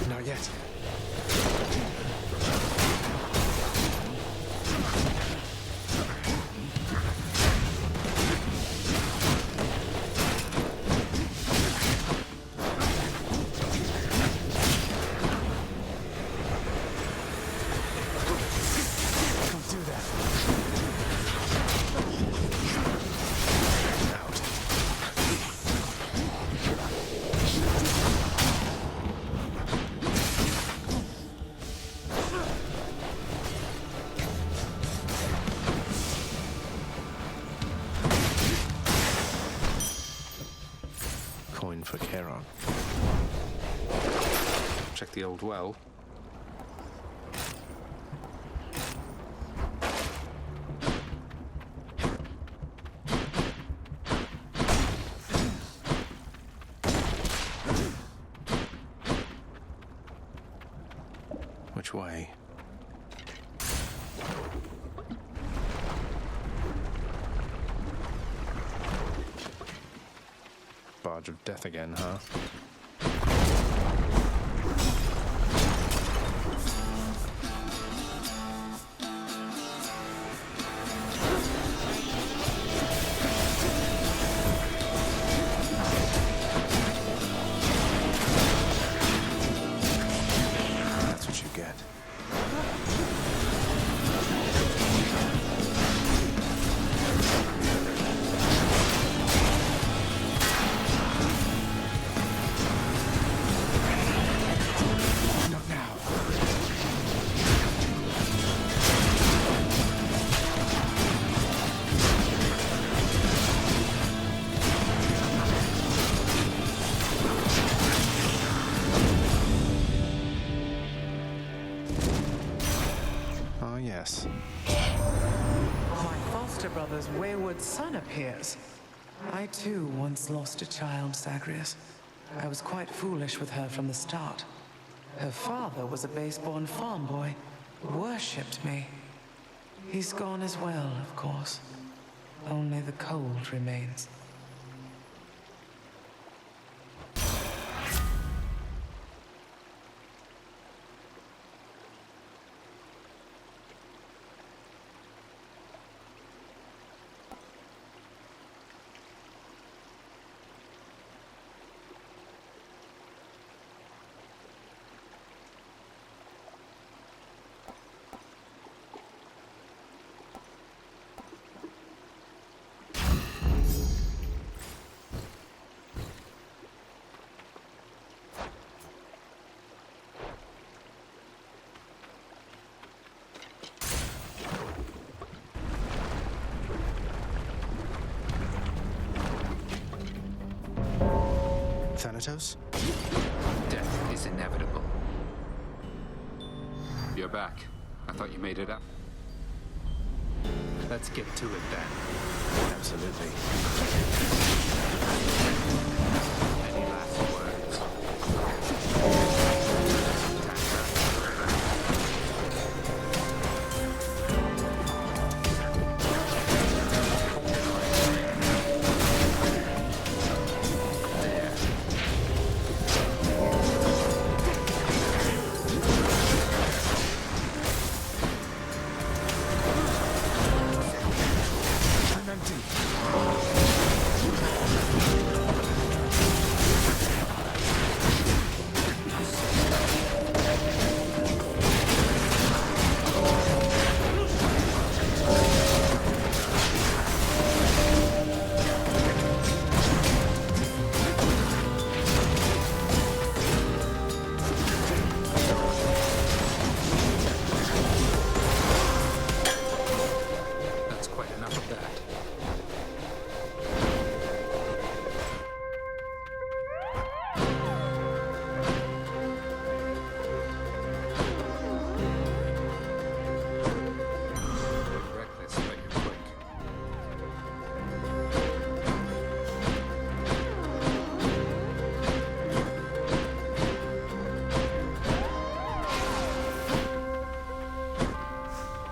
Not yet. Don't do that. Out. Coin for Charon. Check the old well. Which way? Barge of death again, huh? That's what you get. Not now. Oh, yes. My foster brother's wayward son appears. I too once lost a child, Zagreus. I was quite foolish with her from the start. Her father was a base-born farm boy, worshipped me. He's gone as well, of course. Only the cold remains. Thanatos? Death is inevitable. You're back. I thought you made it up. Let's get to it then. Absolutely. Any last words?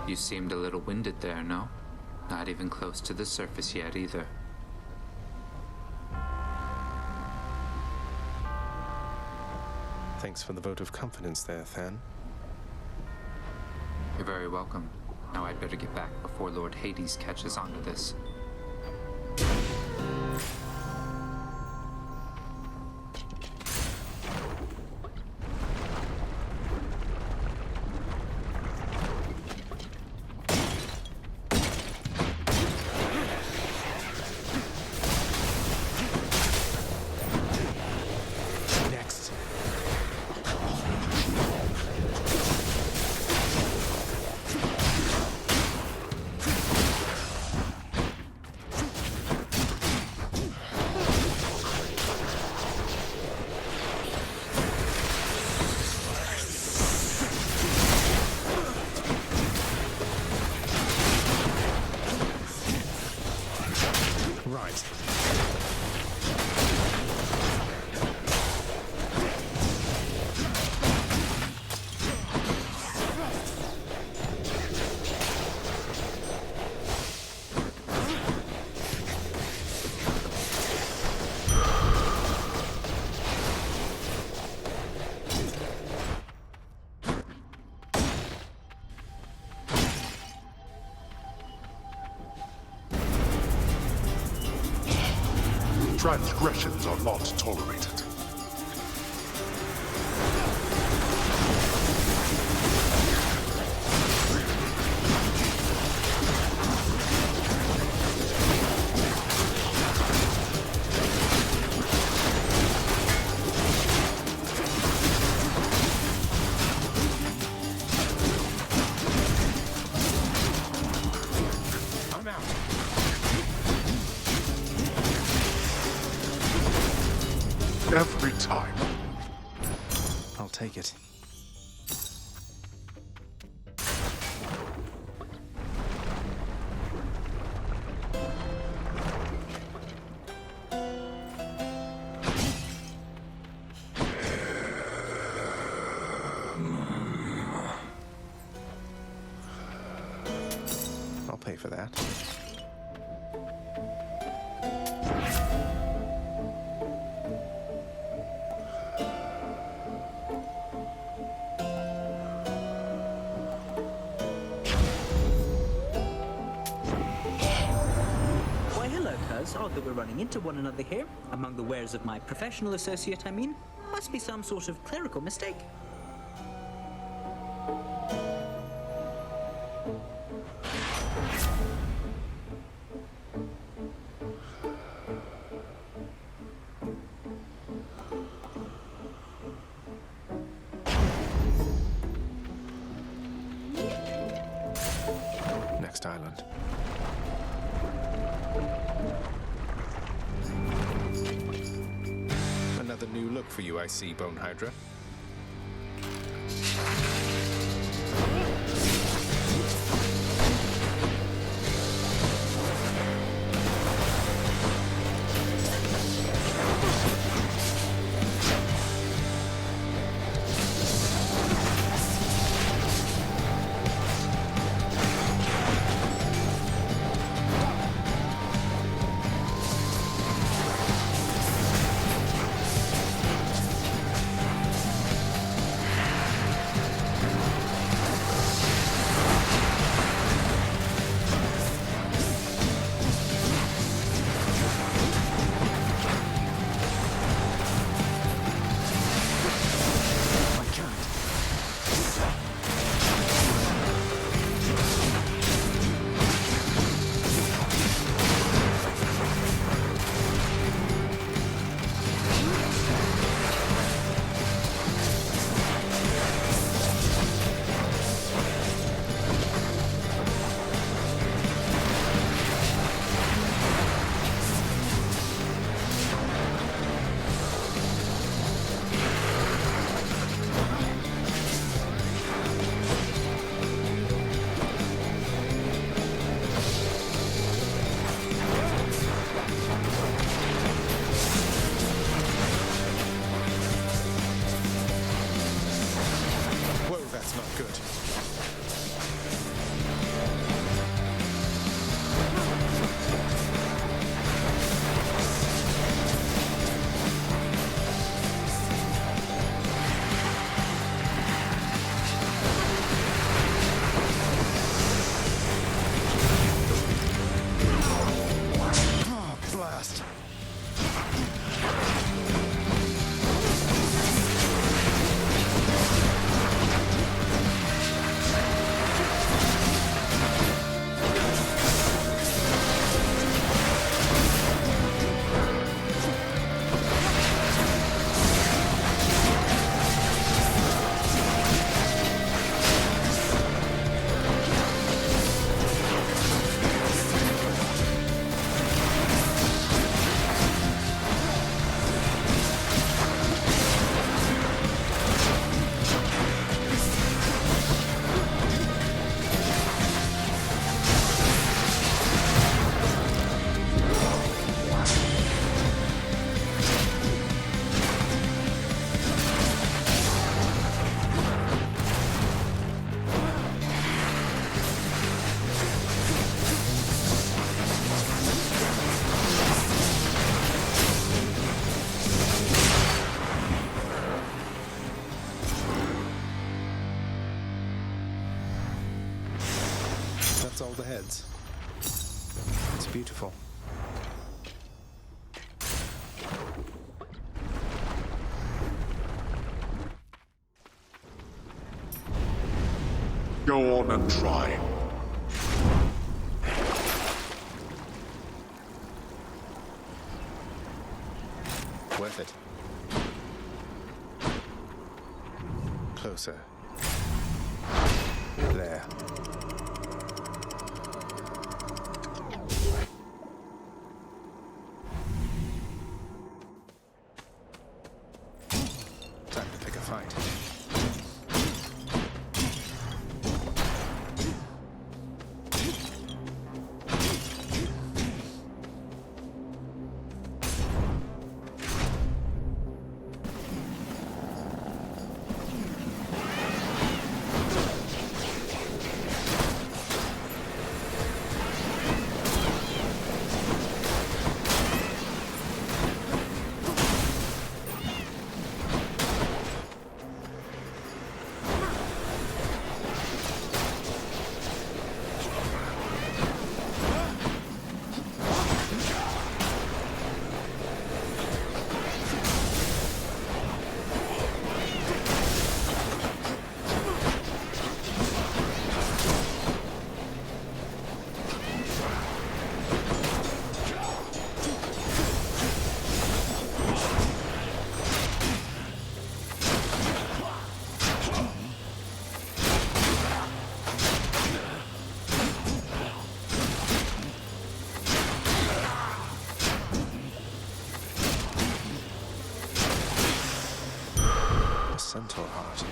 You seemed a little winded there, no? Not even close to the surface yet, either. Thanks for the vote of confidence there, Than. You're very welcome. Now I'd better get back before Lord Hades catches on to this. Transgressions are not tolerated. Every time. I'll take it. pay for that. Why, hello, cuz. Odd that we're running into one another here. Among the wares of my professional associate, I mean. Must be some sort of clerical mistake. Next island. Another new look for you, I see, Bone Hydra. That's all the heads. It's beautiful. Go on and try. Worth it. Closer. There. Time to pick a fight. centaur heart.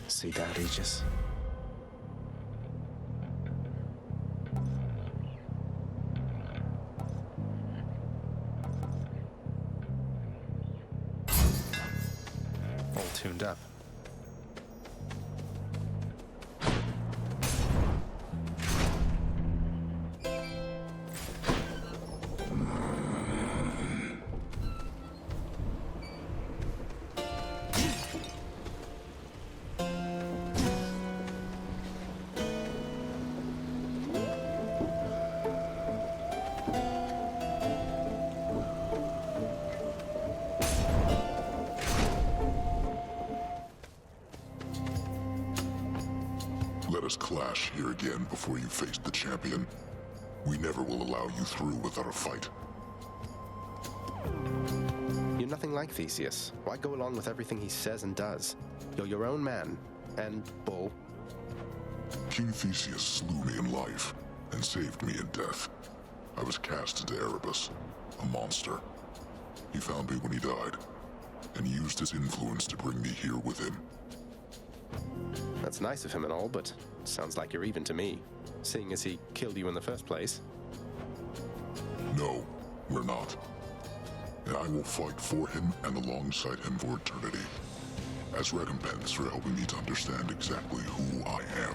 See that, Aegis? All tuned up. Let us clash here again before you face the champion. We never will allow you through without a fight. You're nothing like Theseus. Why go along with everything he says and does? You're your own man. And bull. King Theseus slew me in life and saved me in death. I was cast into Erebus, a monster. He found me when he died, and used his influence to bring me here with him. That's nice of him and all, but sounds like you're even to me, seeing as he killed you in the first place. No, we're not. And I will fight for him and alongside him for eternity, as recompense for helping me to understand exactly who I am.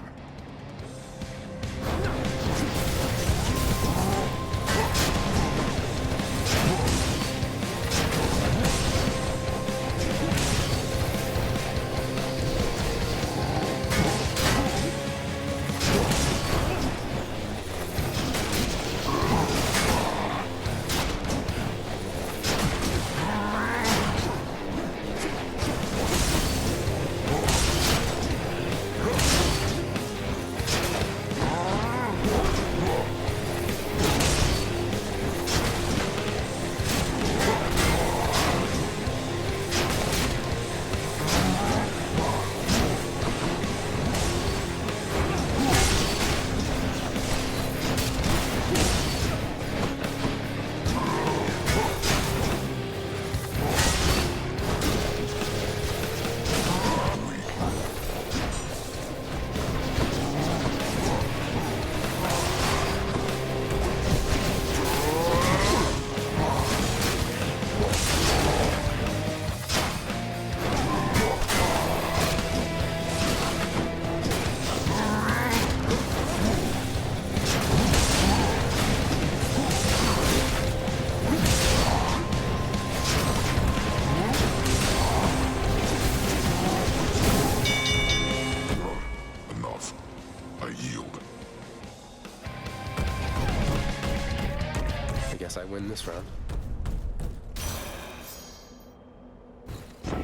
I win this round.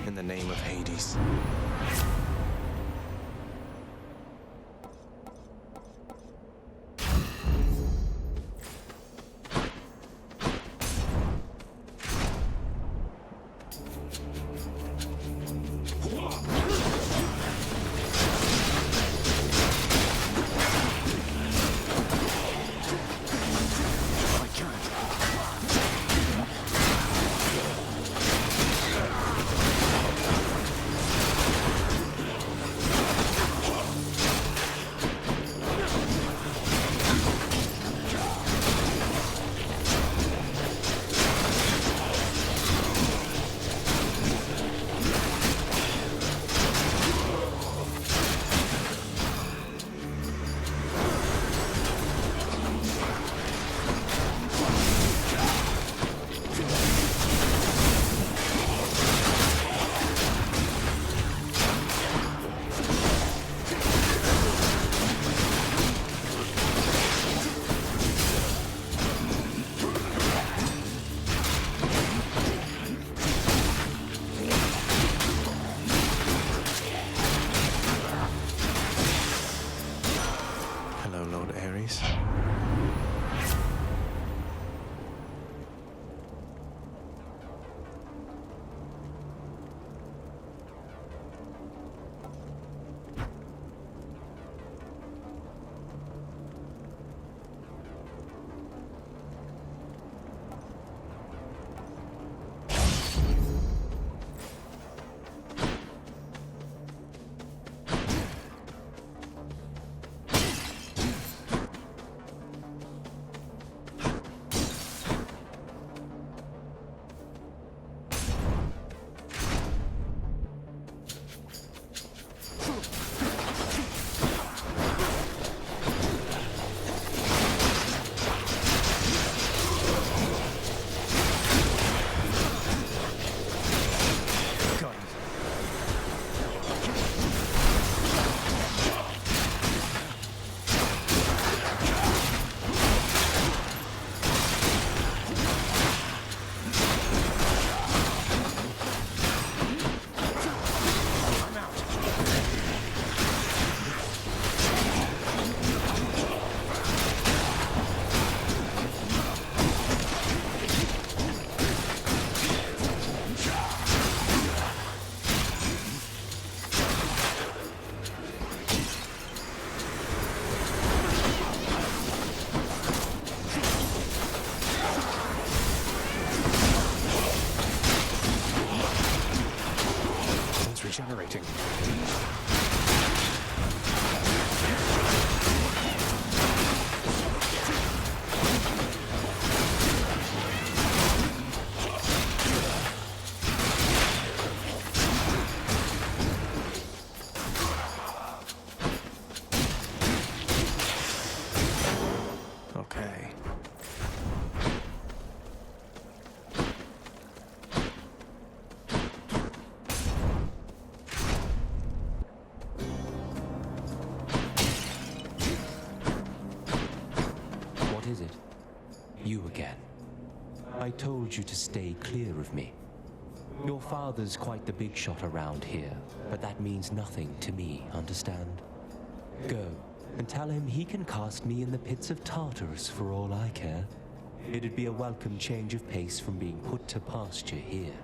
In the name of Hades. told you to stay clear of me. Your father's quite the big shot around here, but that means nothing to me, understand? Go, and tell him he can cast me in the pits of Tartarus for all I care. It'd be a welcome change of pace from being put to pasture here.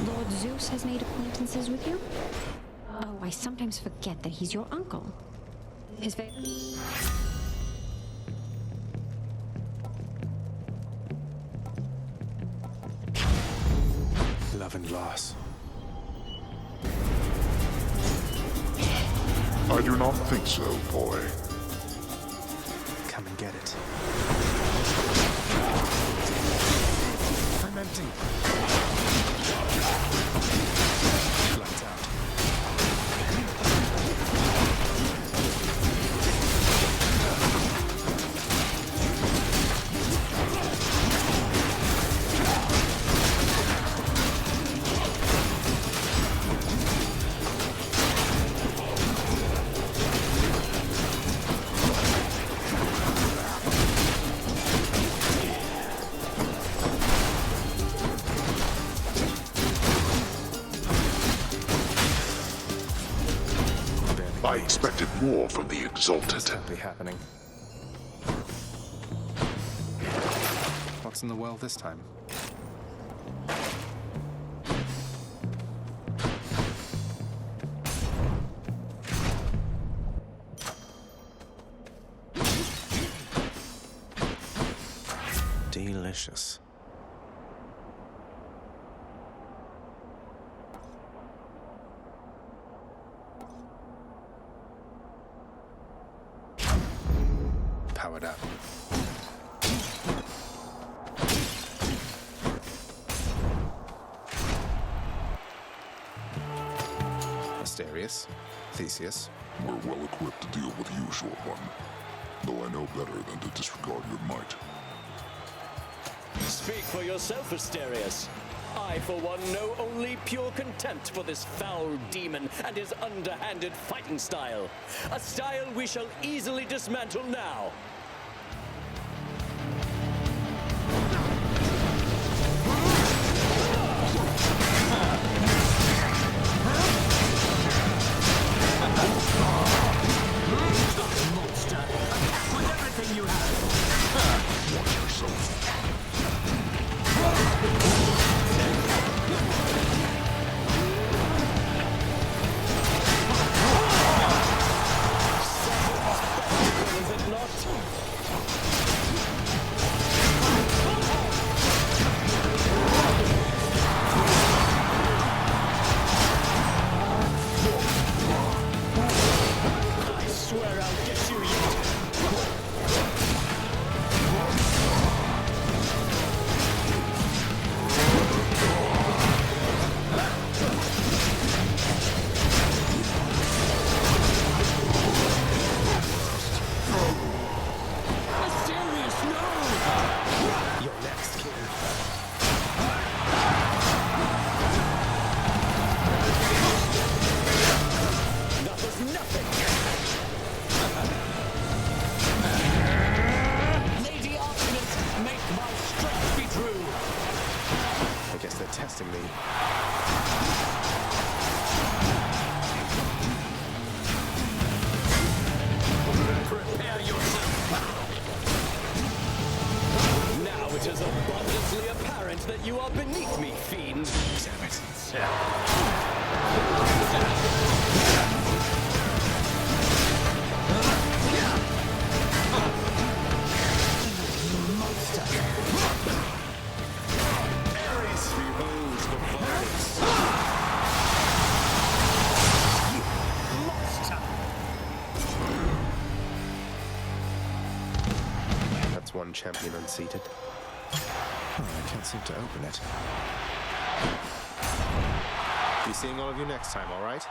Lord Zeus has made acquaintances with you? Oh, I sometimes forget that he's your uncle. His favorite... Love and loss. I do not think so, boy. Come and get it. I'm empty. Lights out. I expected more from the Exalted. Can't be happening. What's in the well this time? Delicious. Powered up. Asterius, Theseus. We're well equipped to deal with you, short one. Though I know better than to disregard your might. Speak for yourself, Asterius. I, for one, know only pure contempt for this foul demon and his underhanded fighting style. A style we shall easily dismantle now. Monster! Attack with everything you have! Watch yourself. Is it not? nothing! Lady Optimist, make my strength be true! I guess they're testing me. Prepare yourself! Now it is abundantly apparent that you are beneath me, fiend. Damn it. Ares beholds the violence. Monster! That's one champion unseated. Oh, I can't seem to open it. Be seeing all of you next time, all right?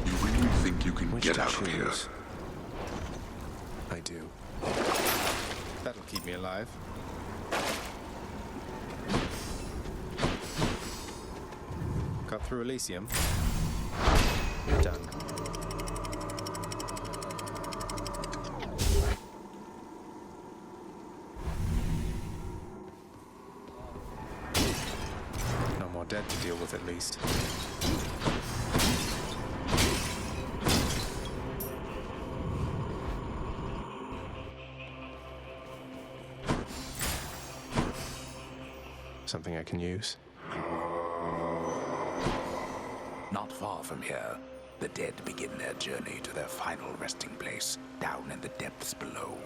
You really think you can Which get to out of here? choose? I do. That'll keep me alive. Cut through Elysium. Done. No more dead to deal with, at least. Something I can use. Not far from here, the dead begin their journey to their final resting place down in the depths below.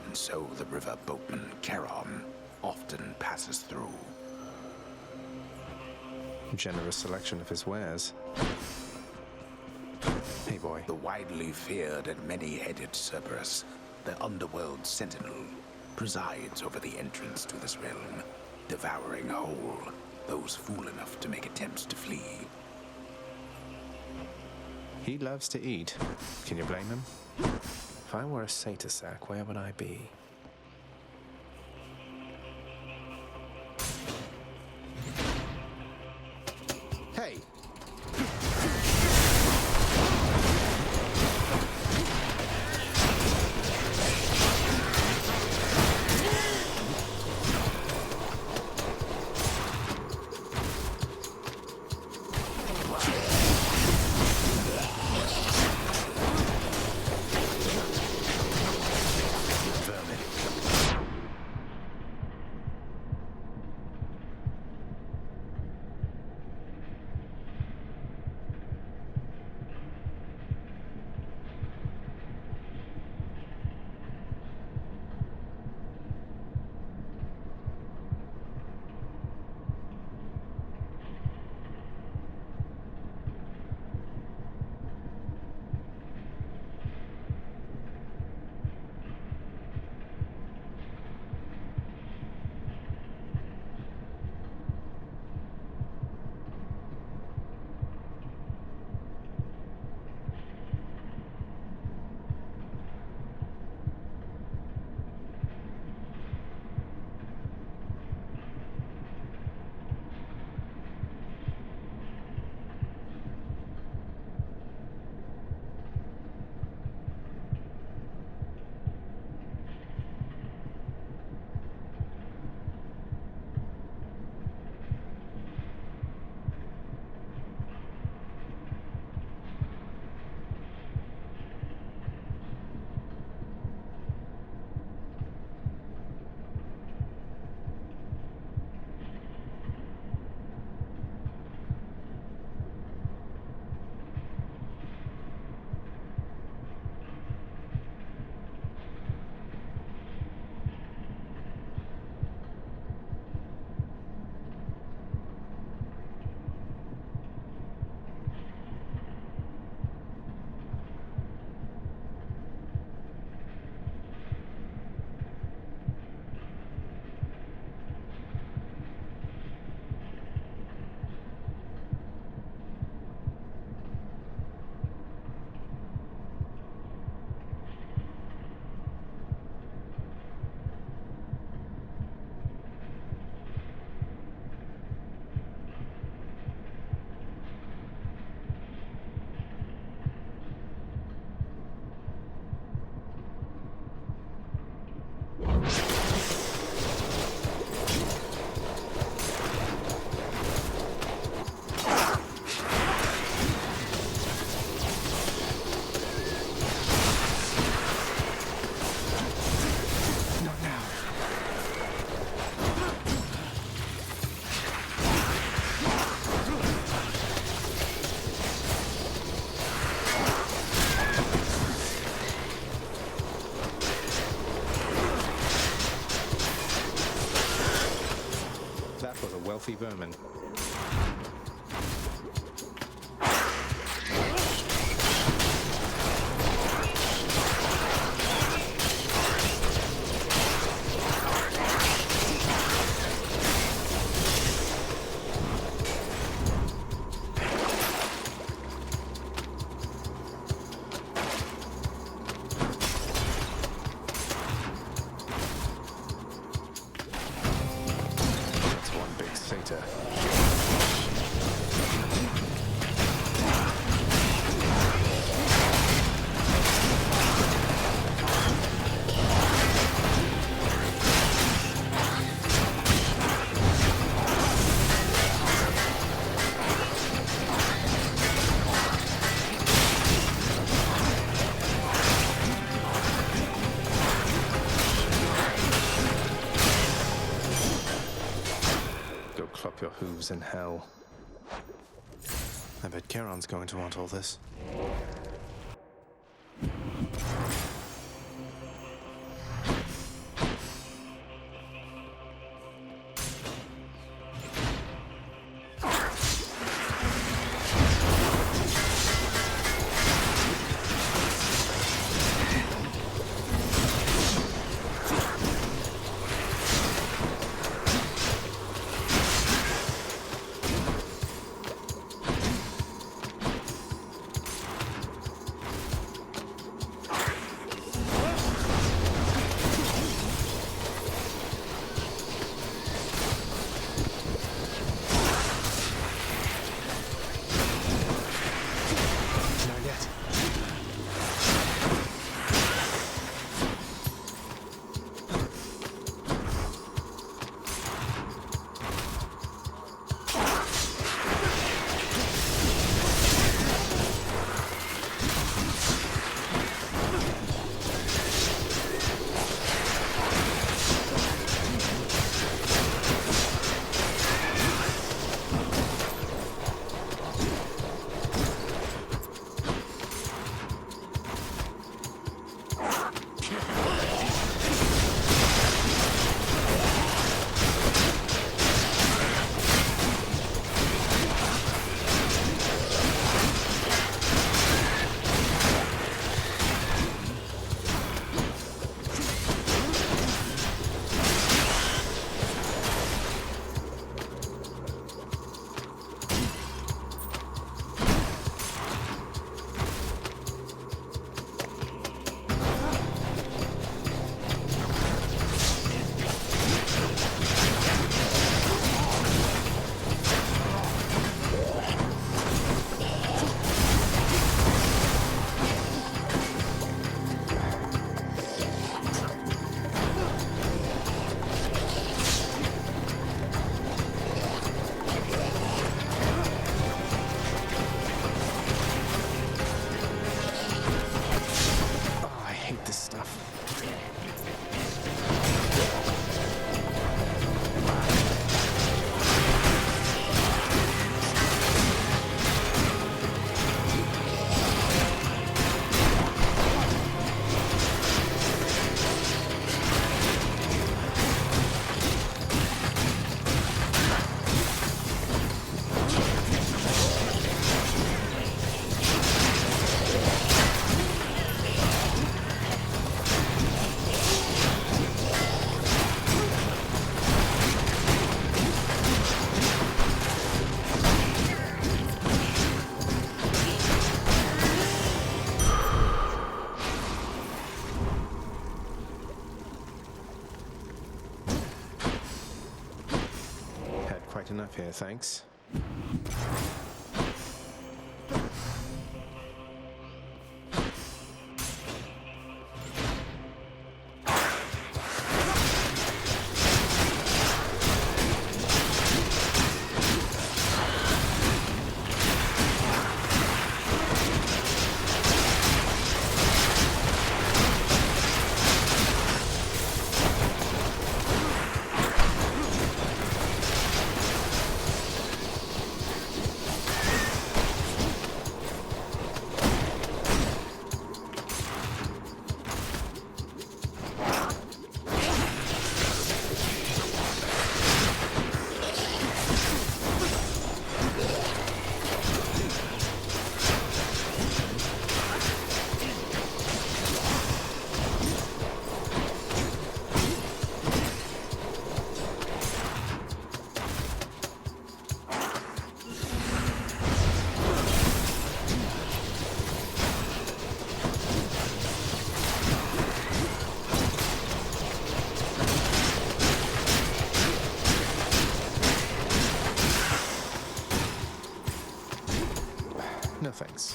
And so the river boatman Charon often passes through. Generous selection of his wares. Hey, boy. The widely feared and many-headed Cerberus, the underworld sentinel, presides over the entrance to this realm, devouring whole those fool enough to make attempts to flee. He loves to eat. Can you blame him? If I were a satyr sack, where would I be? Hey! Vermin. vermin. That's one big satyr. Go clop your hooves in hell. I bet Charon's going to want all this. Not yet. Oh, I hate this stuff. Had quite enough here, thanks. No thanks.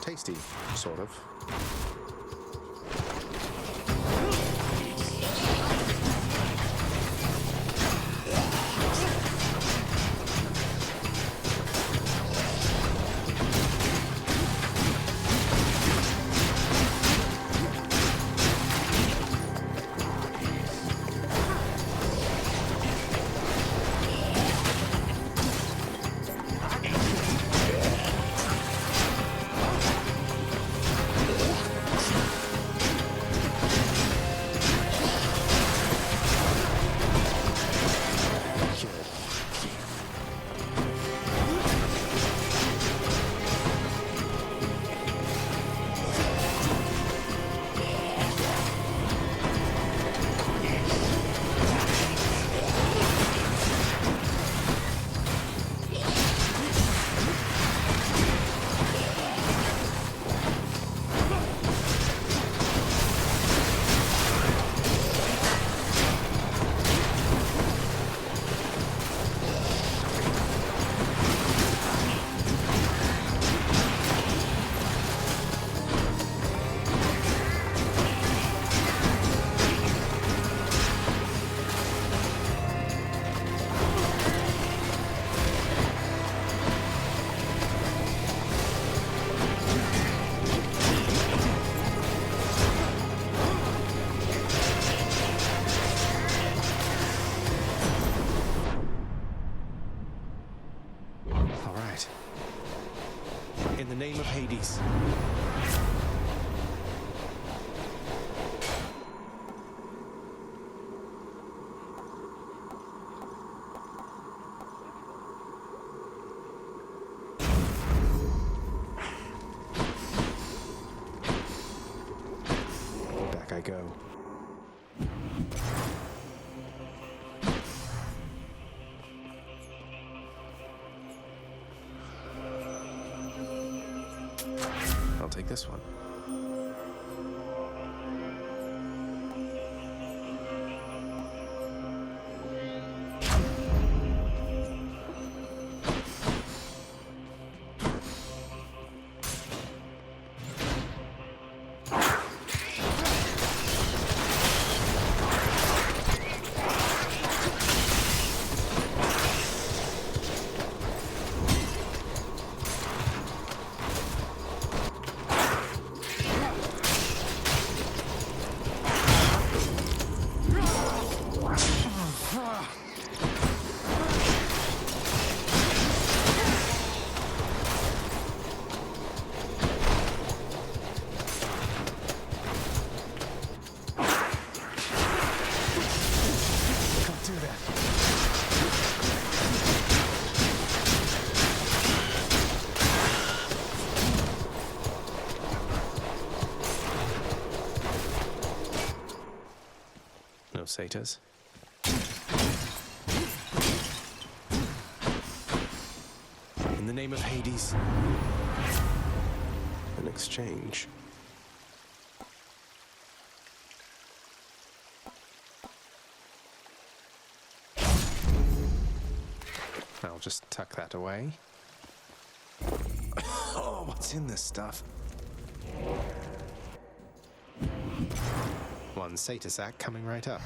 Tasty, sort of. In the name of Hades. Back I go. I'll take this one. No satyrs. In the name of Hades. An exchange. I'll just tuck that away. Oh, what's in this stuff? One satyr sack coming right up.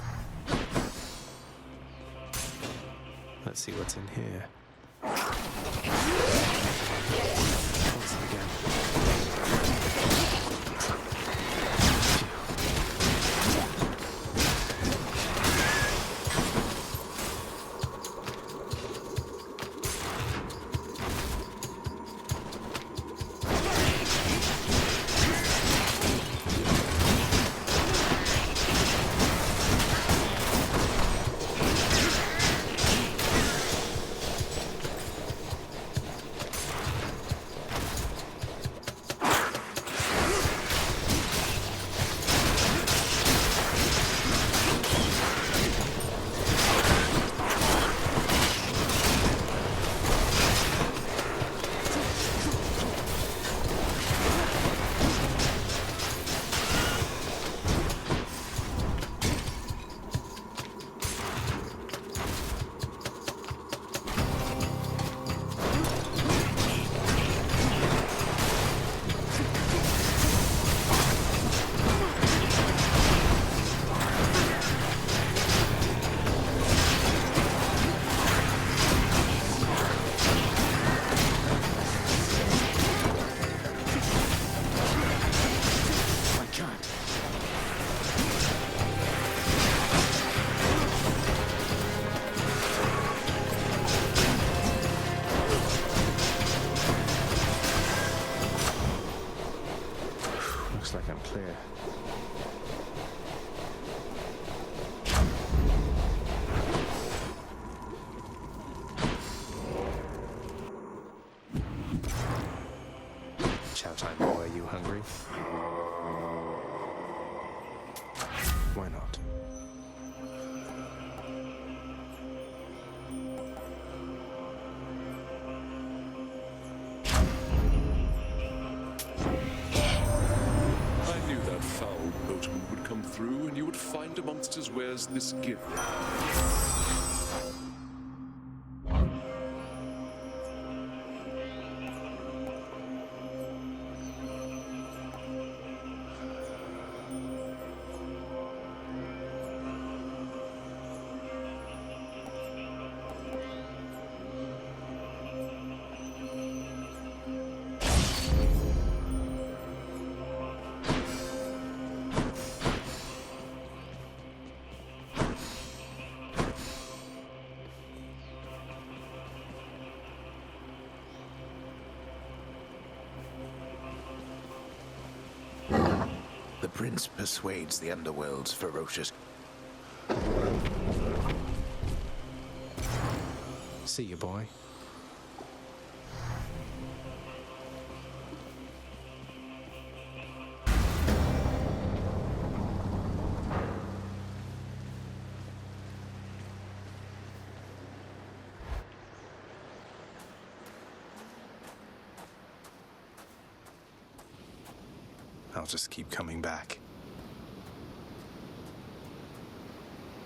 Let's see what's in here. Close it again. Why not? I knew that foul boatman would come through, and you would find amongst his wares this gift. The prince persuades the underworld's ferocious... See you, boy. I'll just keep coming back.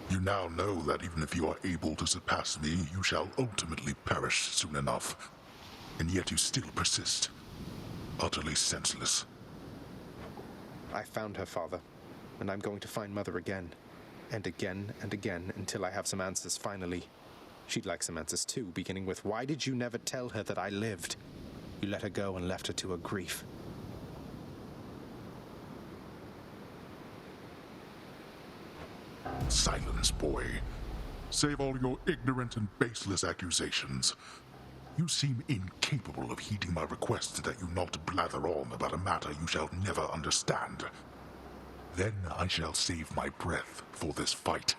You now know that even if you are able to surpass me, you shall ultimately perish soon enough. And yet you still persist. Utterly senseless. I found her, Father, and I'm going to find Mother again. And again and again, until I have some answers finally. She'd like some answers too, beginning with, why did you never tell her that I lived? You let her go and left her to her grief. Silence, boy. Save all your ignorant and baseless accusations. You seem incapable of heeding my request that you not blather on about a matter you shall never understand. Then I shall save my breath for this fight.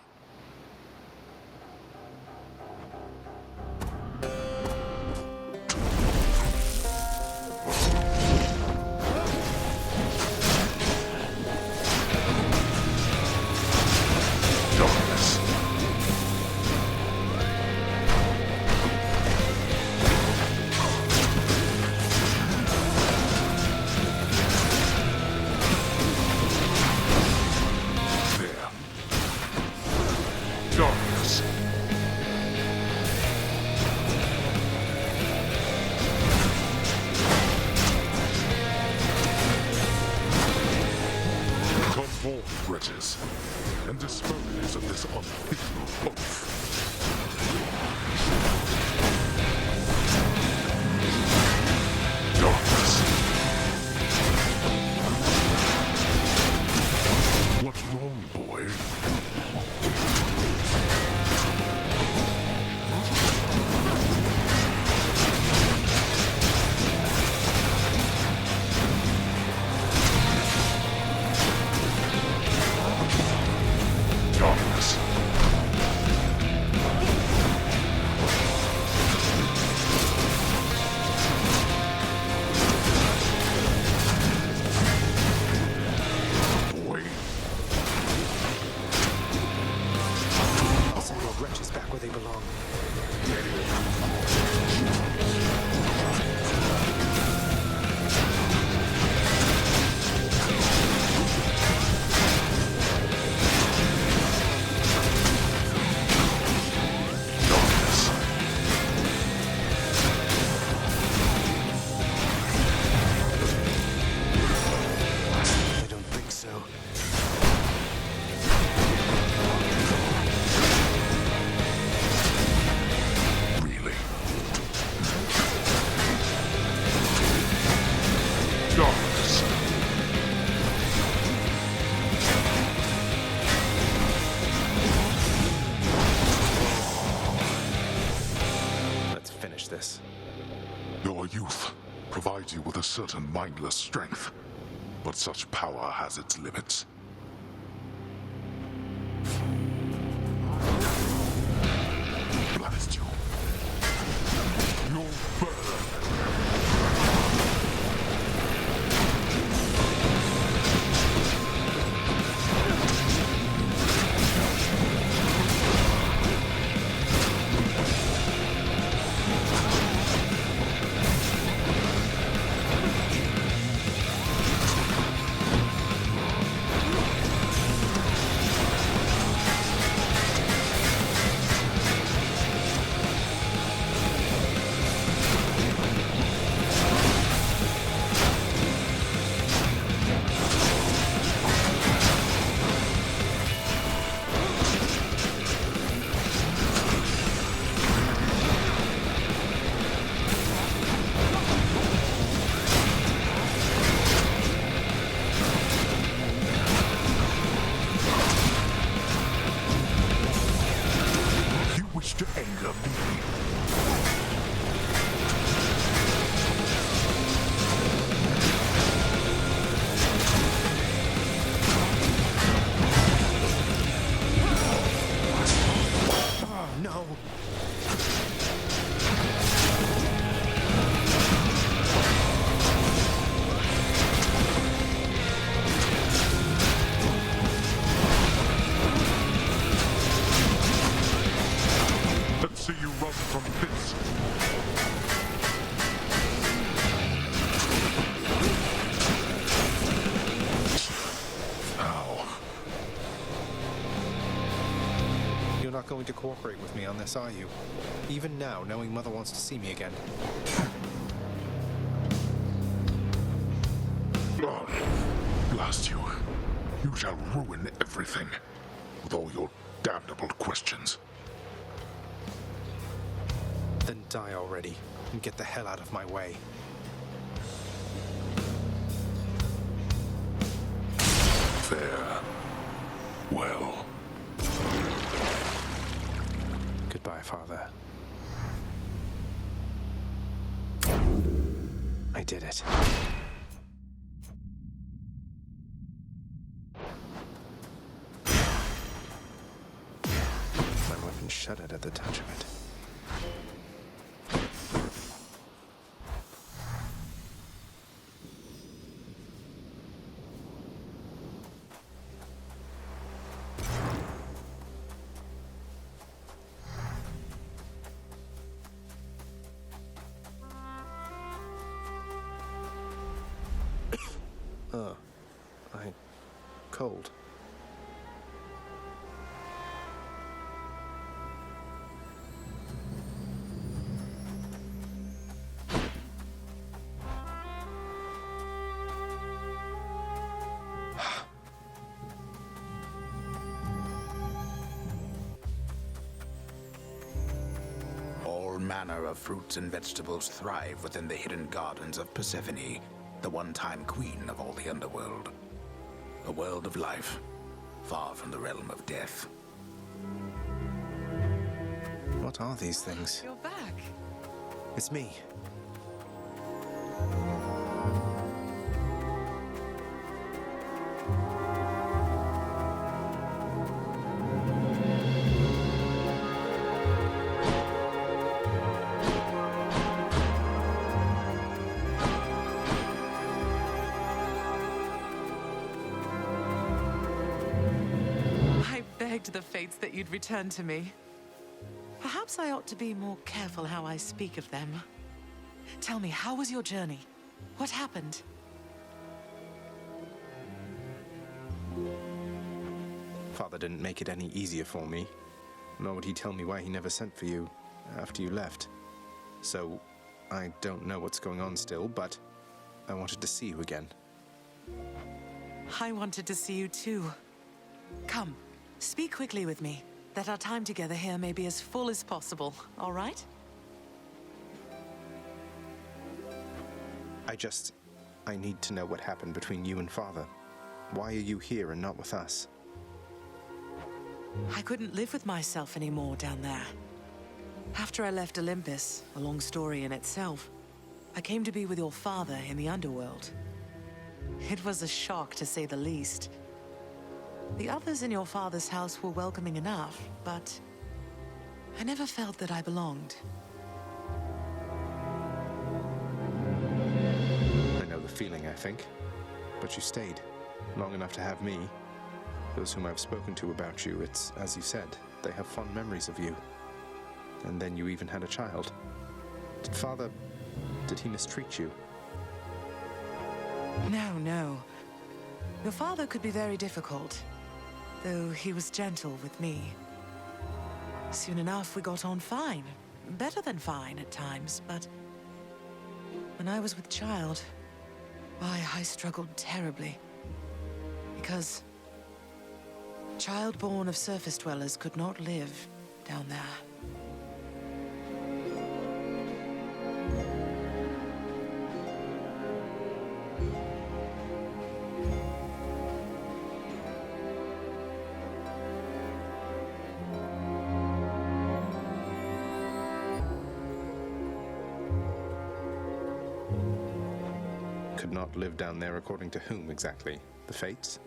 And dispose of this unthinkable oath. Darkness. What's wrong, boy? This. Your youth provides you with a certain mindless strength, but such power has its limits. Blast you. You'll burn. wish to anger me. Oh, no! Let's see you run from this. Ow. You're not going to cooperate with me on this, are you? Even now, knowing Mother wants to see me again. Blast you. You shall ruin everything. With all your damnable questions. Then die already, and get the hell out of my way. Fair. Well. Goodbye, Father. I did it. My weapon shuddered at the touch of it. Cold. All manner of fruits and vegetables thrive within the hidden gardens of Persephone, the one-time queen of all the underworld. A world of life, far from the realm of death. What are these things? You're back. It's me. The fates that you'd return to me. Perhaps I ought to be more careful how I speak of them. Tell me, how was your journey? What happened? Father didn't make it any easier for me, nor would he tell me why he never sent for you after you left. So, I don't know what's going on still, but I wanted to see you again. I wanted to see you too. Come. Speak quickly with me, that our time together here may be as full as possible, all right? I need to know what happened between you and Father. Why are you here and not with us? I couldn't live with myself anymore down there. After I left Olympus, a long story in itself, I came to be with your father in the underworld. It was a shock, to say the least. The others in your father's house were welcoming enough, but I never felt that I belonged. I know the feeling, I think. But you stayed long enough to have me. Those whom I've spoken to about you, it's as you said, they have fond memories of you. And then you even had a child. Did he mistreat you? No. Your father could be very difficult, though he was gentle with me. Soon enough, we got on fine. Better than fine at times, but when I was with child, why, I struggled terribly. Because child born of surface dwellers could not live down there. could not live down there according to whom exactly? The Fates?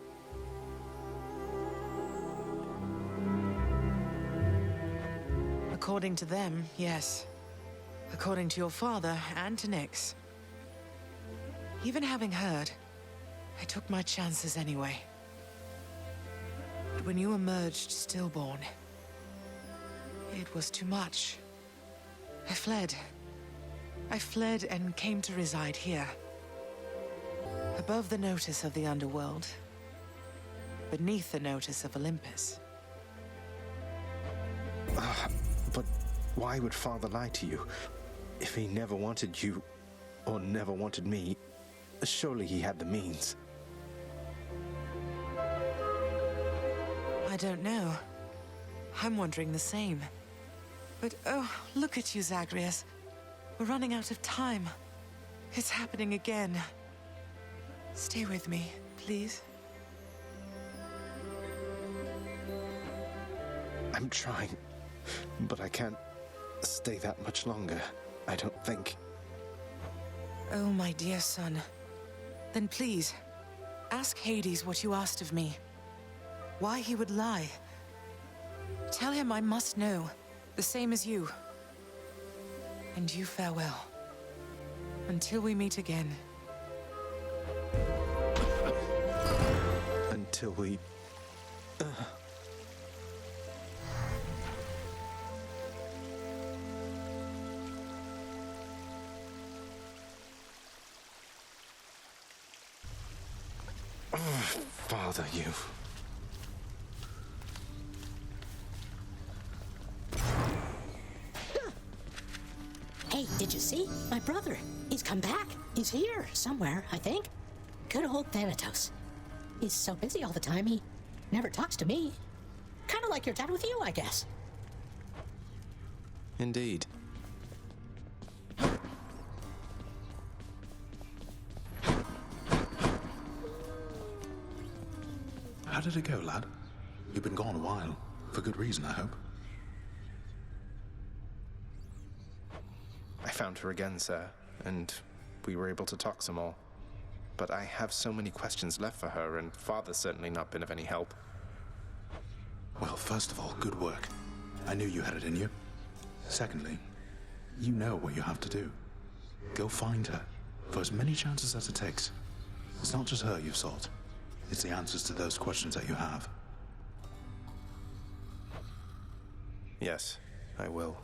According to them, yes. According to your father and to Nyx. Even having heard, I took my chances anyway. But when you emerged stillborn, it was too much. I fled. I fled and came to reside here. Above the notice of the underworld. Beneath the notice of Olympus. But why would Father lie to you? If he never wanted you, or never wanted me, surely he had the means. I don't know. I'm wondering the same. But oh, look at you, Zagreus. We're running out of time. It's happening again. Stay with me, please. I'm trying, but I can't stay that much longer, I don't think. Oh, my dear son. Then please, ask Hades what you asked of me. Why he would lie. Tell him I must know, the same as you. And you farewell. Until we meet again. Until we... Father, you... Hey, did you see? My brother. He's come back. He's here, somewhere, I think. Good old Thanatos. He's so busy all the time, he never talks to me. Kind of like your dad with you, I guess. Indeed. How did it go, lad? You've been gone a while. For good reason, I hope. I found her again, sir, and we were able to talk some more. But I have so many questions left for her, and Father's certainly not been of any help. Well, first of all, good work. I knew you had it in you. Secondly, you know what you have to do. Go find her, for as many chances as it takes. It's not just her you've sought. It's the answers to those questions that you have. Yes, I will.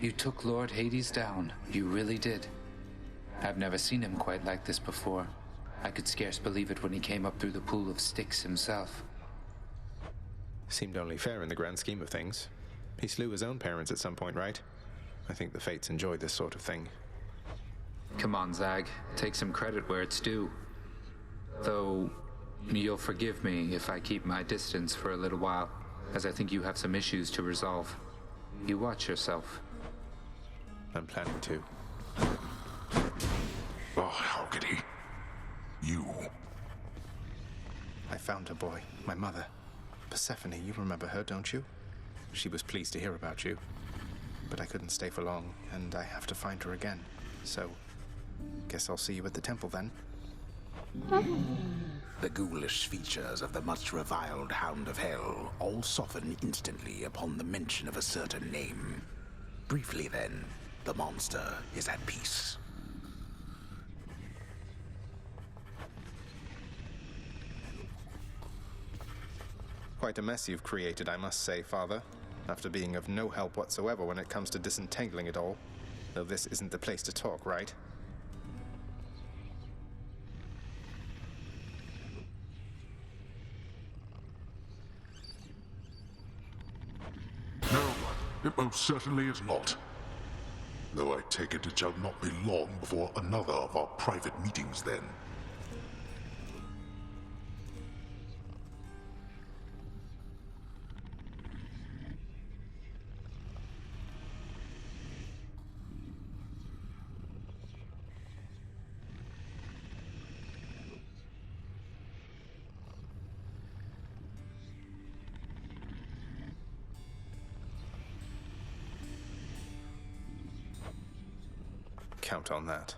You took Lord Hades down. You really did. I've never seen him quite like this before. I could scarce believe it when he came up through the pool of sticks himself. Seemed only fair in the grand scheme of things. He slew his own parents at some point, right? I think the Fates enjoy this sort of thing. Come on, Zag. Take some credit where it's due. Though, you'll forgive me if I keep my distance for a little while, as I think you have some issues to resolve. You watch yourself. I'm planning to. Oh, how could he? You. I found her, boy. My mother. Persephone, you remember her, don't you? She was pleased to hear about you. But I couldn't stay for long, and I have to find her again. So, guess I'll see you at the temple then. The ghoulish features of the much reviled Hound of Hell all soften instantly upon the mention of a certain name. Briefly then, the monster is at peace. Quite a mess you've created, I must say, Father. After being of no help whatsoever when it comes to disentangling it all. Though this isn't the place to talk, right? No, it most certainly is not. Though I take it shall not be long before another of our private meetings then. Count on that.